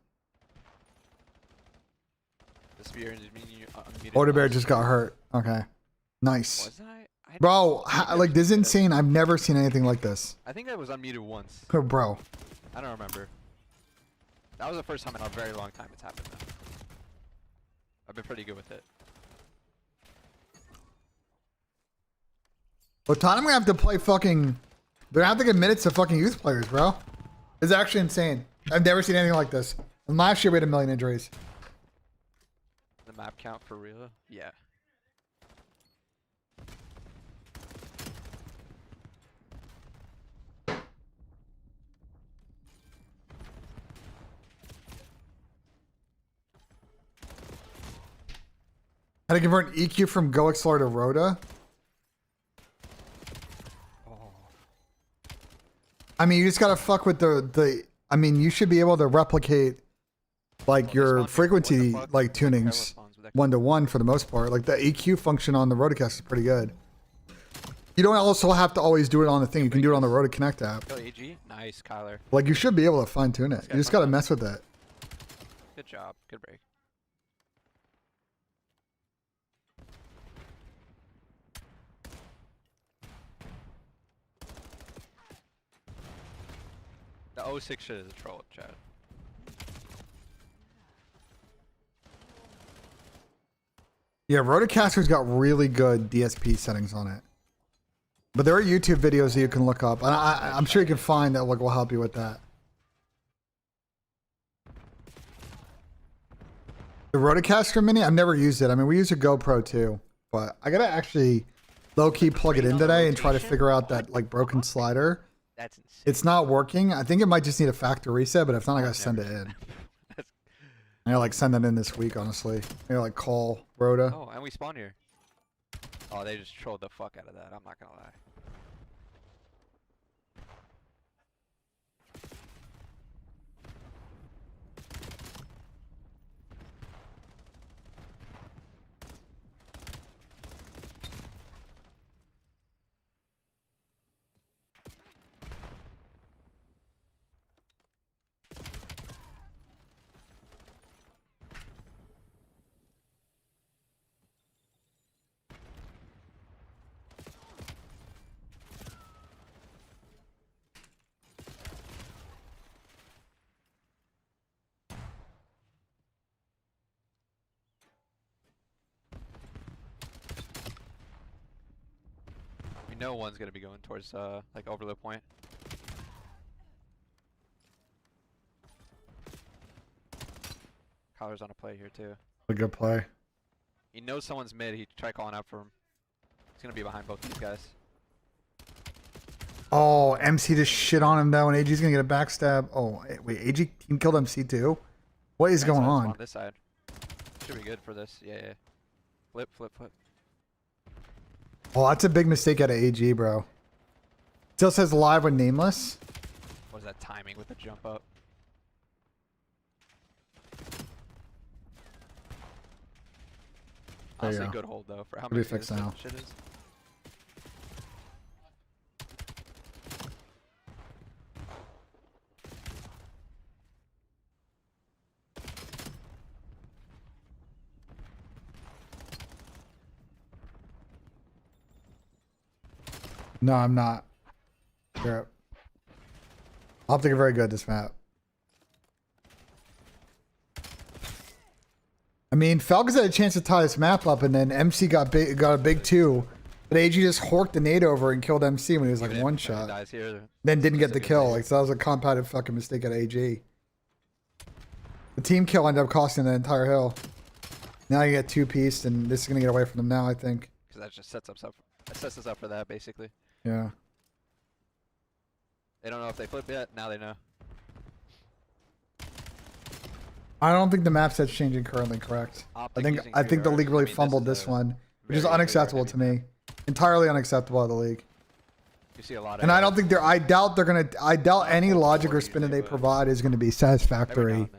The spear is meaning you unmuted. Order Bear just got hurt. Okay. Nice. Was I? Bro, like this is insane. I've never seen anything like this. I think I was unmuted once. Oh, bro. I don't remember. That was the first time in a very long time it's happened though. I've been pretty good with it. Well, Tottenham gonna have to play fucking. They're gonna have to get minutes to fucking youth players, bro. It's actually insane. I've never seen anything like this. And last year we had 1 million injuries. The map count for real? Yeah. How to convert an EQ from Go Explorer to Rhoda? I mean, you just gotta fuck with the. I mean, you should be able to replicate like your frequency like tunings 1-to-1 for the most part. Like the EQ function on the Rotocast is pretty good. You don't also have to always do it on the thing. You can do it on the Roto Connect app. Kill AG? Nice, Kyler. Like you should be able to fine tune it. You just gotta mess with it. Good job. Good break. The 06 shit is a troll, Chad. Yeah, Rotocaster's got really good DSP settings on it. But there are YouTube videos that you can look up. And I'm sure you can find that will help you with that. The Rotocaster Mini, I've never used it. I mean, we use a GoPro too. But I gotta actually low-key plug it in today and try to figure out that like broken slider. That's insane. It's not working. I think it might just need a factory reset, but if not, I gotta send it in. I gotta like send it in this week, honestly. I gotta like call Rhoda. Oh, and we spawn here. Oh, they just trolled the fuck out of that. I'm not gonna lie. No one's gonna be going towards like overload point. Collar's on a play here too. A good play. He knows someone's mid. He tried calling out for him. He's gonna be behind both these guys. Oh, MC just shit on him though, and AG's gonna get a backstab. Oh, wait, AG team killed MC too? What is going on? This side. Should be good for this. Yeah, yeah. Flip, flip, flip. Oh, that's a big mistake out of AG, bro. Still says live with Nameless. What is that timing with the jump up? There you Honestly, go. good hold though for how What do you much fix now? shit is. No, I'm not. Sure. I'll have to get very good at this map. I mean, Falcons had a chance to tie this map up, and then MC got a big 2. But AG just horked the nade over and killed MC when he was like one shot. Then didn't get the kill. Like, so that was a compounded fucking mistake at AG. The team kill ended up costing the entire hill. Now you get 2-pieced, and this is gonna get away from them now, I think. Because that just sets us up for that basically. Yeah. They don't know if they flip yet. Now they know. I don't think the map set's changing currently, correct? I think the league really fumbled this one, which is unacceptable to me. Entirely unacceptable to the league. You see a lot of. And I don't think I doubt any logic or spin that they provide is gonna be satisfactory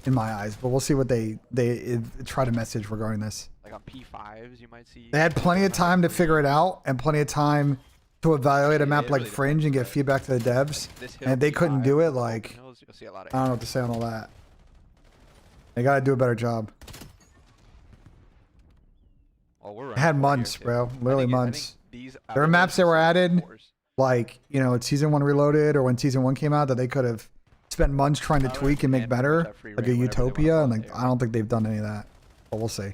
in my eyes. But we'll see what they try to message regarding this. Like on P5s, you might see. They had plenty of time to figure it out and plenty of time to evaluate a map like Fringe and get feedback to the devs. And if they couldn't do it, like, I don't know what to say on all that. They gotta do a better job. Oh, we're It had months, bro. Literally months. There were maps that were added, like, you know, Season 1 Reloaded or when Season 1 came out that they could have spent months trying to tweak and make better, like a Utopia, and like I don't think they've done any of that. But we'll see.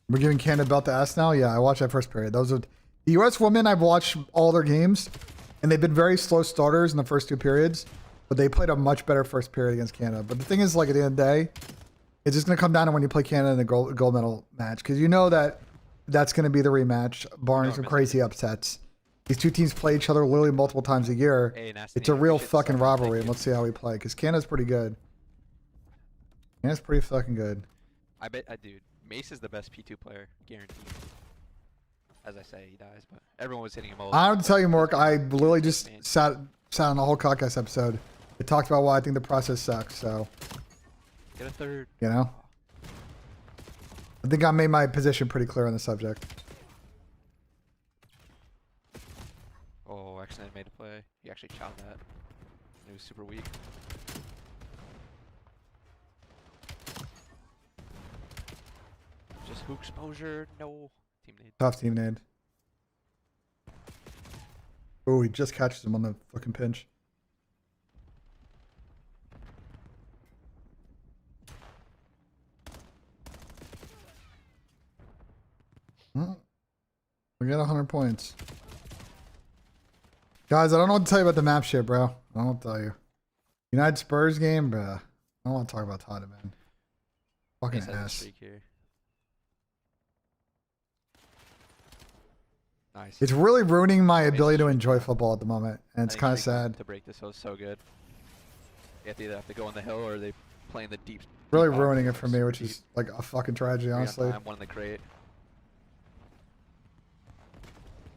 We're giving Canada belt to us now? Yeah, I watched that first period. Those are the US women. I've watched all their games, and they've been very slow starters in the first 2 periods, but they played a much better first period against Canada. But the thing is, like, at the end of the day, it's just going to come down to when you play Canada in the gold medal match, because you know that that's going to be the rematch, barring some crazy upsets. These two teams play each other literally multiple times a year. It's a real fucking rivalry, and let's see how we play, because Canada's pretty good. Canada's pretty fucking good. I bet, dude, Mace is the best P2 player, guaranteed. As I say, he dies, but everyone was hitting him all. I have to tell you, Mark, I literally just sat on the whole CODCAST episode. It talked about why I think the process sucks, so. Get a third. You know? I think I made my position pretty clear on the subject. Oh, accident made a play. He actually chowed that. He was super weak. Just hook exposure. No. Team nade. Tough team nade. Oh, he just catches him on the fucking pinch. We got 100 points. Guys, I don't know what to tell you about the map shit, bro. I don't know what to tell you. United Spurs game, bruh. I don't want to talk about Tottenham, man. Fucking ass. Nice. It's really ruining my ability to enjoy football at the moment, and it's kind of sad. To break this was so good. You either have to go on the hill or they play in the deep. Really ruining it for me, which is like a fucking tragedy, honestly. One in the crate.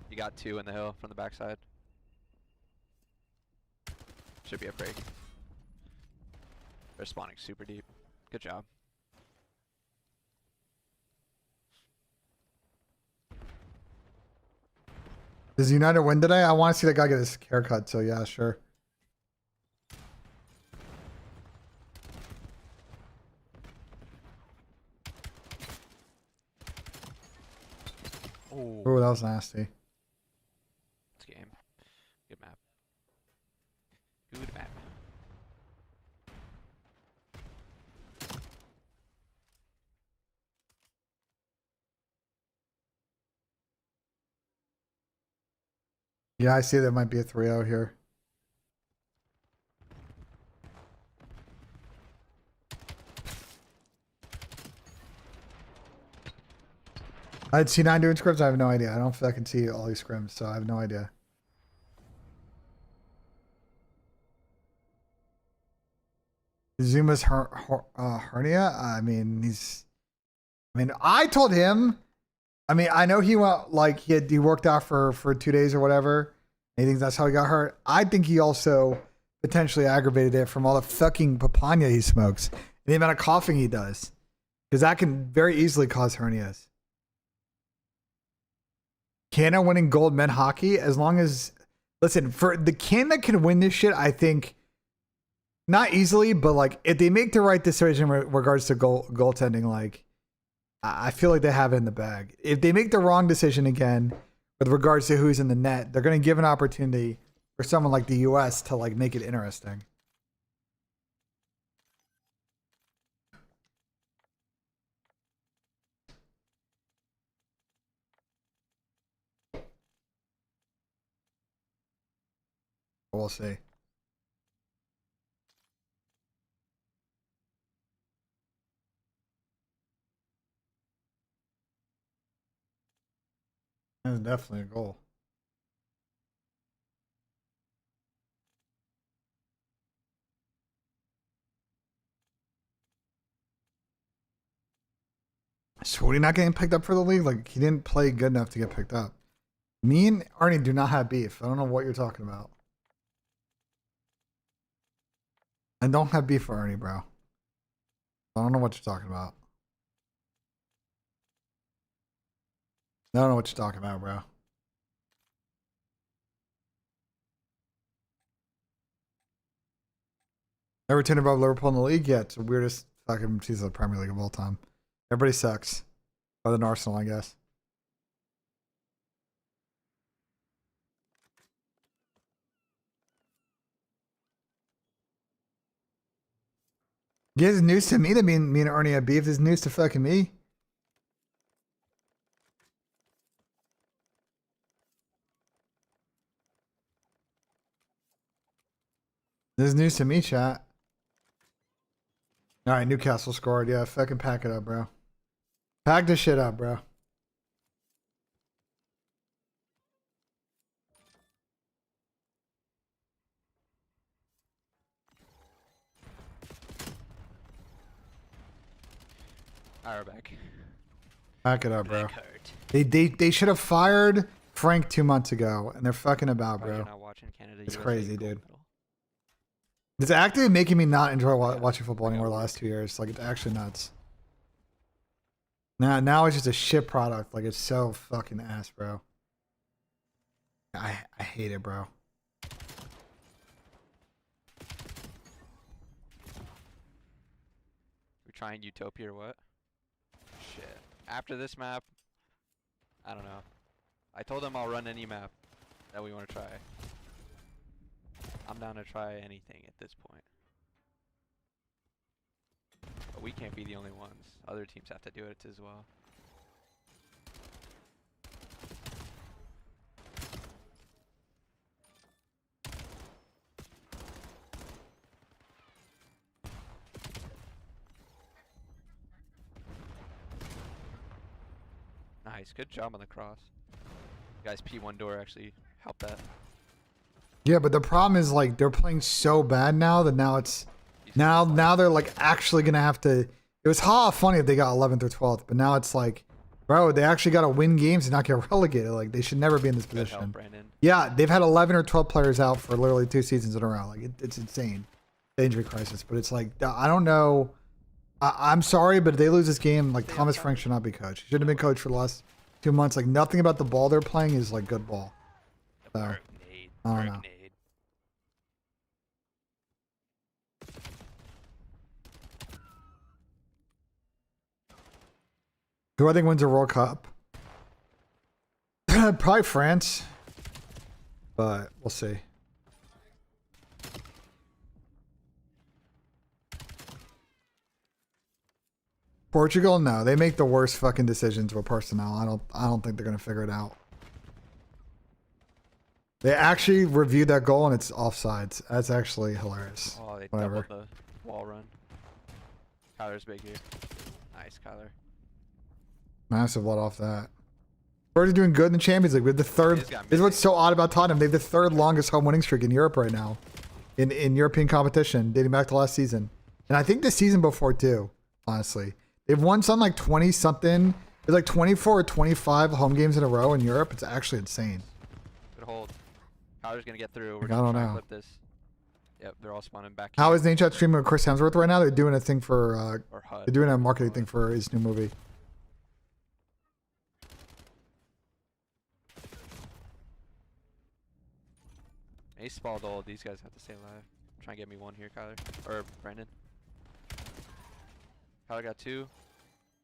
You got 2 in the hill from the backside. Should be a break. They're spawning super deep. Good job. Does United win today? I want to see that guy get his haircut, so yeah, sure. Oh, that was nasty. This game. Good map. Good map. Yeah, I see there might be a 3-0 here. I'd see 9 doing scrims. I have no idea. I don't feel I can see all these scrims, so I have no idea. Zuma's hernia. I mean, I told him. I mean, I know he went like he worked out for 2 days or whatever. And he thinks that's how he got hurt. I think he also potentially aggravated it from all the fucking papaya he smokes and the amount of coughing he does, because that can very easily cause hernias. Canada winning gold men hockey, as long as, listen, for the Canada can win this shit, I think, not easily, but like if they make the right decision in regards to goaltending, like I feel like they have it in the bag. If they make the wrong decision again with regards to who's in the net, they're going to give an opportunity for someone like the US to like make it interesting. We'll see. That's definitely a goal. So not getting picked up for the league? Like, he didn't play good enough to get picked up. Me and Arnie do not have beef. I don't know what you're talking about. I don't have beef for Ernie, bro. I don't know what you're talking about. I don't know what you're talking about, bro. Never 10 above Liverpool in the league yet. It's the weirdest fucking season of the Premier League of all time. Everybody sucks. Other than Arsenal, I guess. You guys news to me that me and Ernie have beef. This is news to fucking me. This is news to me, chat. All right, Newcastle scored. Yeah, fucking pack it up, bro. Pack this shit up, bro. Alright, we're back. Pack it up, bro. They should have fired Frank 2 months ago, and they're fucking about, bro. It's crazy, dude. It's actually making me not enjoy watching football anymore the last 2 years. Like, it's actually nuts. Now it's just a shit product. Like, it's so fucking ass, bro. I hate it, bro. We're trying Utopia or what? Shit. After this map, I don't know. I told them I'll run any map that we want to try. I'm down to try anything at this point. But we can't be the only ones. Other teams have to do it as well. Nice, good job on the cross. You guys, P1 door actually helped that. Yeah, but the problem is, like, they're playing so bad now that now it's now they're like actually gonna have to. It was funny if they got 11th or 12th, but now it's like, bro, they actually got to win games and not get relegated. Like, they should never be in this position. Yeah, they've had 11 or 12 players out for literally 2 seasons in a row. Like, it's insane, the injury crisis. But it's like, I don't know. I'm sorry, but if they lose this game, like, Thomas Frank should not be coach. He shouldn't have been coach for the last 2 months. Like, nothing about the ball they're playing is like good ball. So, I don't know. Who I think wins a World Cup? Probably France, but we'll see. Portugal, no, they make the worst fucking decisions with personnel. I don't think they're gonna figure it out. They actually reviewed that goal and it's offsides. That's actually hilarious. Oh, they Whatever. doubled the wall run. Kyler's big here. Nice, Kyler. Massive let off that. Spurs are doing good in the Champions League. We have the third. This is what's so odd about Tottenham. They have the third longest home winning streak in Europe right now, in European competition, dating back to last season, and I think the season before too. Honestly, they've won something like 20 something. There's like 24 or 25 home games in a row in Europe. It's actually insane. Good hold. Kyler's gonna get through. We're I just don't trying to know. clip this. Yep, they're all spawning back. How is Nate Chat streaming with Chris Hemsworth right now? They're doing a thing for. Or HUD. They're doing a marketing thing for his new movie. Ace spalled all. These guys have to stay alive. Try and get me one here, Kyler. Or Brandon. Kyler got 2.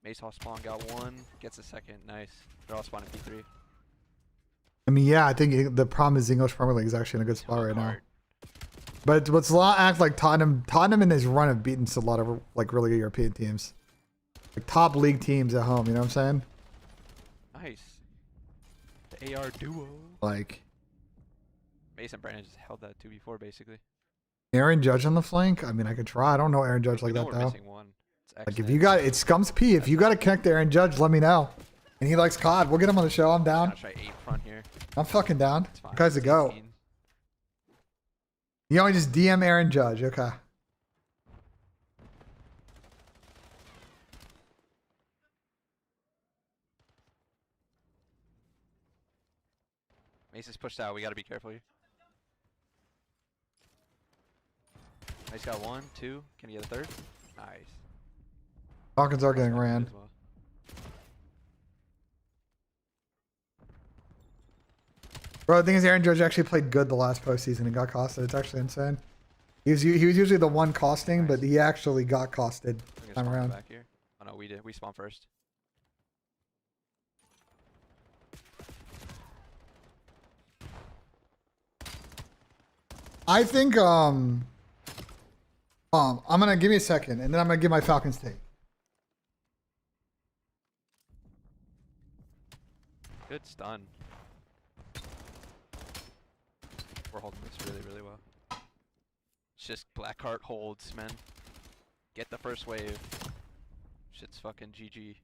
Mace Hall spawn got 1. Gets a second. Nice. They're all spawning P3. I mean, yeah, I think the problem is the English Premier League is actually in a good spot right now. But what's a lot act like Tottenham in his run have beaten a lot of like really good European teams, like top league teams at home. You know what I'm saying? Nice. The AR duo. Like Mason Brandon just held that 2v4 basically. Aaron Judge on the flank. I mean, I could try. I don't know Aaron Judge like that We're though. missing one. It's Like if you got it's Scums P. If you got to connect to Aaron Judge, let me know. And he likes COD. We'll get him on the show. I'm down. I'll try 8 front here. I'm fucking down. You guys to go. You only just DM Aaron Judge. Okay. Mace is pushed out. We got to be careful here. Mace got 1, 2. Can he get a third? Nice. Falcons are getting ran. As well. Bro, the thing is, Aaron Judge actually played good the last postseason and got costed. It's actually insane. He was usually the one costing, but he actually got costed I'm gonna time spawn around. back here. Oh no, we did. We spawned first. I think I'm gonna give me a second, and then I'm gonna give my Falcons take. Good stun. We're holding this really, really well. It's just Blackheart holds, man. Get the first wave. Shit's fucking GG.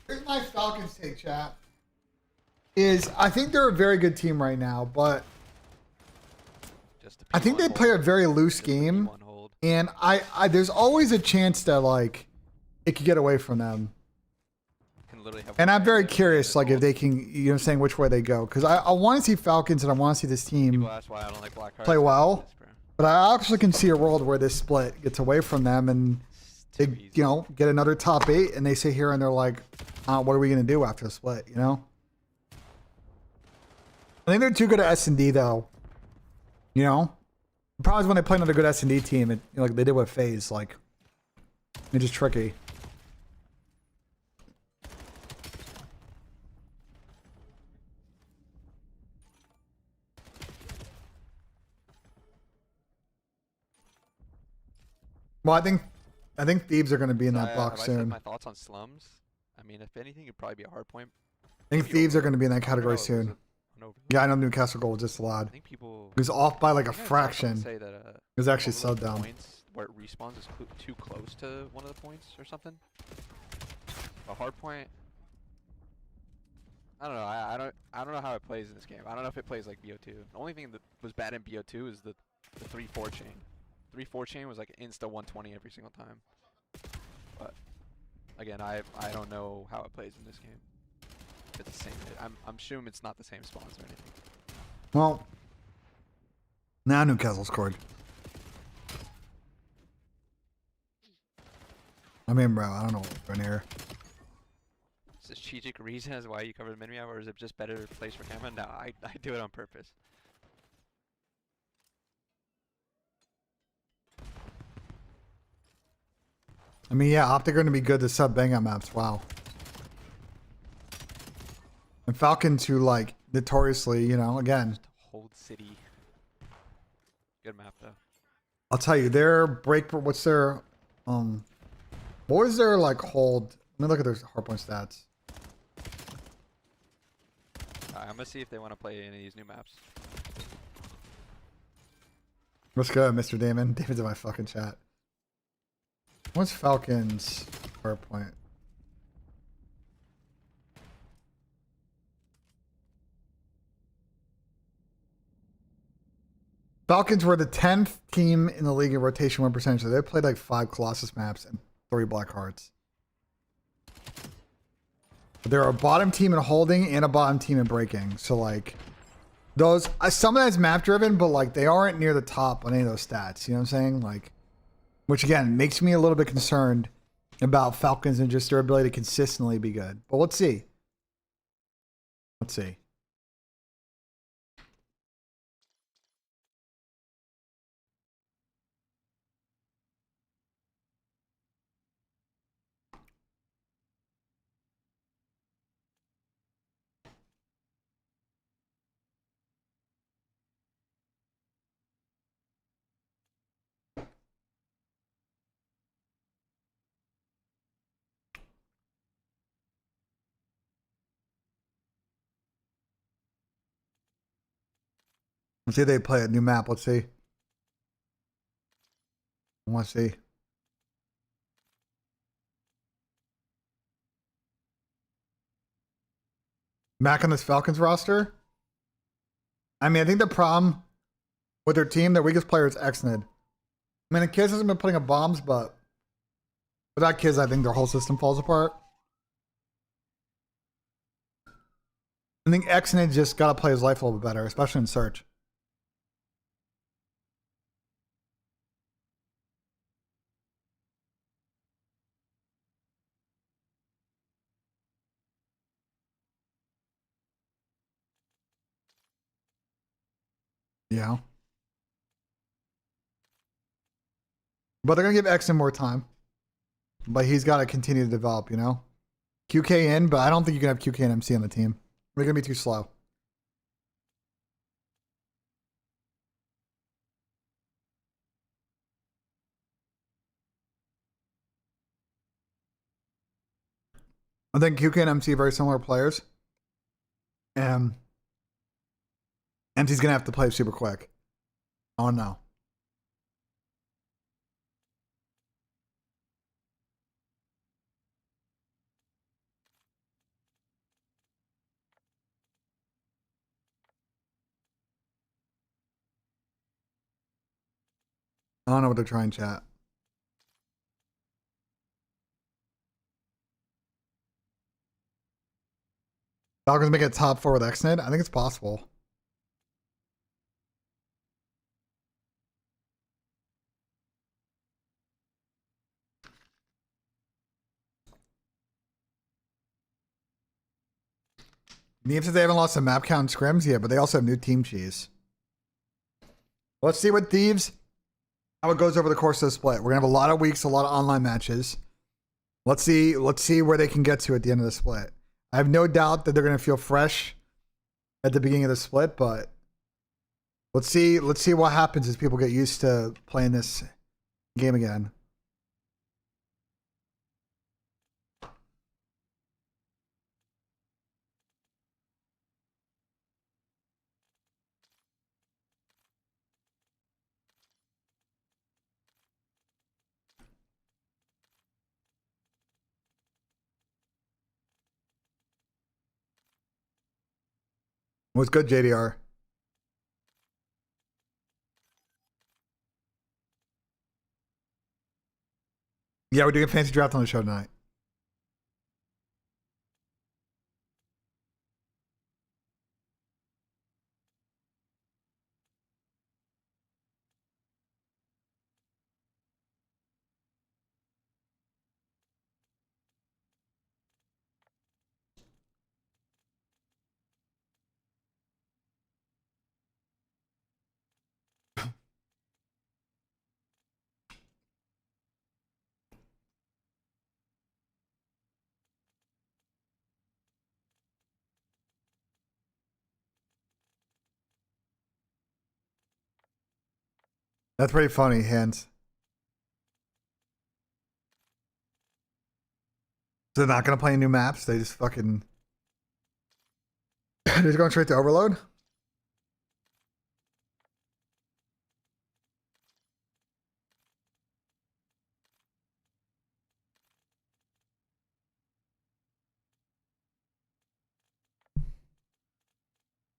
Here's my Falcons take, chat. I think they're a very good team right now, but I think they play a very loose game, and I there's always a chance that like it could get away from them. And I'm very curious, like if they can, you know, what I'm saying which way they go, because I want to see Falcons and I want to see this team That's why I don't like Blackheart. play well, but I actually can see a world where this split gets away from them and they, you know, get another top 8 and they sit here and they're like, what are we gonna do after the split? You know. I think they're too good at S&D though. You know, the problem is when they play another good S&D team, it, you know, like they did with FaZe, like it's just tricky. Well, I think Thieves are going to be in that box Have I said soon. my thoughts on Slums? I mean, if anything, it'd probably be a hard point. I think Thieves are going to be in that category soon. Yeah, I know Newcastle Gold just allowed. I think people. It was off by like a I think I saw fraction. someone say that, It was actually one so of the dumb. Points where it respawns is too close to one of the points or something. A hard point. I don't know. I don't know how it plays in this game. I don't know if it plays like BO2. The only thing that was bad in BO2 is the 3-4 chain. 3-4 chain was like insta 120 every single time. But again, I don't know how it plays in this game. If it's the same. I'm assuming it's not the same spawns or anything. Well, now Newcastle scored. I mean, bro, I don't know what's going here. Is this strategic reason as why you cover the mini map, or is it just better place for camera? No, I do it on purpose. I mean, yeah, Optic are going to be good to sub bang up maps. Wow. And Falcons, who like notoriously, you know, again, Hold city. Good map though. I'll tell you, their break. What's their what was their like hold? Let me look at their hardpoint stats. I'm gonna see if they want to play any of these new maps. What's good, Mr. Damon? Damon's in my fucking chat. What's Falcons hardpoint? Falcons were the 10th team in the league in rotation win percentage. So they played like 5 Colossus maps and 3 Black Hearts. They're a bottom team in holding and a bottom team in breaking. So like those, some of that's map driven, but like they aren't near the top on any of those stats. You know what I'm saying? Like, which again makes me a little bit concerned about Falcons and just their ability to consistently be good. But let's see. Let's see. Let's see if they play a new map. Let's see. I want to see. Back on this Falcons roster? I mean, I think the problem with their team, their weakest player is Xnid. I mean, the Kids hasn't been putting up bombs, but without Kids, I think their whole system falls apart. I think Xnid just got to play his life a little bit better, especially in search. Yeah. But they're gonna give Exton more time. But he's got to continue to develop, you know? QK in, but I don't think you can have QK and MC on the team. They're gonna be too slow. I think QK and MC are very similar players. And MC's gonna have to play super quick. Oh no. I don't know what they're trying, chat. Falcons make it top 4 with Xnid? I think it's possible. Neem says they haven't lost a map count in scrims yet, but they also have new team cheese. Let's see what Thieves, how it goes over the course of the split. We're gonna have a lot of weeks, a lot of online matches. Let's see where they can get to at the end of the split. I have no doubt that they're gonna feel fresh at the beginning of the split, but let's see what happens as people get used to playing this game again. What's good, JDR? Yeah, we're doing a fancy draft on the show tonight. That's pretty funny, Hans. So they're not gonna play new maps. They just fucking they're just going straight to Overload.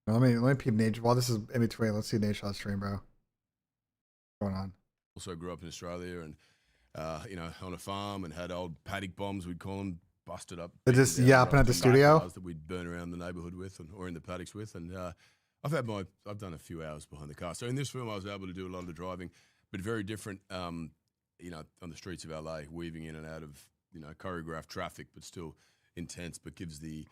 Let me peep Nate. While this is in between, let's see Nate Shot stream, bro. What's going on? Also grew up in Australia and, you know, on a farm and had old paddock bombs, we'd call them, busted up. They're just yapping at the studio? That we'd burn around the neighborhood with or in the paddocks with. And I've done a few hours behind the car. So in this film, I was able to do a lot of the driving, but very different, you know, on the streets of LA, weaving in and out of, you know, choreographed traffic, but still intense, but gives the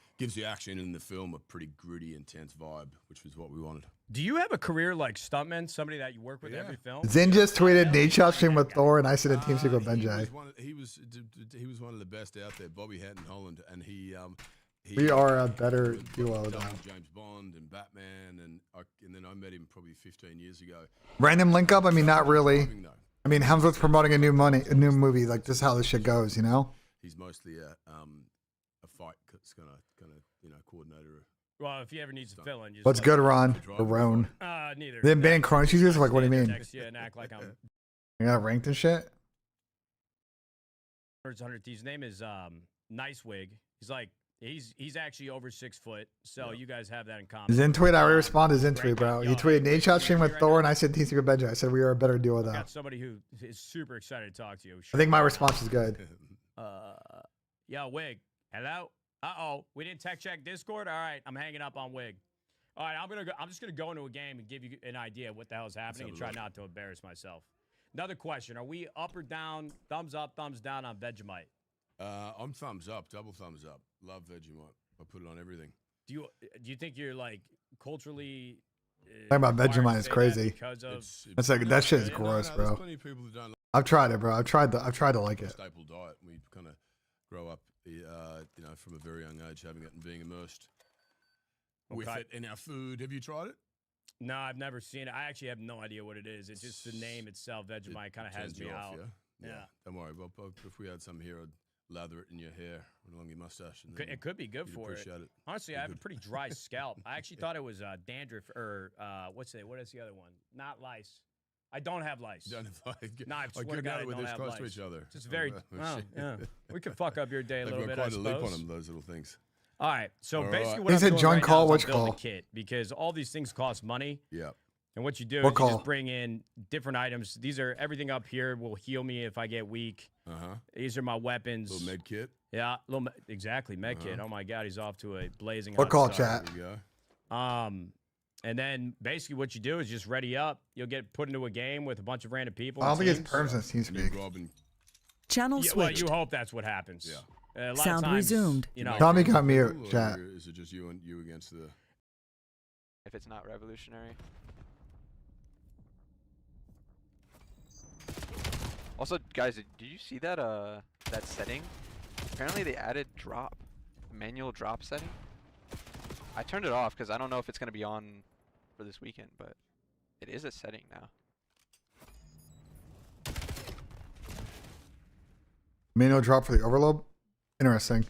action in the film a pretty gritty, intense vibe, which was what we wanted. Do you have a career like stuntman, somebody that you work with every film? Zin just tweeted Nate Shot stream with Thor, and I said a Team Secret BENJ. He was one of the best out there, Bobby Hatton Holland, and he We are a better duo now. James Bond and Batman, and then I met him probably 15 years ago. Random link up? I mean, not really. I mean, Hemsworth's promoting a new movie. Like, this is how this shit goes, you know? He's mostly a fight kind of you know, coordinator. Well, if he ever needs to fill in, What's good, Ron? Or Roan? Neither. They ban Chrono Triggers? Like, what do you mean? Text you and act like I'm. You got ranked and shit? Birds 100. His name is Nice Wig. He's like he's actually over 6 foot. So you guys have that in common. Zin tweet, I already responded to Zin tweet, bro. He tweeted Nate Shot stream with Thor, and I said Team Secret BENJ. I said we are a better duo, though. Got somebody who is super excited to talk to you. I think my response is good. Yo, Wig. Hello. We didn't tech check Discord. All right, I'm hanging up on Wig. All right, I'm just gonna go into a game and give you an idea of what the hell is happening and try not to embarrass myself. Another question: are we up or down? Thumbs up, thumbs down on Vegemite? I'm thumbs up, double thumbs up. Love Vegemite. I put it on everything. Do you think you're like culturally Talking about Why are you Vegemite is saying crazy. That because of That's like that shit is No, gross, there's bro. plenty of people who don't I've tried it, bro. I've tried to like it. staple diet. We kind of grow up, you know, from a very young age, having it and being immersed with Okay. it in our food. Have you tried it? No, I've never seen it. I actually have no idea what it is. It's just the name itself, Vegemite, kind of has turns me you off, out. Yeah. Don't worry. Well, if we had some here, I'd lather it in your hair along your mustache. And then It could be good you'd for it. appreciate it. Honestly, I have a pretty dry scalp. I actually thought it was dandruff or what is the other one? Not lice. I don't have lice. You don't have lice. No, I I swear to couldn't God, know I we're don't this have close lice. to each other. Just very. Oh, shit. Yeah. We could fuck up your day a They've little got bit. quite I a leap suppose. on them, those little things. All right. So All basically, right. what He I'm said doing joint right call, now which is I'm building call? a kit because all these things cost money. Yeah. And what you do What is you call? just bring in different items. These are everything up here will heal me if I get weak. These are my weapons. Little med kit. Yeah, exactly med kit. Oh my God, he's off to a blazing. What hot call, start. chat? There you go. And then basically what you do is just ready up. You'll get put into a game with a bunch of random people. I don't and think it's teams. perms in TeamSpeak. Channel Well, switched. you hope that's what happens. Yeah. A lot Sound of times, resumed. You know, Tommy got mute, Or chat. is it just you and you against the? If it's not revolutionary. Also, guys, did you see that that setting? Apparently they added drop, manual drop setting. I turned it off because I don't know if it's gonna be on for this weekend, but it is a setting now. Manual drop for the overload. Interesting.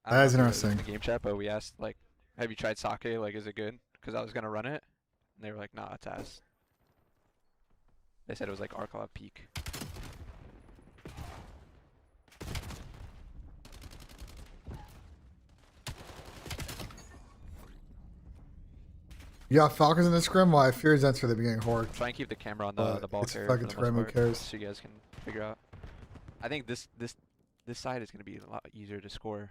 I don't That is know if it was in interesting. the game chat, but we asked like, have you tried sake? Like, is it good? Because I was gonna run it, and they were like, nah, it's ass. They said it was like Arclov peak. You got Falcons in the scrim? Why? Fears ends for the beginning horde. Try and keep the camera on the ball it's carrier fucking for the scrim, who most part, cares? so you guys can figure out. I think this side is gonna be a lot easier to score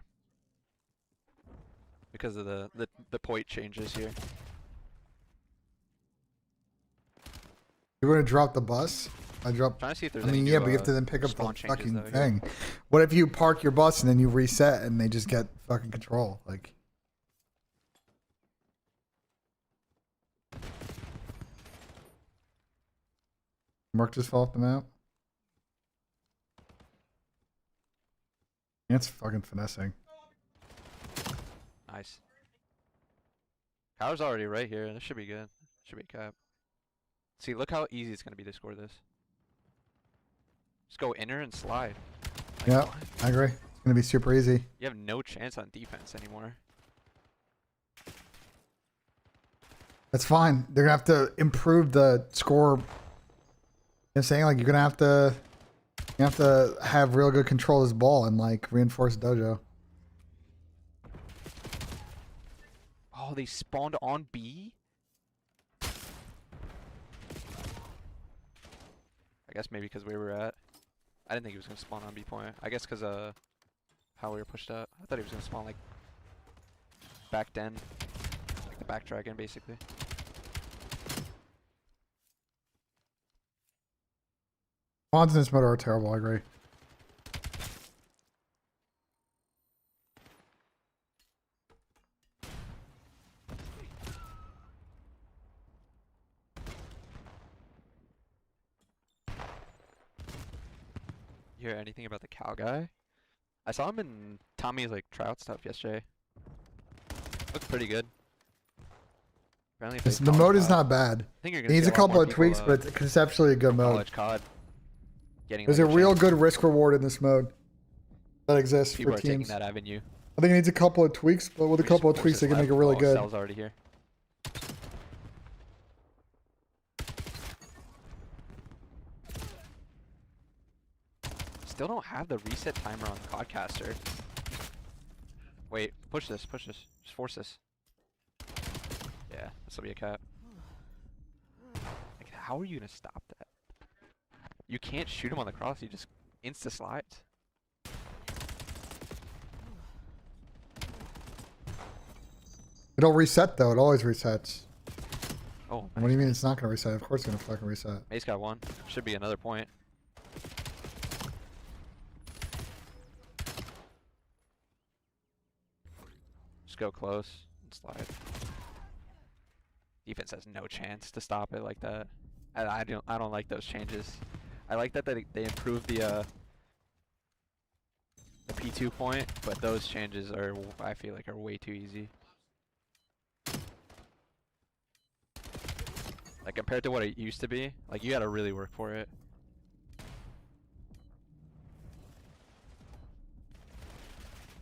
because of the point changes here. You want to drop the bus? I drop. Trying to see if there's I mean, any yeah, new, but you have to then pick up the spawn changes, fucking though, here. thing. What if you park your bus and then you reset and they just get fucking control? Like, Mark just fell off the map. It's fucking finessing. Nice. Power's already right here. This should be good. Should be a cap. See, look how easy it's gonna be to score this. Just go inner and slide. Like, Yeah, what? I agree. It's gonna be super easy. You have no chance on defense anymore. That's fine. They're gonna have to improve the score. You know what I'm saying? Like, you're gonna have to have real good control of this ball and like reinforce dojo. Oh, they spawned on B? I guess maybe because we were at. I didn't think he was gonna spawn on B point. I guess because how we were pushed up. I thought he was gonna spawn like back den, like the back dragon basically. Spawns in this mode are terrible. I agree. You hear anything about the cow guy? I saw him in Tommy's like tryout stuff yesterday. Looked pretty good. Apparently plays The college mode is COD. not bad. I think you're It gonna needs see a lot more couple of people, tweaks, but it's conceptually a good mode. college COD. Getting There's like a real chance. good risk reward in this mode that exists People for are taking teams. that avenue. I think it needs a couple of tweaks, but with a couple of tweaks, they can make it really good. Cells already here. Still don't have the reset timer on the CODCaster. Wait, push this, just force this. Yeah, this will be a cap. Like, how are you gonna stop that? You can't shoot him on the cross, he just insta slides. It'll reset though. It always resets. Oh, What do you mean it's not gonna reset? Of course it's gonna fucking reset. Mace got one. Should be another point. Just go close and slide. Defense has no chance to stop it like that. I don't like those changes. I like that they improved the P2 point, but those changes are, I feel like, are way too easy. Like compared to what it used to be, like you gotta really work for it.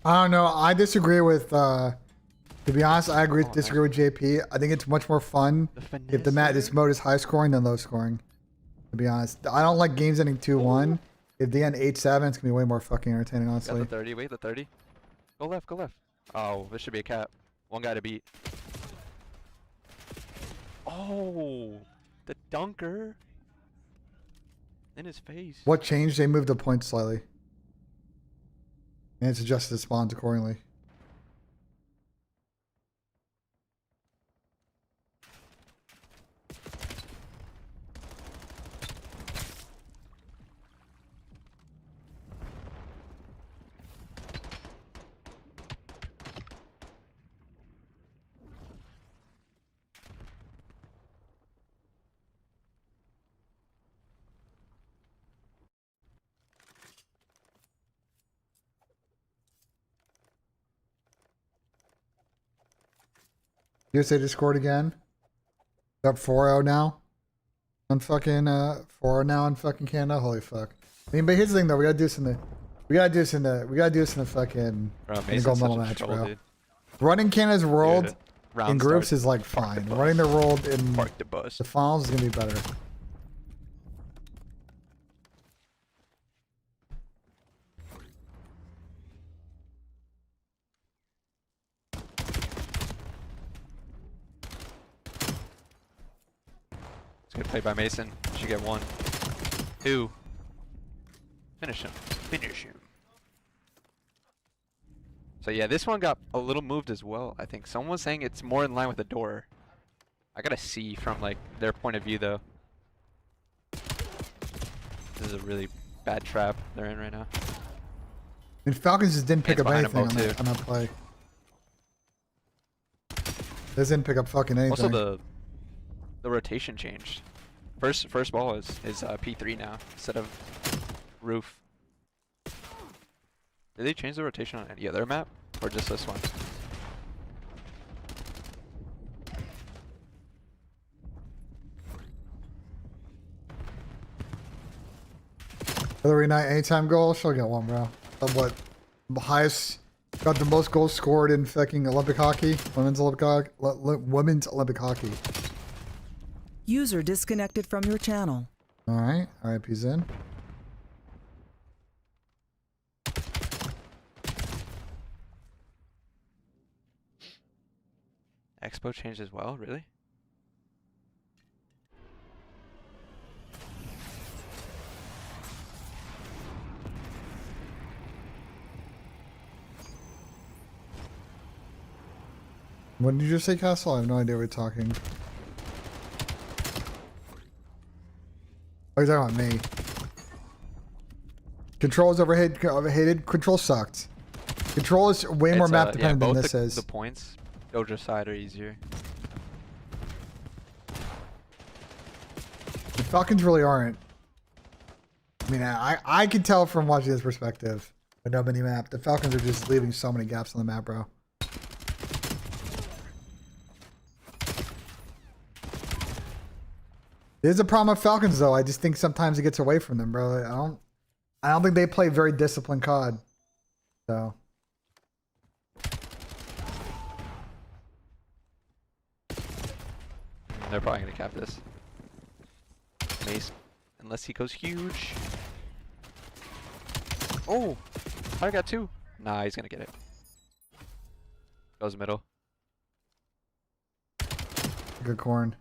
I don't know. I disagree with. To be honest, I disagree with JP. I think it's much more fun if the this mode is high scoring than low scoring. To be honest, I don't like games ending 2-1. If they end 8-7, it's gonna be way more fucking entertaining, honestly. Got the 30. Wait, the 30. Go left. Go left. Oh, this should be a cap. One guy to beat. Oh, the dunker in his face. What changed? They moved the points slightly, and it's adjusted the spawns accordingly. USA just scored again. Up 4-0 now. On fucking 4-0 now on fucking Canada. Holy fuck. I mean, but here's the thing though, we gotta do this in the fucking in the gold medal match, bro. Dude. Running Canada's world in groups is like fine. Running their world in the finals is gonna be better. Good play by Mason. Should get 1. 2. Finish him. Finish him. So yeah, this one got a little moved as well. I think someone was saying it's more in line with the door. I gotta see from like their point of view though. This is a really bad trap they're in right now. And Falcons just didn't pick up anything on that play. They didn't pick up fucking anything. Also the rotation changed. First ball is P3 now instead of roof. Did they change the rotation on any other map or just this one? Hillary Knight anytime goal, she'll get 1, bro. What? The highest, got the most goals scored in fucking Olympic hockey, women's Olympic hockey. User disconnected from your channel. All right, RIP's in. Expo changed as well, really? What did you just say, Castle? I have no idea what you're talking. Oh, you're talking about me. Control is overhated. Control sucked. Control is way more map dependent than this is. The points, Doja side are easier. The Falcons really aren't. I mean, I can tell from watching this perspective. A no mini map. The Falcons are just leaving so many gaps on the map, bro. There's a problem with Falcons though. I just think sometimes it gets away from them, bro. I don't think they play very disciplined COD. So they're probably gonna cap this. Mace, unless he goes huge. Oh, I got 2. Nah, he's gonna get it. Goes middle. good corn.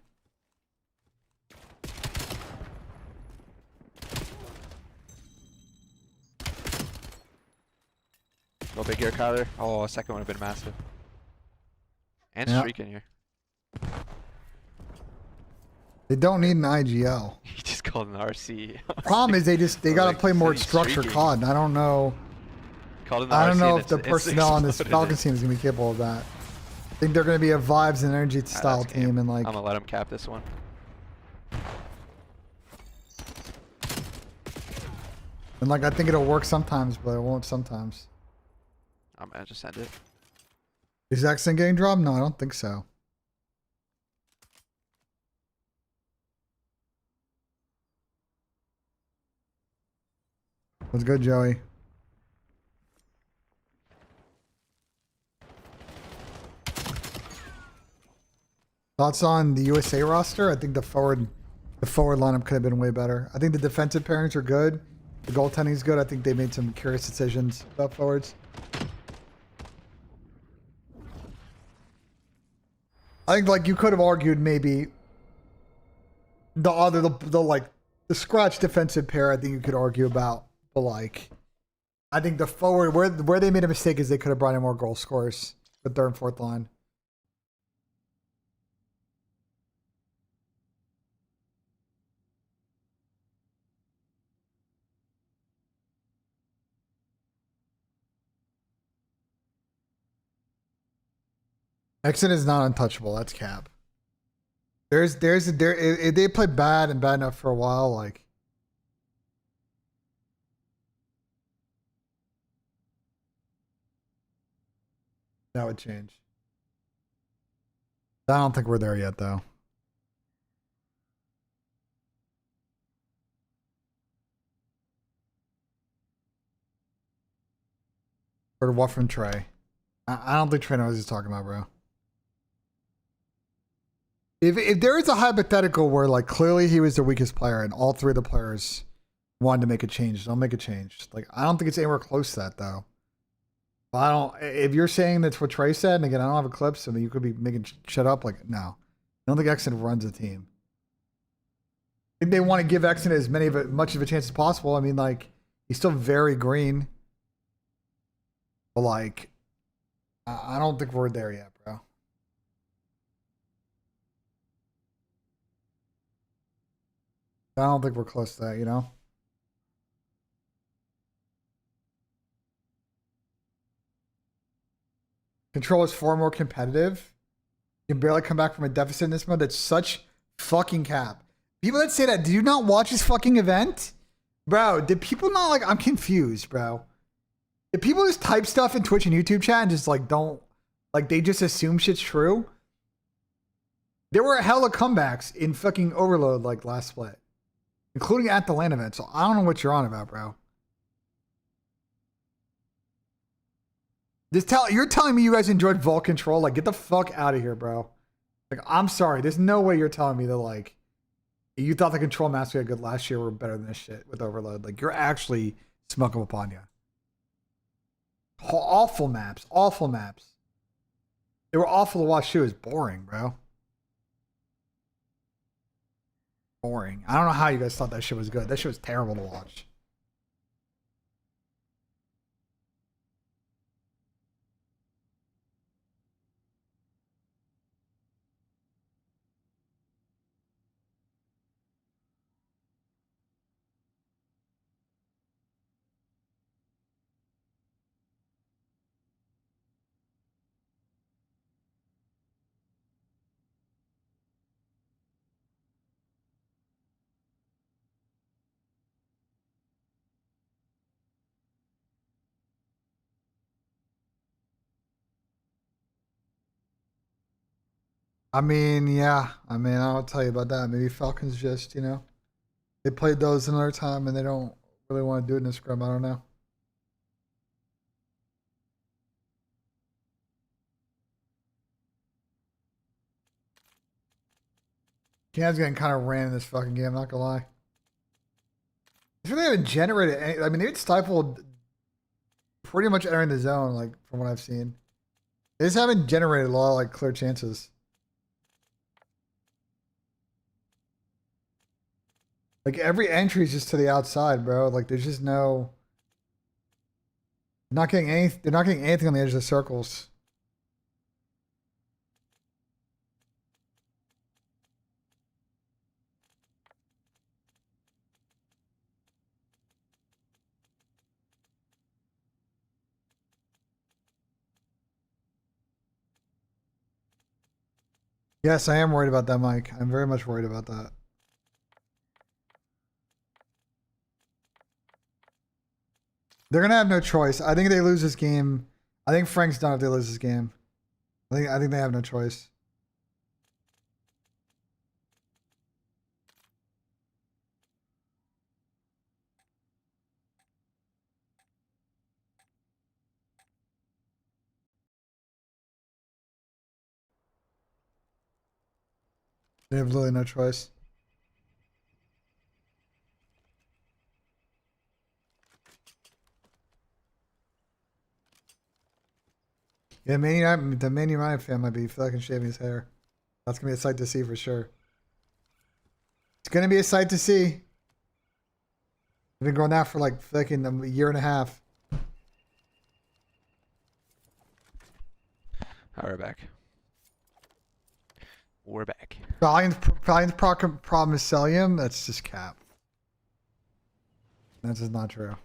Go big here, Kyler. Oh, a second would have been massive. And streak in here. They don't need an IGL. He just called an RC. Problem is they gotta play more structured COD, and I don't know. I don't know if the personnel on this Falcons team is gonna be capable of that. think they're going to be a vibes and energy style team, and like I'm gonna let him cap this one. And like I think it'll work sometimes, but it won't sometimes. I'm gonna just end it. Is Accent getting dropped? No, I don't think so. Let's go, Joey. Thoughts on the USA roster? I think the forward lineup could have been way better. I think the defensive pairings are good. The goaltending's good. I think they made some curious decisions about forwards. I think like you could have argued maybe the scratch defensive pair. I think you could argue about, but like I think the forward where they made a mistake is they could have brought in more goal scorers with third and fourth line. Exit is not untouchable. That's cap. They play bad and bad enough for a while. Like that would change. I don't think we're there yet, though. Or what from Trey? I don't think Trey knows what he's talking about, bro. If there is a hypothetical where like clearly he was the weakest player and all three of the players wanted to make a change, they'll make a change. Like I don't think it's anywhere close to that though. But I don't. If you're saying that's what Trey said, and again I don't have a clip, so you could be making shit up. Like no, I don't think Exton runs a team. I think they want to give Exton as much of a chance as possible. I mean, like he's still very green, but like I don't think we're there yet, bro. I don't think we're close to that, you know? Control is far more competitive. You can barely come back from a deficit in this mode. That's such fucking cap. People that say that, do you not watch this fucking event? Bro, did people not like, I'm confused, bro. If people just type stuff in Twitch and YouTube chat and just like don't, like they just assume shit's true. There were hella comebacks in fucking Overload like last split. Including at the LAN event, so I don't know what you're on about, bro. You're telling me you guys enjoyed Vault Control? Like, get the fuck out of here, bro. Like, I'm sorry. There's no way you're telling me that, like, you thought the Control maps we had good last year were better than this shit with Overload. Like, you're actually smoking upon you. Awful maps. Awful maps. They were awful to watch, too. It was boring, bro. Boring. I don't know how you guys thought that shit was good. That shit was terrible to watch. I mean, yeah. I mean, I'll tell you about that. Maybe Falcons just, you know, they played those another time and they don't really want to do it in a scrum. I don't know. Cam's getting kind of ran in this fucking game, I'm not gonna lie. They really haven't generated any, I mean, they had stifled pretty much entering the zone, like, from what I've seen. They just haven't generated a lot of, like, clear chances. Like, every entry is just to the outside, bro. Like, there's just no... They're not getting anything on the edge of the circles. Yes, I am worried about that, Mike. I'm very much worried about that. They're gonna have no choice. I think if they lose this game, I think Frank's done if they lose this game. I think they have no choice. They have literally no choice. Yeah, the Man United fan might be fucking shaving his hair. That's gonna be a sight to see for sure. It's gonna be a sight to see. I've been going out for like fucking a year and a half. All right, we're back. We're back. Valiant's problem is Celium. That's just cap. That's just not true.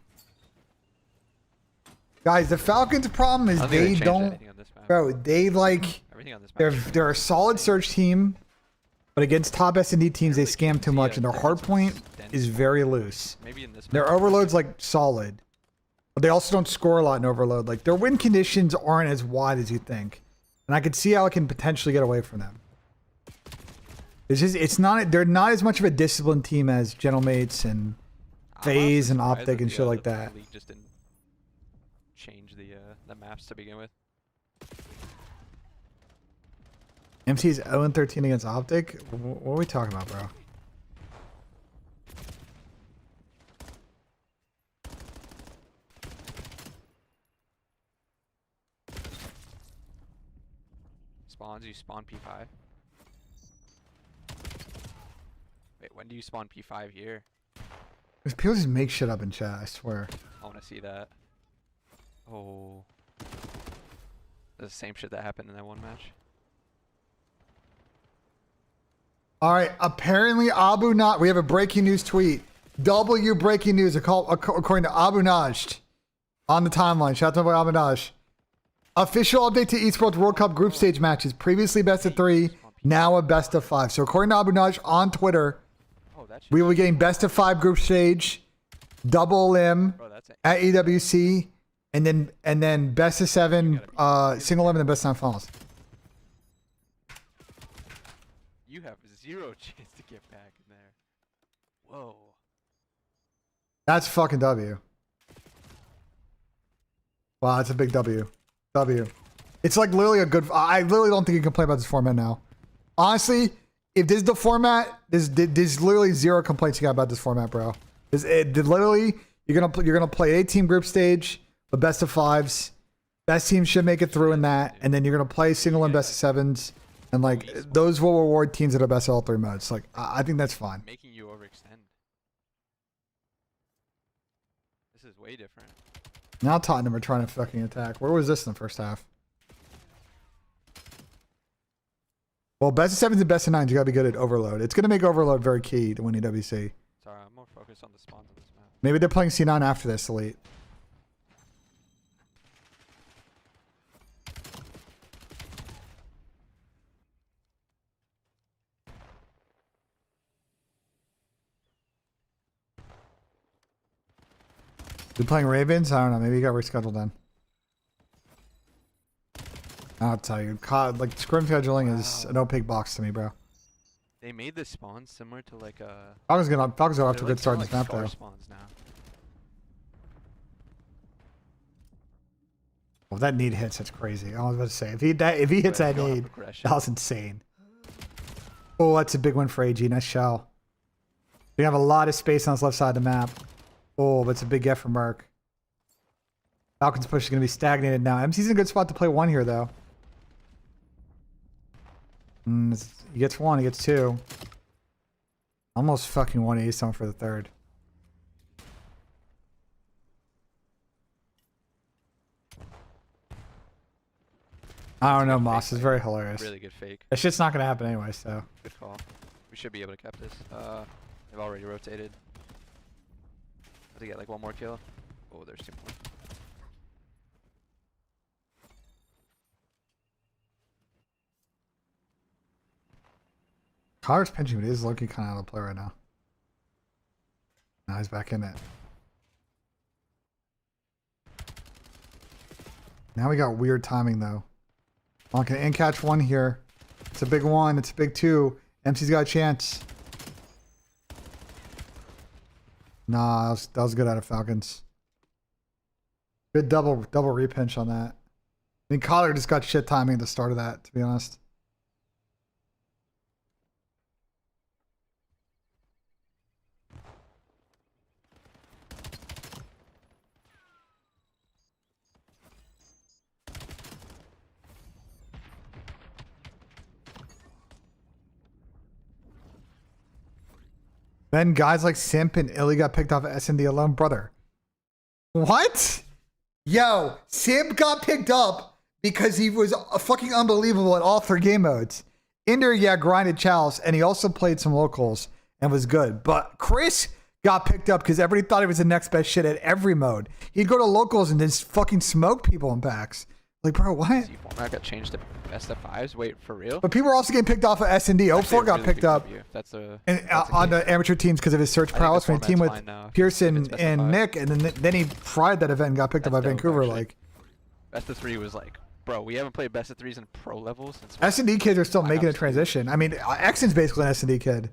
Guys, the Falcons' problem is they don't, bro. They like they're a solid search team, but against top S&D teams they scam too much, and their hard point is very loose. Their overload's like solid, but they also don't score a lot in overload. Like their win conditions aren't as wide as you think, and I could see how it can potentially get away from them. They're not as much of a disciplined team as Gentlemates and FaZe and Optic and shit like that. Just didn't change the maps to begin with. MC's 0-13 against Optic? What are we talking about, bro? Spawns, you spawn P5. Wait, when do you spawn P5 here? Because people just make shit up in chat, I swear. I want to see that. Oh. The same shit that happened in that one match. Alright, apparently we have a breaking news tweet. W breaking news according to Abu Najd on the timeline. Shout out to my boy Abu Najd. Official update to Esports World Cup group stage matches. Previously best of 3, now a best of 5. So according to Abu Najd on Twitter, we will be getting best of 5 group stage, double limb at EWC, and then best of 7 single limb and then best of 9 finals. You have 0 chance to get back in there. Whoa. That's fucking W. Wow, that's a big W. W. It's like literally a good... I literally don't think you can complain about this format now. Honestly, if this is the format, there's literally 0 complaints you got about this format, bro. Literally, you're gonna play 8-team group stage, the best of 5s. Best team should make it through in that, and then you're gonna play single and best of 7s, and like those will reward teams that are best of all 3 modes. Like I think that's fine. Making you overextend. This is way different. Now Tottenham are trying to fucking attack. Where was this in the first half? Well, best of 7s and best of 9s, you gotta be good at overload. It's gonna make overload very key to winning WC. Sorry, I'm more focused on the spawns on this map. Maybe they're playing C9 after this, Elite. They're playing Ravens? I don't know. Maybe you got rescheduled then. I'll tell you. Like, scrim scheduling is an opaque box to me, bro. They made the spawns similar to like a... Falcons got off to a good start in this map, though. Spawns now. Well, if that need hits, that's crazy. I was about to say, if he hits that need, that was insane. Oh, that's a big one for AG. Nice shell. We have a lot of space on this left side of the map. Oh, that's a big get from Merc. Falcons push is going to be stagnated now. MC's in a good spot to play 1 here, though. He gets 1, he gets 2. Almost fucking 180 something for the 3rd. I don't know, Moss. It's very hilarious. Really good fake. That shit's not going to happen anyway, so. Good call. We should be able to cap this. They've already rotated. To get like 1 more kill. Oh, there's 2 more. Connor's pinching, but he's looking kind of out of play right now. Now he's back in it. Now we got weird timing though. I'm gonna in catch one here. It's a big one. It's a big two. MC's got a chance. Nah, that was good out of Falcons. Good double repinch on that. I mean, Collar just got shit timing at the start of that, to be honest. Then guys like Simp and Illy got picked off at S&D alone, brother. What? Yo, Simp got picked up because he was fucking unbelievable at all 3 game modes. Inder, yeah, grinded Chalice, and he also played some locals and was good. But Chris got picked up because everybody thought he was the next best shit at every mode. He'd go to locals and just fucking smoke people in packs. Like, bro, what? Format got changed to best of 5s. Wait, for real? But people were also getting picked off of S&D. 04 got picked up on the amateur teams because of his search prowess when he teamed with Pearson and Nick, and then he fried that event and got picked up by Vancouver. Actually. Like, best of 3 was like, bro, we haven't played best of 3s in pro levels since S&D kids are still making a transition. I mean, Exon's basically an S&D kid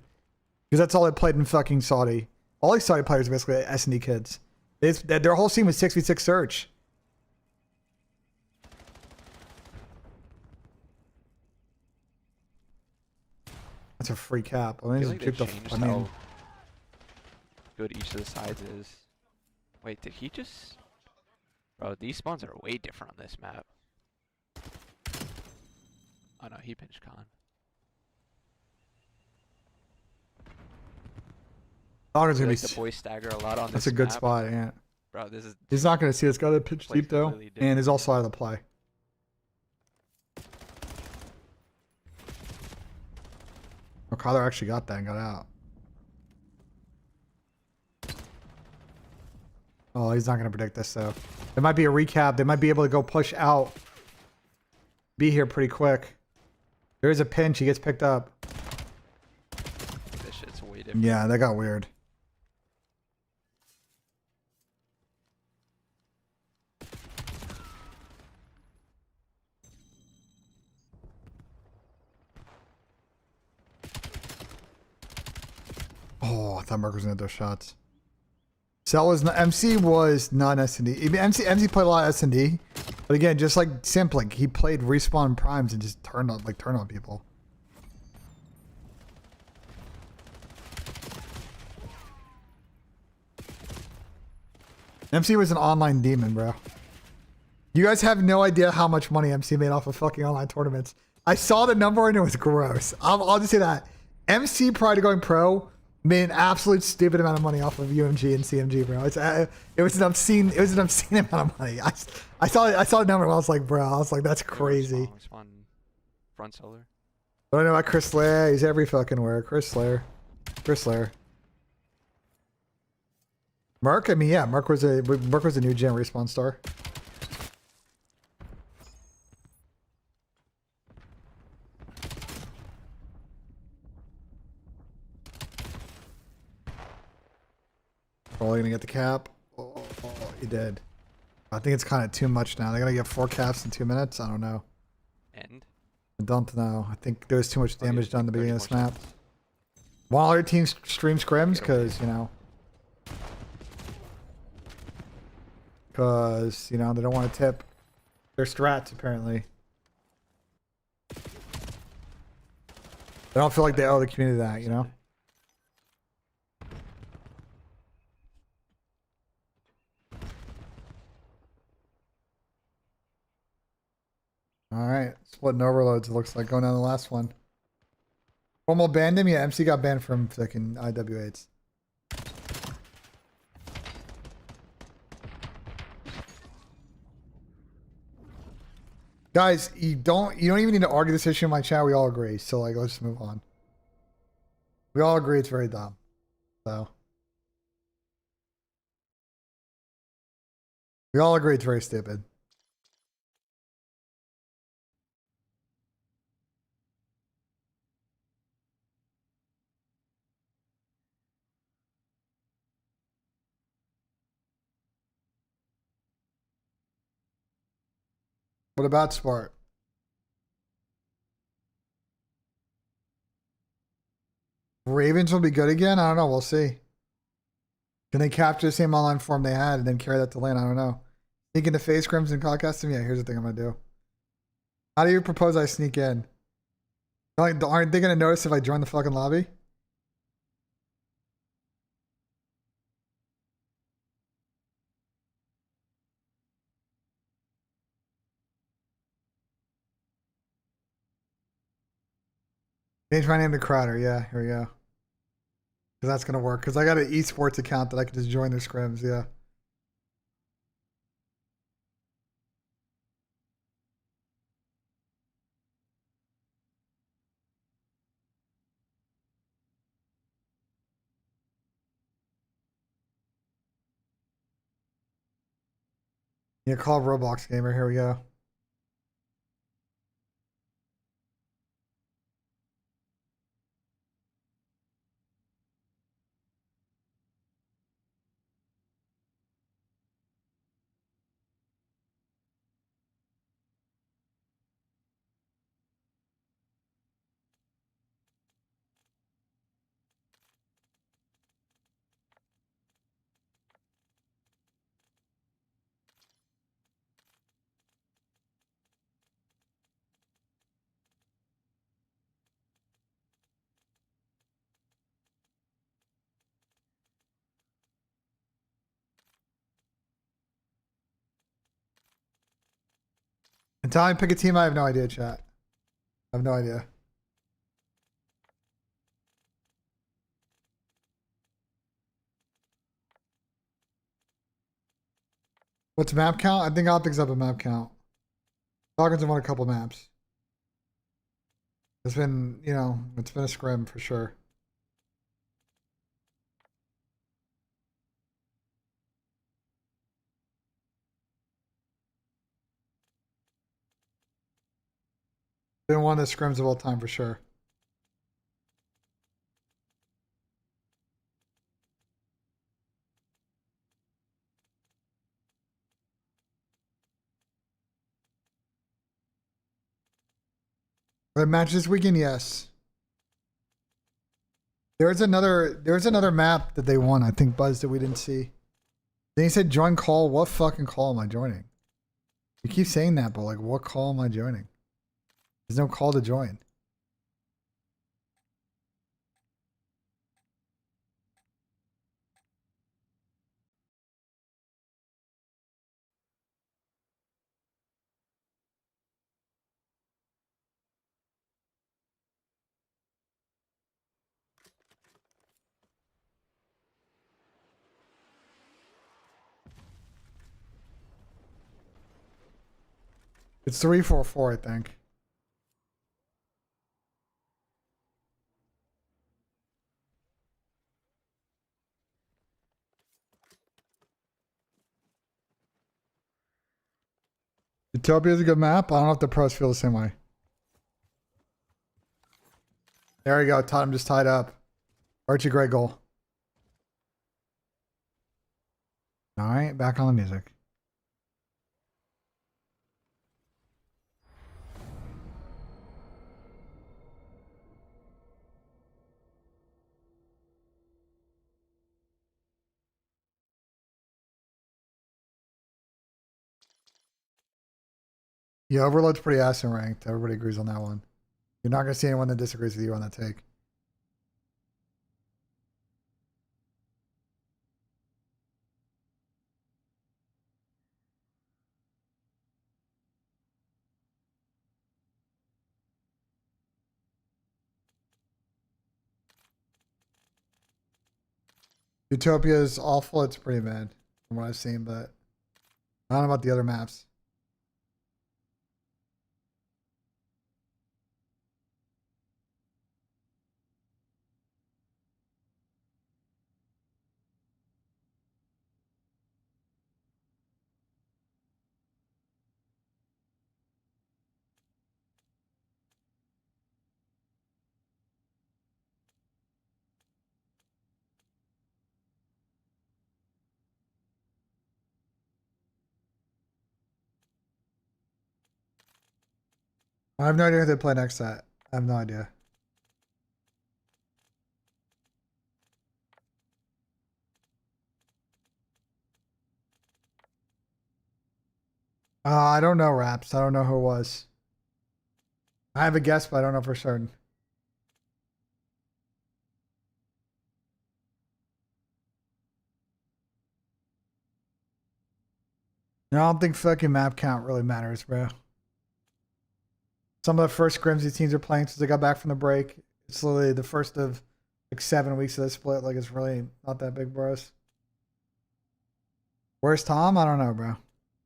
because that's all they played in fucking Saudi. All these Saudi players are basically S&D kids. Their whole team was 6v6 search. That's a free cap. I mean, like they changed how good each of the sides is. Wait, did he just... Bro, these spawns are way different on this map. Oh no, he pinched Khan. Dogger's gonna be the boys stagger a lot on that's this a good map. spot, yeah. Bro, this is... He's not gonna see this guy that pitch deep though, and is also out of the play. Oh, Kyler actually got that and got out. Oh, he's not going to predict this, though. It might be a recap. They might be able to go push out. Be here pretty quick. There is a pinch. He gets picked up. This shit's way different. Yeah, that got weird. Oh, I thought Mark was going to throw shots. Cell was not, MC was not S&D. MC played a lot of S&D, but again, just like Simp, like he played respawn primes and just turned on people. MC was an online demon, bro. You guys have no idea how much money MC made off of fucking online tournaments. I saw the number and it was gross. I'll just say that. MC prior to going pro made an absolute stupid amount of money off of UMG and CMG, bro. It was an obscene amount of money. I saw the number and I was like, bro, that's crazy. Front solar. I don't know about Chris Slayer. He's every fucking where. Chris Slayer. Mark, I mean, yeah, Mark was a new gen respawn star. Probably gonna get the cap. Oh, he did. I think it's kind of too much now. They're gonna get 4 caps in 2 minutes. I don't know. End? I don't know. I think there was too much damage done at the beginning of this map. While other teams stream scrims, because you know, they don't want to tip their strats apparently. They don't feel like they owe the community that, you know. All right, splitting overloads. It looks like going down the last one. Formal banned him. Yeah, MC got banned from fucking IW8s. Guys, you don't even need to argue this issue in my chat. We all agree. So like, let's just move on. We all agree it's very dumb. So we all agree it's very stupid. What about Smart? Ravens will be good again? I don't know. We'll see. Can they capture the same online form they had and then carry that to lane? I don't know. Sneak into face scrims and CODCAST them? Yeah, here's the thing I'm going to do. How do you propose I sneak in? Like, aren't they going to notice if I join the fucking lobby? Change my name to Crowder. Yeah, here we go. Because that's going to work. Because I got an esports account that I can just join their scrims. Yeah. Yeah, call Roblox Gamer. Here we go. Until I pick a team, I have no idea, chat. I have no idea. What's map count? I think Optics up a map count. Falcons have won a couple maps. It's been, you know, it's been a scrim for sure. Been one of the scrims of all time for sure. But match this weekend, yes. There's another map that they won, I think, Buzz, that we didn't see. Then he said join call. What fucking call am I joining? You keep saying that, but like what call am I joining? There's no call to join. It's 344, I think. Utopia is a good map. I don't know if the pros feel the same way. There we go. Tottenham just tied up. Archie, great goal. All right, back on the music. Yeah, Overload's pretty ass and ranked. Everybody agrees on that one. You're not going to see anyone that disagrees with you on that take. Utopia is awful. It's pretty bad from what I've seen, but I don't know about the other maps. I have no idea who they play next at. I have no idea. I don't know, Raps. I don't know who it was. I have a guess, but I don't know for certain. I don't think fucking map count really matters, bro. Some of the first scrims these teams are playing since they got back from the break. It's literally the first of like 7 weeks of the split. Like, it's really not that big, bros. Where's Tom? I don't know, bro.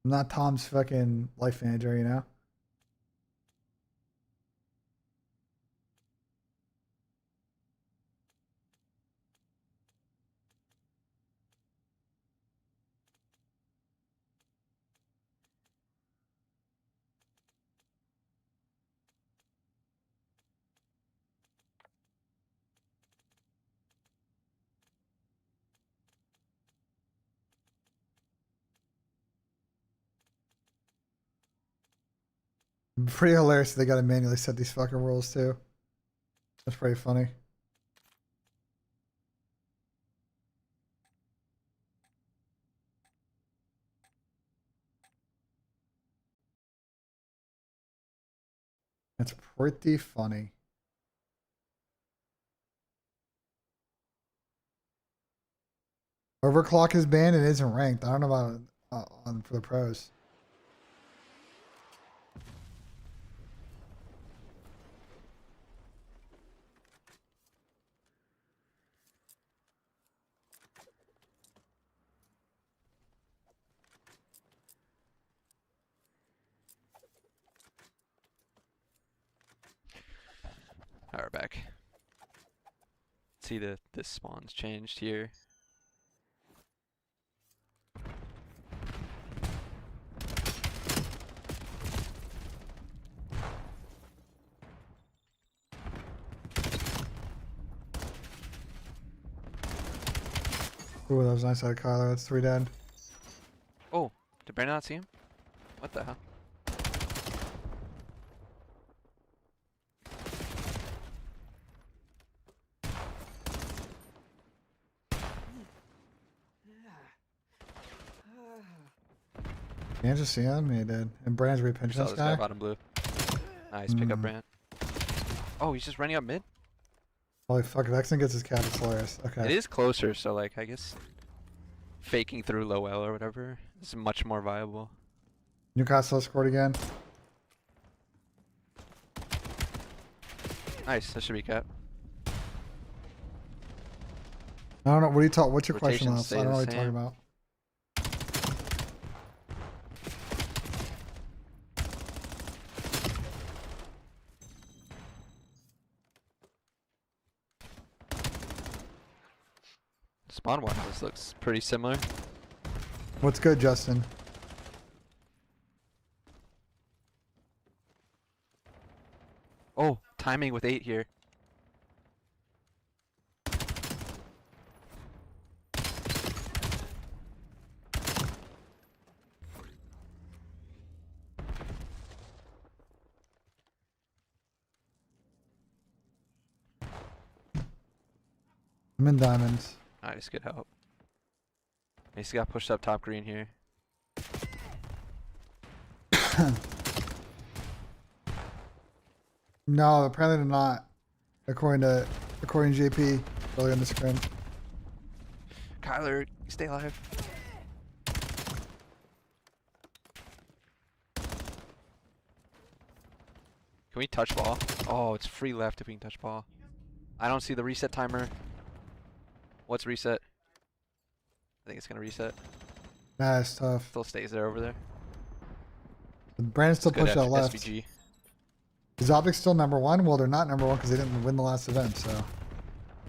I'm not Tom's fucking life manager, you know? Pretty hilarious that they got to manually set these fucking rules, too. That's pretty funny. That's pretty funny. Overclock is banned and isn't ranked. I don't know about it on for the pros. Alright, we're back. See the spawn's changed here. Ooh, that was nice out of Kyler. That's 3 dead. Oh, did Brandon not see him? What the hell? Can't just see him? He did. And Brand's repinching Saw this this guy guy? bottom blue. Nice, pick up Brand. Oh, he's just running up mid? Holy fuck, if Exon gets his cap, it's hilarious. Okay. It is closer, so like, I guess faking through low L or whatever is much more viable. Newcastle scored again. Nice, that should be cap. I don't know. What are you talking? What's your question, Rotation Miles? I don't know what stays you're the talking about. Spawn one, this looks pretty similar. What's good, Justin? Oh, timing with 8 here. I'm in diamonds. Nice, good help. He's got pushed up top green here. No, apparently they're not. According to JP earlier in the scrim. Kyler, stay alive. Can we touch ball? Oh, it's free left if we can touch ball. I don't see the reset timer. What's reset? I think it's gonna reset. Nah, it's tough. Still stays there over there. Brandon still pushed out left. SVG. Is Optic still #1? Well, they're not #1 because they didn't win the last event, so.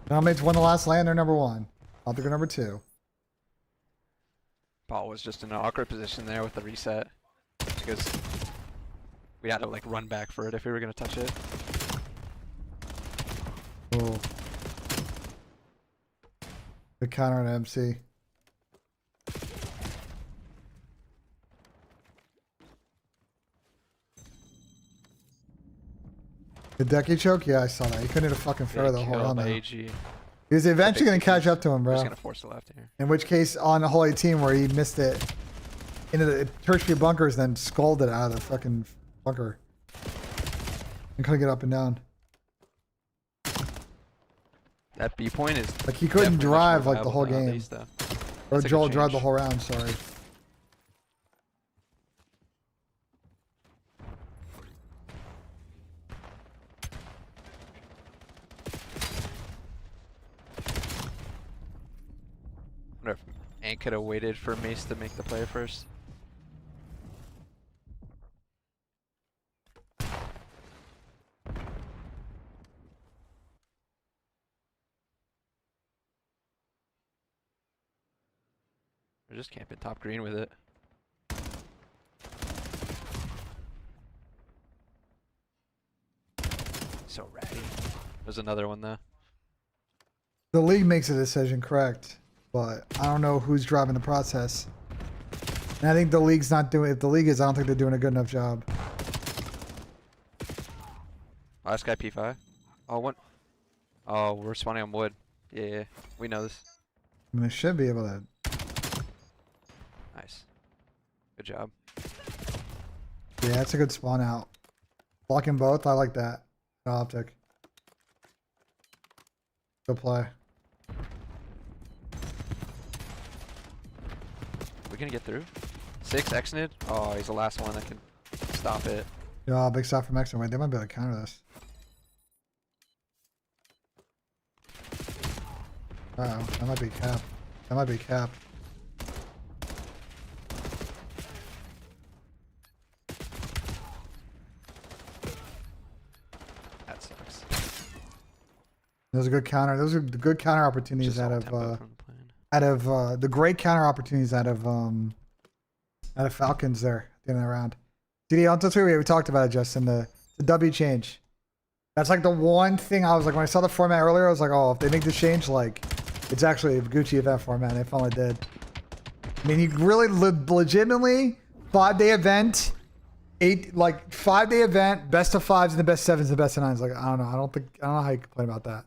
Dominates won the last land, they're #1. Optic are #2. Ball was just in an awkward position there with the reset. Because we had to like run back for it if we were gonna touch it. Cool. The counter on MC. The Decky choke? Yeah, I saw that. He couldn't hit a fucking fair the whole round. AG. He was eventually going to catch up to him, bro. He's going to force the left here. In which case, on the whole 18 where he missed it into the tertiary bunkers, then scolded out of the fucking bunker. And couldn't get up and down. That B point is like he couldn't drive like the whole viable game. least, Or Joel drive the whole round, sorry. I wonder if Ant could have waited for Mace to make the play first. We're just camping top green with it. So ratty. There's another one though. The league makes a decision, correct. But I don't know who's driving the process. And I think the league's not doing, if the league is, I don't think they're doing a good enough job. Last guy P5. Oh, what? Oh, we're spawning on wood. Yeah, we know this. I mean, they should be able to. Nice. Good job. Yeah, that's a good spawn out. Blocking both, I like that. Optic. Good play. We gonna get through? 6 Xnid? Oh, he's the last one that can stop it. Yeah, big stop from X. Wait, they might be able to counter this. Uh-oh, that might be cap. That might be cap. That sucks. Those are good counter. Those are the good counter opportunities out of the great counter opportunities out of Falcons there at the end of the round. CDL, we talked about it, Justin. The W change. That's like the one thing I was like when I saw the format earlier. I was like, oh, if they make the change, like it's actually a Gucci event format. And they finally did. I mean, you really legitimately 5-day event, 5-day event, best of 5s and the best 7s and the best of 9s. Like I don't know. I don't know how you complain about that.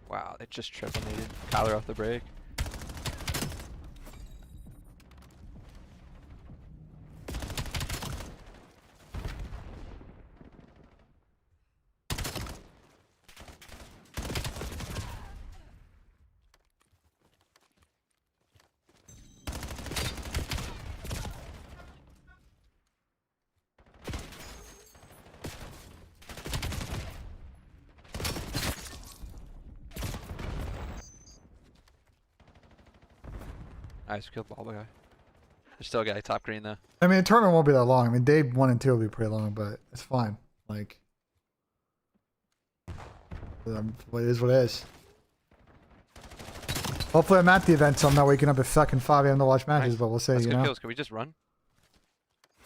Wow, they just triple needed Kyler off the break. Nice, killed ball guy. There's still a guy top green though. I mean, the tournament won't be that long. I mean, day 1 and 2 will be pretty long, but it's fine. Like, it is what it is. Hopefully, I'm at the event, so I'm not waking up at fucking 5 a.m. to watch matches. Nice. But we'll see. That's you good know. kills. Can we just run?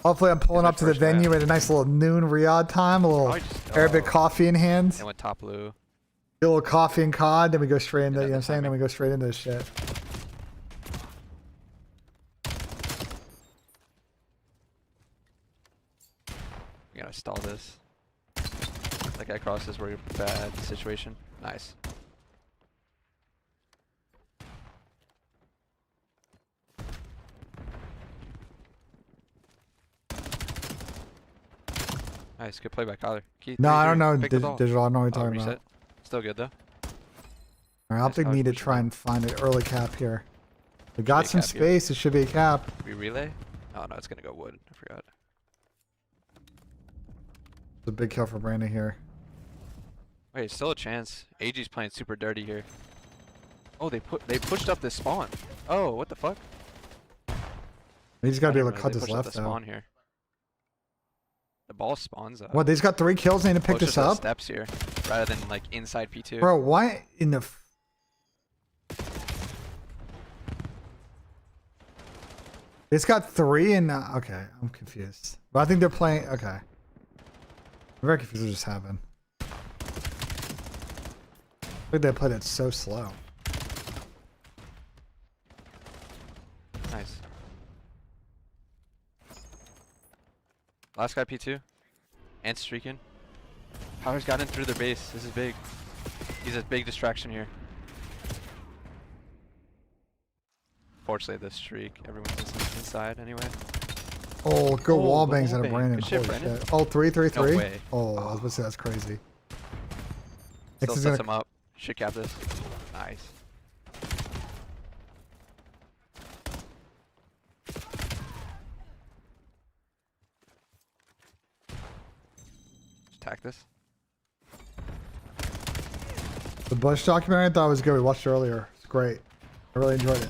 Hopefully, I'm pulling up to the venue at a nice little noon Riyadh time. A little Arabic coffee in hand. And went top blue. Get a little coffee and COD, then we go straight into. You know what I'm saying? Then we go straight into this shit. We gotta stall this. That guy crosses where you're bad situation. Nice. Nice, good play by Kyler. Keith, No, I don't know digital. I don't know what you're talking reset. about. Still good though. Alright, Optic need to try and find an early cap here. We got some space. Here. It should be a cap. We relay? Oh no, it's gonna go wood. I forgot. It's a big kill for Brandon here. Wait, still a chance. AG's playing super dirty here. Oh, they pushed up this spawn. Oh, what the fuck? He just gotta be able to cut this left the spawn here. The ball spawns up. What? They just got 3 kills. They need to pick this up. Steps here, rather than like inside P2. Bro, why in the? It's got 3 and okay, I'm confused. But I think they're playing. Okay, I'm very confused. What just happened? I think they played it so slow. Nice. Last guy P2. And streaking. Power's got in through their base. This is big. He's a big distraction here. Fortunately, this streak, everyone's inside anyway. Oh, good wall bangs out of bang. Brandon. Good shit, Holy Brandon. shit. Oh, 3-3-3. No way. Oh, I was about to say that's crazy. Still X is sets gonna- him up. Should cap this. Nice. Just attack this. The Bush documentary I thought was good. We watched it earlier. It's great. I really enjoyed it.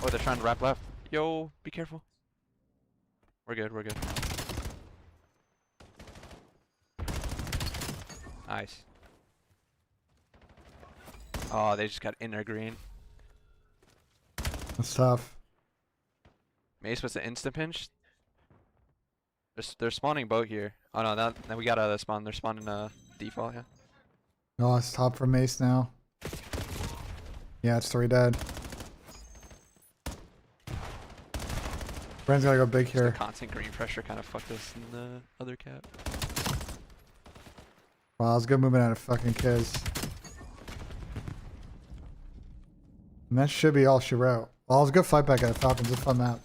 Oh, they're trying to wrap left. Yo, be careful. We're good, we're good. Nice. Oh, they just got inner green. That's tough. Mace was an instant pinch. They're spawning boat here. Oh no, now we got out of the spawn. They're spawning default, yeah. No, it's top for Mace now. Yeah, it's 3 dead. Brand's gotta go big Just here. the constant green pressure kind of fucked us in the other cap. Wow, that was good movement out of fucking Kiz. And that should be all she wrote. Well, it was a good fight back at Falcons. It's a fun map.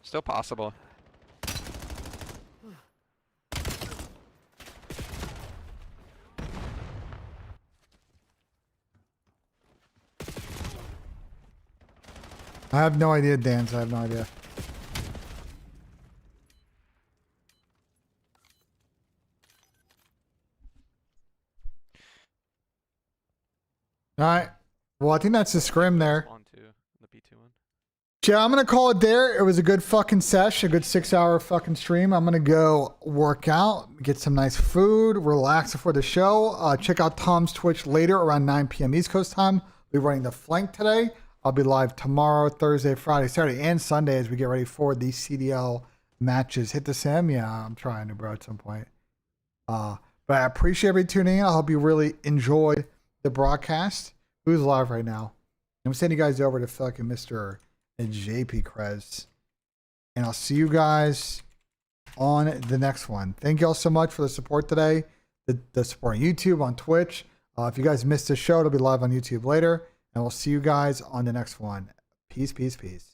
Still possible. I have no idea, Dan, so I have no idea. Alright. Well, I think that's the scrim there. Yeah, I'm gonna call it there. It was a good fucking sesh, a good 6-hour fucking stream. I'm gonna go work out, get some nice food, relax before the show. Check out Tom's Twitch later around 9 p.m. East Coast time. We'll be running the flank today. I'll be live tomorrow, Thursday, Friday, Saturday, and Sunday as we get ready for these CDL matches. Hit the sim? Yeah, I'm trying to, bro, at some point. But I appreciate everybody tuning in. I hope you really enjoyed the broadcast. Who's live right now? I'm sending you guys over to fucking Mr. JP Krez. And I'll see you guys on the next one. Thank you all so much for the support today. The support on YouTube, on Twitch. If you guys missed the show, it'll be live on YouTube later. And we'll see you guys on the next one. Peace, peace, peace.